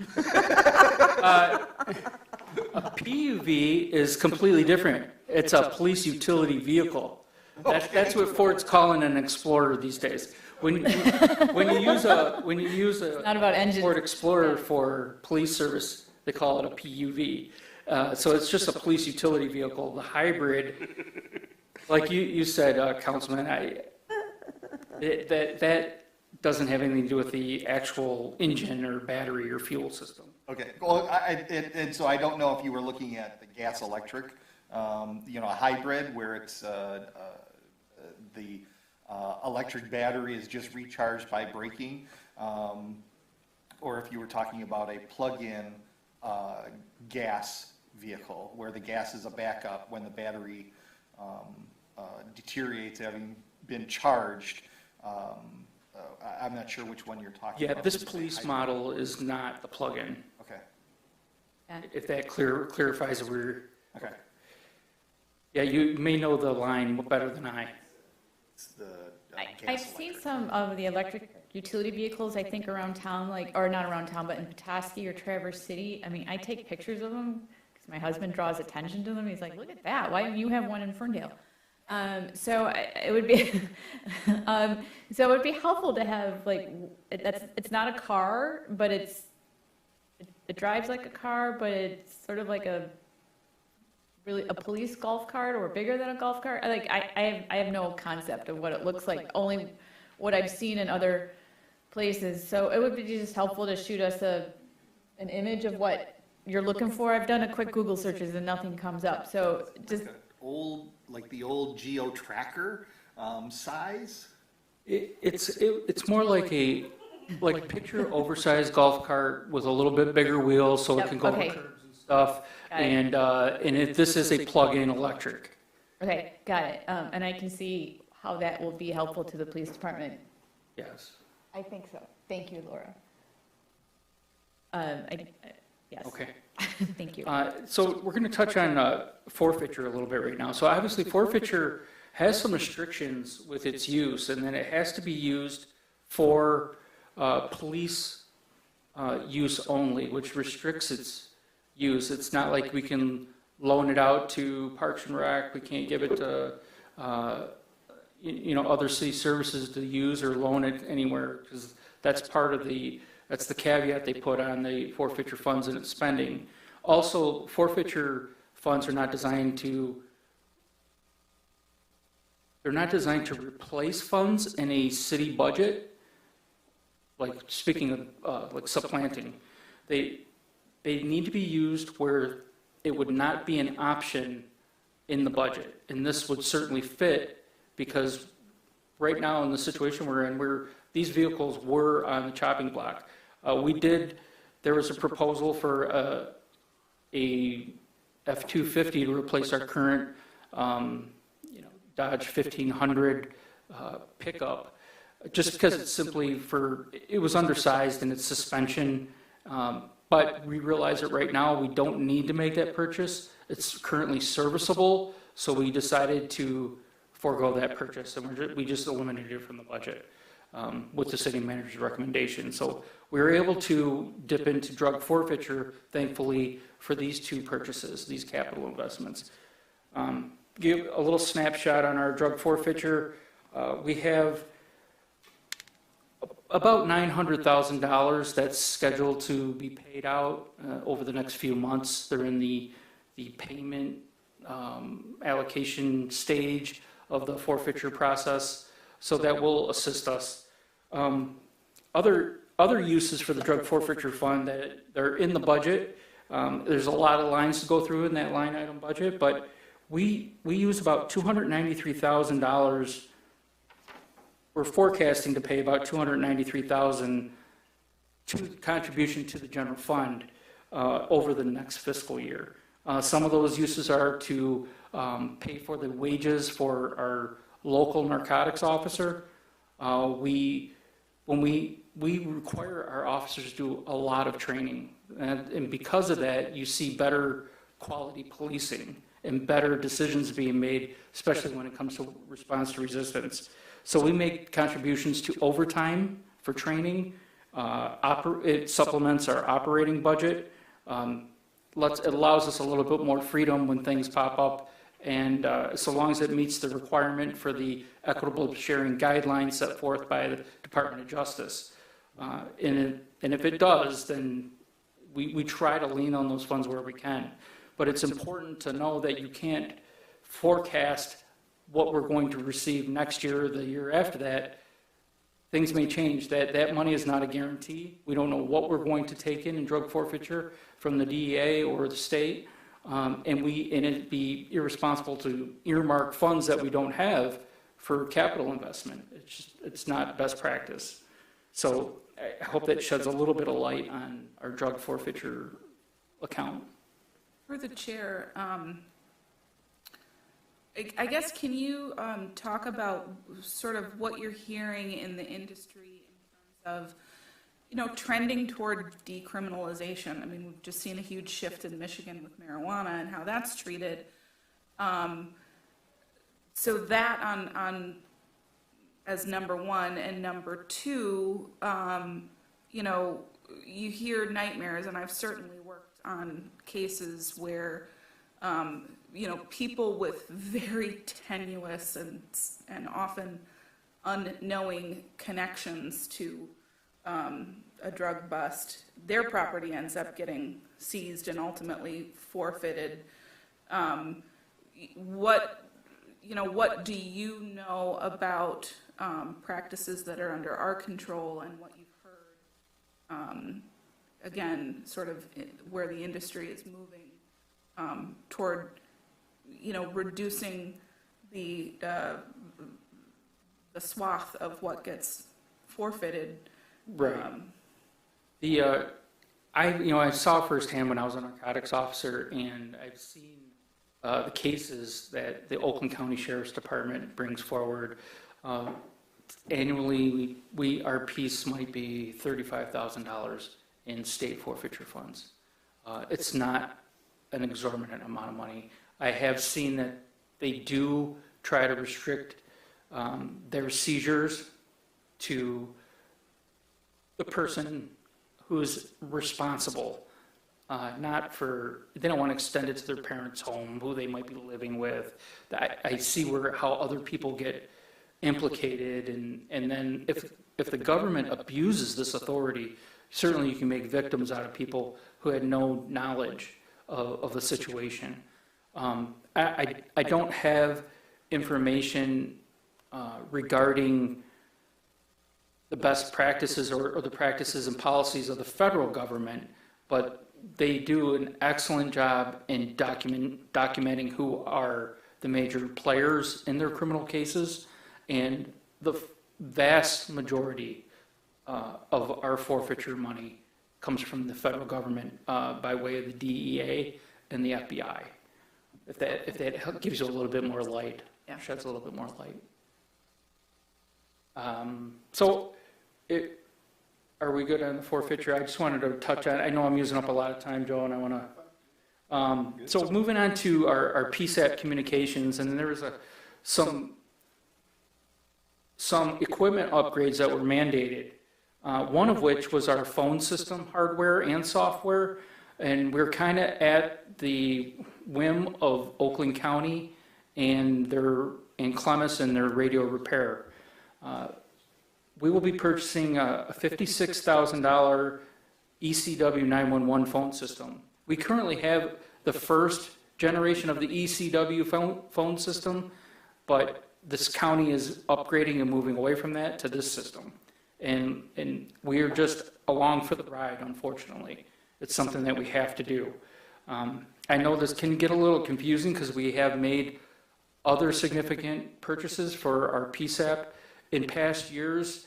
A PUV is completely different. It's a police utility vehicle. That's what Ford's calling an Explorer these days. When you use a not about engines. Ford Explorer for police service, they call it a PUV. So it's just a police utility vehicle. The hybrid, like you said, Councilman, that doesn't have anything to do with the actual engine or battery or fuel system. Okay. Well, and so I don't know if you were looking at the gas electric, a hybrid where it's the electric battery is just recharged by braking, or if you were talking about a plug-in gas vehicle where the gas is a backup when the battery deteriorates having been charged. I'm not sure which one you're talking about. Yeah, this police model is not the plug-in. Okay. If that clarifies it, we're... Okay. Yeah, you may know the line better than I. It's the I've seen some of the electric utility vehicles, I think, around town, or not around town, but in Petoskey or Traverse City. I mean, I take pictures of them because my husband draws attention to them. He's like, look at that. Why don't you have one in Ferndale? So it would be, so it would be helpful to have, it's not a car, but it drives like a car, but it's sort of like a police golf cart or bigger than a golf cart. I have no concept of what it looks like, only what I've seen in other places. So it would be just helpful to shoot us an image of what you're looking for. I've done a quick Google searches and nothing comes up. So just like the old Geo Tracker size. It's more like picture oversized golf cart with a little bit bigger wheels so it can go over curbs and stuff. And this is a plug-in electric. Okay, got it. And I can see how that will be helpful to the police department. Yes. I think so. Thank you, Laura. Yes. Okay. Thank you. So we're going to touch on forfeiture a little bit right now. So obviously forfeiture has some restrictions with its use, and then it has to be used for police use only, which restricts its use. It's not like we can loan it out to Parks and Rec. We can't give it to other city services to use or loan it anywhere, because that's the caveat they put on the forfeiture funds and its spending. Also, forfeiture funds are not designed to replace funds in a city budget. Like speaking of like supplanting, they need to be used where it would not be an option in the budget. And this would certainly fit, because right now in the situation we're in, these vehicles were on the chopping block. We did there was a proposal for a F-250 to replace our current, Dodge 1500 pickup, just because it's simply it was undersized in its suspension. But we realize that right now we don't need to make that purchase. It's currently serviceable, so we decided to forego that purchase, and we just eliminated it from the budget with the city manager's recommendation. So we were able to dip into drug forfeiture, thankfully, for these two purchases, these capital investments. Give a little snapshot on our drug forfeiture. We have about $900,000 that's scheduled to be paid out over the next few months. They're in the payment allocation stage of the forfeiture process, so that will assist us. Other uses for the drug forfeiture fund that are in the budget, there's a lot of lines to go through in that line item budget, but we use about $293,000. We're forecasting to pay about $293,000 to contribution to the general fund over the next fiscal year. Some of those uses are to pay for the wages for our local narcotics officer. When we require our officers to do a lot of training, and because of that, you see better quality policing and better decisions being made, especially when it comes to response to resistance. So we make contributions to overtime for training. It supplements our operating budget. It allows us a little bit more freedom when things pop up, and so long as it meets the requirement for the equitable sharing guidelines set forth by the Department of Justice. And if it does, then we try to lean on those funds where we can. But it's important to know that you can't forecast what we're going to receive next year or the year after that. Things may change. That money is not a guarantee. We don't know what we're going to take in drug forfeiture from the DEA or the state, and it'd be irresponsible to earmark funds that we don't have for capital investment. It's not best practice. So I hope that sheds a little bit of light on our drug forfeiture account. For the chair, I guess, can you talk about sort of what you're hearing in the industry in terms of, trending toward decriminalization? I mean, we've just seen a huge shift in Michigan with marijuana and how that's treated. So that on as number one, and number two, you hear nightmares, and I've certainly worked on cases where people with very tenuous and often unknowing connections to a drug bust, their property ends up getting seized and ultimately forfeited. What do you know about practices that are under our control, and what you've heard, again, sort of where the industry is moving toward, reducing the swath of what gets forfeited? Right. I saw firsthand when I was a narcotics officer, and I've seen the cases that the Oakland County Sheriff's Department brings forward. Annually, our piece might be $35,000 in state forfeiture funds. It's not an exorbitant amount of money. I have seen that they do try to restrict their seizures to the person who is responsible, they don't want to extend it to their parents' home, who they might be living with. I see how other people get implicated, and then if the government abuses this authority, certainly you can make victims out of people who had no knowledge of the situation. I don't have information regarding the best practices or the practices and policies of the federal government, but they do an excellent job in documenting who are the major players in their criminal cases, and the vast majority of our forfeiture money comes from the federal government by way of the DEA and the FBI. If that gives you a little bit more light, Yeah. sheds a little bit more light. Are we good on the forfeiture? I just wanted to touch on, I know I'm using up a lot of time, Joe, and I want to, so moving on to our PSAP communications, and there was some equipment upgrades that were mandated, one of which was our phone system hardware and software, and we're kind of at the whim of Oakland County and Clements and their radio repair. We will be purchasing a $56,000 ECW 911 phone system. We currently have the first generation of the ECW phone system, but this county is upgrading and moving away from that to this system. And we are just along for the ride, unfortunately. It's something that we have to do. I know this can get a little confusing because we have made other significant purchases for our PSAP. In past years,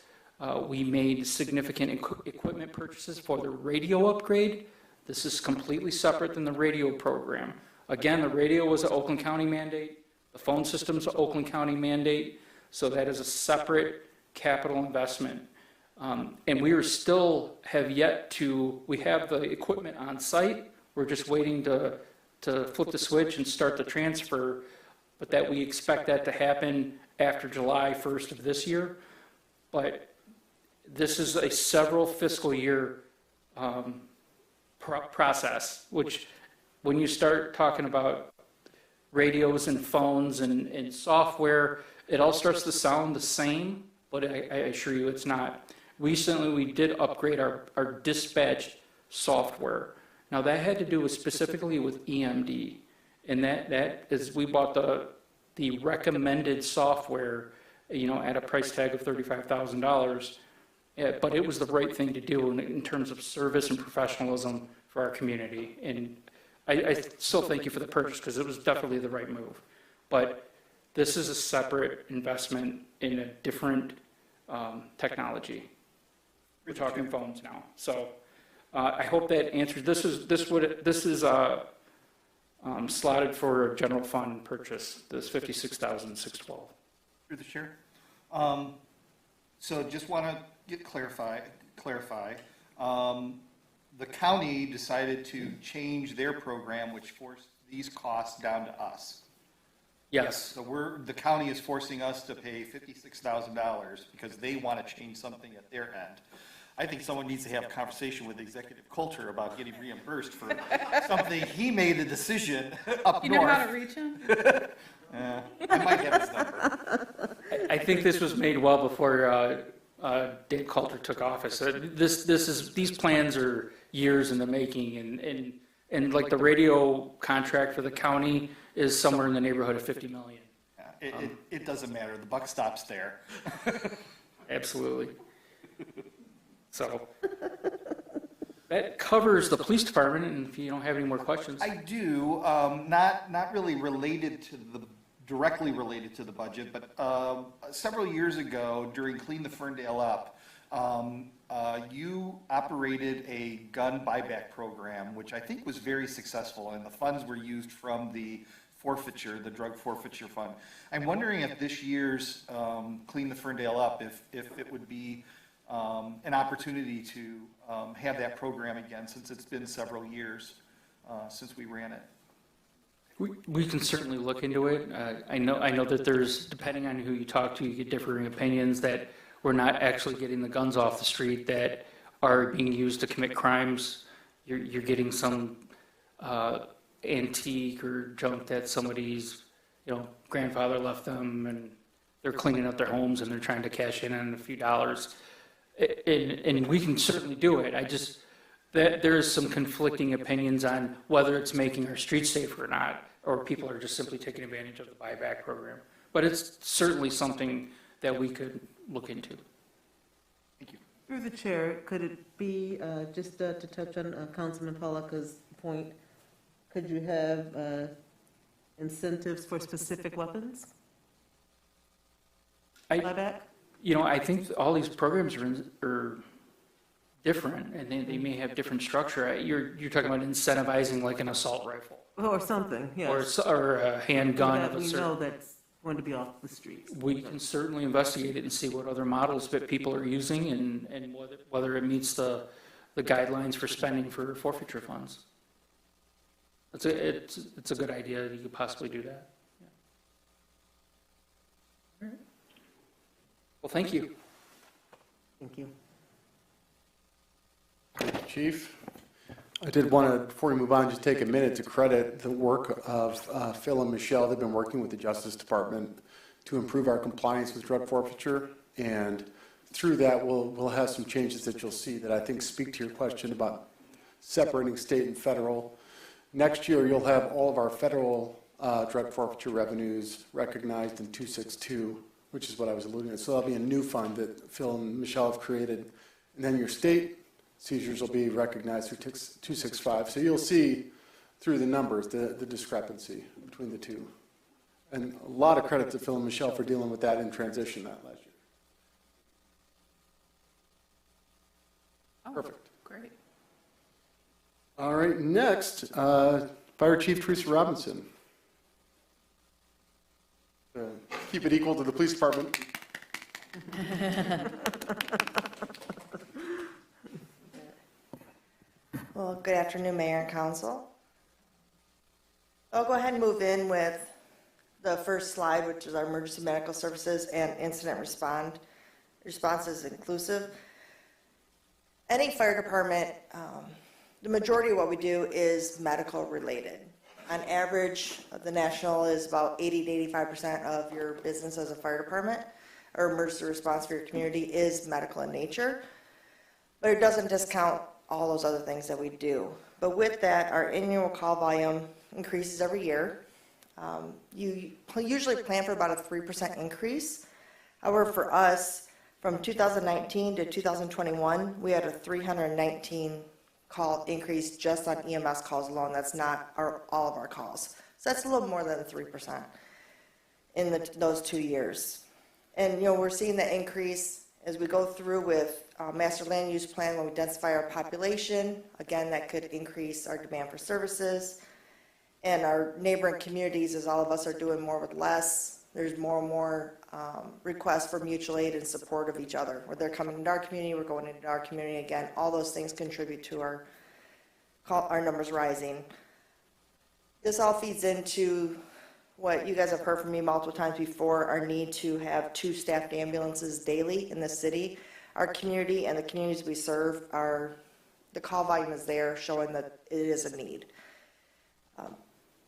we made significant equipment purchases for the radio upgrade. This is completely separate than the radio program. Again, the radio was an Oakland County mandate. The phone system's an Oakland County mandate. So that is a separate capital investment. And we are still have yet to, we have the equipment on site. We're just waiting to flip the switch and start the transfer, but that we expect that to happen after July 1st of this year. But this is a several fiscal year process, which when you start talking about radios and phones and software, it all starts to sound the same, but I assure you it's not. Recently, we did upgrade our dispatch software. Now, that had to do with specifically with EMD, and that is, we bought the recommended software, at a price tag of $35,000, but it was the right thing to do in terms of service and professionalism for our community. And I still thank you for the purchase because it was definitely the right move. But this is a separate investment in a different technology. We're talking phones now. So I hope that answers. This is slotted for a general fund purchase. This $56,612. Through the chair. So just want to clarify. The county decided to change their program, which forced these costs down to us. Yes. So the county is forcing us to pay $56,000 because they want to change something at their end. I think someone needs to have a conversation with Executive Coulter about getting reimbursed for something he made a decision up north. You know how to reach him? I might have his number. I think this was made well before Dave Coulter took office. These plans are years in the making, and like the radio contract for the county is somewhere in the neighborhood of $50 million. It doesn't matter. The buck stops there. Absolutely. So that covers the police department, and if you don't have any more questions. I do, not really directly related to the budget, but several years ago during Clean the Ferndale Up, you operated a gun buyback program, which I think was very successful, and the funds were used from the forfeiture, the drug forfeiture fund. I'm wondering if this year's Clean the Ferndale Up, if it would be an opportunity to have that program again, since it's been several years since we ran it. We can certainly look into it. I know that there's, depending on who you talk to, you get differing opinions that we're not actually getting the guns off the street that are being used to commit crimes. You're getting some antique or junk that somebody's grandfather left them, and they're cleaning up their homes and they're trying to cash in on a few dollars. And we can certainly do it. That there's some conflicting opinions on whether it's making our streets safer or not, or people are just simply taking advantage of the buyback program. But it's certainly something that we could look into. Thank you. Through the chair, could it be, just to touch on Councilman Polika's point, could you have incentives for specific weapons? Buyback? I think all these programs are different, and they may have different structure. You're talking about incentivizing like an assault rifle Or something, yes. or a handgun That of a we certain. know that's going to be off the streets. We can certainly investigate it and see what other models that people are using and whether it meets the guidelines for spending for forfeiture funds. It's a good idea that you could possibly do that. Yeah. Well, thank you. Thank you. Chief, I did want to, before we move on, just take a minute to credit the work of Phil and Michelle. They've been working with the Justice Department to improve our compliance with drug forfeiture, and through that, we'll have some changes that you'll see that I think speak to your question about separating state and federal. Next year, you'll have all of our federal drug forfeiture revenues recognized in 262, which is what I was alluding to. So that'll be a new fund that Phil and Michelle have created. And then your state seizures will be recognized through 265. So you'll see through the numbers the discrepancy between the two. And a lot of credit to Phil and Michelle for dealing with that in transition that last year. Oh, Perfect. great. All right, next, Fire Chief Teresa Robinson. Keep it equal to the police department. Well, good afternoon, Mayor and Council. I'll go ahead and move in with the first slide, which is our emergency medical services and incident responses inclusive. Any fire department, the majority of what we do is medical related. On average, the national is about 80 to 85% of your business as a fire department or emergency response for your community is medical in nature, but it doesn't discount all those other things that we do. But with that, our annual call volume increases every year. You usually plan for about a 3% increase. However, for us, from 2019 to 2021, we had a 319 call increase just on EMS calls alone. That's not all of our calls. So that's a little more than 3% in those 2 years. And we're seeing the increase as we go through with master land use plan when we densify our population. Again, that could increase our demand for services. And our neighboring communities, as all of us are doing more with less, there's more and more requests for mutual aid and support of each other. Where they're coming into our community, we're going into our community again. All those things contribute to our numbers rising. This all feeds into what you guys have heard from me multiple times before, our need to have 2 staffed ambulances daily in the city. Our community and the communities we serve, the call volume is there showing that it is a need.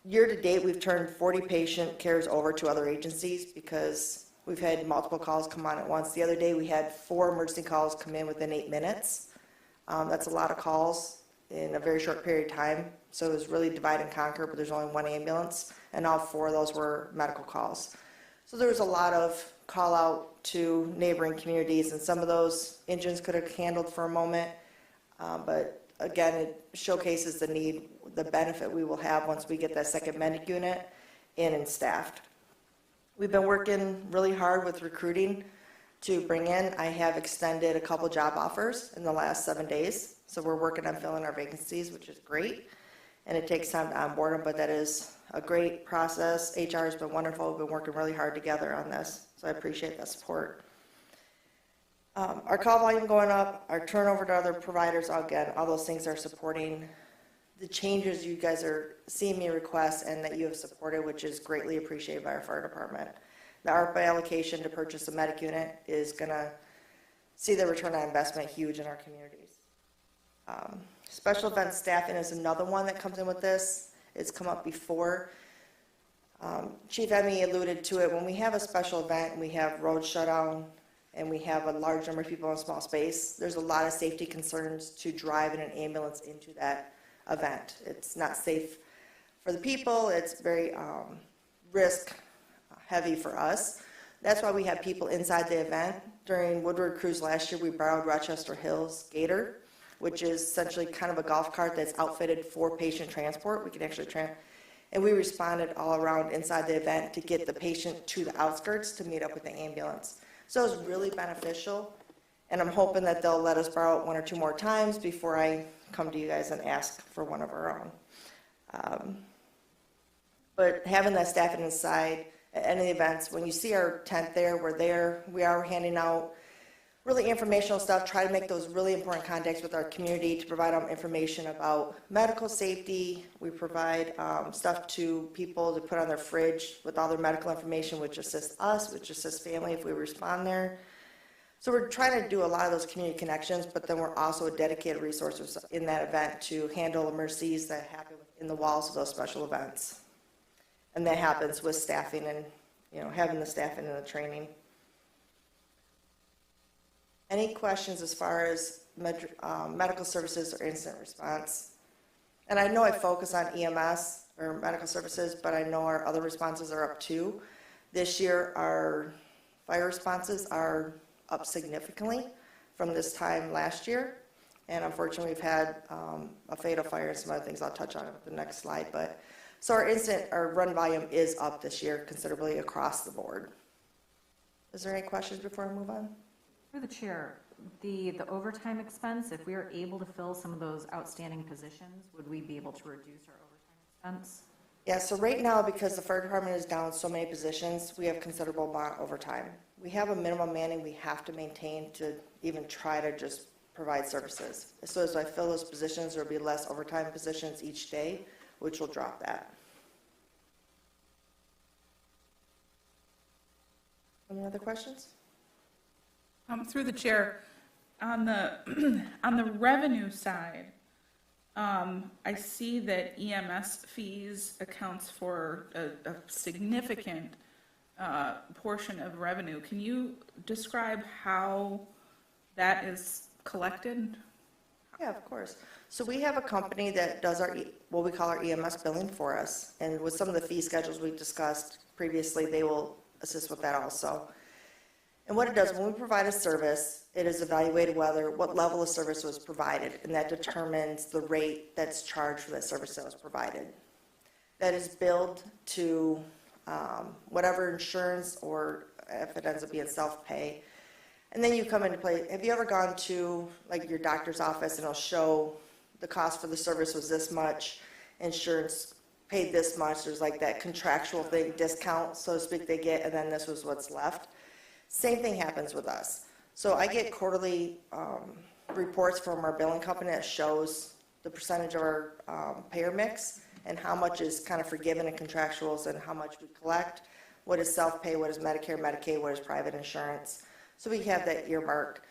Year to date, we've turned 40 patient cares over to other agencies because we've had multiple calls come on at once. The other day, we had 4 emergency calls come in within 8 minutes. That's a lot of calls in a very short period of time. So it was really divide and conquer, but there's only 1 ambulance, and all 4 of those were medical calls. So there was a lot of call out to neighboring communities, and some of those engines could have handled for a moment. But again, it showcases the need, the benefit we will have once we get that second medic unit in and staffed. We've been working really hard with recruiting to bring in. I have extended a couple job offers in the last 7 days. So we're working on filling our vacancies, which is great. And it takes time to onboard them, but that is a great process. HR has been wonderful. We've been working really hard together on this. So I appreciate that support. Our call volume going up, our turnover to other providers, again, all those things are supporting the changes you guys are seeing me request and that you have supported, which is greatly appreciated by our fire department. The ARPA allocation to purchase a medic unit is going to see the return on investment huge in our communities. Special event staffing is another one that comes in with this. It's come up before. Chief Emmy alluded to it. When we have a special event and we have road shutdown and we have a large number of people in a small space, there's a lot of safety concerns to drive in an ambulance into that event. It's not safe for the people. It's very risk heavy for us. That's why we have people inside the event. During Woodward Cruise last year, we borrowed Rochester Hills Gator, which is essentially kind of a golf cart that's outfitted for patient transport. We can actually and we responded all around inside the event to get the patient to the outskirts to meet up with the ambulance. So it was really beneficial And I'm hoping that they'll let us borrow it 1 or 2 more times before I come to you guys and ask for one of our own. But having that staffing inside at any events, when you see our tent there, we're there. We are handing out really informational stuff, try to make those really important contacts with our community to provide them information about medical safety. We provide stuff to people to put on their fridge with all their medical information, which assists us, which assists family if we respond there. So we're trying to do a lot of those community connections, but then we're also a dedicated resource in that event to handle emergencies that happen within the walls of those special events. And that happens with staffing and, having the staffing and the training. Any questions as far as medical services or incident response? And I know I focus on EMS or medical services, but I know our other responses are up too. This year, our fire responses are up significantly from this time last year. And unfortunately, we've had a fatal fire and some other things I'll touch on in the next slide. But so our run volume is up this year considerably across the board. Is there any questions before I move on? Through the chair, the overtime expense, if we are able to fill some of those outstanding positions, would we be able to reduce our overtime expense? Yeah, so right now, because the fire department is down so many positions, we have considerable amount of overtime. We have a minimum manning we have to maintain to even try to just provide services. So as I fill those positions, there will be less overtime positions each day, which will drop that. Any other questions? Through the chair, on the revenue side, I see that EMS fees accounts for a significant portion of revenue. Can you describe how that is collected? Yeah, of course. So we have a company that does what we call our EMS billing for us. And with some of the fee schedules we've discussed previously, they will assist with that also. And what it does, when we provide a service, it is evaluated what level of service was provided, and that determines the rate that's charged for that service that was provided. That is billed to whatever insurance, or if it ends up being self-pay. And then you come into play. Have you ever gone to like your doctor's office and it'll show the cost for the service was this much, insurance paid this much, there's like that contractual thing, discount, so to speak, they get, and then this was what's left. Same thing happens with us. So I get quarterly reports from our billing company that shows the percentage of our payer mix and how much is kind of forgiven in contractuals and how much we collect, what is self-pay, what is Medicare, Medicaid, what is private insurance. So we have that earmarked.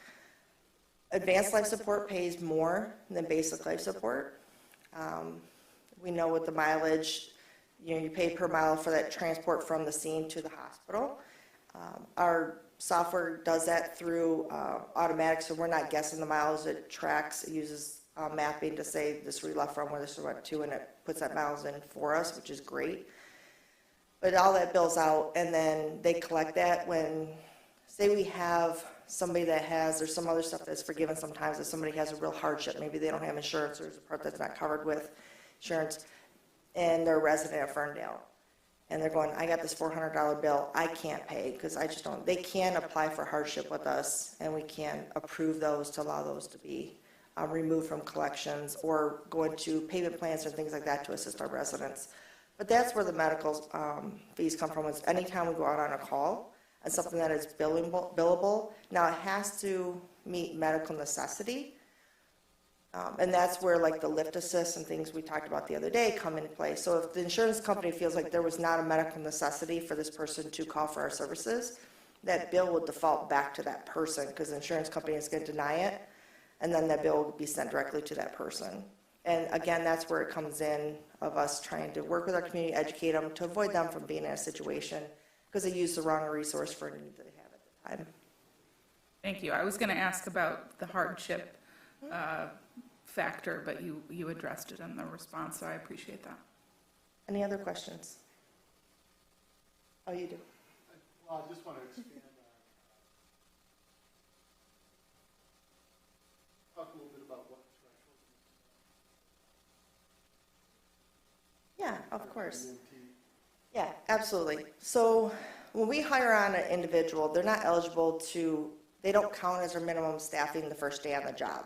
Advanced life support pays more than basic life support. We know with the mileage, you pay per mile for that transport from the scene to the hospital. Our software does that through automatic, so we're not guessing the miles. It tracks, it uses mapping to say this is where you left from, where this is where went to, and it puts that miles in for us, which is great. But all that bills out, and then they collect that when, say we have somebody that has, there's some other stuff that's forgiven sometimes, if somebody has a real hardship, maybe they don't have insurance, or there's a part that's not covered with insurance, and they're a resident of Ferndale. And they're going, I got this $400 bill, I can't pay, because I just don't. They can apply for hardship with us, and we can approve those to allow those to be removed from collections, or go into payment plans and things like that to assist our residents. But that's where the medical fees come from, is anytime we go out on a call, and something that is billable. Now, it has to meet medical necessity, and that's where like the lift assist and things we talked about the other day come into play. So if the insurance company feels like there was not a medical necessity for this person to call for our services, that bill will default back to that person, because the insurance company is going to deny it, and then that bill will be sent directly to that person. And again, that's where it comes in of us trying to work with our community, educate them, to avoid them from being in a situation because they used the wrong resource for a need that they have at the time. Thank you. I was going to ask about the hardship factor, but you addressed it in the response, so I appreciate that. Any other questions? Oh, you do? Well, I just want to expand on, talk a little bit about what thresholds. Yeah, of course. Yeah, absolutely. So when we hire on an individual, they're not eligible to, they don't count as our minimum staffing the first day on the job.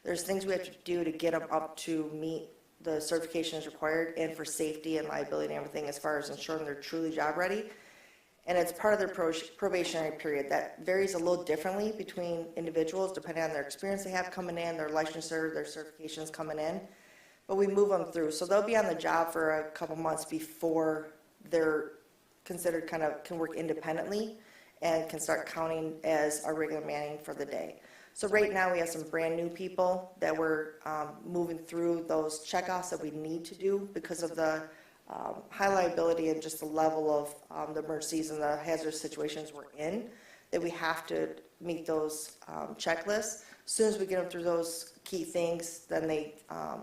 There's things we have to do to get them up to meet the certifications required and for safety and liability and everything as far as ensuring they're truly job ready. And it's part of their probationary period. That varies a little differently between individuals depending on their experience they have coming in, their licensure, their certifications coming in. But we move them through. So they'll be on the job for a couple months before they're considered can work independently and can start counting as our regular manning for the day. So right now we have some brand new people that we're moving through those checkoffs that we need to do because of the high liability and just the level of the emergencies and the hazardous situations we're in, that we have to meet those checklists. As soon as we get them through those key things, then they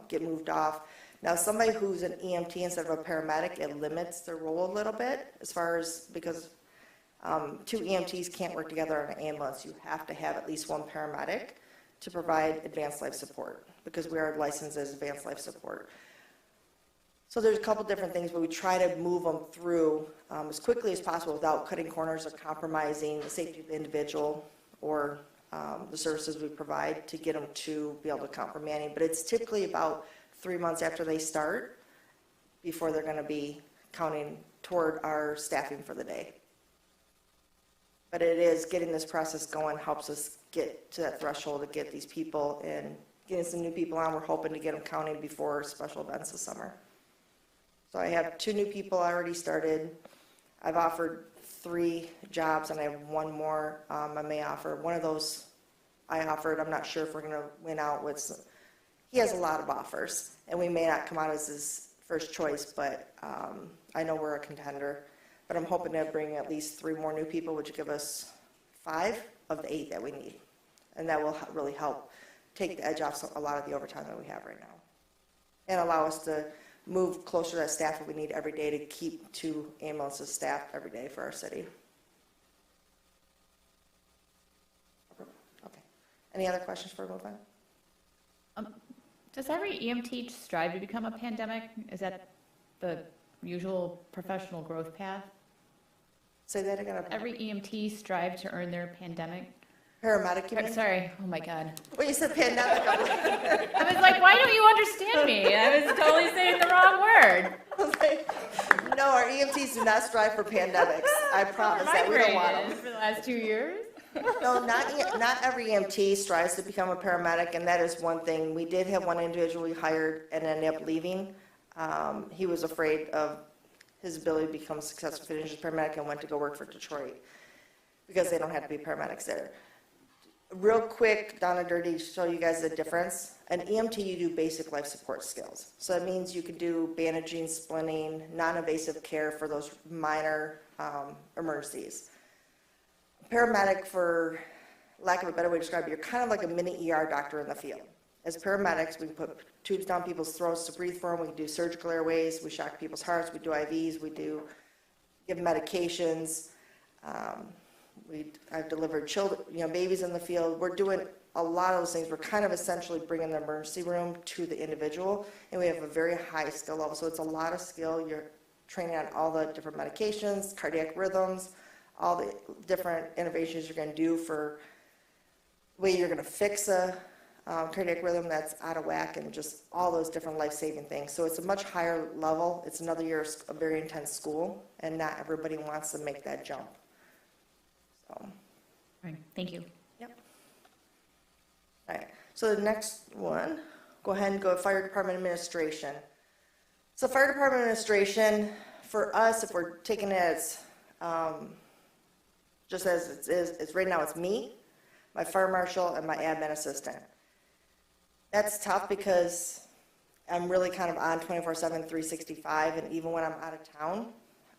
get moved off. Now, somebody who's an EMT instead of a paramedic, it limits their role a little bit as far as, because two EMTs can't work together on an ambulance. You have to have at least one paramedic to provide advanced life support because we are licensed as advanced life support. So there's a couple different things, but we try to move them through as quickly as possible without cutting corners or compromising the safety of the individual or the services we provide to get them to be able to count for manning. But it's typically about 3 months after they start before they're going to be counting toward our staffing for the day. But it is getting this process going helps us get to that threshold to get these people in, getting some new people on. We're hoping to get them counting before special events this summer. So I have 2 new people already started. I've offered 3 jobs and I have 1 more I may offer. One of those I offered, I'm not sure if we're going to win out with, he has a lot of offers and we may not come out as his first choice, but I know we're a contender. But I'm hoping to bring at least 3 more new people, which will give us 5 of the 8 that we need. And that will really help take the edge off a lot of the overtime that we have right now. And allow us to move closer to that staff that we need every day to keep 2 ambulances staffed every day for our city. Okay. Any other questions before we move on? Does every EMT strive to become a pandemic? Is that the usual professional growth path? Say that again. Every EMT strive to earn their pandemic? Paramedic, you mean? Sorry, oh my God. Well, you said pandemic. I was like, why don't you understand me? I was totally saying the wrong word. I was like, no, our EMTs do not strive for pandemics. I promise that. We don't want them. For the last 2 years? No, not every EMT strives to become a paramedic, and that is one thing. We did have one individual we hired and ended up leaving. He was afraid of his ability to become a successful finish as paramedic and went to go work for Detroit because they don't have to be paramedics there. Real quick, down and dirty, to show you guys the difference. An EMT, you do basic life support skills. So that means you can do bandaging, splinting, non-invasive care for those minor emergencies. Paramedic, for lack of a better way to describe it, you're kind of like a mini ER doctor in the field. As paramedics, we can put tubes down people's throats to breathe for them. We can do surgical airways. We shock people's hearts. We do IVs. We do give medications. I've delivered children, babies in the field. We're doing a lot of those things. We're kind of essentially bringing the emergency room to the individual, and we have a very high skill level. So it's a lot of skill. You're training on all the different medications, cardiac rhythms, all the different innovations you're going to do for the way you're going to fix a cardiac rhythm that's out of whack, and just all those different life-saving things. So it's a much higher level. It's another year of very intense school, and not everybody wants to make that jump. So. All right, thank you. Yep. All right, so the next one, go ahead and go to Fire Department Administration. So Fire Department Administration, for us, if we're taking it as, just as it is, it's right now it's me, my fire marshal, and my admin assistant. That's tough because I'm really kind of on 24/7, 365, and even when I'm out of town,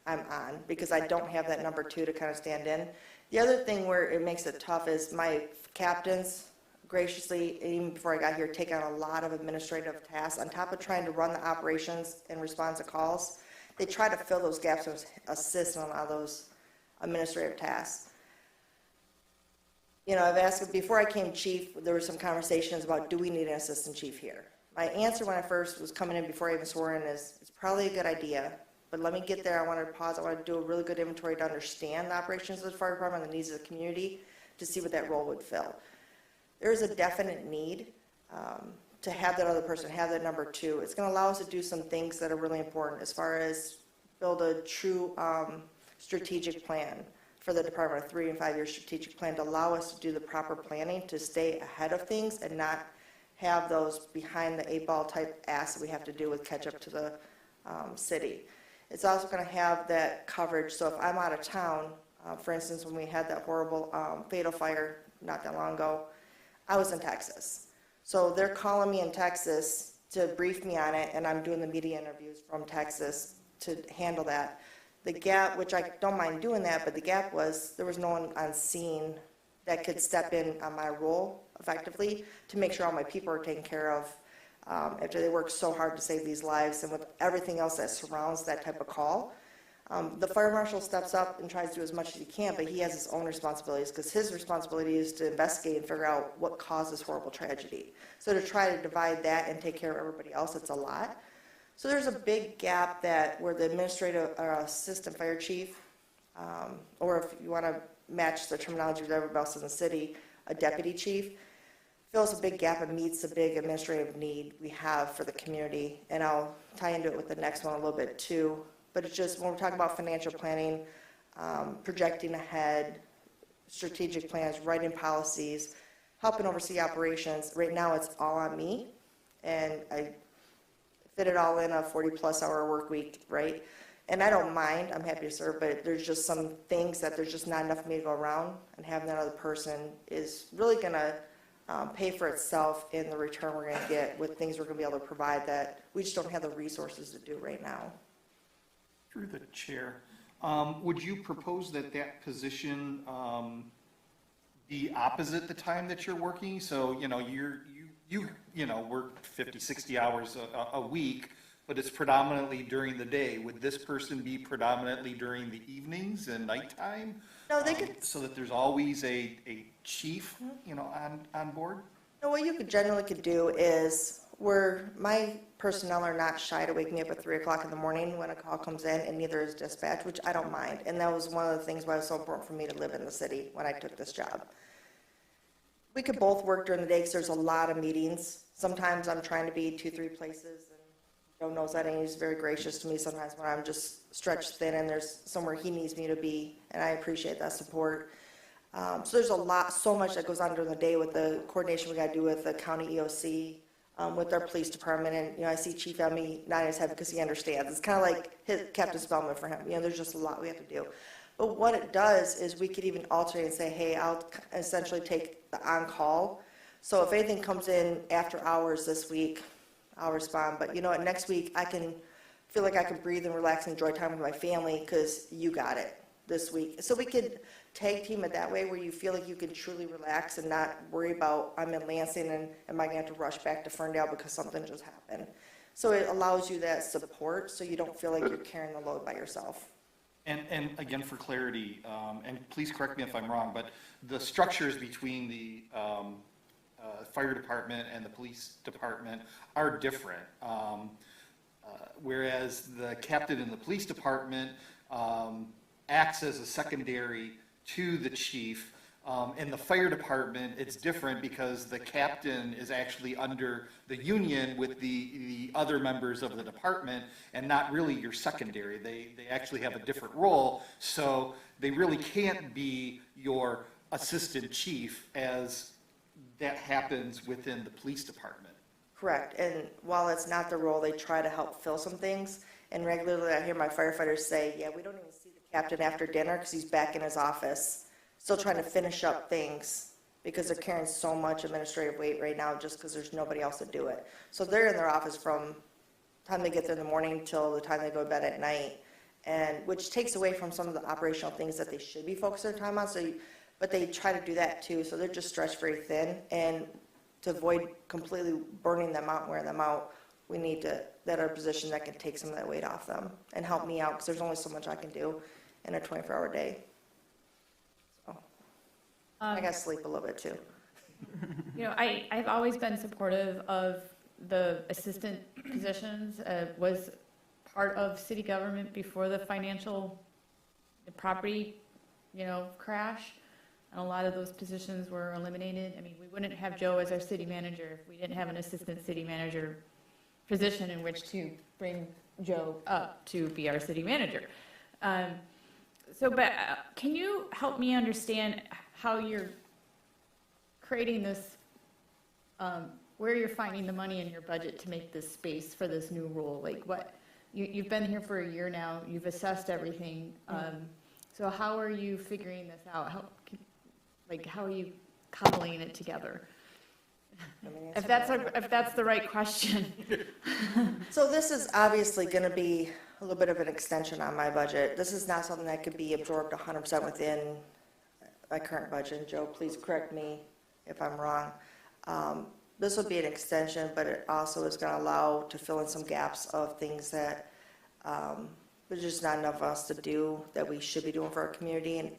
I'm on because I don't have that number 2 to kind of stand in. The other thing where it makes it tough is my captains graciously, even before I got here, take on a lot of administrative tasks. On top of trying to run the operations and respond to calls, they try to fill those gaps and assist in a lot of those administrative tasks. I've asked, before I came chief, there were some conversations about, do we need an assistant chief here? My answer when I first was coming in, before I even swore in, is it's probably a good idea, but let me get there. I want to pause. I want to do a really good inventory to understand the operations of the fire department and the needs of the community to see what that role would fill. There is a definite need to have that other person, have that number two. It's going to allow us to do some things that are really important as far as build a true strategic plan for the department, a 3 and 5 year strategic plan to allow us to do the proper planning, to stay ahead of things and not have those behind the 8 ball type asks that we have to do with catch up to the city. It's also going to have that coverage. So if I'm out of town, for instance, when we had that horrible fatal fire not that long ago, I was in Texas. So they're calling me in Texas to brief me on it, and I'm doing the media interviews from Texas to handle that. The gap, which I don't mind doing that, but the gap was there was no one on scene that could step in on my role effectively to make sure all my people are taken care of after they work so hard to save these lives and with everything else that surrounds that type of call. The fire marshal steps up and tries to do as much as he can, but he has his own responsibilities because his responsibility is to investigate and figure out what caused this horrible tragedy. So to try to divide that and take care of everybody else, it's a lot. So there's a big gap that where the administrative or assistant fire chief, or if you want to match the terminology with everybody else in the city, a deputy chief, fills a big gap and meets the big administrative need we have for the community. And I'll tie into it with the next one a little bit too. But it's just when we're talking about financial planning, projecting ahead, strategic plans, writing policies, helping oversee operations. Right now it's all on me, and I fit it all in a 40-plus hour work week, right? And I don't mind, I'm happy to serve, but there's just some things that there's just not enough for me to go around, and having that other person is really going to pay for itself in the return we're going to get with things we're going to be able to provide that we just don't have the resources to do right now. Through the chair, would you propose that that position be opposite the time that you're working? So, you know, you know, work 50, 60 hours a week, but it's predominantly during the day. Would this person be predominantly during the evenings and nighttime? No, they could. So that there's always a chief, you know, on board? No, what you could generally could do is where my personnel are not shy to wake me up at 3 o'clock in the morning when a call comes in, and neither is dispatch, which I don't mind. And that was one of the things why it was so important for me to live in the city when I took this job. We could both work during the day because there's a lot of meetings. Sometimes I'm trying to be 2, 3 places, and Joe knows that, and he's very gracious to me sometimes when I'm just stretched thin and there's somewhere he needs me to be, and I appreciate that support. So there's so much that goes on during the day with the coordination we got to do with the county EOC, with our police department, and you know I see Chief Emmy nodding his head because he understands. It's kind of like his Captain Spellman for him. You know, there's just a lot we have to do. But what it does is we could even alternate and say, hey, I'll essentially take the on-call. So if anything comes in after hours this week, I'll respond. But you know what, next week I can feel like I can breathe and relax and enjoy time with my family because you got it this week. So we could tag team it that way where you feel like you can truly relax and not worry about I'm in Lansing and am I going to have to rush back to Ferndale because something just happened. So it allows you that support so you don't feel like you're carrying the load by yourself. And again, for clarity, and please correct me if I'm wrong, but the structures between the fire department and the police department are different. Whereas the captain in the police department acts as a secondary to the chief. In the fire department, it's different because the captain is actually under the union with the other members of the department and not really your secondary. They actually have a different role, so they really can't be your assistant chief as that happens within the police department. Correct. And while it's not the role, they try to help fill some things. And regularly I hear my firefighters say, yeah, we don't even see the captain after dinner because he's back in his office, still trying to finish up things because they're carrying so much administrative weight right now just because there's nobody else to do it. So they're in their office from the time they get there in the morning till the time they go to bed at night, and which takes away from some of the operational things that they should be focusing their time on. But they try to do that too, so they're just stretched very thin. And to avoid completely burning them out and wearing them out, we need to that are a position that can take some of that weight off them and help me out because there's only so much I can do in a 24-hour day. I got to sleep a little bit too. You know, I've always been supportive of the assistant positions, was part of city government before the financial, the property, you know, crash. and a lot of those positions were eliminated. I mean, we wouldn't have Joe as our city manager if we didn't have an assistant city manager position in which to bring Joe up to be our city manager. But can you help me understand how you're creating this, where you're finding the money in your budget to make this space for this new role? Like what, you've been here for a year now, you've assessed everything. So how are you figuring this out? How are you coupling it together? If that's the right question. So this is obviously going to be a little bit of an extension on my budget. This is not something that could be absorbed 100% within my current budget. And Joe, please correct me if I'm wrong. This will be an extension, but it also is going to allow to fill in some gaps of things that there's just not enough of us to do that we should be doing for our community. And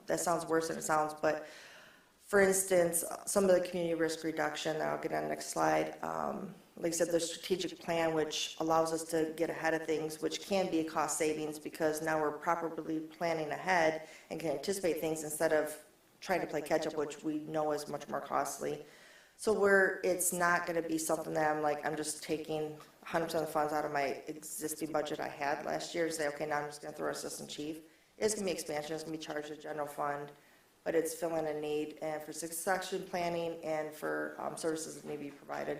that sounds worse than it sounds, but for instance, some of the community risk reduction, I'll get on the next slide. Like I said, the strategic plan, which allows us to get ahead of things, which can be a cost savings because now we're properly planning ahead and can anticipate things instead of trying to play catch up, which we know is much more costly. So it's not going to be something that I'm just taking 100% of the funds out of my existing budget I had last year and say, okay, now I'm just going to throw our assistant chief. It's going to be expansion. It's going to be charged to the general fund, but it's filling a need and for succession planning and for services that may be provided.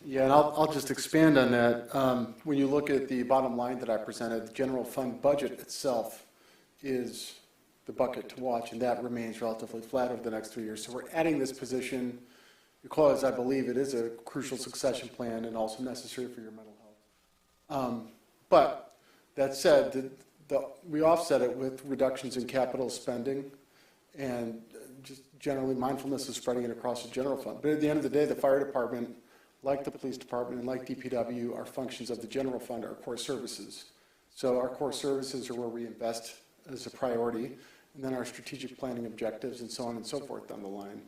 Yeah, and I'll just expand on that. When you look at the bottom line that I presented, the general fund budget itself is the bucket to watch, and that remains relatively flat over the next 3 years. So we're adding this position because I believe it is a crucial succession plan and also necessary for your mental health. But that said, we offset it with reductions in capital spending and just generally mindfulness of spreading it across the general fund. But at the end of the day, the fire department, like the police department and like DPW, are functions of the general fund, our core services. So our core services are where we invest as a priority, and then our strategic planning objectives and so on and so forth down the line.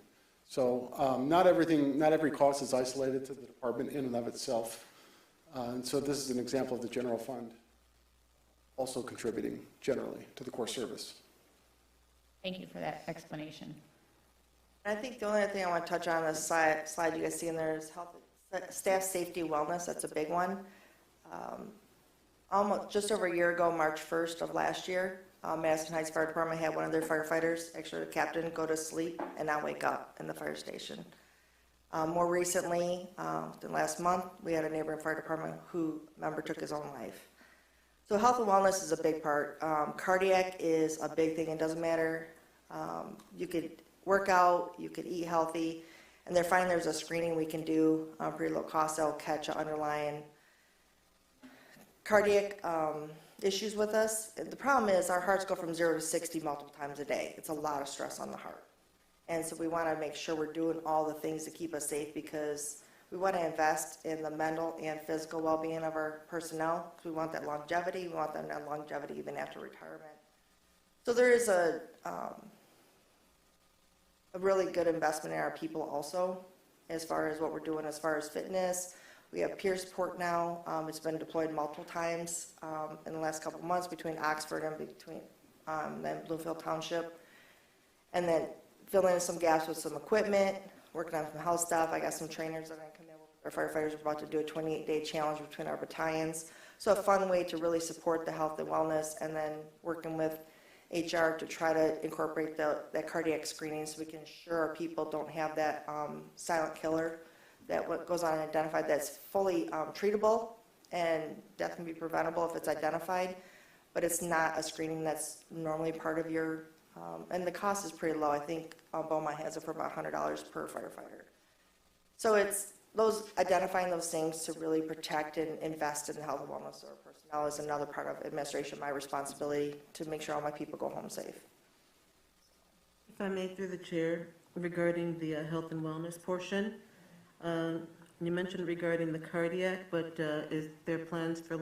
So not every cost is isolated to the department in and of itself. And so this is an example of the general fund also contributing generally to the core service. Thank you for that explanation. I think the only other thing I want to touch on this slide you guys see in there is staff safety wellness. That's a big one. Almost just over a year ago, March 1st of last year, Madison Heights Fire Department had one of their firefighters, actually the captain, go to sleep and not wake up in the fire station. More recently, than last month, we had a neighboring fire department who member took his own life. So health and wellness is a big part. Cardiac is a big thing. It doesn't matter. You could work out, you could eat healthy, and they're finding there's a screening we can do pretty low cost that will catch an underlying cardiac issues with us. The problem is our hearts go from 0 to 60 multiple times a day. It's a lot of stress on the heart. And so we want to make sure we're doing all the things to keep us safe because we want to invest in the mental and physical well-being of our personnel. We want that longevity. We want that longevity even after retirement. So there is a really good investment in our people also as far as what we're doing as far as fitness. We have peer support now. It's been deployed multiple times in the last couple of months between Oxford and between then Bloomfield Township. And then filling in some gaps with some equipment, working on some health stuff. I got some trainers that are going to come in. Our firefighters are about to do a 28-day challenge between our battalions. So a fun way to really support the health and wellness, and then working with HR to try to incorporate that cardiac screening so we can ensure our people don't have that silent killer that what goes on unidentified that's fully treatable, and death can be preventable if it's identified, but it's not a screening that's normally part of your, and the cost is pretty low. I think Beaumont has it for about $100 per firefighter. So it's identifying those things to really protect and invest in the health and wellness of our personnel is another part of administration, my responsibility to make sure all my people go home safe. If I may, through the chair, regarding the health and wellness portion, you mentioned regarding the cardiac, but is there plans for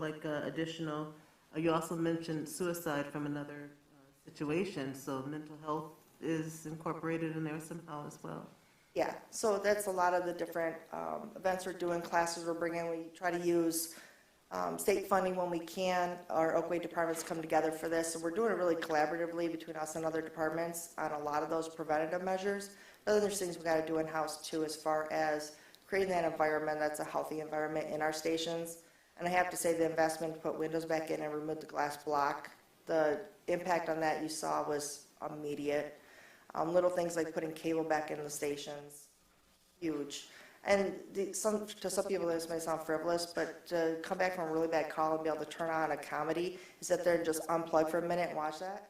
additional, you also mentioned suicide from another situation, so mental health is incorporated in there somehow as well. Yeah, so that's a lot of the different events we're doing, classes we're bringing. We try to use state funding when we can. Our Oakland departments come together for this, so we're doing it really collaboratively between us and other departments on a lot of those preventative measures. But then there's things we got to do in-house too, as far as creating that environment that's a healthy environment in our stations. And I have to say the investment to put windows back in and remove the glass block, the impact on that you saw was immediate. Little things like putting cable back in the stations, huge. And to some people this may sound frivolous, but to come back from a really bad call and be able to turn on a comedy, sit there and just unplug for a minute and watch that,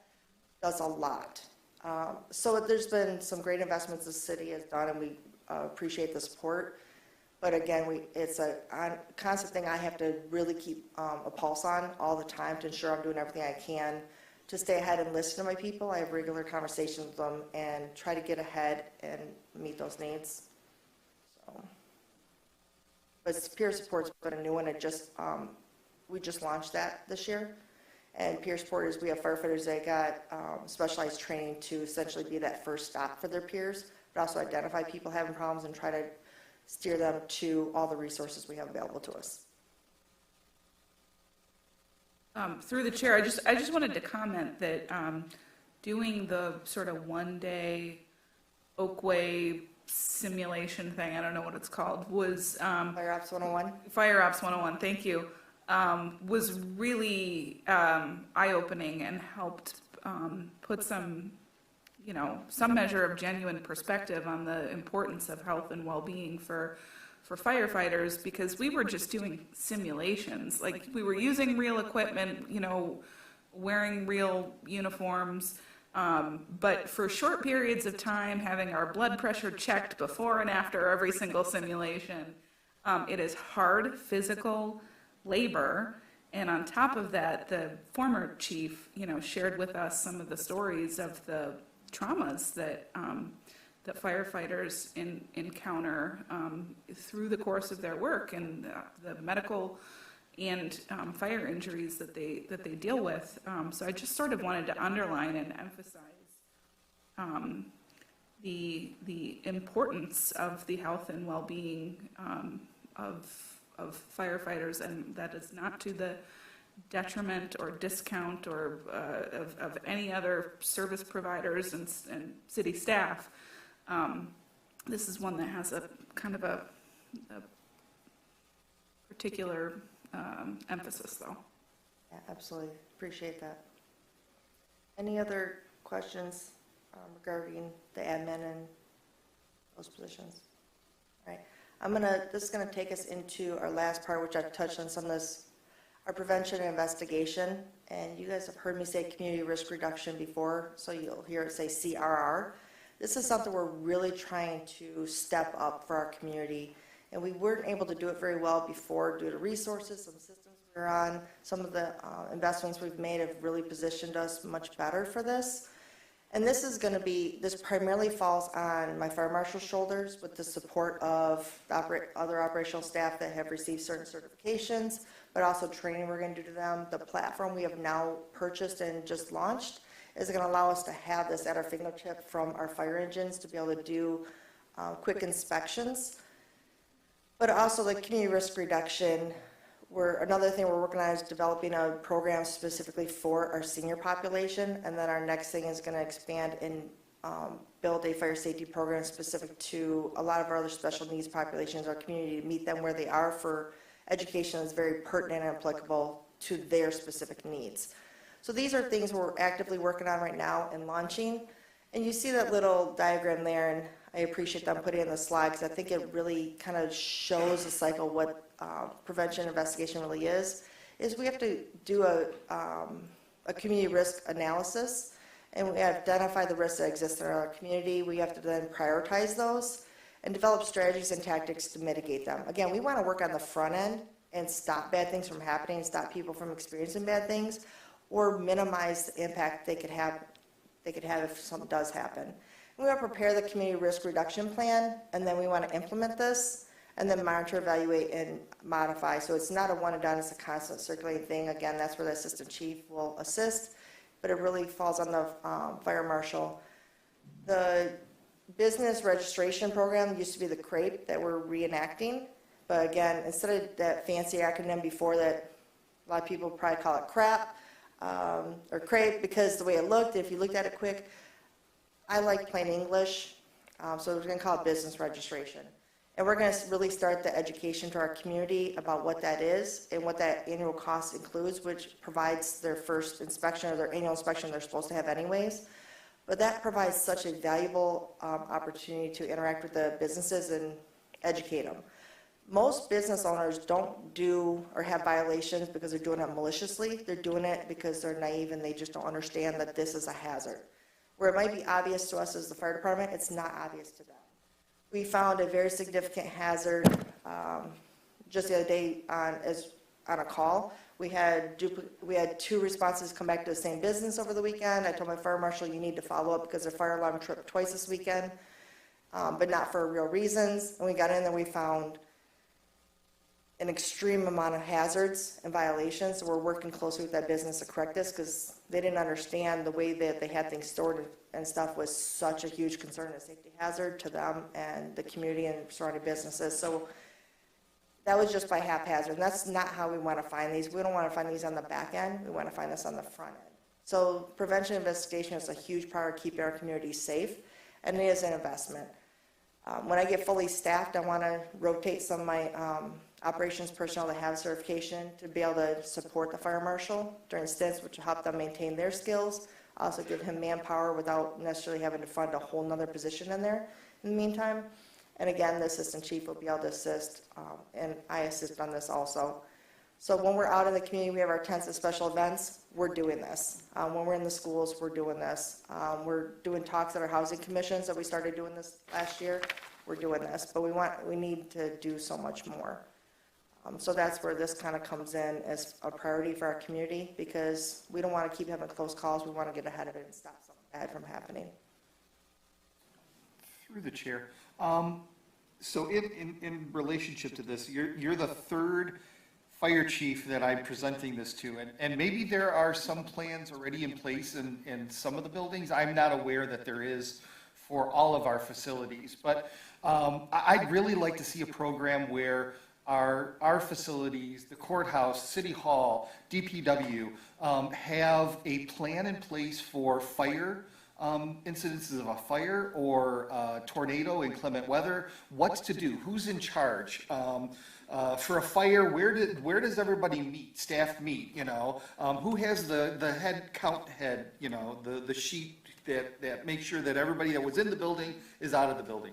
does a lot. So there's been some great investments the city has done, and we appreciate the support. But again, it's a constant thing I have to really keep a pulse on all the time to ensure I'm doing everything I can to stay ahead and listen to my people. I have regular conversations with them and try to get ahead and meet those needs. So, but peer support's been a new one. We just launched that this year. And peer support is we have firefighters that got specialized training to essentially be that first stop for their peers, but also identify people having problems and try to steer them to all the resources we have available to us. Through the chair, I just wanted to comment that doing the sort of one-day Oakway simulation thing, I don't know what it's called, was Fire Ops 101. Fire Ops 101. Thank you. Was really eye-opening and helped put some measure of genuine perspective on the importance of health and well-being for firefighters, because we were just doing simulations. Like, we were using real equipment, wearing real uniforms, but for short periods of time, having our blood pressure checked before and after every single simulation. It is hard physical labor. And on top of that, the former chief, shared with us some of the stories of the traumas that that firefighters encounter through the course of their work, and the medical and fire injuries that they deal with. So I just sort of wanted to underline and emphasize the importance of the health and well-being of firefighters, and that is not to the detriment or discount or of any other service providers and city staff. This is one that has a kind of a particular emphasis, though. Yeah, absolutely. Appreciate that. Any other questions regarding the admin and those positions? All right. This is gonna take us into our last part, which I've touched on some of this, our prevention and investigation. And you guys have heard me say community risk reduction before, so you'll hear it say CRR. This is something we're really trying to step up for our community, and we weren't able to do it very well before due to resources, some systems we were on. Some of the investments we've made have really positioned us much better for this. And this primarily falls on my fire marshal's shoulders, with the support of other operational staff that have received certain certifications, but also training we're going to do to them. The platform we have now purchased and just launched is going to allow us to have this at our fingertip from our fire engines to be able to do quick inspections. But also the community risk reduction, another thing we're working on is developing a program specifically for our senior population, and then our next thing is going to expand and build a fire safety program specific to a lot of our other special needs populations, our community, to meet them where they are for education that's very pertinent and applicable to their specific needs. So these are things we're actively working on right now and launching. And you see that little diagram there, and I appreciate them putting in the slide, because I think it really kind of shows the cycle what prevention investigation really is we have to do a community risk analysis, and we identify the risks that exist in our community. We have to then prioritize those and develop strategies and tactics to mitigate them. Again, we want to work on the front end and stop bad things from happening, stop people from experiencing bad things, or minimize the impact they could have if something does happen. We want to prepare the community risk reduction plan, and then we want to implement this, and then monitor, evaluate, and modify. So it's not a one and done, it's a constant circulating thing. Again, that's where the assistant chief will assist, but it really falls on the fire marshal. The business registration program used to be the CRAPE that we're reenacting. But again, instead of that fancy acronym before that, a lot of people probably call it CRAP, or CRAPE, because the way it looked, if you looked at it quick, I like plain English, so we're going to call it business registration. And we're going to really start the education to our community about what that is and what that annual cost includes, which provides their first inspection or their annual inspection they're supposed to have anyways. But that provides such a valuable opportunity to interact with the businesses and educate them. Most business owners don't do or have violations because they're doing it maliciously. They're doing it because they're naive and they just don't understand that this is a hazard. Where it might be obvious to us as the fire department, it's not obvious to them. We found a very significant hazard just the other day on a call. We had 2 responses come back to the same business over the weekend. I told my fire marshal, you need to follow up because their fire alarm tripped twice this weekend, but not for real reasons. And we got in there, we found an extreme amount of hazards and violations. So we're working closely with that business to correct this because they didn't understand the way that they had things stored and stuff was such a huge concern and a safety hazard to them and the community and surrounding businesses. So that was just by haphazard. And that's not how we want to find these. We don't want to find these on the back end. We want to find this on the front end. So prevention investigation is a huge part of keeping our community safe, and it is an investment. When I get fully staffed, I want to rotate some of my operations personnel that have certification to be able to support the fire marshal during stints, which will help them maintain their skills. Also give him manpower without necessarily having to fund a whole nother position in there in the meantime. And again, the assistant chief will be able to assist, and I assist on this also. So when we're out in the community, we have our tents and special events, we're doing this. When we're in the schools, we're doing this. We're doing talks at our housing commissions that we started doing this last year. We're doing this, but we need to do so much more. So that's where this kind of comes in as a priority for our community because we don't want to keep having close calls. We want to get ahead of it and stop something bad from happening. Through the chair. So in relationship to this, you're the 3rd fire chief that I'm presenting this to, and maybe there are some plans already in place in some of the buildings. I'm not aware that there is for all of our facilities, but I'd really like to see a program where our facilities, the courthouse, city hall, DPW, have a plan in place for fire, incidences of a fire or tornado, inclement weather, what's to do, who's in charge. For a fire, where does everybody meet, staff meet, who has the head count, the sheet that makes sure that everybody that was in the building is out of the building.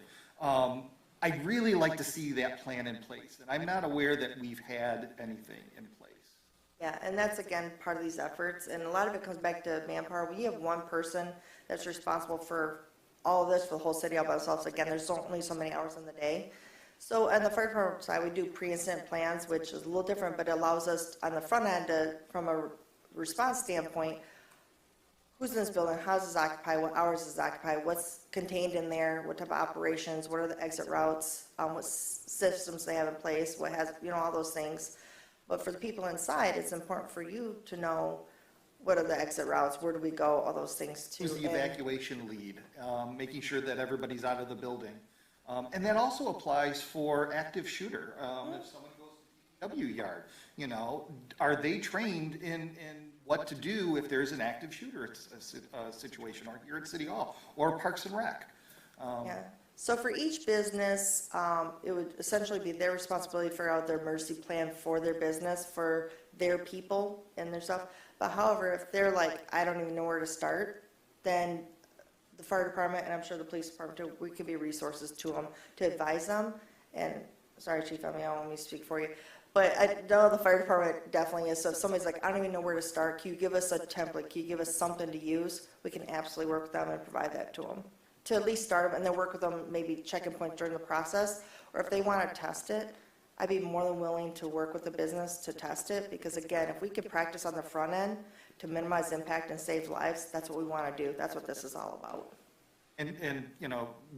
I'd really like to see that plan in place, and I'm not aware that we've had anything in place. Yeah, and that's, again, part of these efforts, and a lot of it comes back to manpower. We have one person that's responsible for all of this for the whole city all by themselves. Again, there's only so many hours in the day. So on the fire department side, we do pre-incident plans, which is a little different, but it allows us on the front end to, from a response standpoint, who's in this building, how does this occupy, what hours does it occupy, what's contained in there, what type of operations, what are the exit routes, what systems they have in place, what has, all those things. But for the people inside, it's important for you to know what are the exit routes, where do we go, all those things too. Who's the evacuation lead, making sure that everybody's out of the building. And that also applies for active shooter. If someone goes to the DPW yard, are they trained in what to do if there's an active shooter situation, or here at City Hall, or Parks and Rec? Yeah. So for each business, it would essentially be their responsibility to figure out their emergency plan for their business, for their people and their stuff. But however, if they're like, I don't even know where to start, then the fire department, and I'm sure the police department too, we could be resources to them to advise them. And sorry, Chief, I don't want me to speak for you, but I know the fire department definitely is. So if somebody's like, I don't even know where to start, can you give us a template? Can you give us something to use? We can absolutely work with them and provide that to them, to at least start them, and then work with them, maybe check-in points during the process. Or if they want to test it, I'd be more than willing to work with the business to test it, because again, if we could practice on the front end to minimize impact and save lives, that's what we want to do. That's what this is all about. And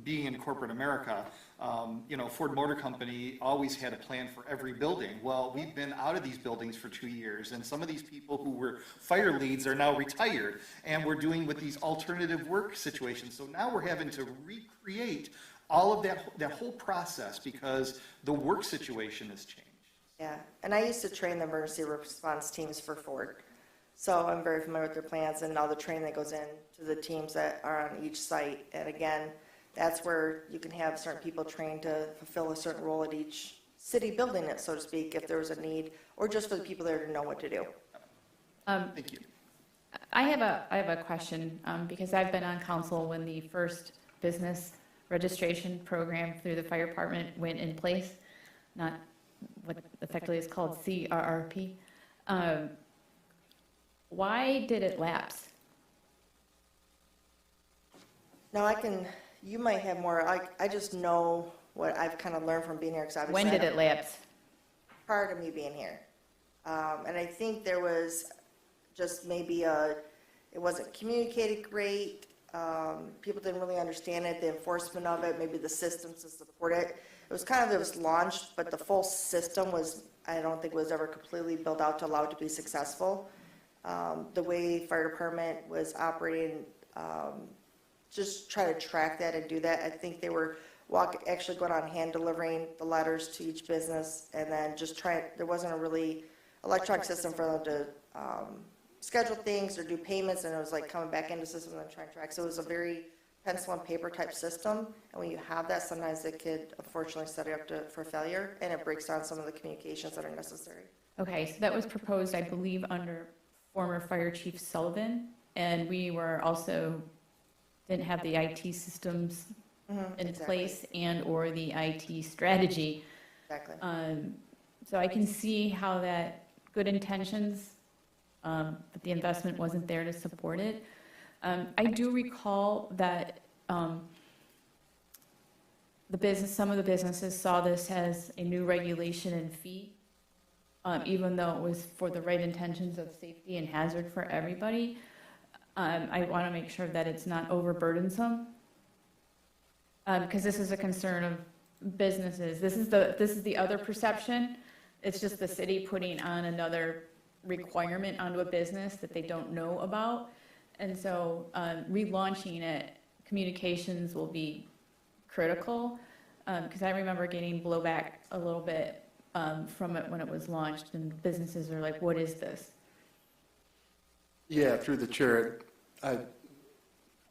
being in corporate America, Ford Motor Company always had a plan for every building. Well, we've been out of these buildings for 2 years, and some of these people who were fire leads are now retired, and we're doing with these alternative work situations. So now we're having to recreate all of that whole process, because the work situation has changed. Yeah, and I used to train the emergency response teams for Ford. So I'm very familiar with their plans and all the training that goes in to the teams that are on each site. And again, that's where you can have certain people trained to fulfill a certain role at each city building it, so to speak, if there was a need, or just for the people there to know what to do. Thank you. I have a question, because I've been on council when the first business registration program through the fire department went in place, not what effectively is called CRRP. Why did it lapse? Now you might have more, I just know what I've kind of learned from being here. 'Cause obviously When did it lapse? prior to me being here. And I think there was just maybe it wasn't communicated great. People didn't really understand it, the enforcement of it, maybe the systems to support it. It was it was launched, but the full system I don't think was ever completely built out to allow it to be successful. The way fire department was operating, just try to track that and do that. I think they were actually going on hand delivering the letters to each business, and then there wasn't a really electronic system for them to schedule things or do payments, and it was like coming back into the system and trying to track. So it was a very pencil and paper type system, and when you have that, sometimes it could unfortunately set it up for failure, and it breaks down some of the communications that are necessary. Okay, so that was proposed, I believe, under former Fire Chief Sullivan, and we were also, didn't have the IT systems in place and/or the IT strategy. Exactly. So I can see how that, good intentions, but the investment wasn't there to support it. I do recall that some of the businesses saw this as a new regulation and fee, even though it was for the right intentions of safety and hazard for everybody. I want to make sure that it's not overburdensome, because this is a concern of businesses. This is the other perception. It's just the city putting on another requirement onto a business that they don't know about. And so relaunching it, communications will be critical, because I remember getting blowback a little bit from it when it was launched, and businesses are like, what is this? Yeah, through the chair, I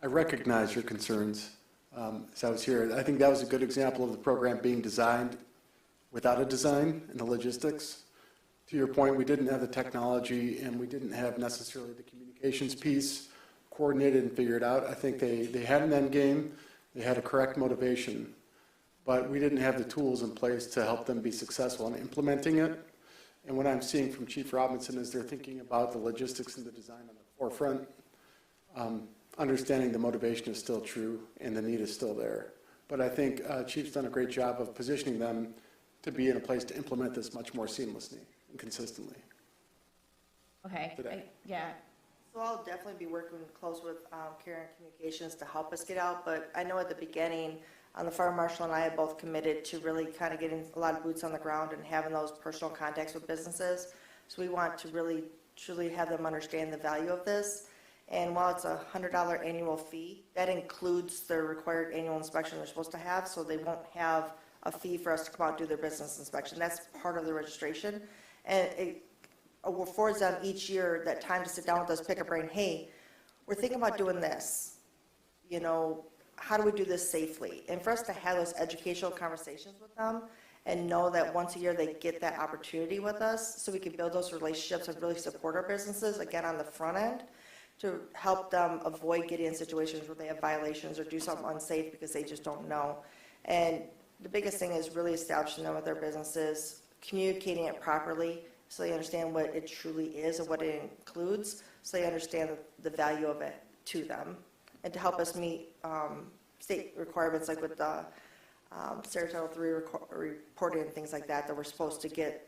recognize your concerns as I was here. I think that was a good example of the program being designed without a design and the logistics. To your point, we didn't have the technology and we didn't have necessarily the communications piece coordinated and figured out. I think they had an end game, they had a correct motivation, but we didn't have the tools in place to help them be successful in implementing it. And what I'm seeing from Chief Robinson is they're thinking about the logistics and the design on the forefront. Understanding the motivation is still true and the need is still there. But I think Chief's done a great job of positioning them to be in a place to implement this much more seamlessly and consistently. Okay, yeah. So I'll definitely be working close with Karen Communications to help us get out, but I know at the beginning, the fire marshal and I have both committed to really kind of getting a lot of boots on the ground and having those personal contacts with businesses. So we want to really, truly have them understand the value of this. And while it's a $100 annual fee, that includes the required annual inspection they're supposed to have, so they won't have a fee for us to come out and do their business inspection. That's part of the registration. And it affords them each year that time to sit down with us, pick a brain, hey, we're thinking about doing this. You know, how do we do this safely? And for us to have those educational conversations with them and know that once a year they get that opportunity with us so we can build those relationships and really support our businesses, again, on the front end, to help them avoid getting in situations where they have violations or do something unsafe because they just don't know. And the biggest thing is really establishing them with their businesses, communicating it properly so they understand what it truly is and what it includes, so they understand the value of it to them, and to help us meet state requirements like with the Title 3 reporting and things like that, that we're supposed to get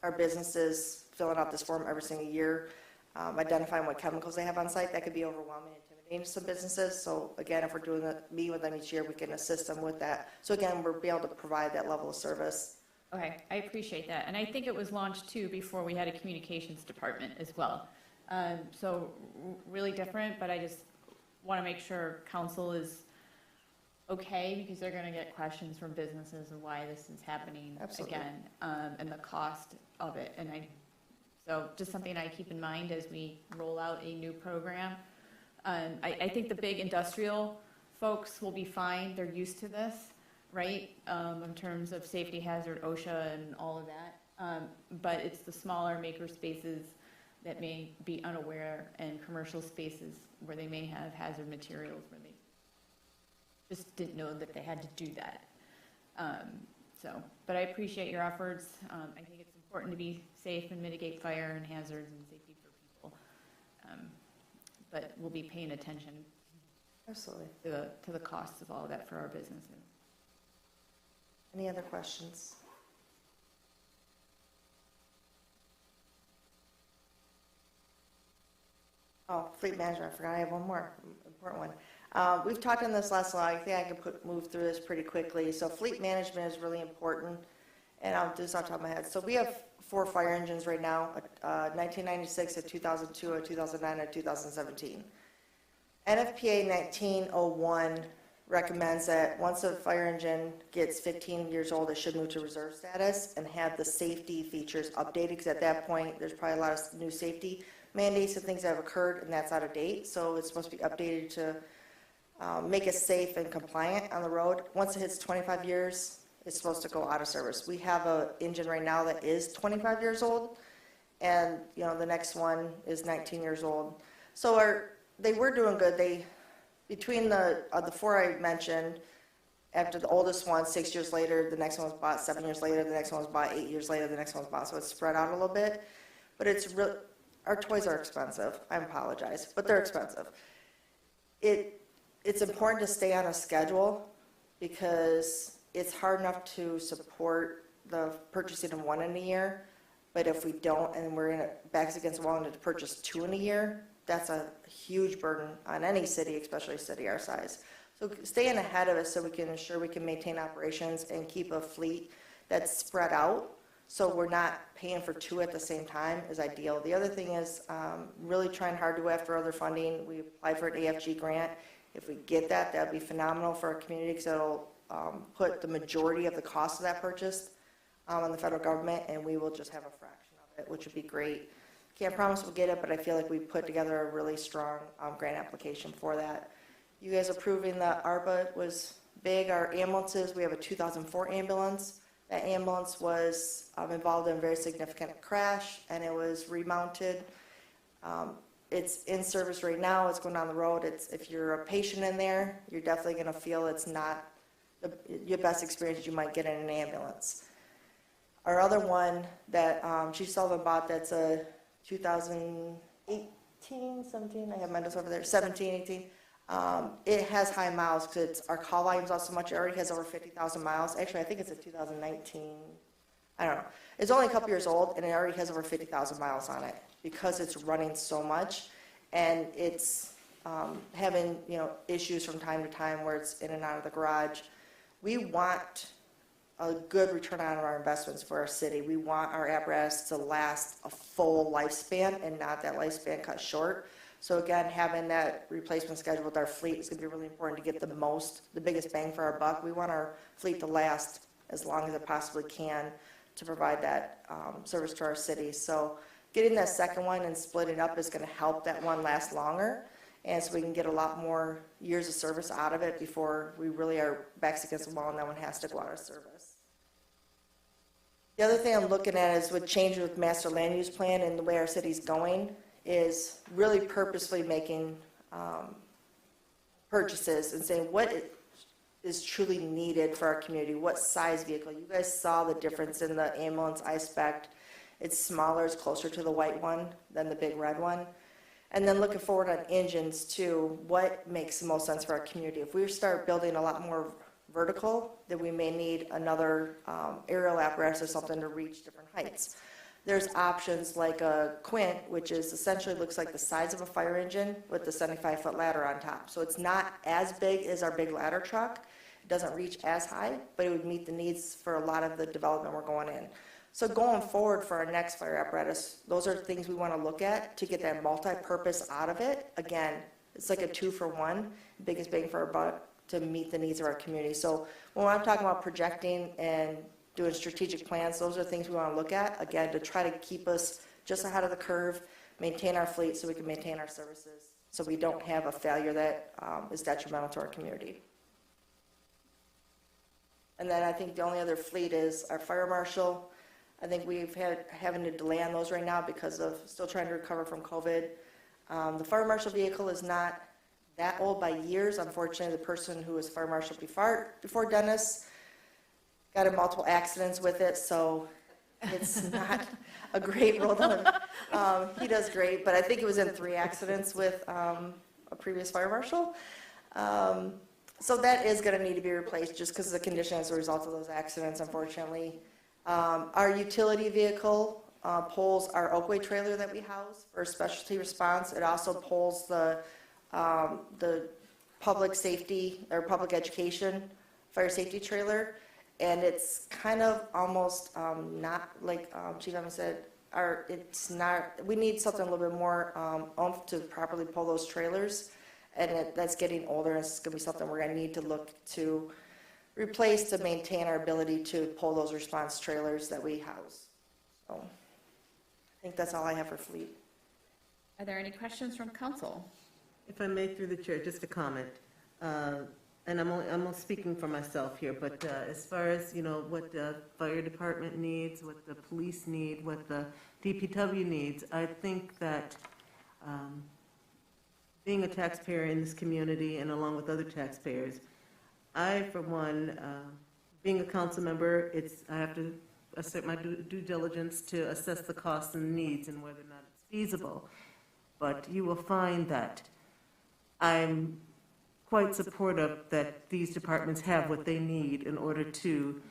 our businesses filling out this form every single year, identifying what chemicals they have on site. That could be overwhelming and intimidating to some businesses. So again, if we're doing meeting with them each year, we can assist them with that. So again, we'll be able to provide that level of service. Okay, I appreciate that. And I think it was launched too before we had a communications department as well. So really different, but I just want to make sure council is okay, because they're gonna get questions from businesses of why this is happening Absolutely. again, and the cost of it. So just something I keep in mind as we roll out a new program. I think the big industrial folks will be fine. They're used to this, right? In terms of safety hazard, OSHA and all of that. But it's the smaller maker spaces that may be unaware, and commercial spaces where they may have hazard materials where they just didn't know that they had to do that. But I appreciate your efforts. I think it's important to be safe and mitigate fire and hazards and safety for people. But we'll be paying attention Absolutely. to the costs of all of that for our businesses. Any other questions? Oh, fleet management, I forgot I have one more important one. We've talked on this last slide. I think I can move through this pretty quickly. So fleet management is really important, and I'll do this off the top of my head. So we have 4 fire engines right now, 1996, a 2002, a 2009, and a 2017. NFPA 1901 recommends that once a fire engine gets 15 years old, it should move to reserve status and have the safety features updated, because at that point, there's probably a lot of new safety mandates and things that have occurred, and that's out of date. So it's supposed to be updated to make it safe and compliant on the road. Once it hits 25 years, it's supposed to go out of service. We have an engine right now that is 25 years old, and the next one is 19 years old. So they were doing good. Between the 4 I mentioned, after the oldest one, 6 years later, the next one was bought 7 years later, the next one was bought 8 years later, the next one was bought. So it's spread out a little bit, but it's real. Our toys are expensive. I apologize, but they're expensive. It's important to stay on a schedule, because it's hard enough to support the purchasing of 1 in a year, but if we don't, and we're backs against the wall and to purchase 2 in a year, that's a huge burden on any city, especially a city our size. So staying ahead of it so we can ensure we can maintain operations and keep a fleet that's spread out, so we're not paying for 2 at the same time, is ideal. The other thing is really trying hard to go after other funding. We applied for an AFG grant. If we get that, that'd be phenomenal for our community, because it'll put the majority of the cost of that purchase on the federal government, and we will just have a fraction of it, which would be great. Can't promise we'll get it, but I feel like we put together a really strong grant application for that. You guys approving the ARPA was big. Our ambulances, we have a 2004 ambulance. That ambulance was involved in a very significant crash, and it was remounted. It's in service right now. It's going down the road. If you're a patient in there, you're definitely going to feel it's not your best experience you might get in an ambulance. Our other one that Chief Sullivan bought, that's a 2018, 17, I have my notes over there, 17, 18. It has high miles because our call volume is also much. It already has over 50,000 miles. Actually, I think it's a 2019. I don't know. It's only a couple years old, and it already has over 50,000 miles on it because it's running so much, and it's having issues from time to time where it's in and out of the garage. We want a good return on our investments for our city. We want our apparatus to last a full lifespan and not that lifespan cut short. So again, having that replacement schedule with our fleet is going to be really important to get the biggest bang for our buck. We want our fleet to last as long as it possibly can to provide that service to our city. So getting that second one and splitting up is going to help that one last longer, and so we can get a lot more years of service out of it before we really are backs against the wall and that one has to go out of service. The other thing I'm looking at is with changes with master land use plan and the way our city's going is really purposefully making purchases and saying what is truly needed for our community, what size vehicle. You guys saw the difference in the ambulance I spec'd. It's smaller, it's closer to the white one than the big red one. And then looking forward on engines too, what makes the most sense for our community? If we start building a lot more vertical, then we may need another aerial apparatus or something to reach different heights. There's options like a Quint, which is essentially looks like the size of a fire engine with the 75-foot ladder on top. So it's not as big as our big ladder truck. It doesn't reach as high, but it would meet the needs for a lot of the development we're going in. So going forward for our next fire apparatus, those are things we want to look at to get that multi-purpose out of it. Again, it's like a 2-for-1, biggest bang for our buck to meet the needs of our community. So when I'm talking about projecting and doing strategic plans, those are things we want to look at, again, to try to keep us just ahead of the curve, maintain our fleet so we can maintain our services, so we don't have a failure that is detrimental to our community. And then I think the only other fleet is our fire marshal. I think we've having to delay on those right now because of still trying to recover from COVID. The fire marshal vehicle is not that old by years. Unfortunately, the person who was fire marshal before Dennis got in multiple accidents with it, so it's not a great role. He does great, but I think it was in 3 accidents with a previous fire marshal. So that is going to need to be replaced just because of the condition as a result of those accidents, unfortunately. Our utility vehicle pulls our Oakland trailer that we house for specialty response. It also pulls the public safety or public education fire safety trailer. And it's kind of almost not like Chief Evans said, it's not, we need something a little bit more oomph to properly pull those trailers. And that's getting older, and it's going to be something we're going to need to look to replace to maintain our ability to pull those response trailers that we house. So I think that's all I have for fleet. Are there any questions from council? If I may, through the chair, just a comment. And I'm only speaking for myself here, but as far as, what the fire department needs, what the police need, what the DPW needs, I think that being a taxpayer in this community and along with other taxpayers, I, for one, being a council member, I have to assert my due diligence to assess the costs and needs and whether or not it's feasible. But you will find that I'm quite supportive that these departments have what they need in order to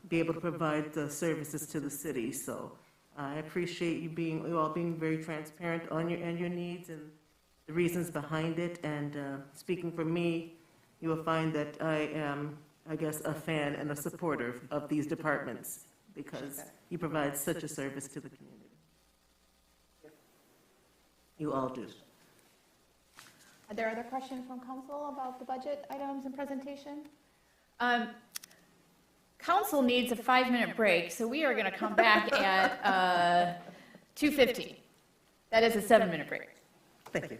be able to provide the services to the city. So I appreciate you all being very transparent on your needs and the reasons behind it. And speaking for me, you will find that I am, I guess, a fan and a supporter of these departments because you provide such a service to the community. You all do. Are there other questions from council about the budget items and presentation? Council needs a 5-minute break, so we are going to come back at 2:50. That is a 7-minute break. Thank you.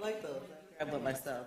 like those. I grab one myself.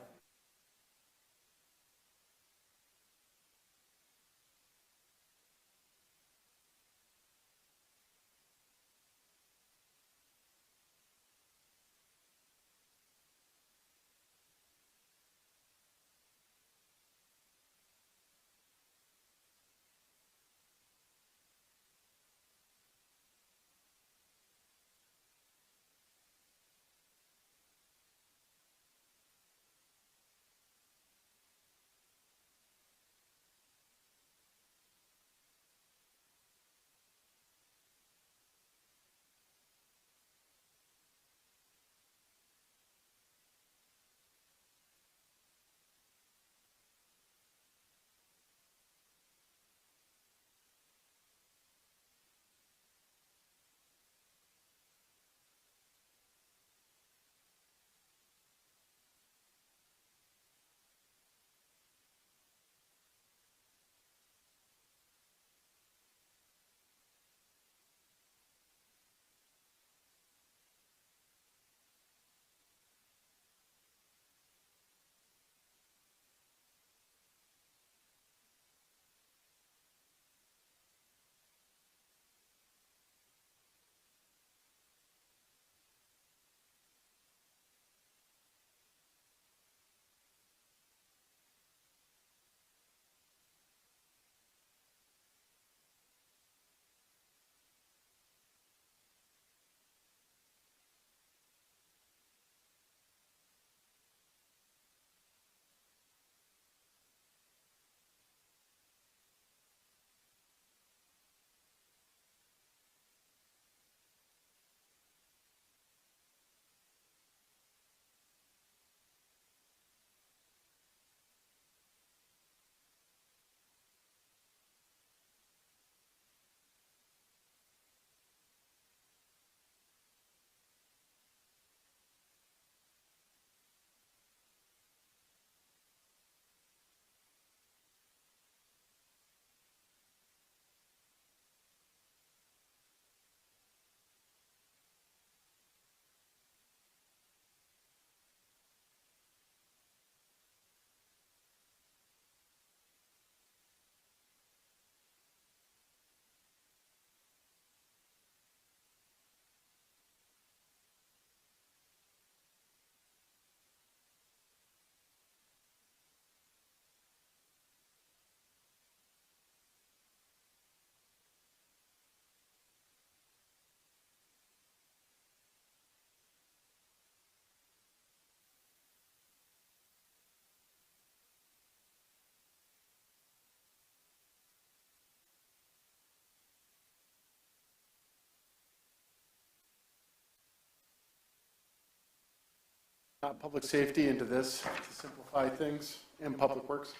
Public safety into this to simplify things, and public works.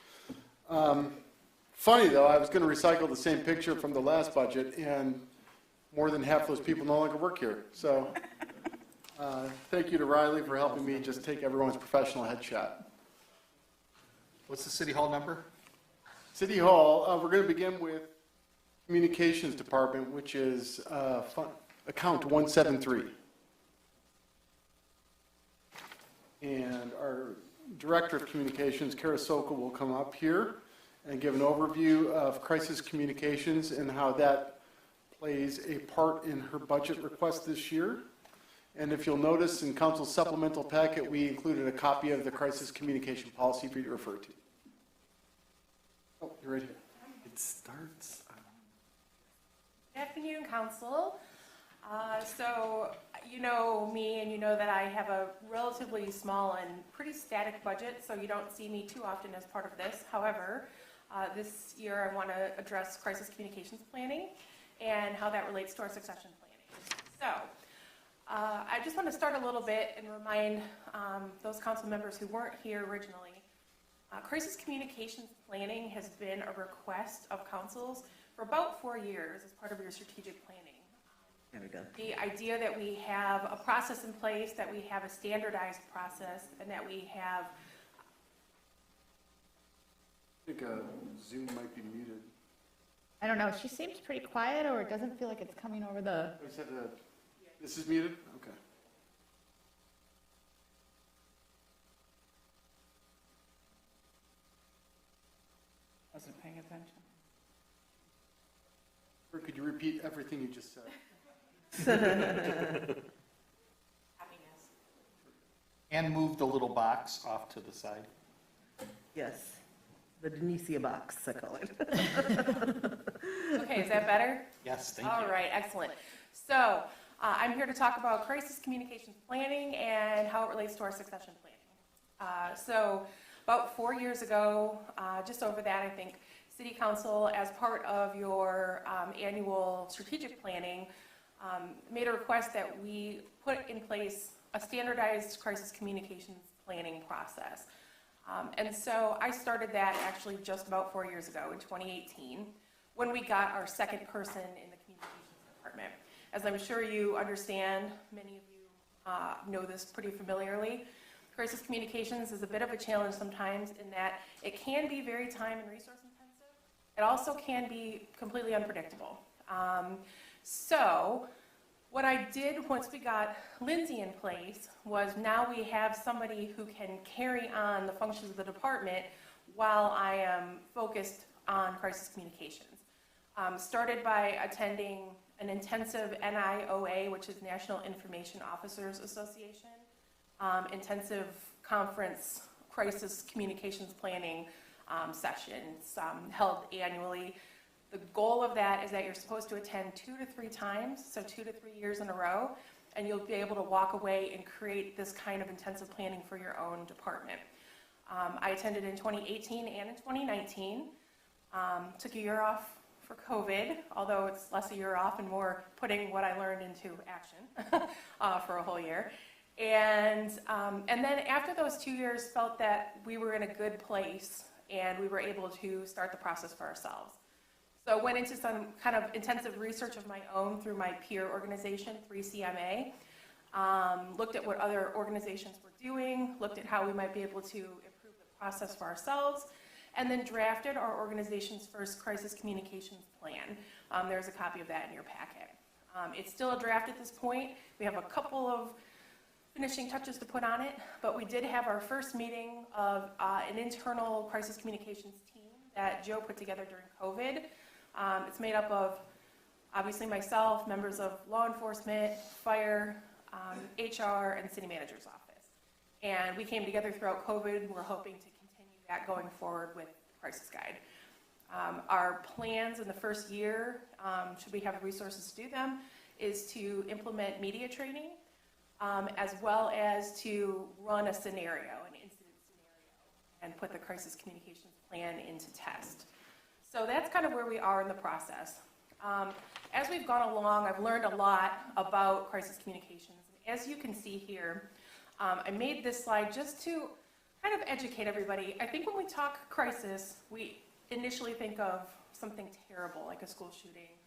Funny though, I was going to recycle the same picture from the last budget, and more than half those people no longer work here. So thank you to Riley for helping me just take everyone's professional headshot. What's the city hall number? City Hall, we're going to begin with Communications Department, which is account 173. And our Director of Communications, Kara Sokol, will come up here and give an overview of crisis communications and how that plays a part in her budget request this year. And if you'll notice in Council's supplemental packet, we included a copy of the crisis communication policy for you to refer to. Oh, you're right here. It starts. Good afternoon, Council. So you know me and you know that I have a relatively small and pretty static budget, so you don't see me too often as part of this. However, this year I want to address crisis communications planning and how that relates to our succession planning. So I just want to start a little bit and remind those council members who weren't here originally. Crisis communications planning has been a request of councils for about 4 years as part of your strategic planning. There we go. The idea that we have a process in place, that we have a standardized process, and that we have... I think Zoom might be muted. I don't know, she seems pretty quiet, or it doesn't feel like it's coming over the... This is muted? Okay. Wasn't paying attention. Or could you repeat everything you just said? Happiness. And move the little box off to the side. Yes, the Denicia box, I call it. Okay, is that better? Yes, thank you. All right, excellent. So I'm here to talk about crisis communications planning and how it relates to our succession planning. So about 4 years ago, just over that, I think, City Council, as part of your annual strategic planning, made a request that we put in place a standardized crisis communications planning process. And so I started that actually just about 4 years ago in 2018 when we got our second person in the communications department. As I'm sure you understand, many of you know this pretty familiarly, crisis communications is a bit of a challenge sometimes in that it can be very time and resource intensive. It also can be completely unpredictable. So what I did once we got Lindsay in place was now we have somebody who can carry on the functions of the department while I am focused on crisis communications. Started by attending an intensive NIOA, which is National Information Officers Association, intensive conference crisis communications planning sessions held annually. The goal of that is that you're supposed to attend 2 to 3 times, so 2 to 3 years in a row, and you'll be able to walk away and create this kind of intensive planning for your own department. I attended in 2018 and in 2019. Took a year off for COVID, although it's less a year off and more putting what I learned into action for a whole year. And then after those 2 years, felt that we were in a good place and we were able to start the process for ourselves. So I went into some kind of intensive research of my own through my peer organization, 3CMA, looked at what other organizations were doing, looked at how we might be able to improve the process for ourselves, and then drafted our organization's first crisis communications plan. There's a copy of that in your packet. It's still a draft at this point. We have a couple of finishing touches to put on it, but we did have our first meeting of an internal crisis communications team that Joe put together during COVID. It's made up of, obviously, myself, members of law enforcement, fire, HR, and city manager's office. And we came together throughout COVID, and we're hoping to continue that going forward with Crisis Guide. Our plans in the first year, should we have the resources to do them, is to implement media training, as well as to run a scenario, an incident scenario, and put the crisis communications plan into test. So that's kind of where we are in the process. As we've gone along, I've learned a lot about crisis communications. As you can see here, I made this slide just to kind of educate everybody. I think when we talk crisis, we initially think of something terrible, like a school shooting,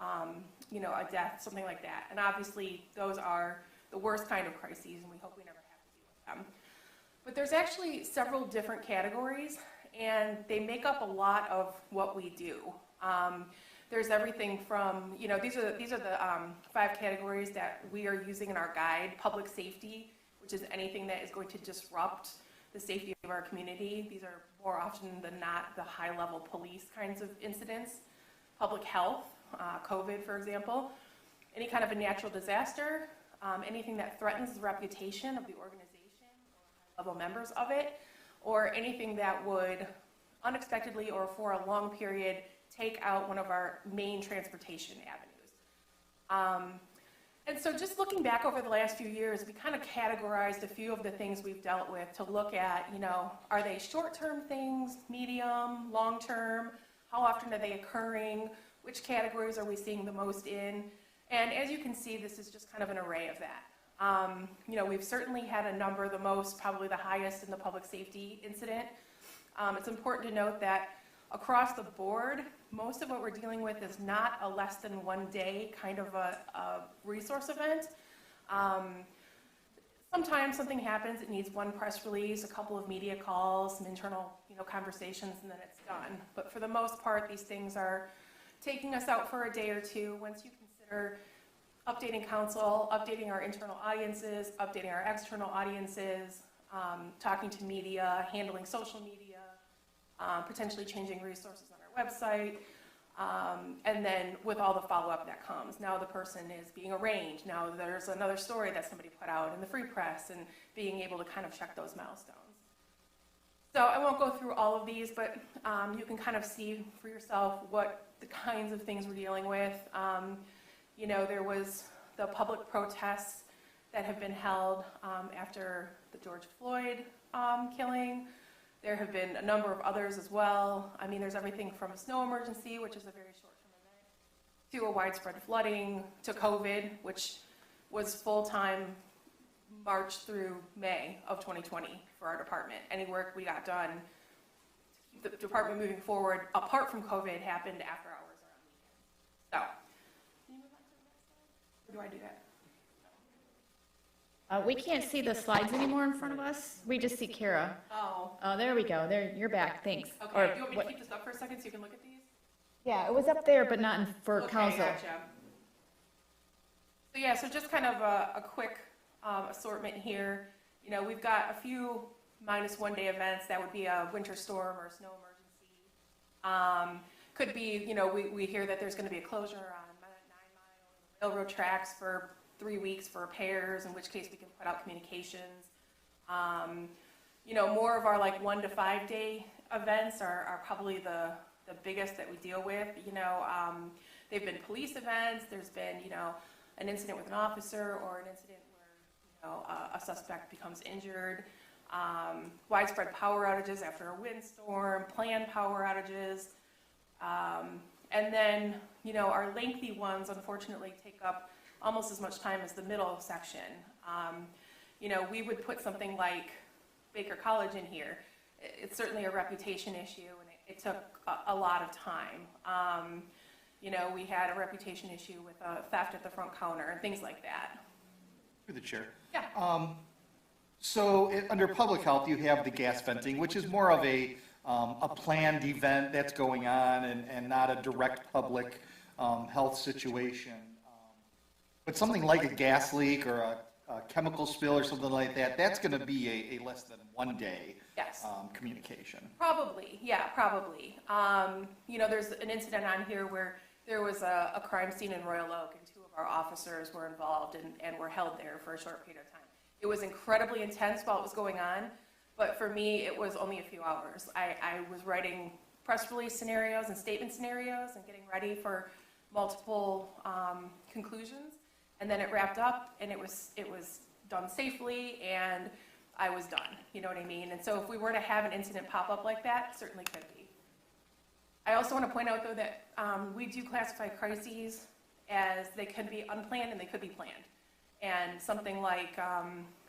a death, something like that. And obviously, those are the worst kind of crises, and we hope we never have to deal with them. But there's actually several different categories, and they make up a lot of what we do. There's everything from, these are the 5 categories that we are using in our guide. Public safety, which is anything that is going to disrupt the safety of our community. These are more often than not the high-level police kinds of incidents. Public health, COVID, for example. Any kind of a natural disaster, anything that threatens the reputation of the organization or high-level members of it, or anything that would unexpectedly or for a long period take out one of our main transportation avenues. And so just looking back over the last few years, we kind of categorized a few of the things we've dealt with to look at, are they short-term things, medium, long-term? How often are they occurring? Which categories are we seeing the most in? And as you can see, this is just kind of an array of that. We've certainly had a number, the most, probably the highest in the public safety incident. It's important to note that across the board, most of what we're dealing with is not a less than 1 day kind of a resource event. Sometimes something happens, it needs one press release, a couple of media calls, some internal conversations, and then it's done. But for the most part, these things are taking us out for a day or two. Once you consider updating council, updating our internal audiences, updating our external audiences, talking to media, handling social media, potentially changing resources on our website, and then with all the follow-up that comes. Now the person is being arraigned. Now there's another story that somebody put out in the Free Press, and being able to kind of check those milestones. So I won't go through all of these, but you can kind of see for yourself what the kinds of things we're dealing with. There was the public protests that have been held after the George Floyd killing. There have been a number of others as well. I mean, there's everything from a snow emergency, which is a very short-term event, to a widespread flooding, to COVID, which was full-time March through May of 2020 for our department. Any work we got done to keep the department moving forward, apart from COVID, happened after hours or on weekends. So, can you move on to the next slide? Or do I do that? We can't see the slides anymore in front of us. We just see Kara. Oh. Oh, there we go. There, you're back. Thanks. Okay, Or do you want me what- to keep this up for a second so you can look at these? Yeah, it was up there, but not for Okay, council. gotcha. So yeah, so just kind of a quick assortment here. We've got a few -1 day events. That would be a winter storm or a snow emergency. Could be, we hear that there's going to be a closure on 9 Mile railroad tracks for 3 weeks for repairs, in which case we can put out communications. More of our 1 to 5 day events are probably the biggest that we deal with. They've been police events. There's been, an incident with an officer, or an incident where, a suspect becomes injured. Widespread power outages after a windstorm, planned power outages. And then, our lengthy ones, unfortunately, take up almost as much time as the middle section. We would put something like Baker College in here. It's certainly a reputation issue, and it took a lot of time. We had a reputation issue with theft at the front counter and things like that. Through the chair. Yeah. Under public health, you have the gas venting, which is more of a planned event that's going on and not a direct public health situation. But something like a gas leak or a chemical spill or something like that, that's going to be a less than 1 day Yes. communication. Probably, yeah, probably. There's an incident on here where there was a crime scene in Royal Oak, and 2 of our officers were involved and were held there for a short period of time. It was incredibly intense while it was going on, but for me, it was only a few hours. I was writing press release scenarios and statement scenarios and getting ready for multiple conclusions, and then it wrapped up, and it was done safely, and I was done. You know what I mean? And so if we were to have an incident pop up like that, it certainly could be. I also want to point out, though, that we do classify crises as they can be unplanned and they could be planned. And something like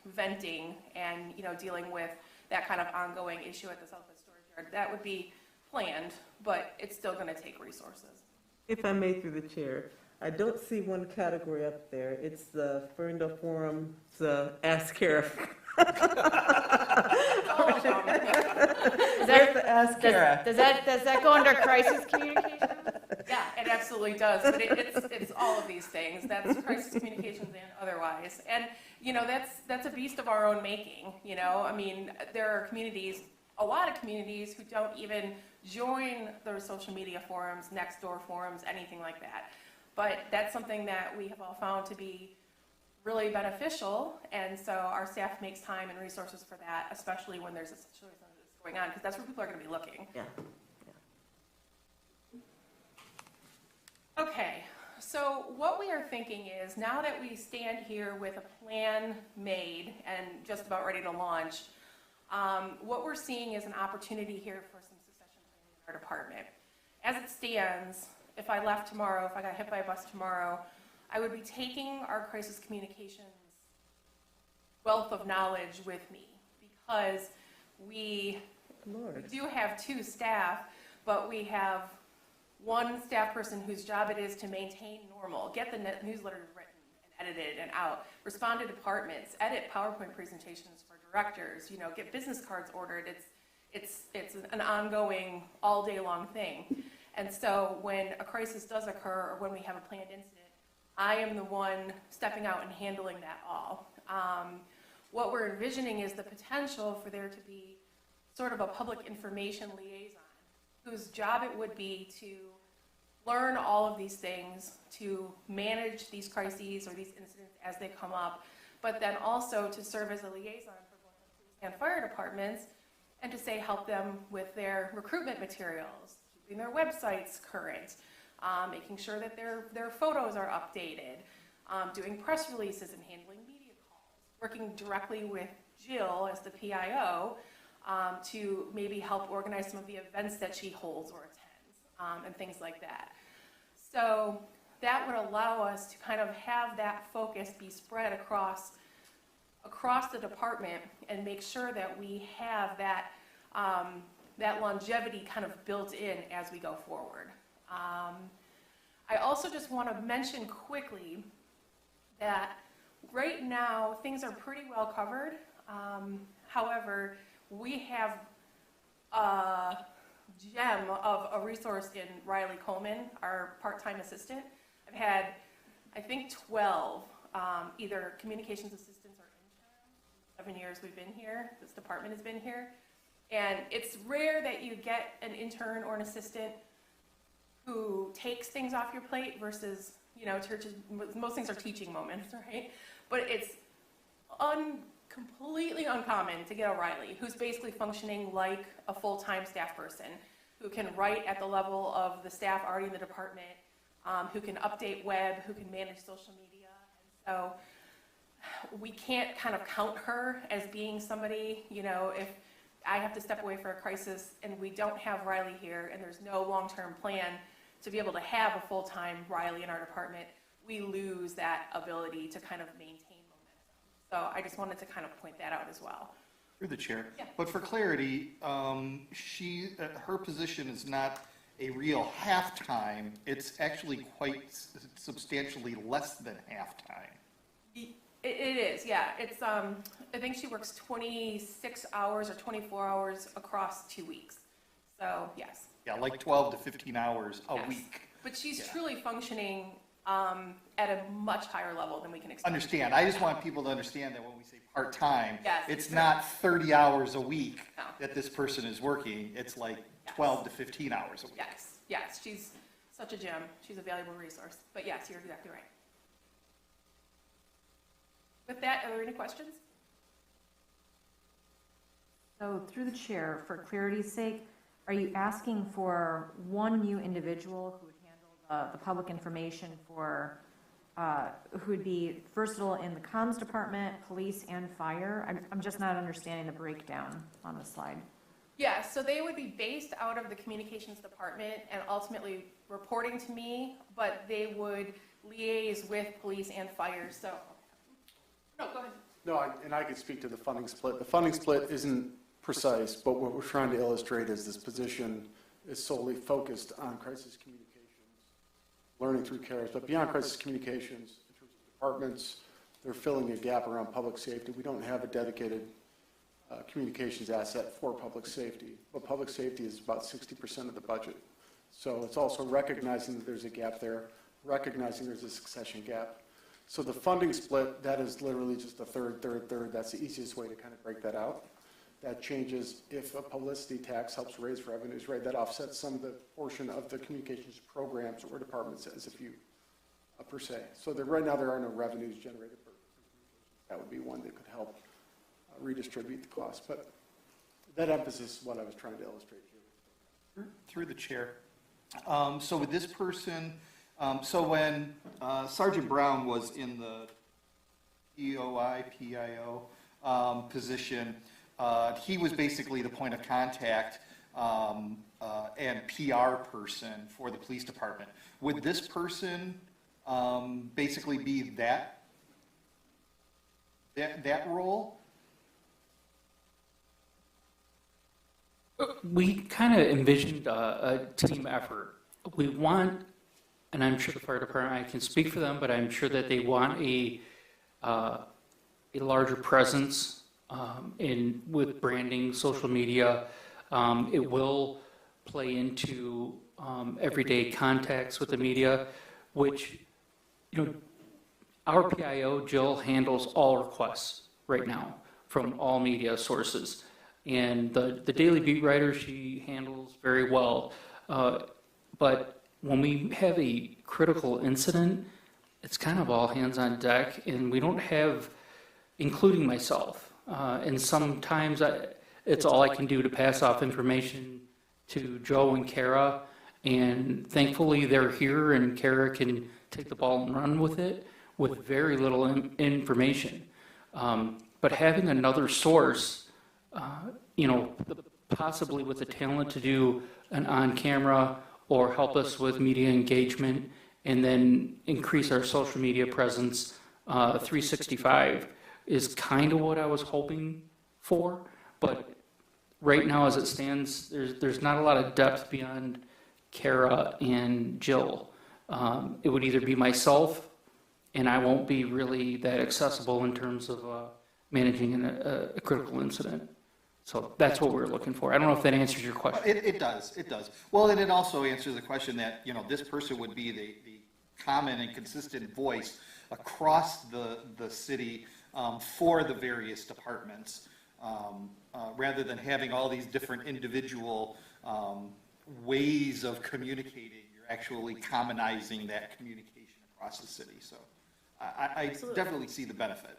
venting and, dealing with that kind of ongoing issue at the Southwest Storage Yard, that would be planned, but it's still going to take resources. If I may, through the chair, I don't see one category up there. It's the Ferndale Forum's Ask Kara. Does that go under crisis communications? Yeah, it absolutely does, but it's all of these things. That's crisis communications and otherwise. And, that's a beast of our own making, I mean, there are communities, a lot of communities, who don't even join those social media forums, next door forums, anything like that. But that's something that we have all found to be really beneficial, and so our staff makes time and resources for that, especially when there's a situation that's going on, because that's where people are going to be looking. Yeah. Okay, so what we are thinking is, now that we stand here with a plan made and just about ready to launch, what we're seeing is an opportunity here for some succession planning in our department. As it stands, if I left tomorrow, if I got hit by a bus tomorrow, I would be taking our crisis communications wealth of knowledge with me, because we do have 2 staff, but we have 1 staff person whose job it is to maintain normal, get the newsletters written and edited and out, respond to departments, edit PowerPoint presentations for directors, get business cards ordered. It's an ongoing, all day long thing. And so when a crisis does occur, or when we have a planned incident, I am the one stepping out and handling that all. What we're envisioning is the potential for there to be sort of a public information liaison whose job it would be to learn all of these things, to manage these crises or these incidents as they come up, but then also to serve as a liaison for both the police and fire departments, and to say help them with their recruitment materials, keeping their websites current, making sure that their photos are updated, doing press releases and handling media calls, working directly with Jill as the PIO to maybe help organize some of the events that she holds or attends, and things like that. So that would allow us to kind of have that focus be spread across the department and make sure that we have that that longevity kind of built in as we go forward. I also just want to mention quickly that right now things are pretty well covered. However, we have a gem of a resource in Riley Coleman, our part-time assistant. I've had, I think, 12 either communications assistants or interns. 7 years we've been here, this department has been here. And it's rare that you get an intern or an assistant who takes things off your plate versus, you know, churches, most things are teaching moments, right? But it's completely uncommon to get a Riley who's basically functioning like a full-time staff person, who can write at the level of the staff already in the department, who can update web, who can manage social media. And so we can't kind of count her as being somebody, you know, if I have to step away for a crisis and we don't have Riley here and there's no long-term plan to be able to have a full-time Riley in our department, we lose that ability to kind of maintain momentum. So I just wanted to kind of point that out as well. Through the chair. Yeah. But for clarity, her position is not a real half-time. It's actually quite substantially less than half-time. It is, yeah. It's I think she works 26 hours or 24 hours across 2 weeks. So yes. Yeah, like 12 to 15 hours a week. But she's truly functioning at a much higher level than we can expect. Understand. I just want people to understand that when we say part-time, Yes, it's not 30 hours a week No. that this person is working. It's like 12 to 15 hours a week. Yes, she's such a gem. She's a valuable resource. But yes, you're exactly right. With that, are there any questions? So through the chair, for clarity's sake, are you asking for one new individual who would handle the public information for, who would be versatile in the comms department, police, and fire? I'm just not understanding the breakdown on the slide. Yeah, so they would be based out of the communications department and ultimately reporting to me, but they would liaise with police and fire. So, no, go ahead. No, and I could speak to the funding split. The funding split isn't precise, but what we're trying to illustrate is this position is solely focused on crisis communications, learning through CARES, but beyond crisis communications, in terms of departments, they're filling a gap around public safety. We don't have a dedicated communications asset for public safety, but public safety is about 60% of the budget. So it's also recognizing that there's a gap there, recognizing there's a succession gap. So the funding split, that is literally just a third. That's the easiest way to kind of break that out. That changes if a publicity tax helps raise revenues, right? That offsets some of the portion of the communications programs or departments as if you, per se. So right now there are no revenues generated for communications. That would be one that could help redistribute the cost. But that emphasis is what I was trying to illustrate here. Through the chair. So with this person, so when Sergeant Brown was in the PIO position, he was basically the point of contact and PR person for the police department. Would this person basically be that role? We kind of envisioned a team effort. We want, and I'm sure the fire department, I can speak for them, but I'm sure that they want a larger presence with branding, social media. It will play into everyday contacts with the media, which, you know, our PIO, Jill, handles all requests right now from all media sources. And the daily beat writer she handles very well. But when we have a critical incident, it's kind of all hands on deck, and we don't have, including myself, and sometimes it's all I can do to pass off information to Joe and Kara, and thankfully they're here, and Kara can take the ball and run with it with very little information. But having another source, possibly with the talent to do an on-camera or help us with media engagement, and then increase our social media presence 365 is kind of what I was hoping for. But right now, as it stands, there's not a lot of depth beyond Kara and Jill. It would either be myself, and I won't be really that accessible in terms of managing a critical incident. So that's what we're looking for. I don't know if that answers your question. It does. Well, and it also answers the question that, this person would be the common and consistent voice across the city for the various departments, rather than having all these different individual ways of communicating. You're actually commonizing that communication across the city. So I definitely see the benefit.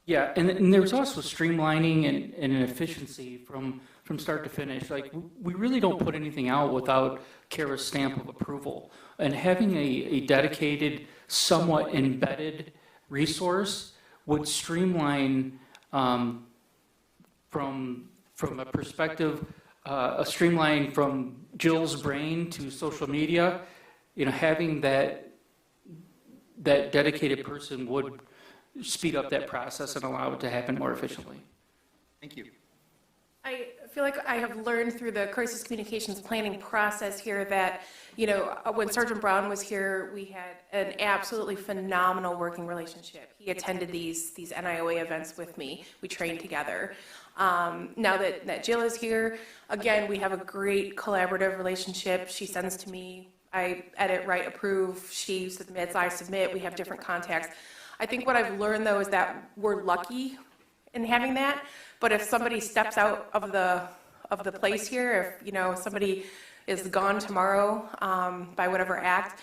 Yeah, and there's also streamlining and an efficiency from start to finish. Like, we really don't put anything out without Kara's stamp of approval. And having a dedicated, somewhat embedded resource would streamline from a perspective, a streamline from Jill's brain to social media. Having that dedicated person would speed up that process and allow it to happen more efficiently. Thank you. I feel like I have learned through the crisis communications planning process here that, when Sergeant Brown was here, we had an absolutely phenomenal working relationship. He attended these NIOA events with me. We trained together. Now that Jill is here, again, we have a great collaborative relationship. She sends to me, I edit, write, approve. She submits, I submit. We have different contacts. I think what I've learned, though, is that we're lucky in having that. But if somebody steps out of the place here, if somebody is gone tomorrow by whatever act,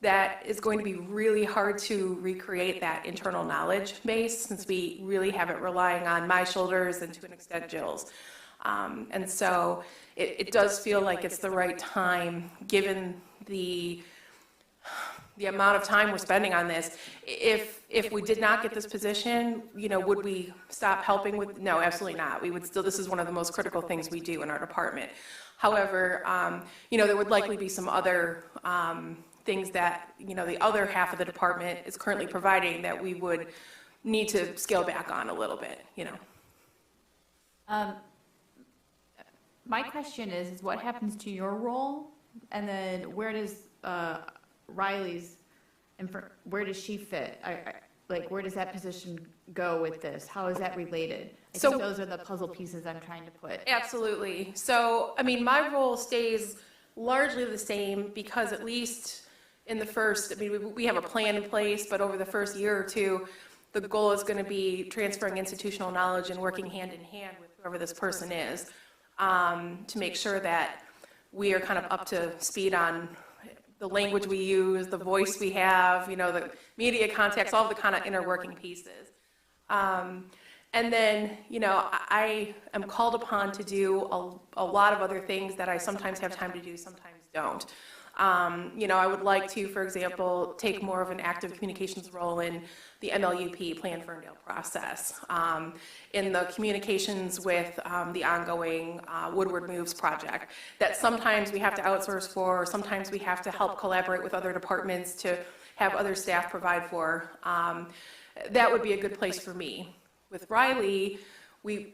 that is going to be really hard to recreate that internal knowledge base, since we really have it relying on my shoulders and to an extent Jill's. And so it does feel like it's the right time, given the amount of time we're spending on this. If we did not get this position, would we stop helping with? No, absolutely not. We would still, this is one of the most critical things we do in our department. However, there would likely be some other things that, the other half of the department is currently providing that we would need to scale back on a little bit, My question is what happens to your role? And then where does Riley's, and where does she fit? Where does that position go with this? How is that related? I think those are the puzzle pieces I'm trying to put. Absolutely. So, my role stays largely the same, because at least in the first, we have a plan in place, but over the first year or two, the goal is going to be transferring institutional knowledge and working hand in hand with whoever this person is, to make sure that we are kind of up to speed on the language we use, the voice we have, the media contacts, all the kind of inner working pieces. And then, I am called upon to do a lot of other things that I sometimes have time to do, sometimes don't. I would like to, for example, take more of an active communications role in the MLUP, Plan Ferndale process, in the communications with the ongoing Woodward Moves project that sometimes we have to outsource for, or sometimes we have to help collaborate with other departments to have other staff provide for. That would be a good place for me. With Riley, we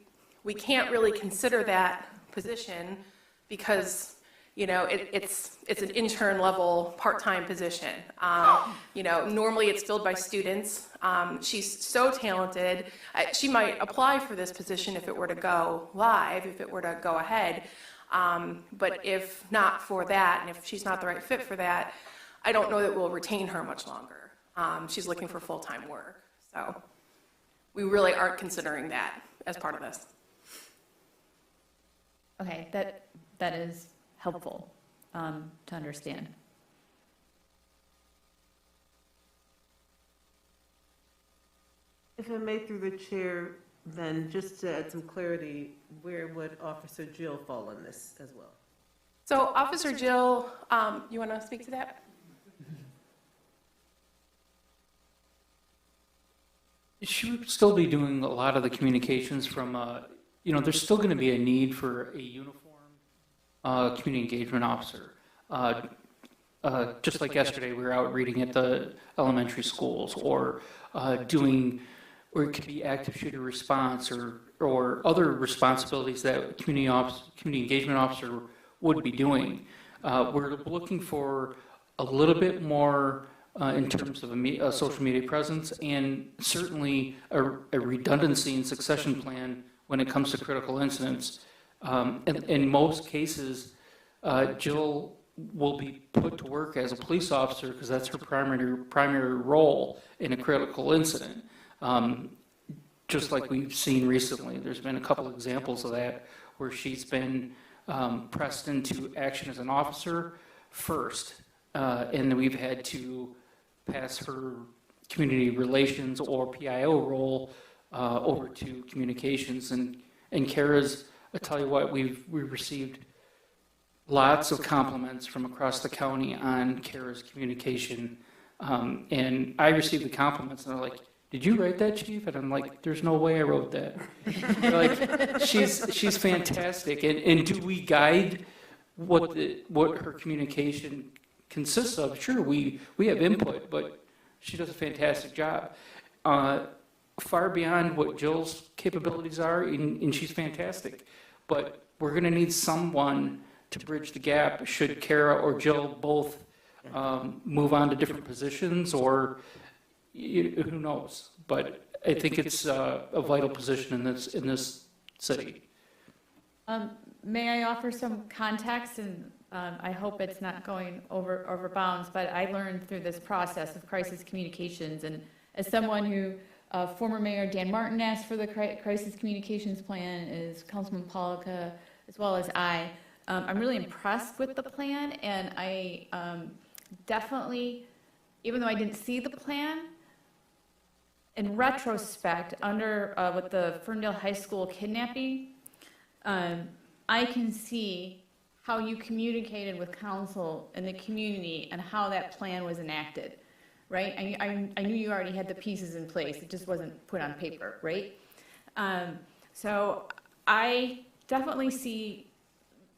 can't really consider that position because it's an intern level part-time position. Normally it's filled by students. She's so talented. She might apply for this position if it were to go live, if it were to go ahead. But if not for that, and if she's not the right fit for that, I don't know that we'll retain her much longer. She's looking for full-time work. So we really aren't considering that as part of this. Okay, that is helpful to understand. If I may, through the chair, then just to add some clarity, where would Officer Jill fall in this as well? So Officer Jill, you want to speak to that? She would still be doing a lot of the communications from, there's still going to be a need for a uniformed community engagement officer. Just like yesterday, we were out reading at the elementary schools, or it could be active shooter response, or other responsibilities that a community engagement officer would be doing. We're looking for a little bit more in terms of a social media presence, and certainly a redundancy and succession plan when it comes to critical incidents. In most cases, Jill will be put to work as a police officer because that's her primary role in a critical incident. Just like we've seen recently, there's been a couple examples of that where she's been pressed into action as an officer first, and we've had to pass her community relations or PIO role over to communications. And Kara's, I tell you what, we've received lots of compliments from across the county on Kara's communication. And I received the compliments, and they're like, "Did you write that, Chief?" And I'm like, "There's no way I wrote that." They're like, she's fantastic. And do we guide what her communication consists of? Sure, we have input, but she does a fantastic job. Far beyond what Jill's capabilities are, and she's fantastic. But we're going to need someone to bridge the gap should Kara or Jill both move on to different positions, or who knows. But I think it's a vital position in this city. May I offer some context? And I hope it's not going over bounds, but I learned through this process of crisis communications, and as someone who former Mayor Dan Martin asked for the crisis communications plan, is Councilman Polika, as well as I'm really impressed with the plan, and I definitely, even though I didn't see the plan, in retrospect, with the Ferndale High School kidnapping, I can see how you communicated with council and the community and how that plan was enacted, right? I knew you already had the pieces in place. It just wasn't put on paper, right? So I definitely see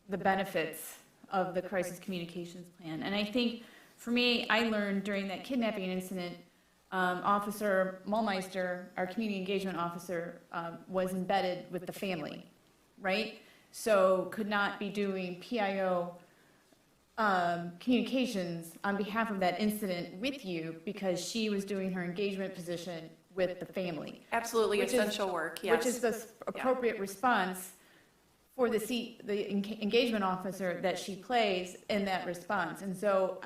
the benefits of the crisis communications plan. And I think, for me, I learned during that kidnapping incident, Officer Mullmeister, our community engagement officer, was embedded with the family, right? So could not be doing PIO communications on behalf of that incident with you because she was doing her engagement position with the family. Absolutely essential work, yes. Which is the appropriate response for the engagement officer that she plays in that response. And so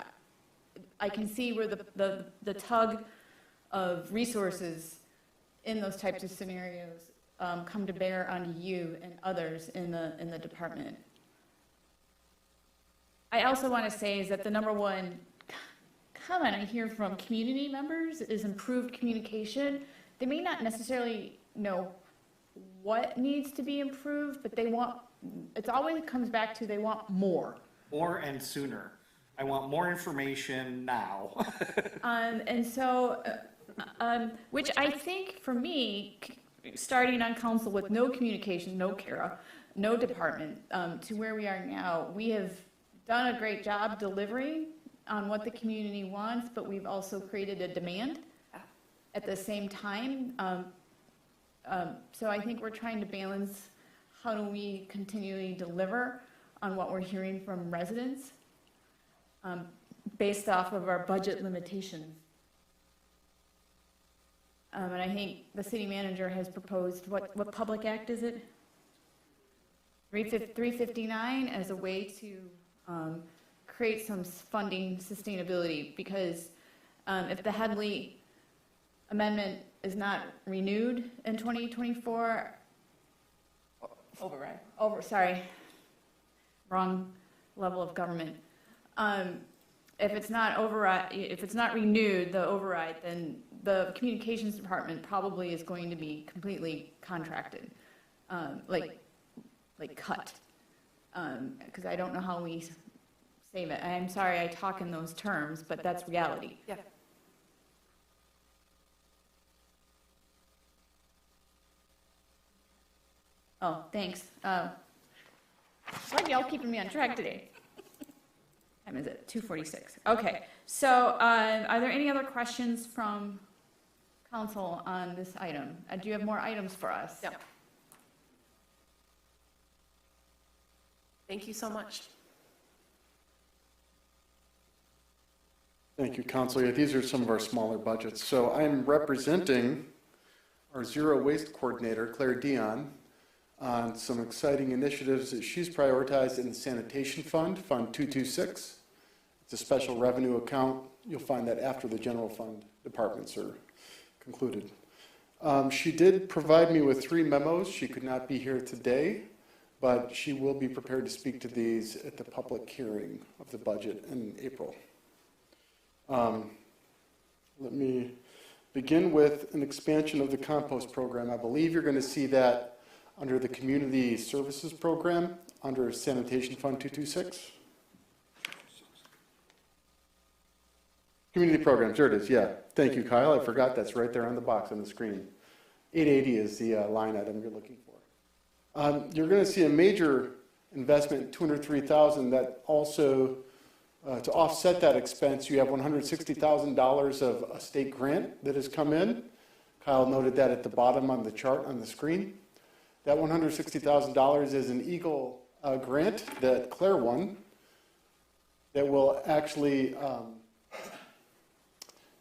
I can see where the tug of resources in those types of scenarios come to bear on you and others in the department. I also want to say is that the number one comment I hear from community members is improved communication. They may not necessarily know what needs to be improved, but it always comes back to they want more. More and sooner. I want more information now. And so, which I think for me, starting on council with no communication, no Kara, no department, to where we are now, we have done a great job delivering on what the community wants, but we've also created a demand at the same time. So I think we're trying to balance how do we continually deliver on what we're hearing from residents based off of our budget limitations. And I think the city manager has proposed, what public act is it? 359 as a way to create some funding sustainability, because if the Headley amendment is not renewed in 2024, wrong level of government. If it's not renewed, the override, then the communications department probably is going to be completely contracted, like cut. Because I don't know how we save it. I'm sorry I talk in those terms, but that's reality. Yeah. Oh, thanks. Glad y'all keeping me on track today. Time is it? 2:46. Okay. So, are there any other questions from council on this item? Do you have more items for us? Yeah. Thank you so much. Thank you, Council. Yeah, these are some of our smaller budgets. So I'm representing our Zero Waste Coordinator, Claire Dion, on some exciting initiatives that she's prioritized in the Sanitation Fund, Fund 226. It's a special revenue account. You'll find that after the general fund departments are concluded. She did provide me with 3 memos. She could not be here today, but she will be prepared to speak to these at the public hearing of the budget in April. Let me begin with an expansion of the compost program. I believe you're going to see that under the Community Services Program, under Sanitation Fund 226. Community Programs, there it is, yeah. Thank you, Kyle. I forgot that's right there on the box on the screen. 880 is the line item you're looking for. You're going to see a major investment, $203,000, that also, to offset that expense, you have $160,000 of a state grant that has come in. Kyle noted that at the bottom on the chart on the screen. That $160,000 is an Eagle grant that Claire won that will actually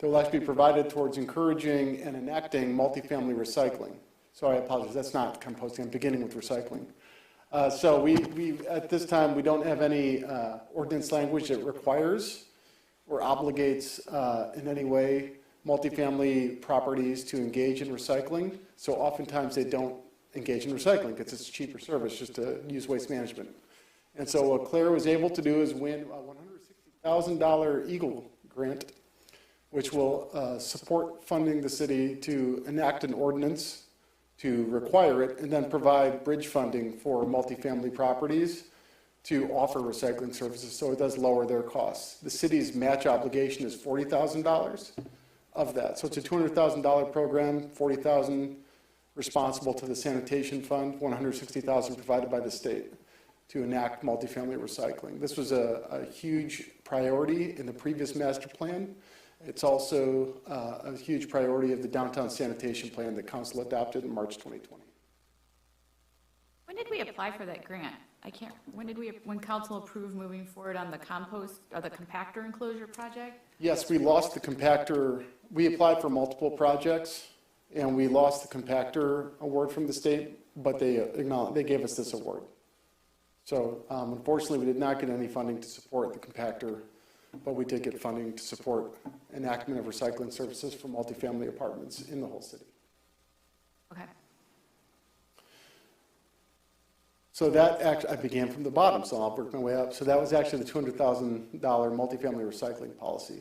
be provided towards encouraging and enacting multifamily recycling. Sorry, I apologize, that's not composting, I'm beginning with recycling. So we at this time, we don't have any ordinance language that requires or obligates in any way multifamily properties to engage in recycling. So oftentimes they don't engage in recycling because it's a cheaper service just to use waste management. And so what Claire was able to do is win a $160,000 Eagle grant, which will support funding the city to enact an ordinance to require it, and then provide bridge funding for multifamily properties to offer recycling services, so it does lower their costs. The city's match obligation is $40,000 of that. So it's a $200,000 program, $40,000 responsible to the sanitation fund, $160,000 provided by the state to enact multifamily recycling. This was a huge priority in the previous master plan. It's also a huge priority of the downtown sanitation plan that council adopted in March 2020. When did we apply for that grant? When council approved moving forward on the compost, or the compactor enclosure project? Yes, we lost the compactor. We applied for multiple projects, and we lost the compactor award from the state, but they gave us this award. So unfortunately, we did not get any funding to support the compactor, but we did get funding to support enactment of recycling services for multifamily apartments in the whole city. Okay. So that I began from the bottom, so I'll work my way up. So that was actually the $200,000 multifamily recycling policy.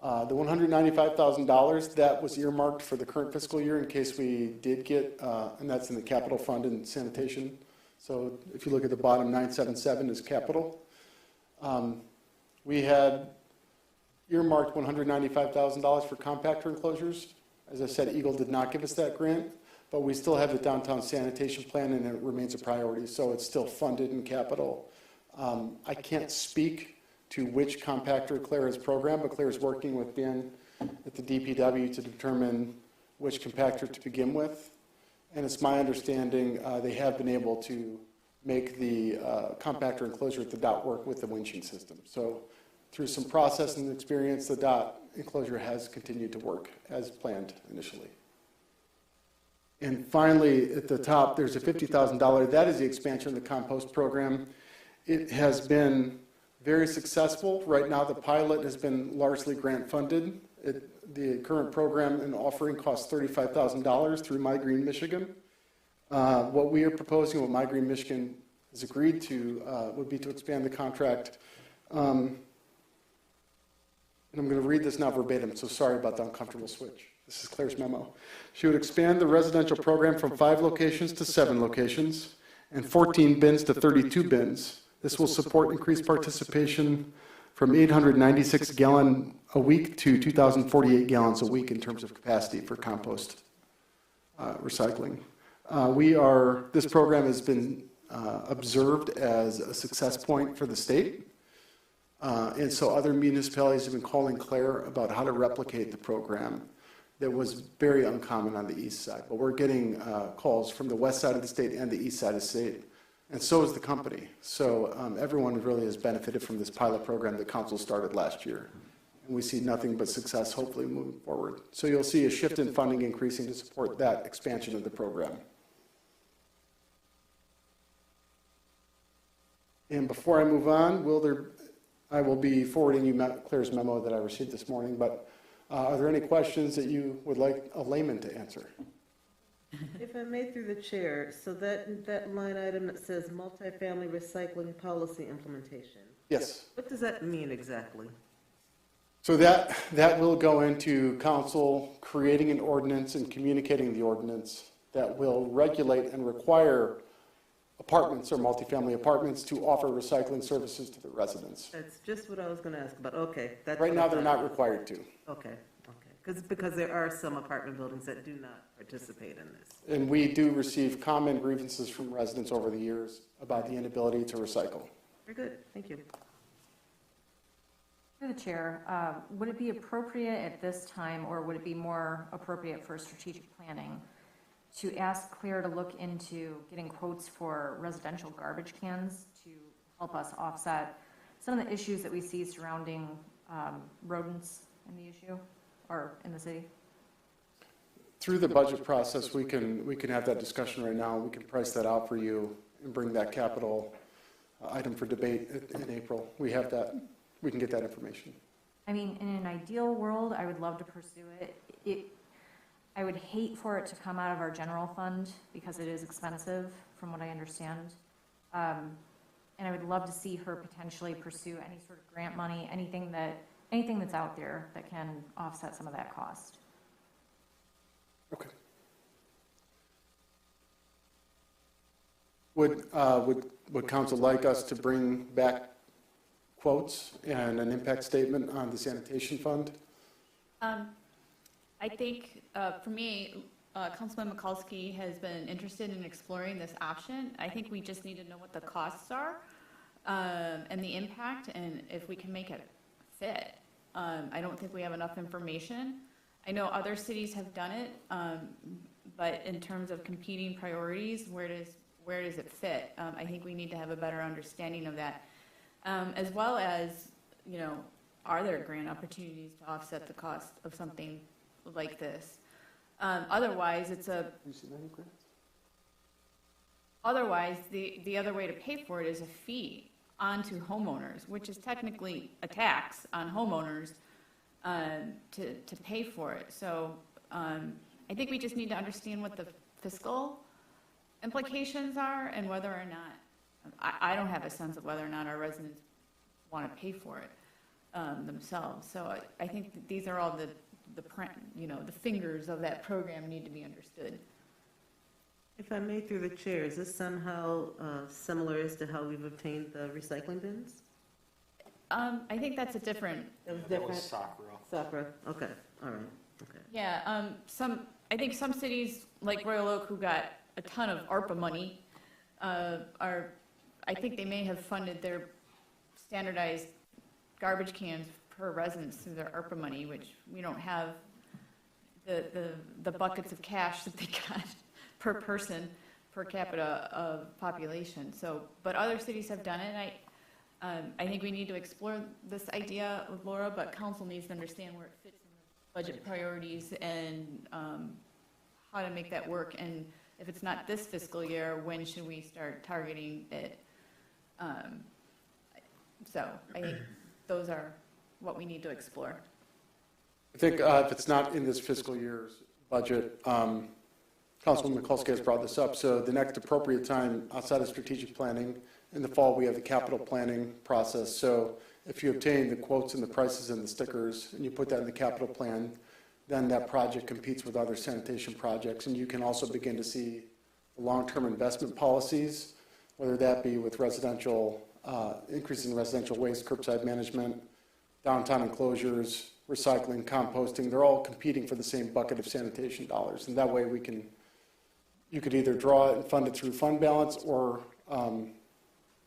The $195,000, that was earmarked for the current fiscal year in case we did get, and that's in the capital fund and sanitation. So if you look at the bottom, 977 is capital. We had earmarked $195,000 for compactor enclosures. As I said, Eagle did not give us that grant, but we still have the downtown sanitation plan, and it remains a priority, so it's still funded in capital. I can't speak to which compactor Claire has programmed, but Claire is working with Ben at the DPW to determine which compactor to begin with. And it's my understanding they have been able to make the compactor enclosure at the dot work with the winching system. So through some process and experience, the dot enclosure has continued to work as planned initially. And finally, at the top, there's a $50,000. That is the expansion of the compost program. It has been very successful. Right now, the pilot has been largely grant funded. The current program and offering costs $35,000 through My Green Michigan. What we are proposing, what My Green Michigan has agreed to would be to expand the contract. And I'm going to read this now verbatim, so sorry about the uncomfortable switch. This is Claire's memo. She would expand the residential program from 5 locations to 7 locations and 14 bins to 32 bins. This will support increased participation from 896 gallon a week to 2,048 gallons a week in terms of capacity for compost recycling. This program has been observed as a success point for the state. And so other municipalities have been calling Claire about how to replicate the program that was very uncommon on the east side. But we're getting calls from the west side of the state and the east side of the state. And so is the company. So everyone really has benefited from this pilot program that council started last year. And we see nothing but success, hopefully, moving forward. So you'll see a shift in funding increasing to support that expansion of the program. And before I move on, I will be forwarding you Claire's memo that I received this morning, but are there any questions that you would like a layman to answer? If I may, through the chair, so that line item that says multifamily recycling policy implementation. Yes. What does that mean exactly? So that will go into council creating an ordinance and communicating the ordinance that will regulate and require apartments or multifamily apartments to offer recycling services to the residents. That's just what I was going to ask about. Okay. Right now, they're not required to. Okay. Because there are some apartment buildings that do not participate in this. And we do receive common grievances from residents over the years about the inability to recycle. Very good. Thank you. Through the chair, would it be appropriate at this time, or would it be more appropriate for strategic planning, to ask Claire to look into getting quotes for residential garbage cans to help us offset some of the issues that we see surrounding rodents in the issue, or in the city? Through the budget process, we can have that discussion right now. We can price that out for you and bring that capital item for debate in April. We have that. We can get that information. I mean, in an ideal world, I would love to pursue it. I would hate for it to come out of our general fund because it is expensive, from what I understand. And I would love to see her potentially pursue any sort of grant money, anything that's out there that can offset some of that cost. Okay. Would council like us to bring back quotes and an impact statement on the sanitation fund? I think, for me, Councilman Mikulski has been interested in exploring this option. I think we just need to know what the costs are and the impact, and if we can make it fit. I don't think we have enough information. I know other cities have done it, but in terms of competing priorities, where does it fit? I think we need to have a better understanding of that, as well as, are there grant opportunities to offset the cost of something like this? Otherwise, Otherwise, the other way to pay for it is a fee onto homeowners, which is technically a tax on homeowners to pay for it. So I think we just need to understand what the fiscal implications are and whether or not, I don't have a sense of whether or not our residents want to pay for it themselves. So I think that these are all the fingers of that program need to be understood. If I may, through the chair, is this somehow similar as to how we've obtained the recycling bins? I think that's a different. It was different? Sacra. Okay, all right, okay. Yeah, I think some cities like Royal Oak, who got a ton of ARPA money, I think they may have funded their standardized garbage cans per residence through their ARPA money, which we don't have the buckets of cash that they got per person, per capita of population. So, but other cities have done it. I think we need to explore this idea with Laura, but council needs to understand where it fits in the budget priorities and how to make that work. And if it's not this fiscal year, when should we start targeting it? So I think those are what we need to explore. I think if it's not in this fiscal year's budget, Councilwoman Mikulski has brought this up. So the next appropriate time outside of strategic planning, in the fall, we have the capital planning process. So if you obtain the quotes and the prices and the stickers, and you put that in the capital plan, then that project competes with other sanitation projects. And you can also begin to see long-term investment policies, whether that be with residential, increasing residential waste, curbside management, downtown enclosures, recycling, composting. They're all competing for the same bucket of sanitation dollars. And that way you could either draw it and fund it through fund balance, or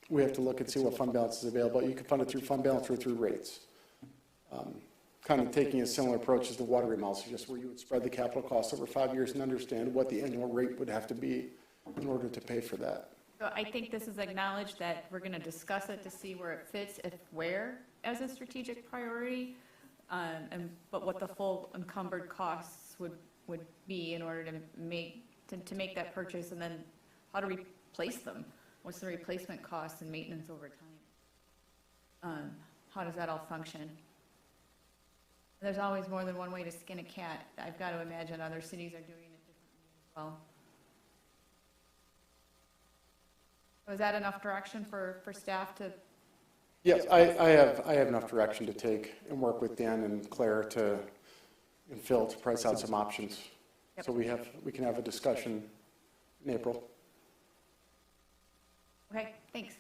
we have to look and see what fund balance is available. You can fund it through fund balance or through rates. Kind of taking a similar approach as the water remodel, just where you would spread the capital costs over 5 years and understand what the annual rate would have to be in order to pay for that. So I think this is acknowledged that we're going to discuss it to see where it fits, if where as a strategic priority, but what the full encumbered costs would be in order to make that purchase, and then how to replace them. What's the replacement cost and maintenance over time? How does that all function? There's always more than one way to skin a cat. I've got to imagine other cities are doing it differently as well. Was that enough direction for staff to? Yes, I have enough direction to take and work with Dan and Claire and Phil to price out some options. Yep. So we can have a discussion in April. Okay, thanks.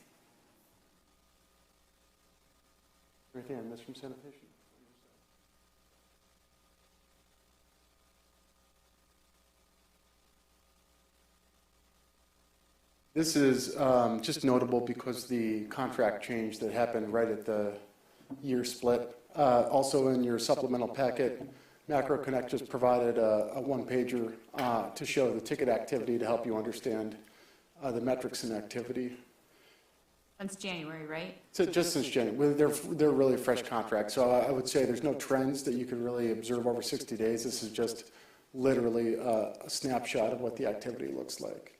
Anything I missed from sanitation? This is just notable because the contract change that happened right at the year split. Also in your supplemental packet, Macro Connect just provided a one-pager to show the ticket activity to help you understand the metrics and activity. Since January, right? So just since January. They're really fresh contracts. So I would say there's no trends that you can really observe over 60 days. This is just literally a snapshot of what the activity looks like.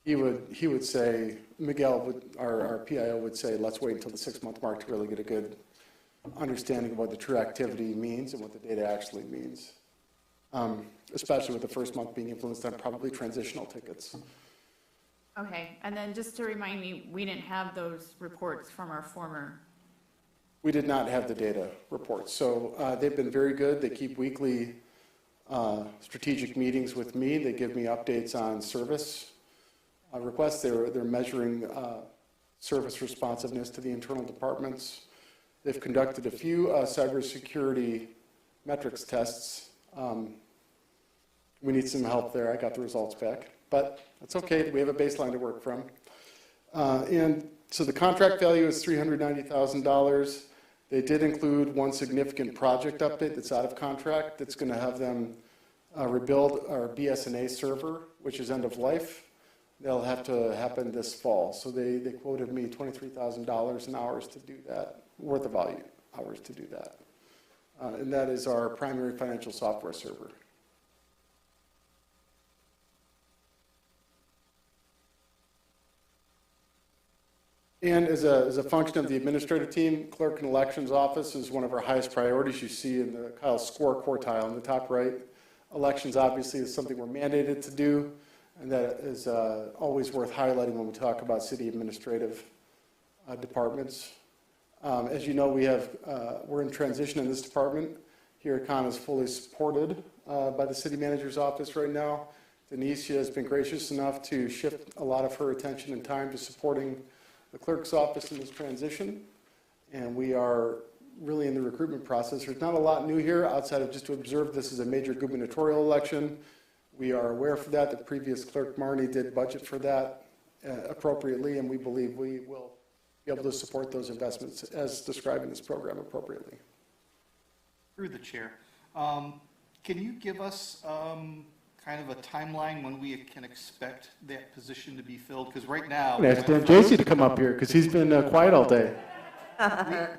He would say, Miguel, our PIO would say, let's wait until the 6-month mark to really get a good understanding of what the true activity means and what the data actually means, especially with the first month being influenced on probably transitional tickets. Okay, and then just to remind me, we didn't have those reports from our former. We did not have the data reports. So they've been very good. They keep weekly strategic meetings with me. They give me updates on service requests. They're measuring service responsiveness to the internal departments. They've conducted a few cybersecurity metrics tests. We need some help there. I got the results back, but that's okay. We have a baseline to work from. And so the contract value is $390,000. They did include one significant project update that's out of contract that's going to have them rebuild our BSNA server, which is end of life. That'll have to happen this fall. So they quoted me $23,000 an hours to do that, worth of value hours to do that. And that is our primary financial software server. And as a function of the administrative team, clerk and elections office is one of our highest priorities. You see in the Kyle score quartile in the top right. Elections obviously is something we're mandated to do, and that is always worth highlighting when we talk about city administrative departments. As you know, we're in transition in this department. Here, Con is fully supported by the city manager's office right now. Denise has been gracious enough to shift a lot of her attention and time to supporting the clerk's office in this transition, and we are really in the recruitment process. There's not a lot new here outside of just to observe this is a major gubernatorial election. We are aware of that. The previous clerk, Marnie, did budget for that appropriately, and we believe we will be able to support those investments as described in this program appropriately. Through the chair, can you give us kind of a timeline when we can expect that position to be filled? Because right now, I'm going to ask Dan Jacy to come up here because he's been quiet all day.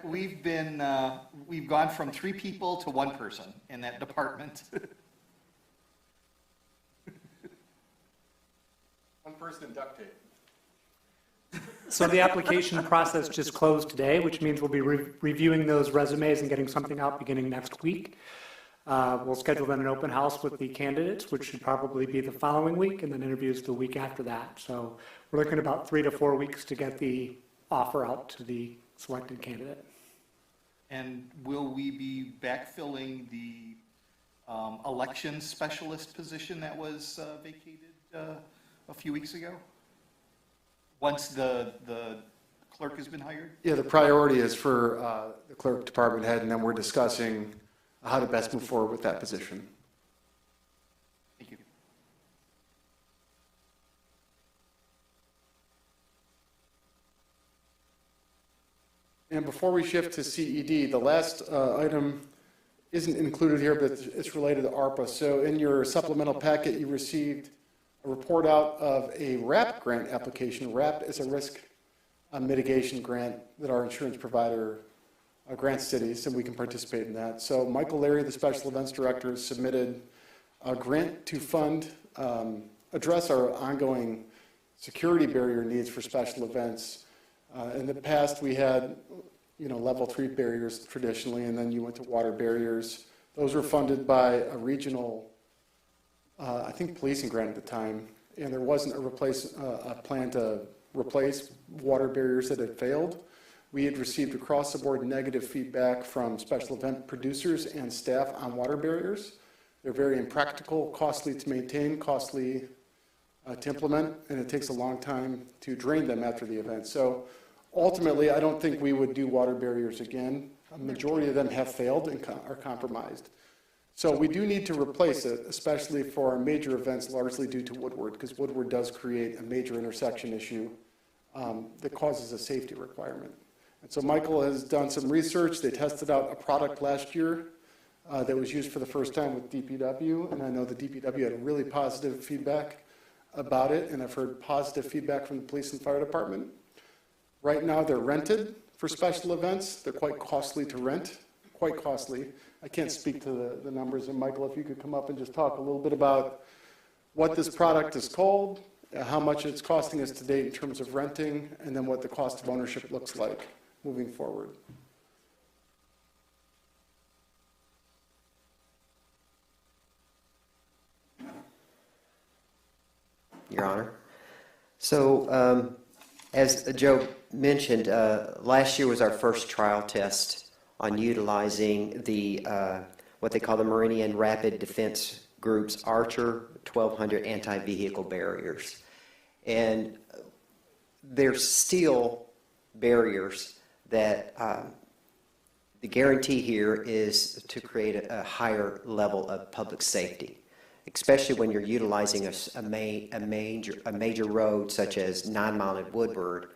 We've gone from 3 people to 1 person in that department. 1 person and duct tape. So the application process just closed today, which means we'll be reviewing those resumes and getting something out beginning next week. We'll schedule then an open house with the candidates, which should probably be the following week, and then interviews the week after that. So we're looking at about 3 to 4 weeks to get the offer out to the selected candidate. And will we be backfilling the election specialist position that was vacated a few weeks ago? Once the clerk has been hired? Yeah, the priority is for the clerk department head, and then we're discussing how to best move forward with that position. Thank you. And before we shift to CED, the last item isn't included here, but it's related to ARPA. So in your supplemental packet, you received a report out of a RAP grant application. RAP is a risk mitigation grant that our insurance provider grants cities, and we can participate in that. So Michael Larry, the Special Events Director, submitted a grant to fund, address our ongoing security barrier needs for special events. In the past, we had, level 3 barriers traditionally, and then you went to water barriers. Those were funded by a regional, I think, policing grant at the time, and there wasn't a plan to replace water barriers that had failed. We had received across-the-board negative feedback from special event producers and staff on water barriers. They're very impractical, costly to maintain, costly to implement, and it takes a long time to drain them after the event. So ultimately, I don't think we would do water barriers again. A majority of them have failed and are compromised. So we do need to replace it, especially for our major events, largely due to Woodward, because Woodward does create a major intersection issue that causes a safety requirement. And so Michael has done some research. They tested out a product last year that was used for the first time with DPW, and I know the DPW had a really positive feedback about it, and I've heard positive feedback from the police and fire department. Right now, they're rented for special events. They're quite costly to rent, quite costly. I can't speak to the numbers, and Michael, if you could come up and just talk a little bit about what this product is called, how much it's costing us to date in terms of renting, and then what the cost of ownership looks like moving forward. Your Honor. So, as Joe mentioned, last year was our first trial test on utilizing the what they call the Meridian Rapid Defense Group's Archer 1200 anti-vehicle barriers. And there's still barriers that the guarantee here is to create a higher level of public safety, especially when you're utilizing a major road such as 9 Mile and Woodward,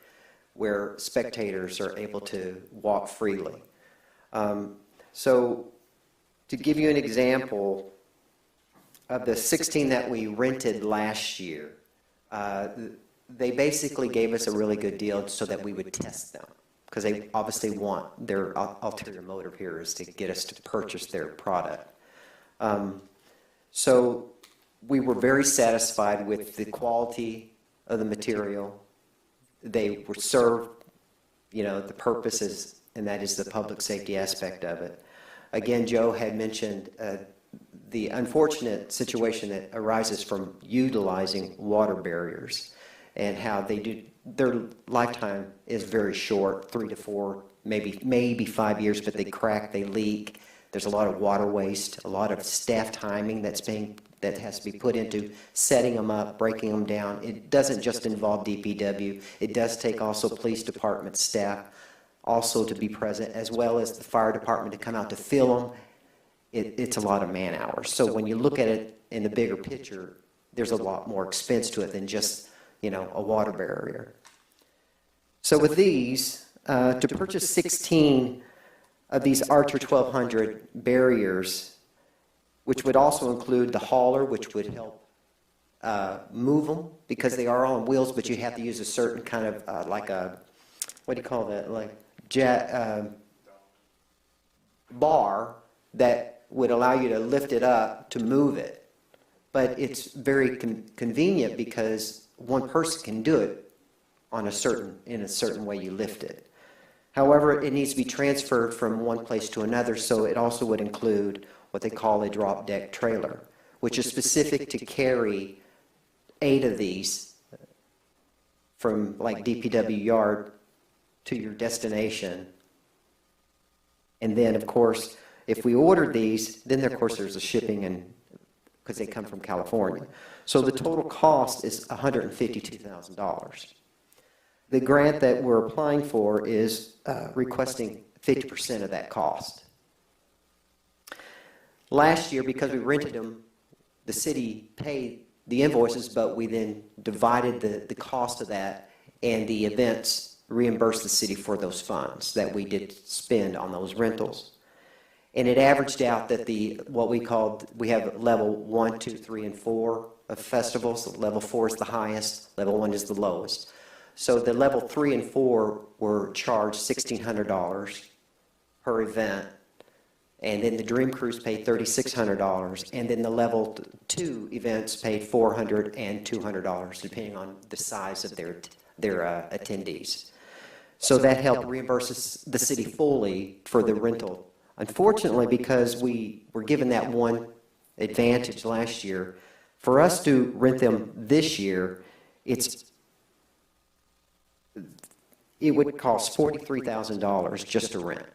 where spectators are able to walk freely. So to give you an example, of the 16 that we rented last year, they basically gave us a really good deal so that we would test them, because they obviously want their ulterior motive here is to get us to purchase their product. So we were very satisfied with the quality of the material. They were served, the purposes, and that is the public safety aspect of it. Again, Joe had mentioned the unfortunate situation that arises from utilizing water barriers and how their lifetime is very short, 3 to 4, maybe 5 years, but they crack, they leak. There's a lot of water waste, a lot of staff timing that has to be put into setting them up, breaking them down. It doesn't just involve DPW. It does take also police department staff also to be present, as well as the fire department to come out to fill them. It's a lot of man hours. So when you look at it in the bigger picture, there's a lot more expense to it than just, a water barrier. So with these, to purchase 16 of these Archer 1200 barriers, which would also include the hauler, which would help move them, because they are on wheels, but you have to use a certain kind of, like a, what do you call that, like bar that would allow you to lift it up to move it. But it's very convenient because one person can do it in a certain way you lift it. However, it needs to be transferred from one place to another, so it also would include what they call a drop deck trailer, which is specific to carry 8 of these from like DPW yard to your destination. And then, of course, if we ordered these, then of course there's a shipping, and because they come from California. So the total cost is $152,000. The grant that we're applying for is requesting 50% of that cost. Last year, because we rented them, the city paid the invoices, but we then divided the cost of that, and the events reimbursed the city for those funds that we did spend on those rentals. And it averaged out that we have level 1, 2, 3, and 4 of festivals. Level 4 is the highest, level 1 is the lowest. So the level 3 and 4 were charged $1,600 per event, and then the Dream Cruise paid $3,600, and then the level 2 events paid $400 and $200, depending on the size of their attendees. So that helped reimburse the city fully for the rental. Unfortunately, because we were given that one advantage last year, for us to rent them this year, it would cost $43,000 just to rent.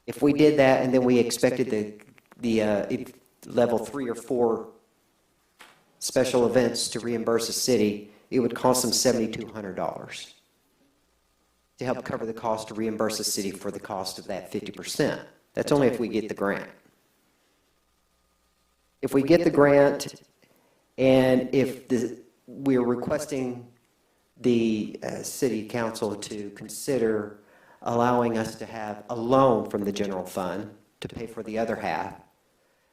If we did that and then we expected the level 3 or 4 special events to reimburse the city, it would cost them $7,200 to help cover the cost to reimburse the city for the cost of that 50%. That's only if we get the grant. If we get the grant, and if we're requesting the city council to consider allowing us to have a loan from the general fund to pay for the other half,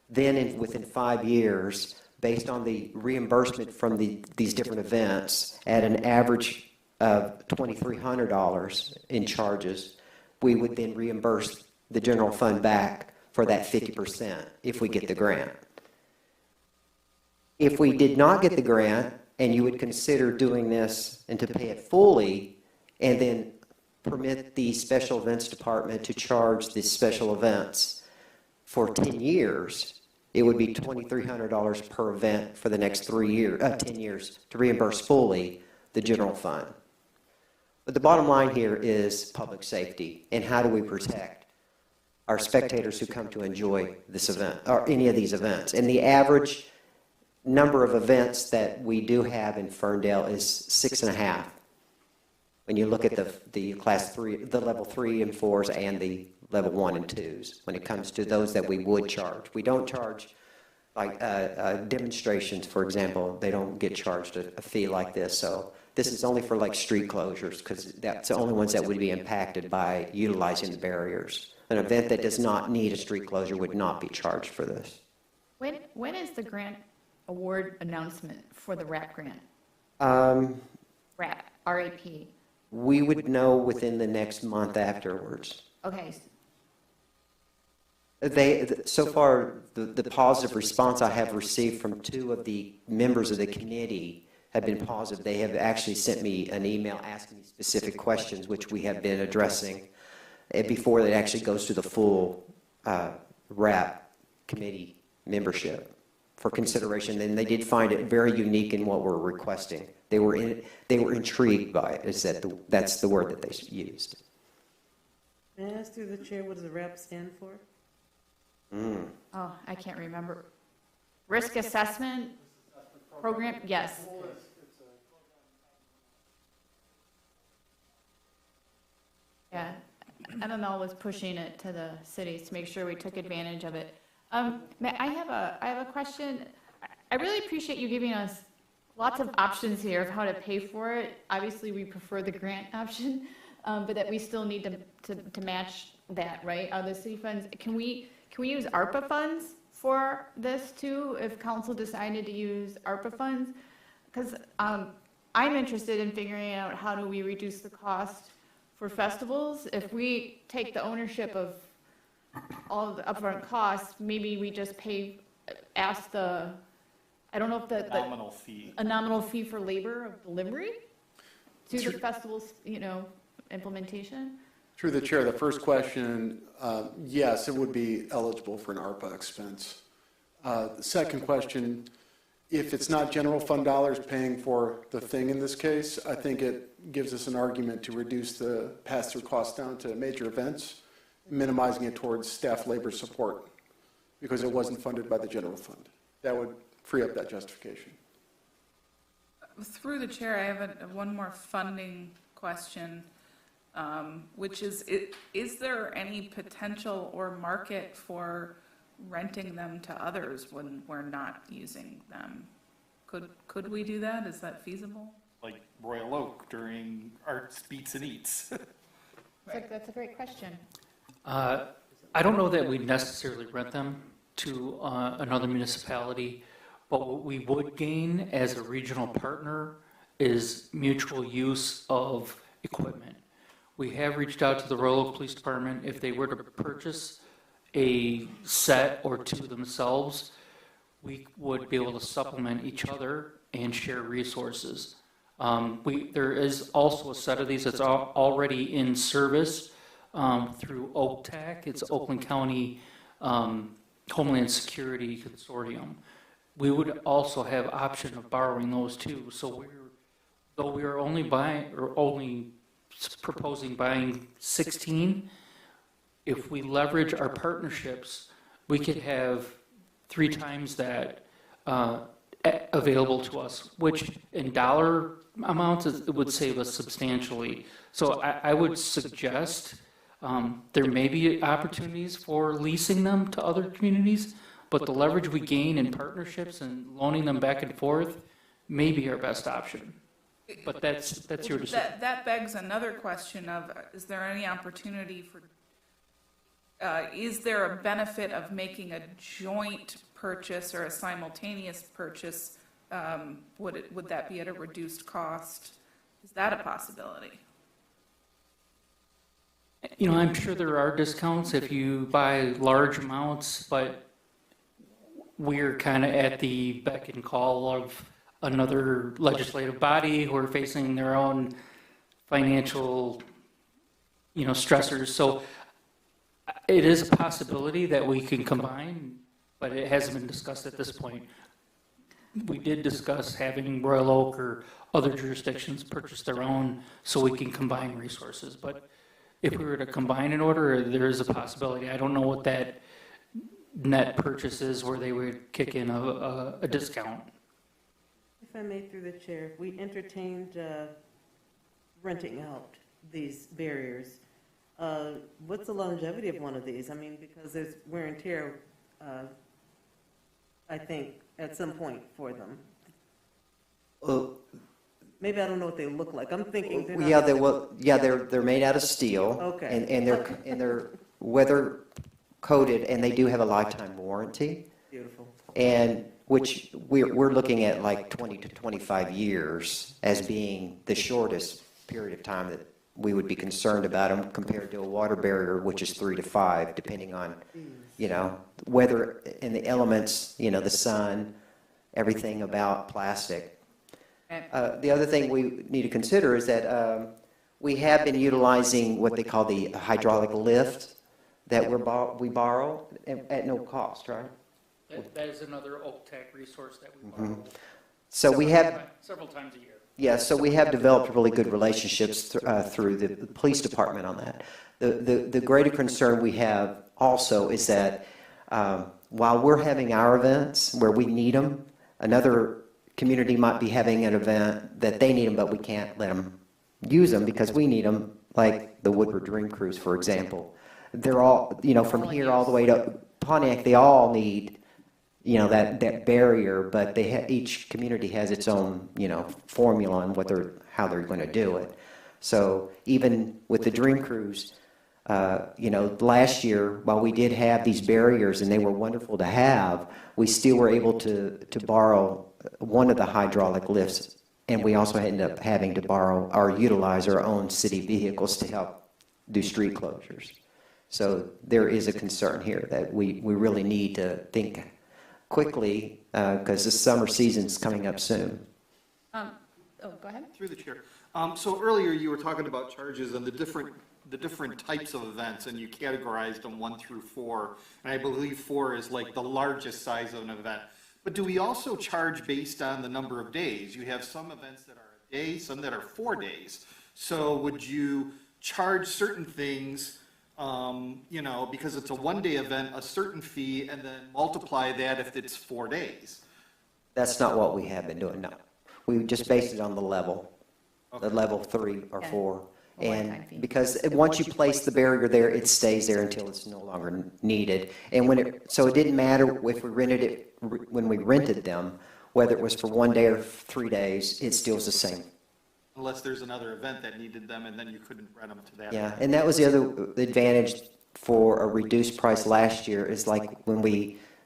then within 5 years, based on the reimbursement from these different events at an average of $2,300 in charges, we would then reimburse the general fund back for that 50% if we get the grant. If we did not get the grant, and you would consider doing this and to pay it fully, and then permit the special events department to charge these special events for 10 years, it would be $2,300 per event for the next 10 years to reimburse fully the general fund. But the bottom line here is public safety, and how do we protect our spectators who come to enjoy this event, or any of these events. And the average number of events that we do have in Ferndale is 6.5. When you look at the class 3, the level 3 and 4s, and the level 1 and 2s, when it comes to those that we would charge. We don't charge, like demonstrations, for example, they don't get charged a fee like this. So this is only for like street closures, because that's the only ones that would be impacted by utilizing the barriers. An event that does not need a street closure would not be charged for this. When is the grant award announcement for the RAP grant? RAP, R-A-P. We would know within the next month afterwards. Okay. So far, the positive response I have received from 2 of the members of the committee have been positive. They have actually sent me an email asking me specific questions, which we have been addressing before it actually goes to the full RAP committee membership for consideration. And they did find it very unique in what we're requesting. They were intrigued by it. That's the word that they used. May I ask through the chair, what does the RAP stand for? Oh, I can't remember. Risk assessment program, yes. Yeah, MML was pushing it to the cities to make sure we took advantage of it. I have a question. I really appreciate you giving us lots of options here of how to pay for it. Obviously, we prefer the grant option, but that we still need to match that, right? Out of the city funds. Can we use ARPA funds for this too, if council decided to use ARPA funds? Because I'm interested in figuring out how do we reduce the cost for festivals. If we take the ownership of all of the upfront costs, maybe we just ask the, I don't know if Nominal fee. a nominal fee for labor of delivery to the festival's, implementation. Through the chair, the first question, yes, it would be eligible for an ARPA expense. The second question, if it's not general fund dollars paying for the thing in this case, I think it gives us an argument to reduce the pass-through cost down to major events, minimizing it towards staff labor support, because it wasn't funded by the general fund. That would free up that justification. Through the chair, I have one more funding question, which is there any potential or market for renting them to others when we're not using them? Could we do that? Is that feasible? Like Royal Oak during Arts, Beats and Eats. That's a great question. I don't know that we'd necessarily rent them to another municipality, but what we would gain as a regional partner is mutual use of equipment. We have reached out to the Royal Oak Police Department. If they were to purchase a set or two themselves, we would be able to supplement each other and share resources. There is also a set of these that's already in service through OACTAC. It's Oakland County Homeland Security Consortium. We would also have option of borrowing those too. So though we are only proposing buying 16, if we leverage our partnerships, we could have 3 times that available to us, which in dollar amounts, it would save us substantially. So I would suggest there may be opportunities for leasing them to other communities, but the leverage we gain in partnerships and loaning them back and forth may be our best option. But that's your decision. That begs another question of, is there any opportunity for, is there a benefit of making a joint purchase or a simultaneous purchase? Would that be at a reduced cost? Is that a possibility? I'm sure there are discounts if you buy large amounts, but we're kind of at the beck and call of another legislative body who are facing their own financial, stressors. So it is a possibility that we can combine, but it hasn't been discussed at this point. We did discuss having Royal Oak or other jurisdictions purchase their own so we can combine resources. But if we were to combine an order, there is a possibility. I don't know what that net purchase is where they would kick in a discount. If I may, through the chair, if we entertained renting out these barriers, what's the longevity of one of these? I mean, because there's wear and tear, I think, at some point for them. Maybe I don't know what they look like. I'm thinking they're made out of steel. Okay. And they're weather coated, and they do have a lifetime warranty. Beautiful. And which we're looking at like 20 to 25 years as being the shortest period of time that we would be concerned about them compared to a water barrier, which is 3 to 5, depending on, weather and the elements, the sun, everything about plastic. The other thing we need to consider is that we have been utilizing what they call the hydraulic lift that we borrow at no cost, right? That is another OACTAC resource that we borrow. So we have several times a year. Yeah, so we have developed really good relationships through the police department on that. The greater concern we have also is that while we're having our events where we need them, another community might be having an event that they need them, but we can't let them use them because we need them, like the Woodward Dream Cruise, for example. They're all, from here all the way to Pontiac, they all need that barrier, but each community has its own, formula on how they're going to do it. So even with the Dream Cruise, last year, while we did have these barriers and they were wonderful to have, we still were able to borrow one of the hydraulic lifts, and we also ended up having to borrow or utilize our own city vehicles to help do street closures. So there is a concern here that we really need to think quickly because the summer season's coming up soon. Go ahead. Through the chair. So earlier you were talking about charges and the different the different types of events, and you categorized them 1 through 4, and I believe 4 is like the largest size of an event. But do we also charge based on the number of days? You have some events that are a day, some that are 4 days. So would you charge certain things, you know, because it's a 1-day event, a certain fee, and then multiply that if it's 4 days? That's not what we have been doing, no. We just based it on the level, the level 3 or 4. And because once you place the barrier there, it stays there until it's no longer needed. And so it didn't matter if we rented it, when we rented them, whether it was for 1 day or 3 days, it still was the same. Unless there's another event that needed them, and then you couldn't rent them to that. Yeah, and that was the other advantage for a reduced price last year, is like when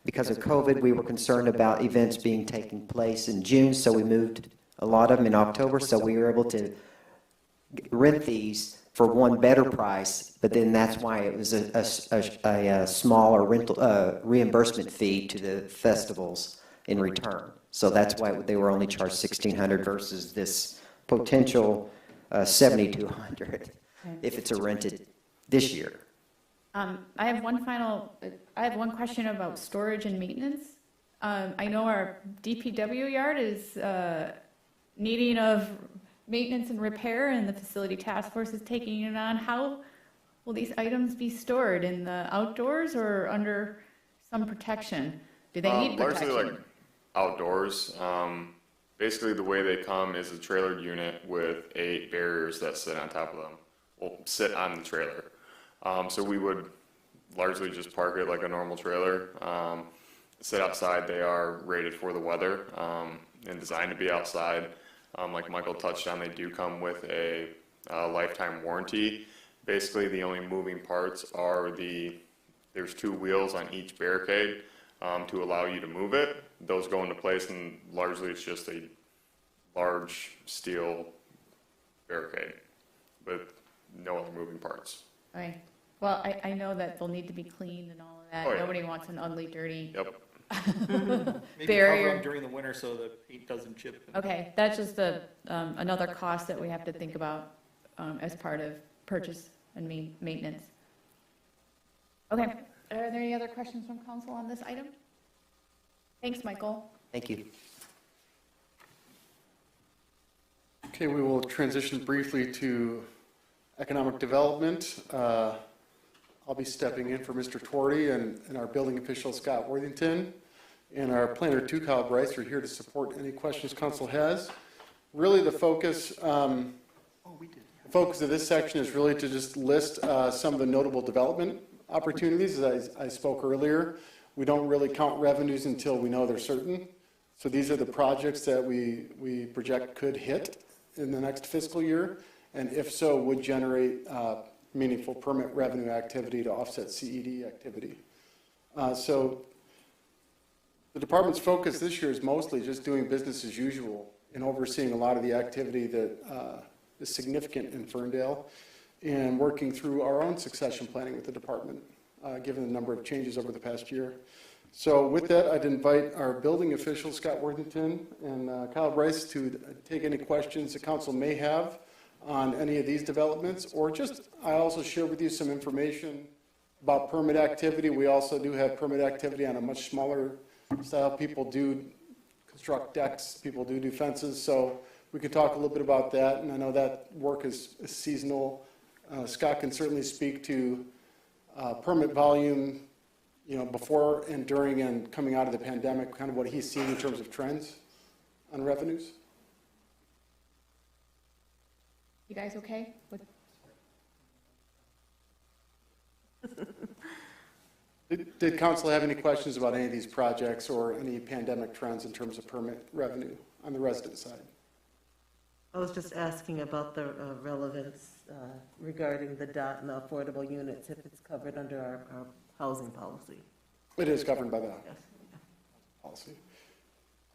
because of COVID, we were concerned about events being taking place in June, so we moved a lot of them in October, so we were able to rent these for one better price, but then that's why it was a smaller rental reimbursement fee to the festivals in return. So that's why they were only charged $1,600 versus this potential $7,200 if it's a rented this year. I have one question about storage and maintenance. I know our DPW yard is needing of maintenance and repair, and the facility task force is taking it on. How will these items be stored, in the outdoors or under some protection? Do they need protection? Largely like outdoors. Basically the way they come is a trailered unit with 8 barriers that sit on top of them, well, sit on the trailer. So we would largely just park it like a normal trailer, sit outside. They are rated for the weather and designed to be outside. Like Michael touched on, they do come with a lifetime warranty. Basically, the only moving parts are there's 2 wheels on each barricade to allow you to move it. Those go into place, and largely it's just a large steel barricade with no other moving parts. Right. Well, I know that they'll need to be cleaned and all of that. Oh, yeah. Nobody wants an ugly, dirty Maybe barrier. cover them during the winter so the paint doesn't chip. Okay, that's just another cost that we have to think about as part of purchase and maintenance. Okay, are there any other questions from council on this item? Thanks, Michael. Thank you. Okay, we will transition briefly to economic development. I'll be stepping in for Mr. Twardy, and our building official, Scott Worthington, and our planner, Kyle Bryce, are here to support any questions council has. Really, the focus of this section is really to just list some of the notable development opportunities. As I spoke earlier, we don't really count revenues until we know they're certain. So these are the projects that we project could hit in the next fiscal year, and if so, would generate meaningful permit revenue activity to offset CED activity. So the department's focus this year is mostly just doing business as usual and overseeing a lot of the activity that is significant in Ferndale, and working through our own succession planning with the department, given the number of changes over the past year. So with that, I'd invite our building official, Scott Worthington, and Kyle Bryce to take any questions the council may have on any of these developments, or just, I also share with you some information about permit activity. We also do have permit activity on a much smaller style. People do construct decks, people do fences, so we could talk a little bit about that, and I know that work is seasonal. Scott can certainly speak to permit volume, you know, before and during and coming out of the pandemic, kind of what he's seen in terms of trends on revenues. You guys okay? Did council have any questions about any of these projects or any pandemic trends in terms of permit revenue on the resident side? I was just asking about the relevance regarding the DOT and the affordable units, if it's covered under our housing policy. It is governed by that policy.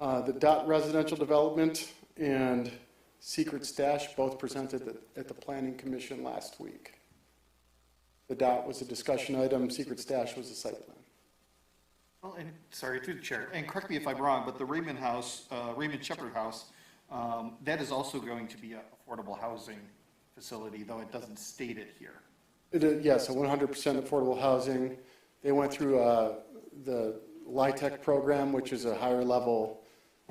The DOT residential development and secret stash both presented at the Planning Commission last week. The DOT was a discussion item, secret stash was a site plan. Well, and sorry, through the chair, and correct me if I'm wrong, but the Raymond Shepherd House, that is also going to be an affordable housing facility, though it doesn't state it here. Yes, 100% affordable housing. They went through the LIHTC program, which is a higher level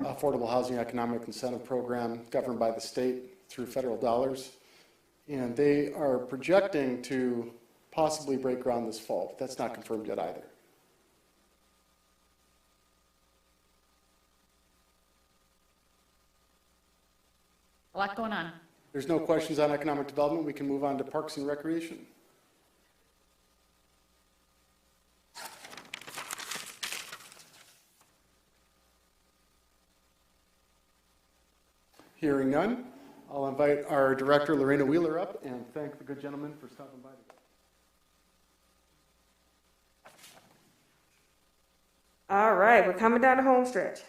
affordable housing economic incentive program governed by the state through federal dollars. And they are projecting to possibly break ground this fall, but that's not confirmed yet either. A lot going on. There's no questions on economic development. We can move on to Parks and Recreation. Hearing none, I'll invite our director, Lorena Wheeler, up and thank the good gentleman for stopping by today. All right, we're coming down the home stretch.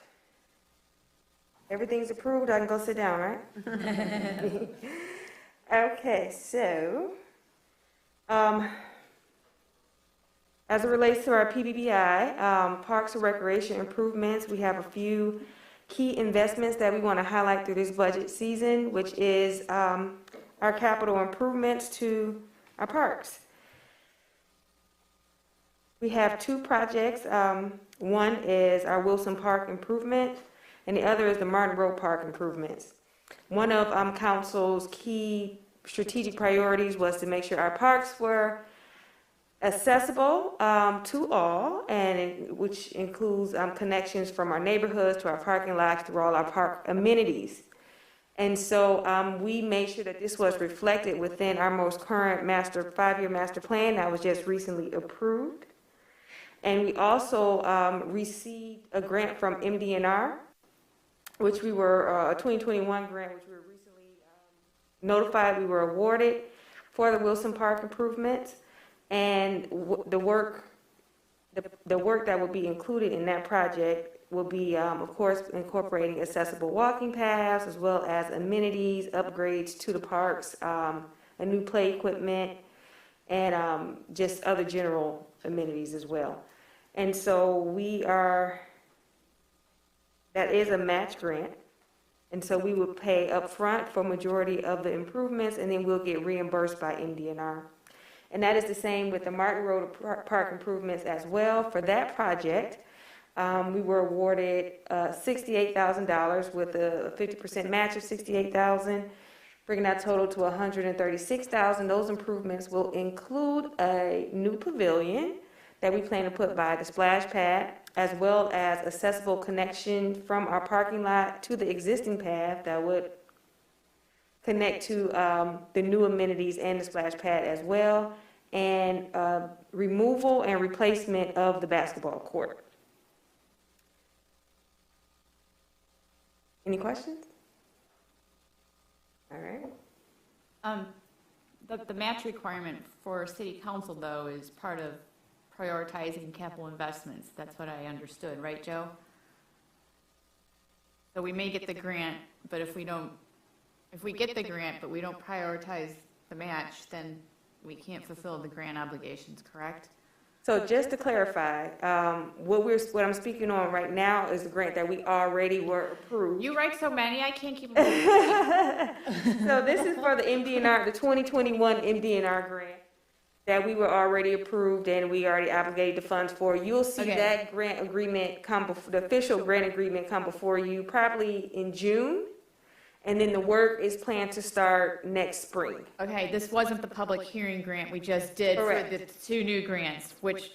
Everything's approved, I can go sit down, right? Okay, so, as it relates to our PBBI, Parks and Recreation improvements, we have a few key investments that we want to highlight through this budget season, which is our capital improvements to our parks. We have two projects. One is our Wilson Park improvement, and the other is the Martin Road Park improvements. One of council's key strategic priorities was to make sure our parks were accessible to all, and which includes connections from our neighborhoods to our parking lots through all our park amenities. And so we made sure that this was reflected within our most current five-year master plan that was just recently approved. And we also received a grant from MDNR, which we were, a 2021 grant, which we were recently notified we were awarded for the Wilson Park improvements. And the work that will be included in that project will be, of course, incorporating accessible walking paths as well as amenities, upgrades to the parks, a new play equipment, and just other general amenities as well. And so that is a match grant. And so we would pay upfront for majority of the improvements, and then we'll get reimbursed by MDNR. And that is the same with the Martin Road Park improvements as well. For that project, we were awarded $68,000 with a 50% match of $68,000, bringing that total to $136,000. Those improvements will include a new pavilion that we plan to put by the splash pad, as well as accessible connection from our parking lot to the existing path that would connect to the new amenities and the splash pad as well, and removal and replacement of the basketball court. Any questions? All right. The match requirement for city council, though, is part of prioritizing capital investments. That's what I understood, right, Joe? So we may get the grant, but if we get the grant, but we don't prioritize the match, then we can't fulfill the grant obligations, correct? So just to clarify, what I'm speaking on right now is the grant that we already were approved. You write so many, I can't keep them. So this is for the MDNR, the 2021 MDNR grant that we were already approved and we already obligated the funds for. You'll see that grant agreement the official grant agreement come before you probably in June. And then the work is planned to start next spring. Okay, this wasn't the public hearing grant we just did for the two new grants, which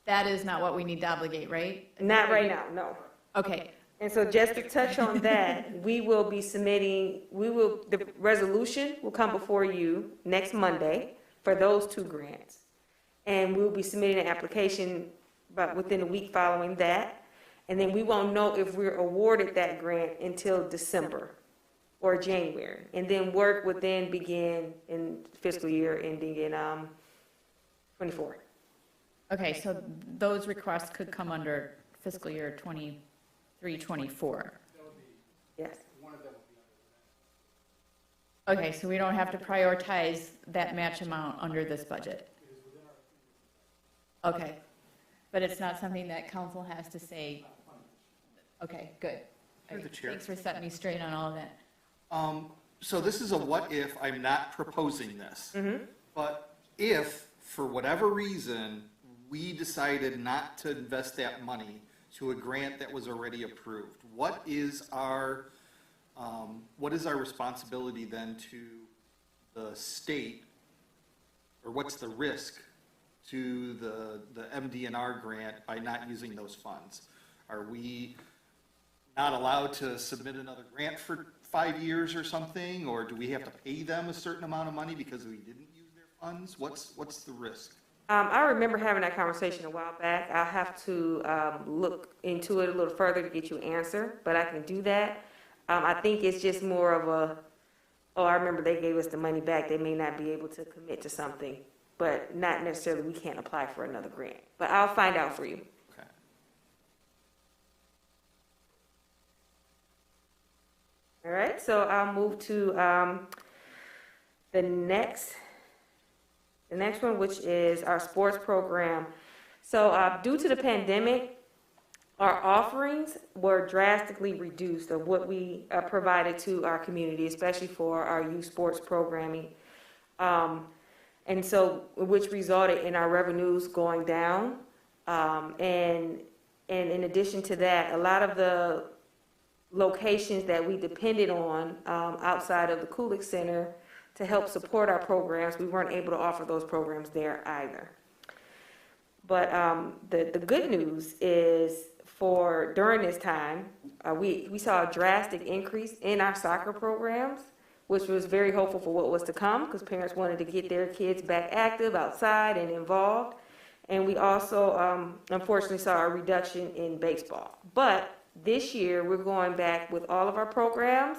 that is not what we need to obligate, right? Not right now, no. Okay. And so just to touch on that, we will be submitting, the resolution will come before you next Monday for those two grants. And we'll be submitting an application about within a week following that. And then we won't know if we're awarded that grant until December or January. And then work would then begin in fiscal year ending in 24. Okay, so those requests could come under fiscal year 23-24. Yes. Okay, so we don't have to prioritize that match amount under this budget? Okay, but it's not something that council has to say? Okay, good. Through the chair. Thanks for setting me straight on all of that. So this is a what if, I'm not proposing this. Mm-hmm. But if, for whatever reason, we decided not to invest that money to a grant that was already approved, what is our responsibility then to the state, or what's the risk to the MDNR grant by not using those funds? Are we not allowed to submit another grant for 5 years or something, or do we have to pay them a certain amount of money because we didn't use their funds? What's the risk? I remember having that conversation a while back. I'll have to look into it a little further to get you an answer, but I can do that. I think it's just more of a, oh, I remember they gave us the money back. They may not be able to commit to something, but not necessarily we can't apply for another grant. But I'll find out for you. Okay. All right, so I'll move to the next one, which is our sports program. So due to the pandemic, our offerings were drastically reduced of what we provided to our community, especially for our youth sports programming. And so, which resulted in our revenues going down. And in addition to that, a lot of the locations that we depended on outside of the Kulik Center to help support our programs, we weren't able to offer those programs there either. But the good news is during this time, we saw a drastic increase in our soccer programs, which was very hopeful for what was to come because parents wanted to get their kids back active outside and involved. And we also, unfortunately, saw a reduction in baseball. But this year, we're going back with all of our programs.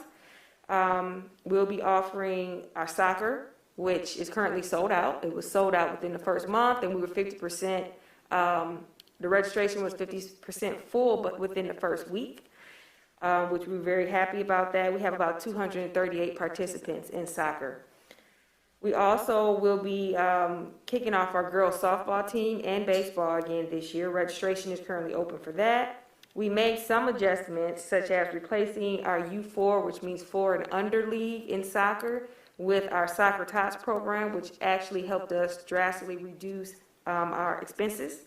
We'll be offering our soccer, which is currently sold out. It was sold out within the first month, and we were 50%. The registration was 50% full, but within the first week, which we were very happy about that. We have about 238 participants in soccer. We also will be kicking off our girls softball team and baseball again this year. Registration is currently open for that. We made some adjustments, such as replacing our U4, which means 4 and under league in soccer, with our Soccer Tots program, which actually helped us drastically reduce our expenses.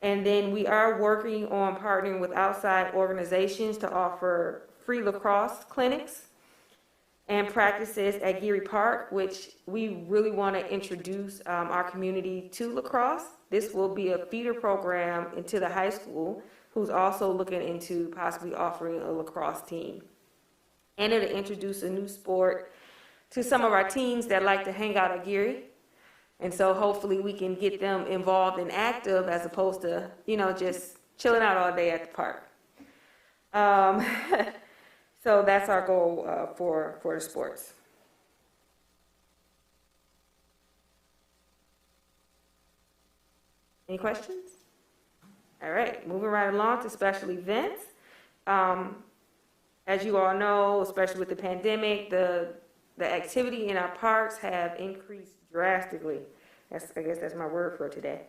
And then we are working on partnering with outside organizations to offer free lacrosse clinics and practices at Geary Park, which we really want to introduce our community to lacrosse. This will be a feeder program into the high school, who's also looking into possibly offering a lacrosse team. And it'll introduce a new sport to some of our teens that like to hang out at Geary. And so hopefully we can get them involved and active as opposed to, just chilling out all day at the park. So that's our goal for the sports. Any questions? All right, moving right along to special events. As you all know, especially with the pandemic, the activity in our parks have increased drastically. I guess that's my word for today.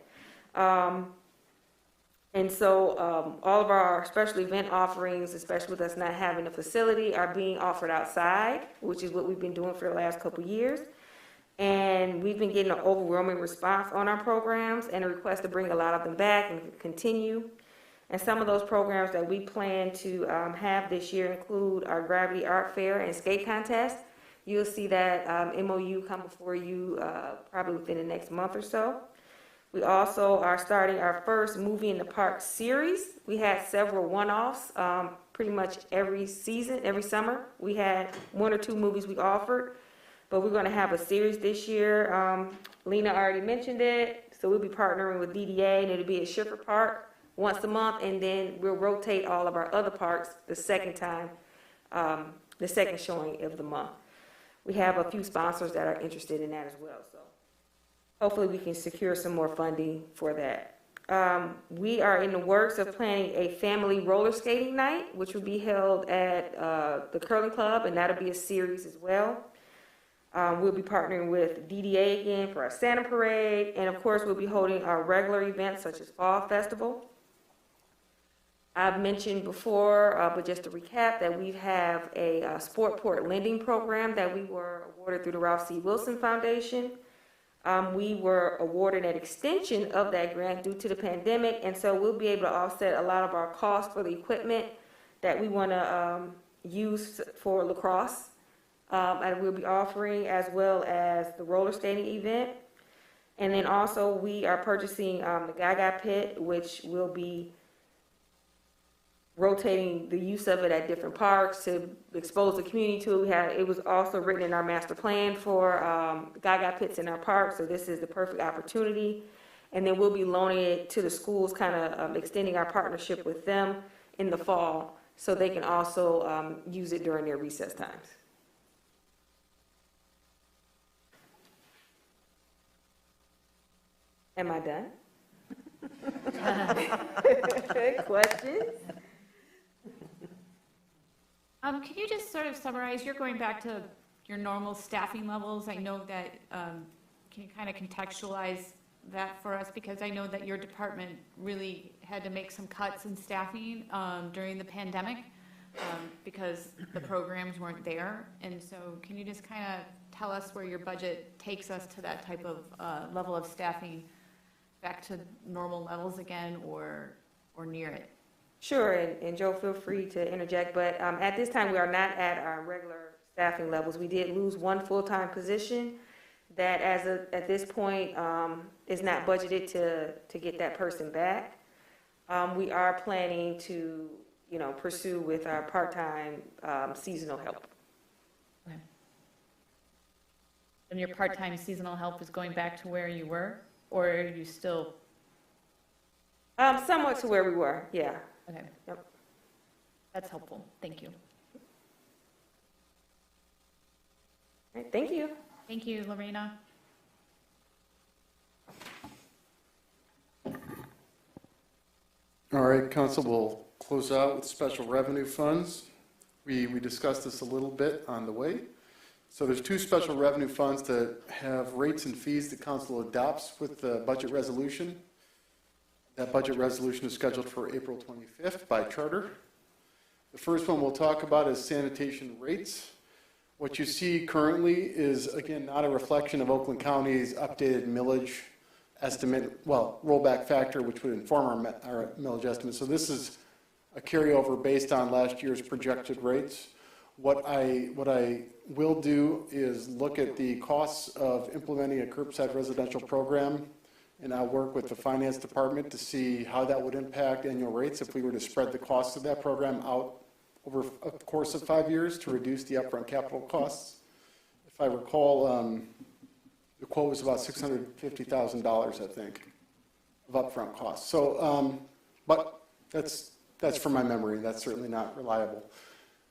And so all of our special event offerings, especially with us not having a facility, are being offered outside, which is what we've been doing for the last couple years. And we've been getting an overwhelming response on our programs and a request to bring a lot of them back and continue. And some of those programs that we plan to have this year include our Gravity Art Fair and Skate Contest. You'll see that MOU come before you probably within the next month or so. We also are starting our first Movie in the Park series. We had several one-offs pretty much every season, every summer. We had 1 or 2 movies we offered, but we're going to have a series this year. Lena already mentioned it, so we'll be partnering with DDA, and it'll be at Sugar Park once a month, and then we'll rotate all of our other parks the second time, the second showing of the month. We have a few sponsors that are interested in that as well, so hopefully we can secure some more funding for that. We are in the works of planning a family roller skating night, which will be held at the Curling Club, and that'll be a series as well. We'll be partnering with DDA again for our Santa Parade, and of course we'll be holding our regular events such as Fall Festival. I've mentioned before, but just to recap, that we have a Sportport lending program that we were awarded through the Ralph C. Wilson Foundation. We were awarded an extension of that grant due to the pandemic, and so we'll be able to offset a lot of our costs for the equipment that we want to use for lacrosse. And we'll be offering, as well as the roller skating event. And then also we are purchasing the Gaga pit, which will be rotating the use of it at different parks to expose the community to. It was also written in our master plan for Gaga pits in our park, so this is the perfect opportunity. And then we'll be loaning it to the schools, kind of extending our partnership with them in the fall, so they can also use it during their recess times. Am I done? Questions? Can you just sort of summarize, you're going back to your normal staffing levels. I know that, can you kind of contextualize that for us? Because I know that your department really had to make some cuts in staffing during the pandemic because the programs weren't there. And so can you just kind of tell us where your budget takes us to that type of level of staffing, back to normal levels again, or near it? Sure, and Joe, feel free to interject, but at this time, we are not at our regular staffing levels. We did lose one full-time position that at this point is not budgeted to get that person back. We are planning to, pursue with our part-time seasonal help. Okay. And your part-time seasonal help is going back to where you were, or are you still? Somewhat to where we were, yeah. Okay. Yep. That's helpful. Thank you. All right, thank you. Thank you, Lorena. All right, Council will close out with special revenue funds. We discussed this a little bit on the way. So there's two special revenue funds that have rates and fees that Council adopts with the budget resolution. That budget resolution is scheduled for April 25th by charter. The first one we'll talk about is sanitation rates. What you see currently is, again, not a reflection of Oakland County's updated millage estimate, rollback factor, which would inform our millage estimate. So this is a carryover based on last year's projected rates. What I will do is look at the costs of implementing a curbside residential program, and I'll work with the finance department to see how that would impact annual rates if we were to spread the cost of that program out over a course of 5 years to reduce the upfront capital costs. If I recall, the quote was about $650,000, I think, of upfront costs. So, but that's from my memory. That's certainly not reliable.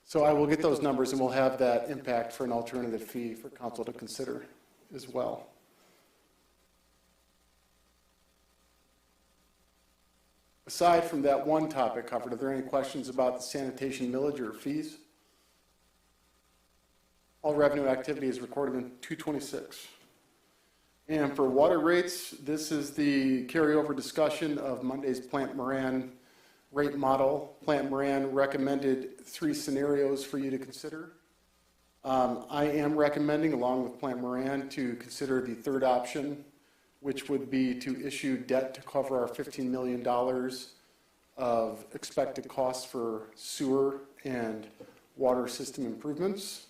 So I will get those numbers, and we'll have that impact for an alternative fee for council to consider as well. Aside from that one topic covered, are there any questions about the sanitation millage or fees? All revenue activity is recorded in 226. And for water rates, this is the carryover discussion of Monday's Plant Moran rate model. Plant Moran recommended 3 scenarios for you to consider. I am recommending, along with Plant Moran, to consider the third option, which would be to issue debt to cover our $15 million of expected costs for sewer and water system improvements,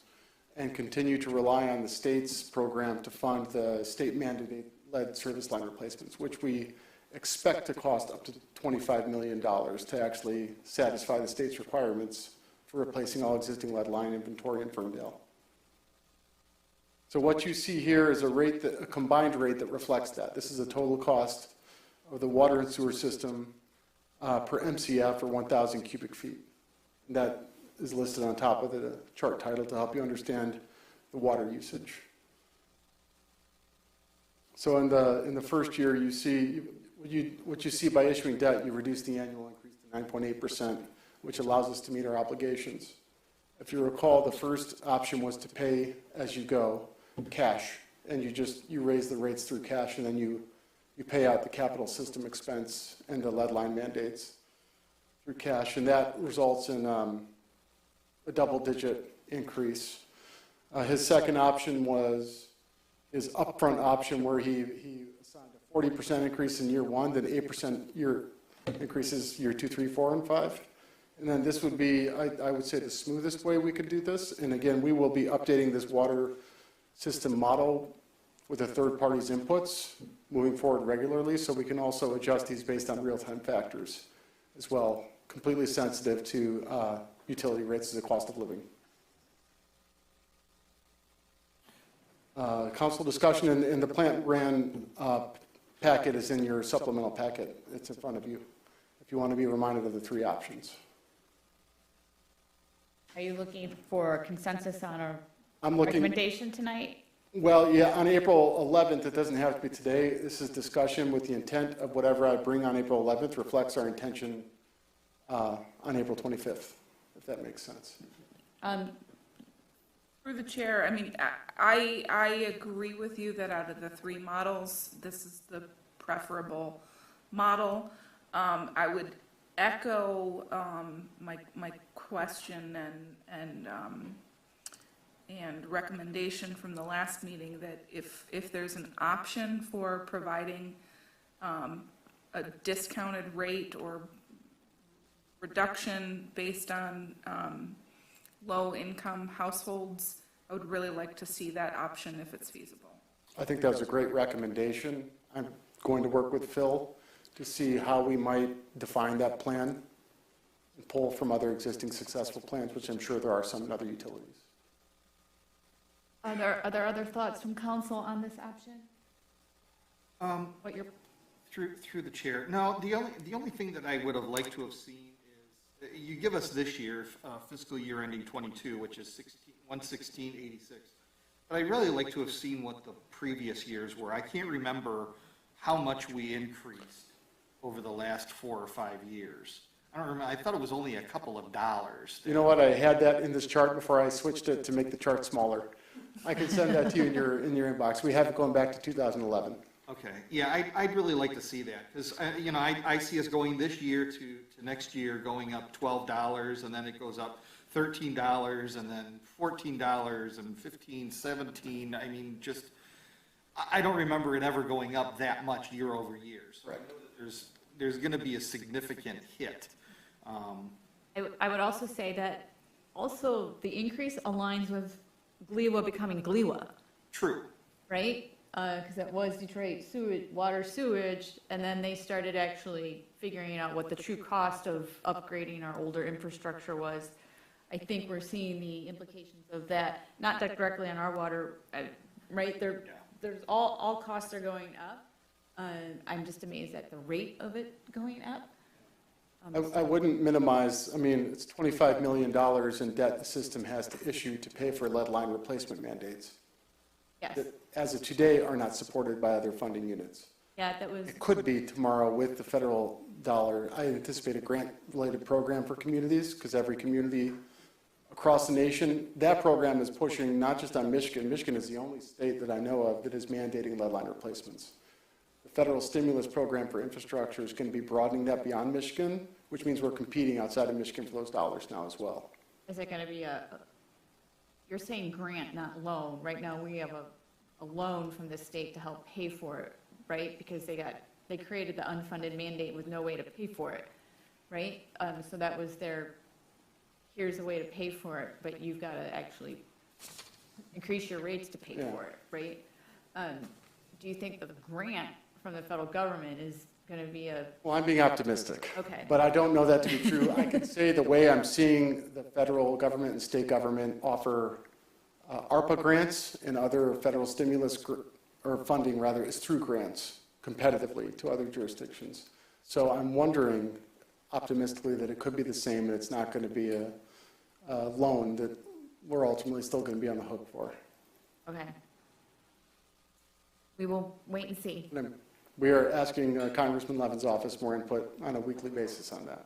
and continue to rely on the state's program to fund the state mandated lead service line replacements, which we expect to cost up to $25 million to actually satisfy the state's requirements for replacing all existing lead line inventory in Ferndale. So what you see here is a combined rate that reflects that. This is a total cost of the water and sewer system per MCF or 1,000 cubic feet. And that is listed on top of the chart title to help you understand the water usage. So in the first year, you see what you see by issuing debt, you reduce the annual increase to 9.8%, which allows us to meet our obligations. If you recall, the first option was to pay as you go, cash, and you raise the rates through cash, and then you pay out the capital system expense and the lead line mandates through cash, and that results in a double-digit increase. His second option was his upfront option where he assigned a 40% increase in year 1, then 8% year increases year 2, 3, 4, and 5. And then this would be, I would say, the smoothest way we could do this. And again, we will be updating this water system model with a third party's inputs moving forward regularly, so we can also adjust these based on real-time factors as well, completely sensitive to utility rates as a cost of living. Council discussion in the plant ran packet is in your supplemental packet. It's in front of you if you want to be reminded of the 3 options. Are you looking for consensus on a I'm looking, recommendation tonight? well, yeah, on April 11th, it doesn't have to be today. This is discussion with the intent of whatever I bring on April 11th reflects our intention on April 25th, if that makes sense. Through the chair, I mean, I agree with you that out of the 3 models, this is the preferable model. I would echo my question and recommendation from the last meeting that if there's an option for providing a discounted rate or reduction based on low-income households, I would really like to see that option if it's feasible. I think that was a great recommendation. I'm going to work with Phil to see how we might define that plan and pull from other existing successful plans, which I'm sure there are some in other utilities. Are there other thoughts from council on this option? What you're Through the chair. No, the only thing that I would have liked to have seen is, you give us this year, fiscal year ending 22, which is 116.86. But I'd really like to have seen what the previous years were. I can't remember how much we increased over the last 4 or 5 years. I don't remember. I thought it was only a couple of dollars. You know what? I had that in this chart before I switched it to make the chart smaller. I can send that to you in your inbox. We have it going back to 2011. Okay, yeah, I'd really like to see that, because, you know, I see us going this year to next year going up $12, and then it goes up $13, and then $14, and $15, $17. I mean, just, I don't remember it ever going up that much year over year. So I know that there's going to be a significant hit. I would also say that also the increase aligns with GLEWA becoming GLEWA, True. right? Because it was Detroit sewage, water sewage, and then they started actually figuring out what the true cost of upgrading our older infrastructure was. I think we're seeing the implications of that, not directly on our water, right? There's all costs are going up. I'm just amazed at the rate of it going up. I wouldn't minimize, I mean, it's $25 million in debt the system has to issue to pay for lead line replacement mandates. Yes. That, as of today, are not supported by other funding units. Yeah, that was. It could be tomorrow with the federal dollar. I anticipate a grant-related program for communities, because every community across the nation, that program is pushing not just on Michigan. Michigan is the only state that I know of that is mandating lead line replacements. The federal stimulus program for infrastructure is going to be broadening that beyond Michigan, which means we're competing outside of Michigan for those dollars now as well. Is it going to be you're saying grant, not loan. Right now, we have a loan from the state to help pay for it, right? Because they created the unfunded mandate with no way to pay for it, right? So that was here's a way to pay for it, but you've got to actually increase your rates to pay for it, right? Do you think that the grant from the federal government is going to be Well, I'm being optimistic. Okay. But I don't know that to be true. I can say the way I'm seeing the federal government and state government offer ARPA grants and other federal stimulus or funding rather is through grants competitively to other jurisdictions. So I'm wondering optimistically that it could be the same and it's not going to be a loan that we're ultimately still going to be on the hook for. Okay. We will wait and see. We are asking Congressman Levin's office more input on a weekly basis on that.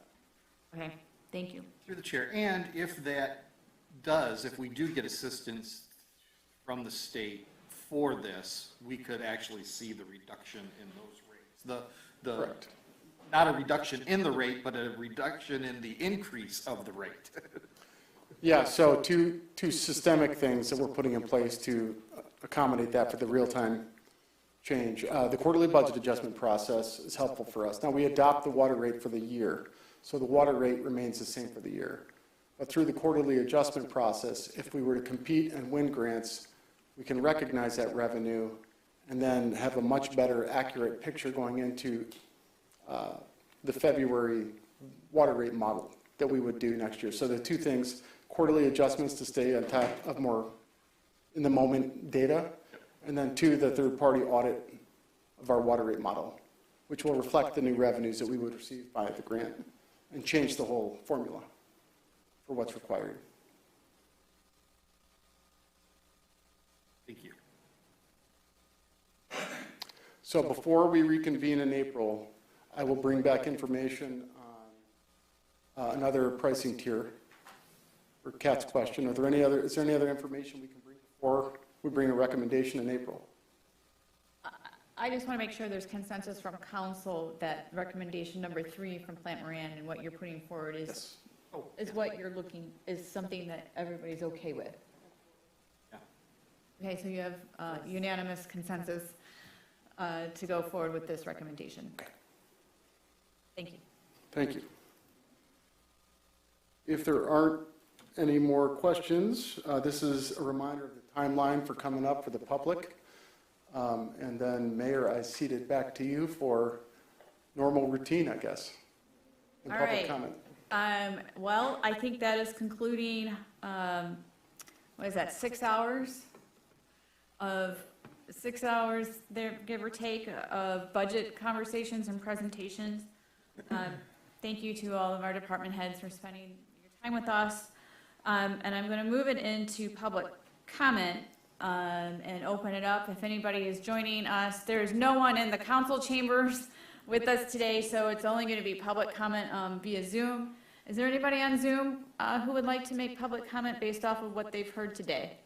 Okay, thank you. Through the chair, and if we do get assistance from the state for this, we could actually see the reduction in those rates. Correct. Not a reduction in the rate, but a reduction in the increase of the rate. Yeah, so two systemic things that we're putting in place to accommodate that for the real-time change. The quarterly budget adjustment process is helpful for us. Now, we adopt the water rate for the year, so the water rate remains the same for the year. But through the quarterly adjustment process, if we were to compete and win grants, we can recognize that revenue and then have a much better accurate picture going into the February water rate model that we would do next year. So the two things, quarterly adjustments to stay on top of more in the moment data, and then two, the third-party audit of our water rate model, which will reflect the new revenues that we would receive by the grant and change the whole formula for what's required. Thank you. So before we reconvene in April, I will bring back information on another pricing tier for Kat's question. Is there any other information we can bring before we bring a recommendation in April? I just want to make sure there's consensus from council that recommendation number 3 from Plant Moran and what you're putting forward is, Yes. is what you're looking, is something that everybody's okay with. Yeah. Okay, so you have unanimous consensus to go forward with this recommendation. Okay. Thank you. Thank you. If there aren't any more questions, this is a reminder of the timeline for coming up for the public. And then, Mayor, I cede it back to you for normal routine, I guess, and All public right. comment. Well, I think that is concluding, what is that, 6 hours there, give or take, of budget conversations and presentations. Thank you to all of our department heads for spending your time with us. And I'm going to move it into public comment and open it up. If anybody is joining us, there is no one in the council chambers with us today, so it's only going to be public comment via Zoom. Is there anybody on Zoom who would like to make public comment based off of what they've heard today?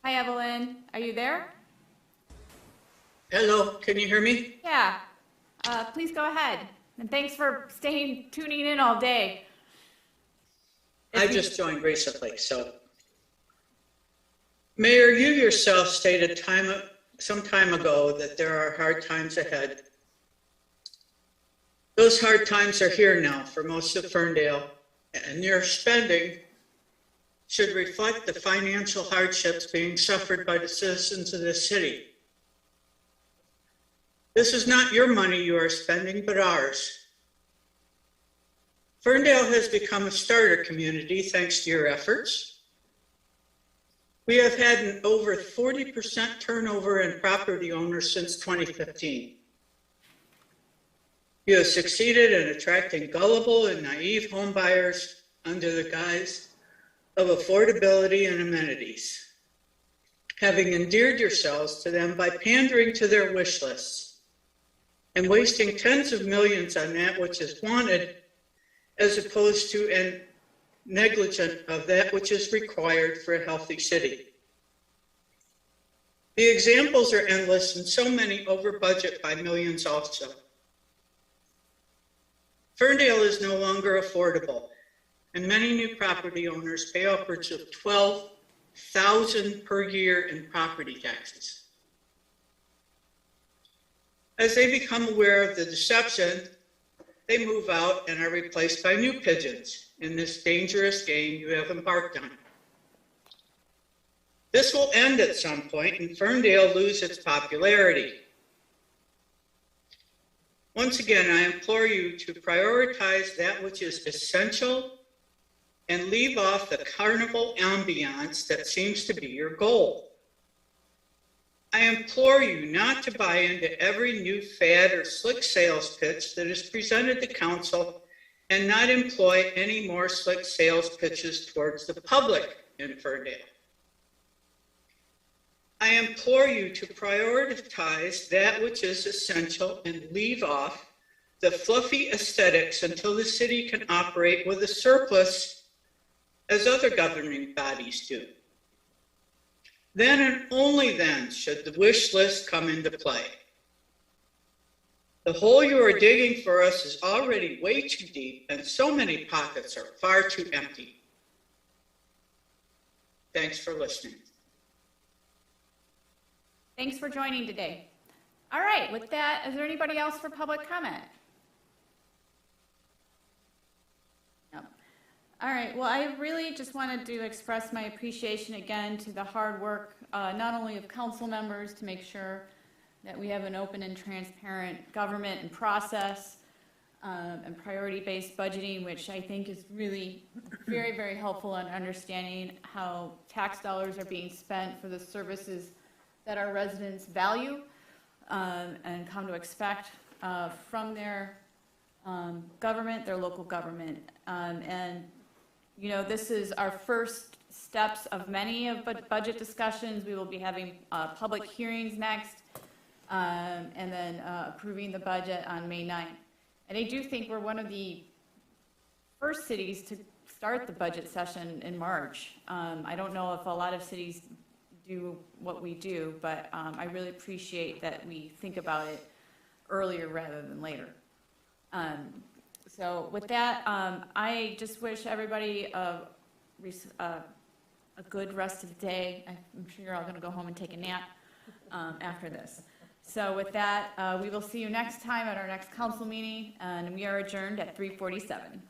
Hi, Evelyn. Are you there? Hello, can you hear me? Yeah. Please go ahead. And thanks for tuning in all day. I just joined recently, so. Mayor, you yourself stated some time ago that there are hard times ahead. Those hard times are here now for most of Ferndale, and your spending should reflect the financial hardships being suffered by the citizens of this city. This is not your money you are spending, but ours. Ferndale has become a starter community thanks to your efforts. We have had an over 40% turnover in property owners since 2015. You have succeeded in attracting gullible and naive homebuyers under the guise of affordability and amenities, having endeared yourselves to them by pandering to their wish lists and wasting tens of millions on that which is wanted as opposed to and negligent of that which is required for a healthy city. The examples are endless and so many over budget by millions also. Ferndale is no longer affordable, and many new property owners pay upwards of $12,000 per year in property taxes. As they become aware of the deception, they move out and are replaced by new pigeons in this dangerous game you have embarked on. This will end at some point and Ferndale lose its popularity. Once again, I implore you to prioritize that which is essential and leave off the carnival ambiance that seems to be your goal. I implore you not to buy into every new fad or slick sales pitch that is presented to council and not employ any more slick sales pitches towards the public in Ferndale. I implore you to prioritize that which is essential and leave off the fluffy aesthetics until the city can operate with a surplus as other governing bodies do. Then and only then should the wish list come into play. The hole you are digging for us is already way too deep, and so many pockets are far too empty. Thanks for listening. Thanks for joining today. All right, with that, is there anybody else for public comment? No. All right, well, I really just wanted to express my appreciation again to the hard work, not only of council members to make sure that we have an open and transparent government and process, and priority-based budgeting, which I think is really very, very helpful in understanding how tax dollars are being spent for the services that our residents value and come to expect from their government, their local government. And, you know, this is our first steps of many of budget discussions. We will be having public hearings next, and then approving the budget on May 9th. And I do think we're one of the first cities to start the budget session in March. I don't know if a lot of cities do what we do, but I really appreciate that we think about it earlier rather than later. So with that, I just wish everybody a good rest of the day. I'm sure you're all going to go home and take a nap after this. So with that, we will see you next time at our next council meeting, and we are adjourned at 3:47.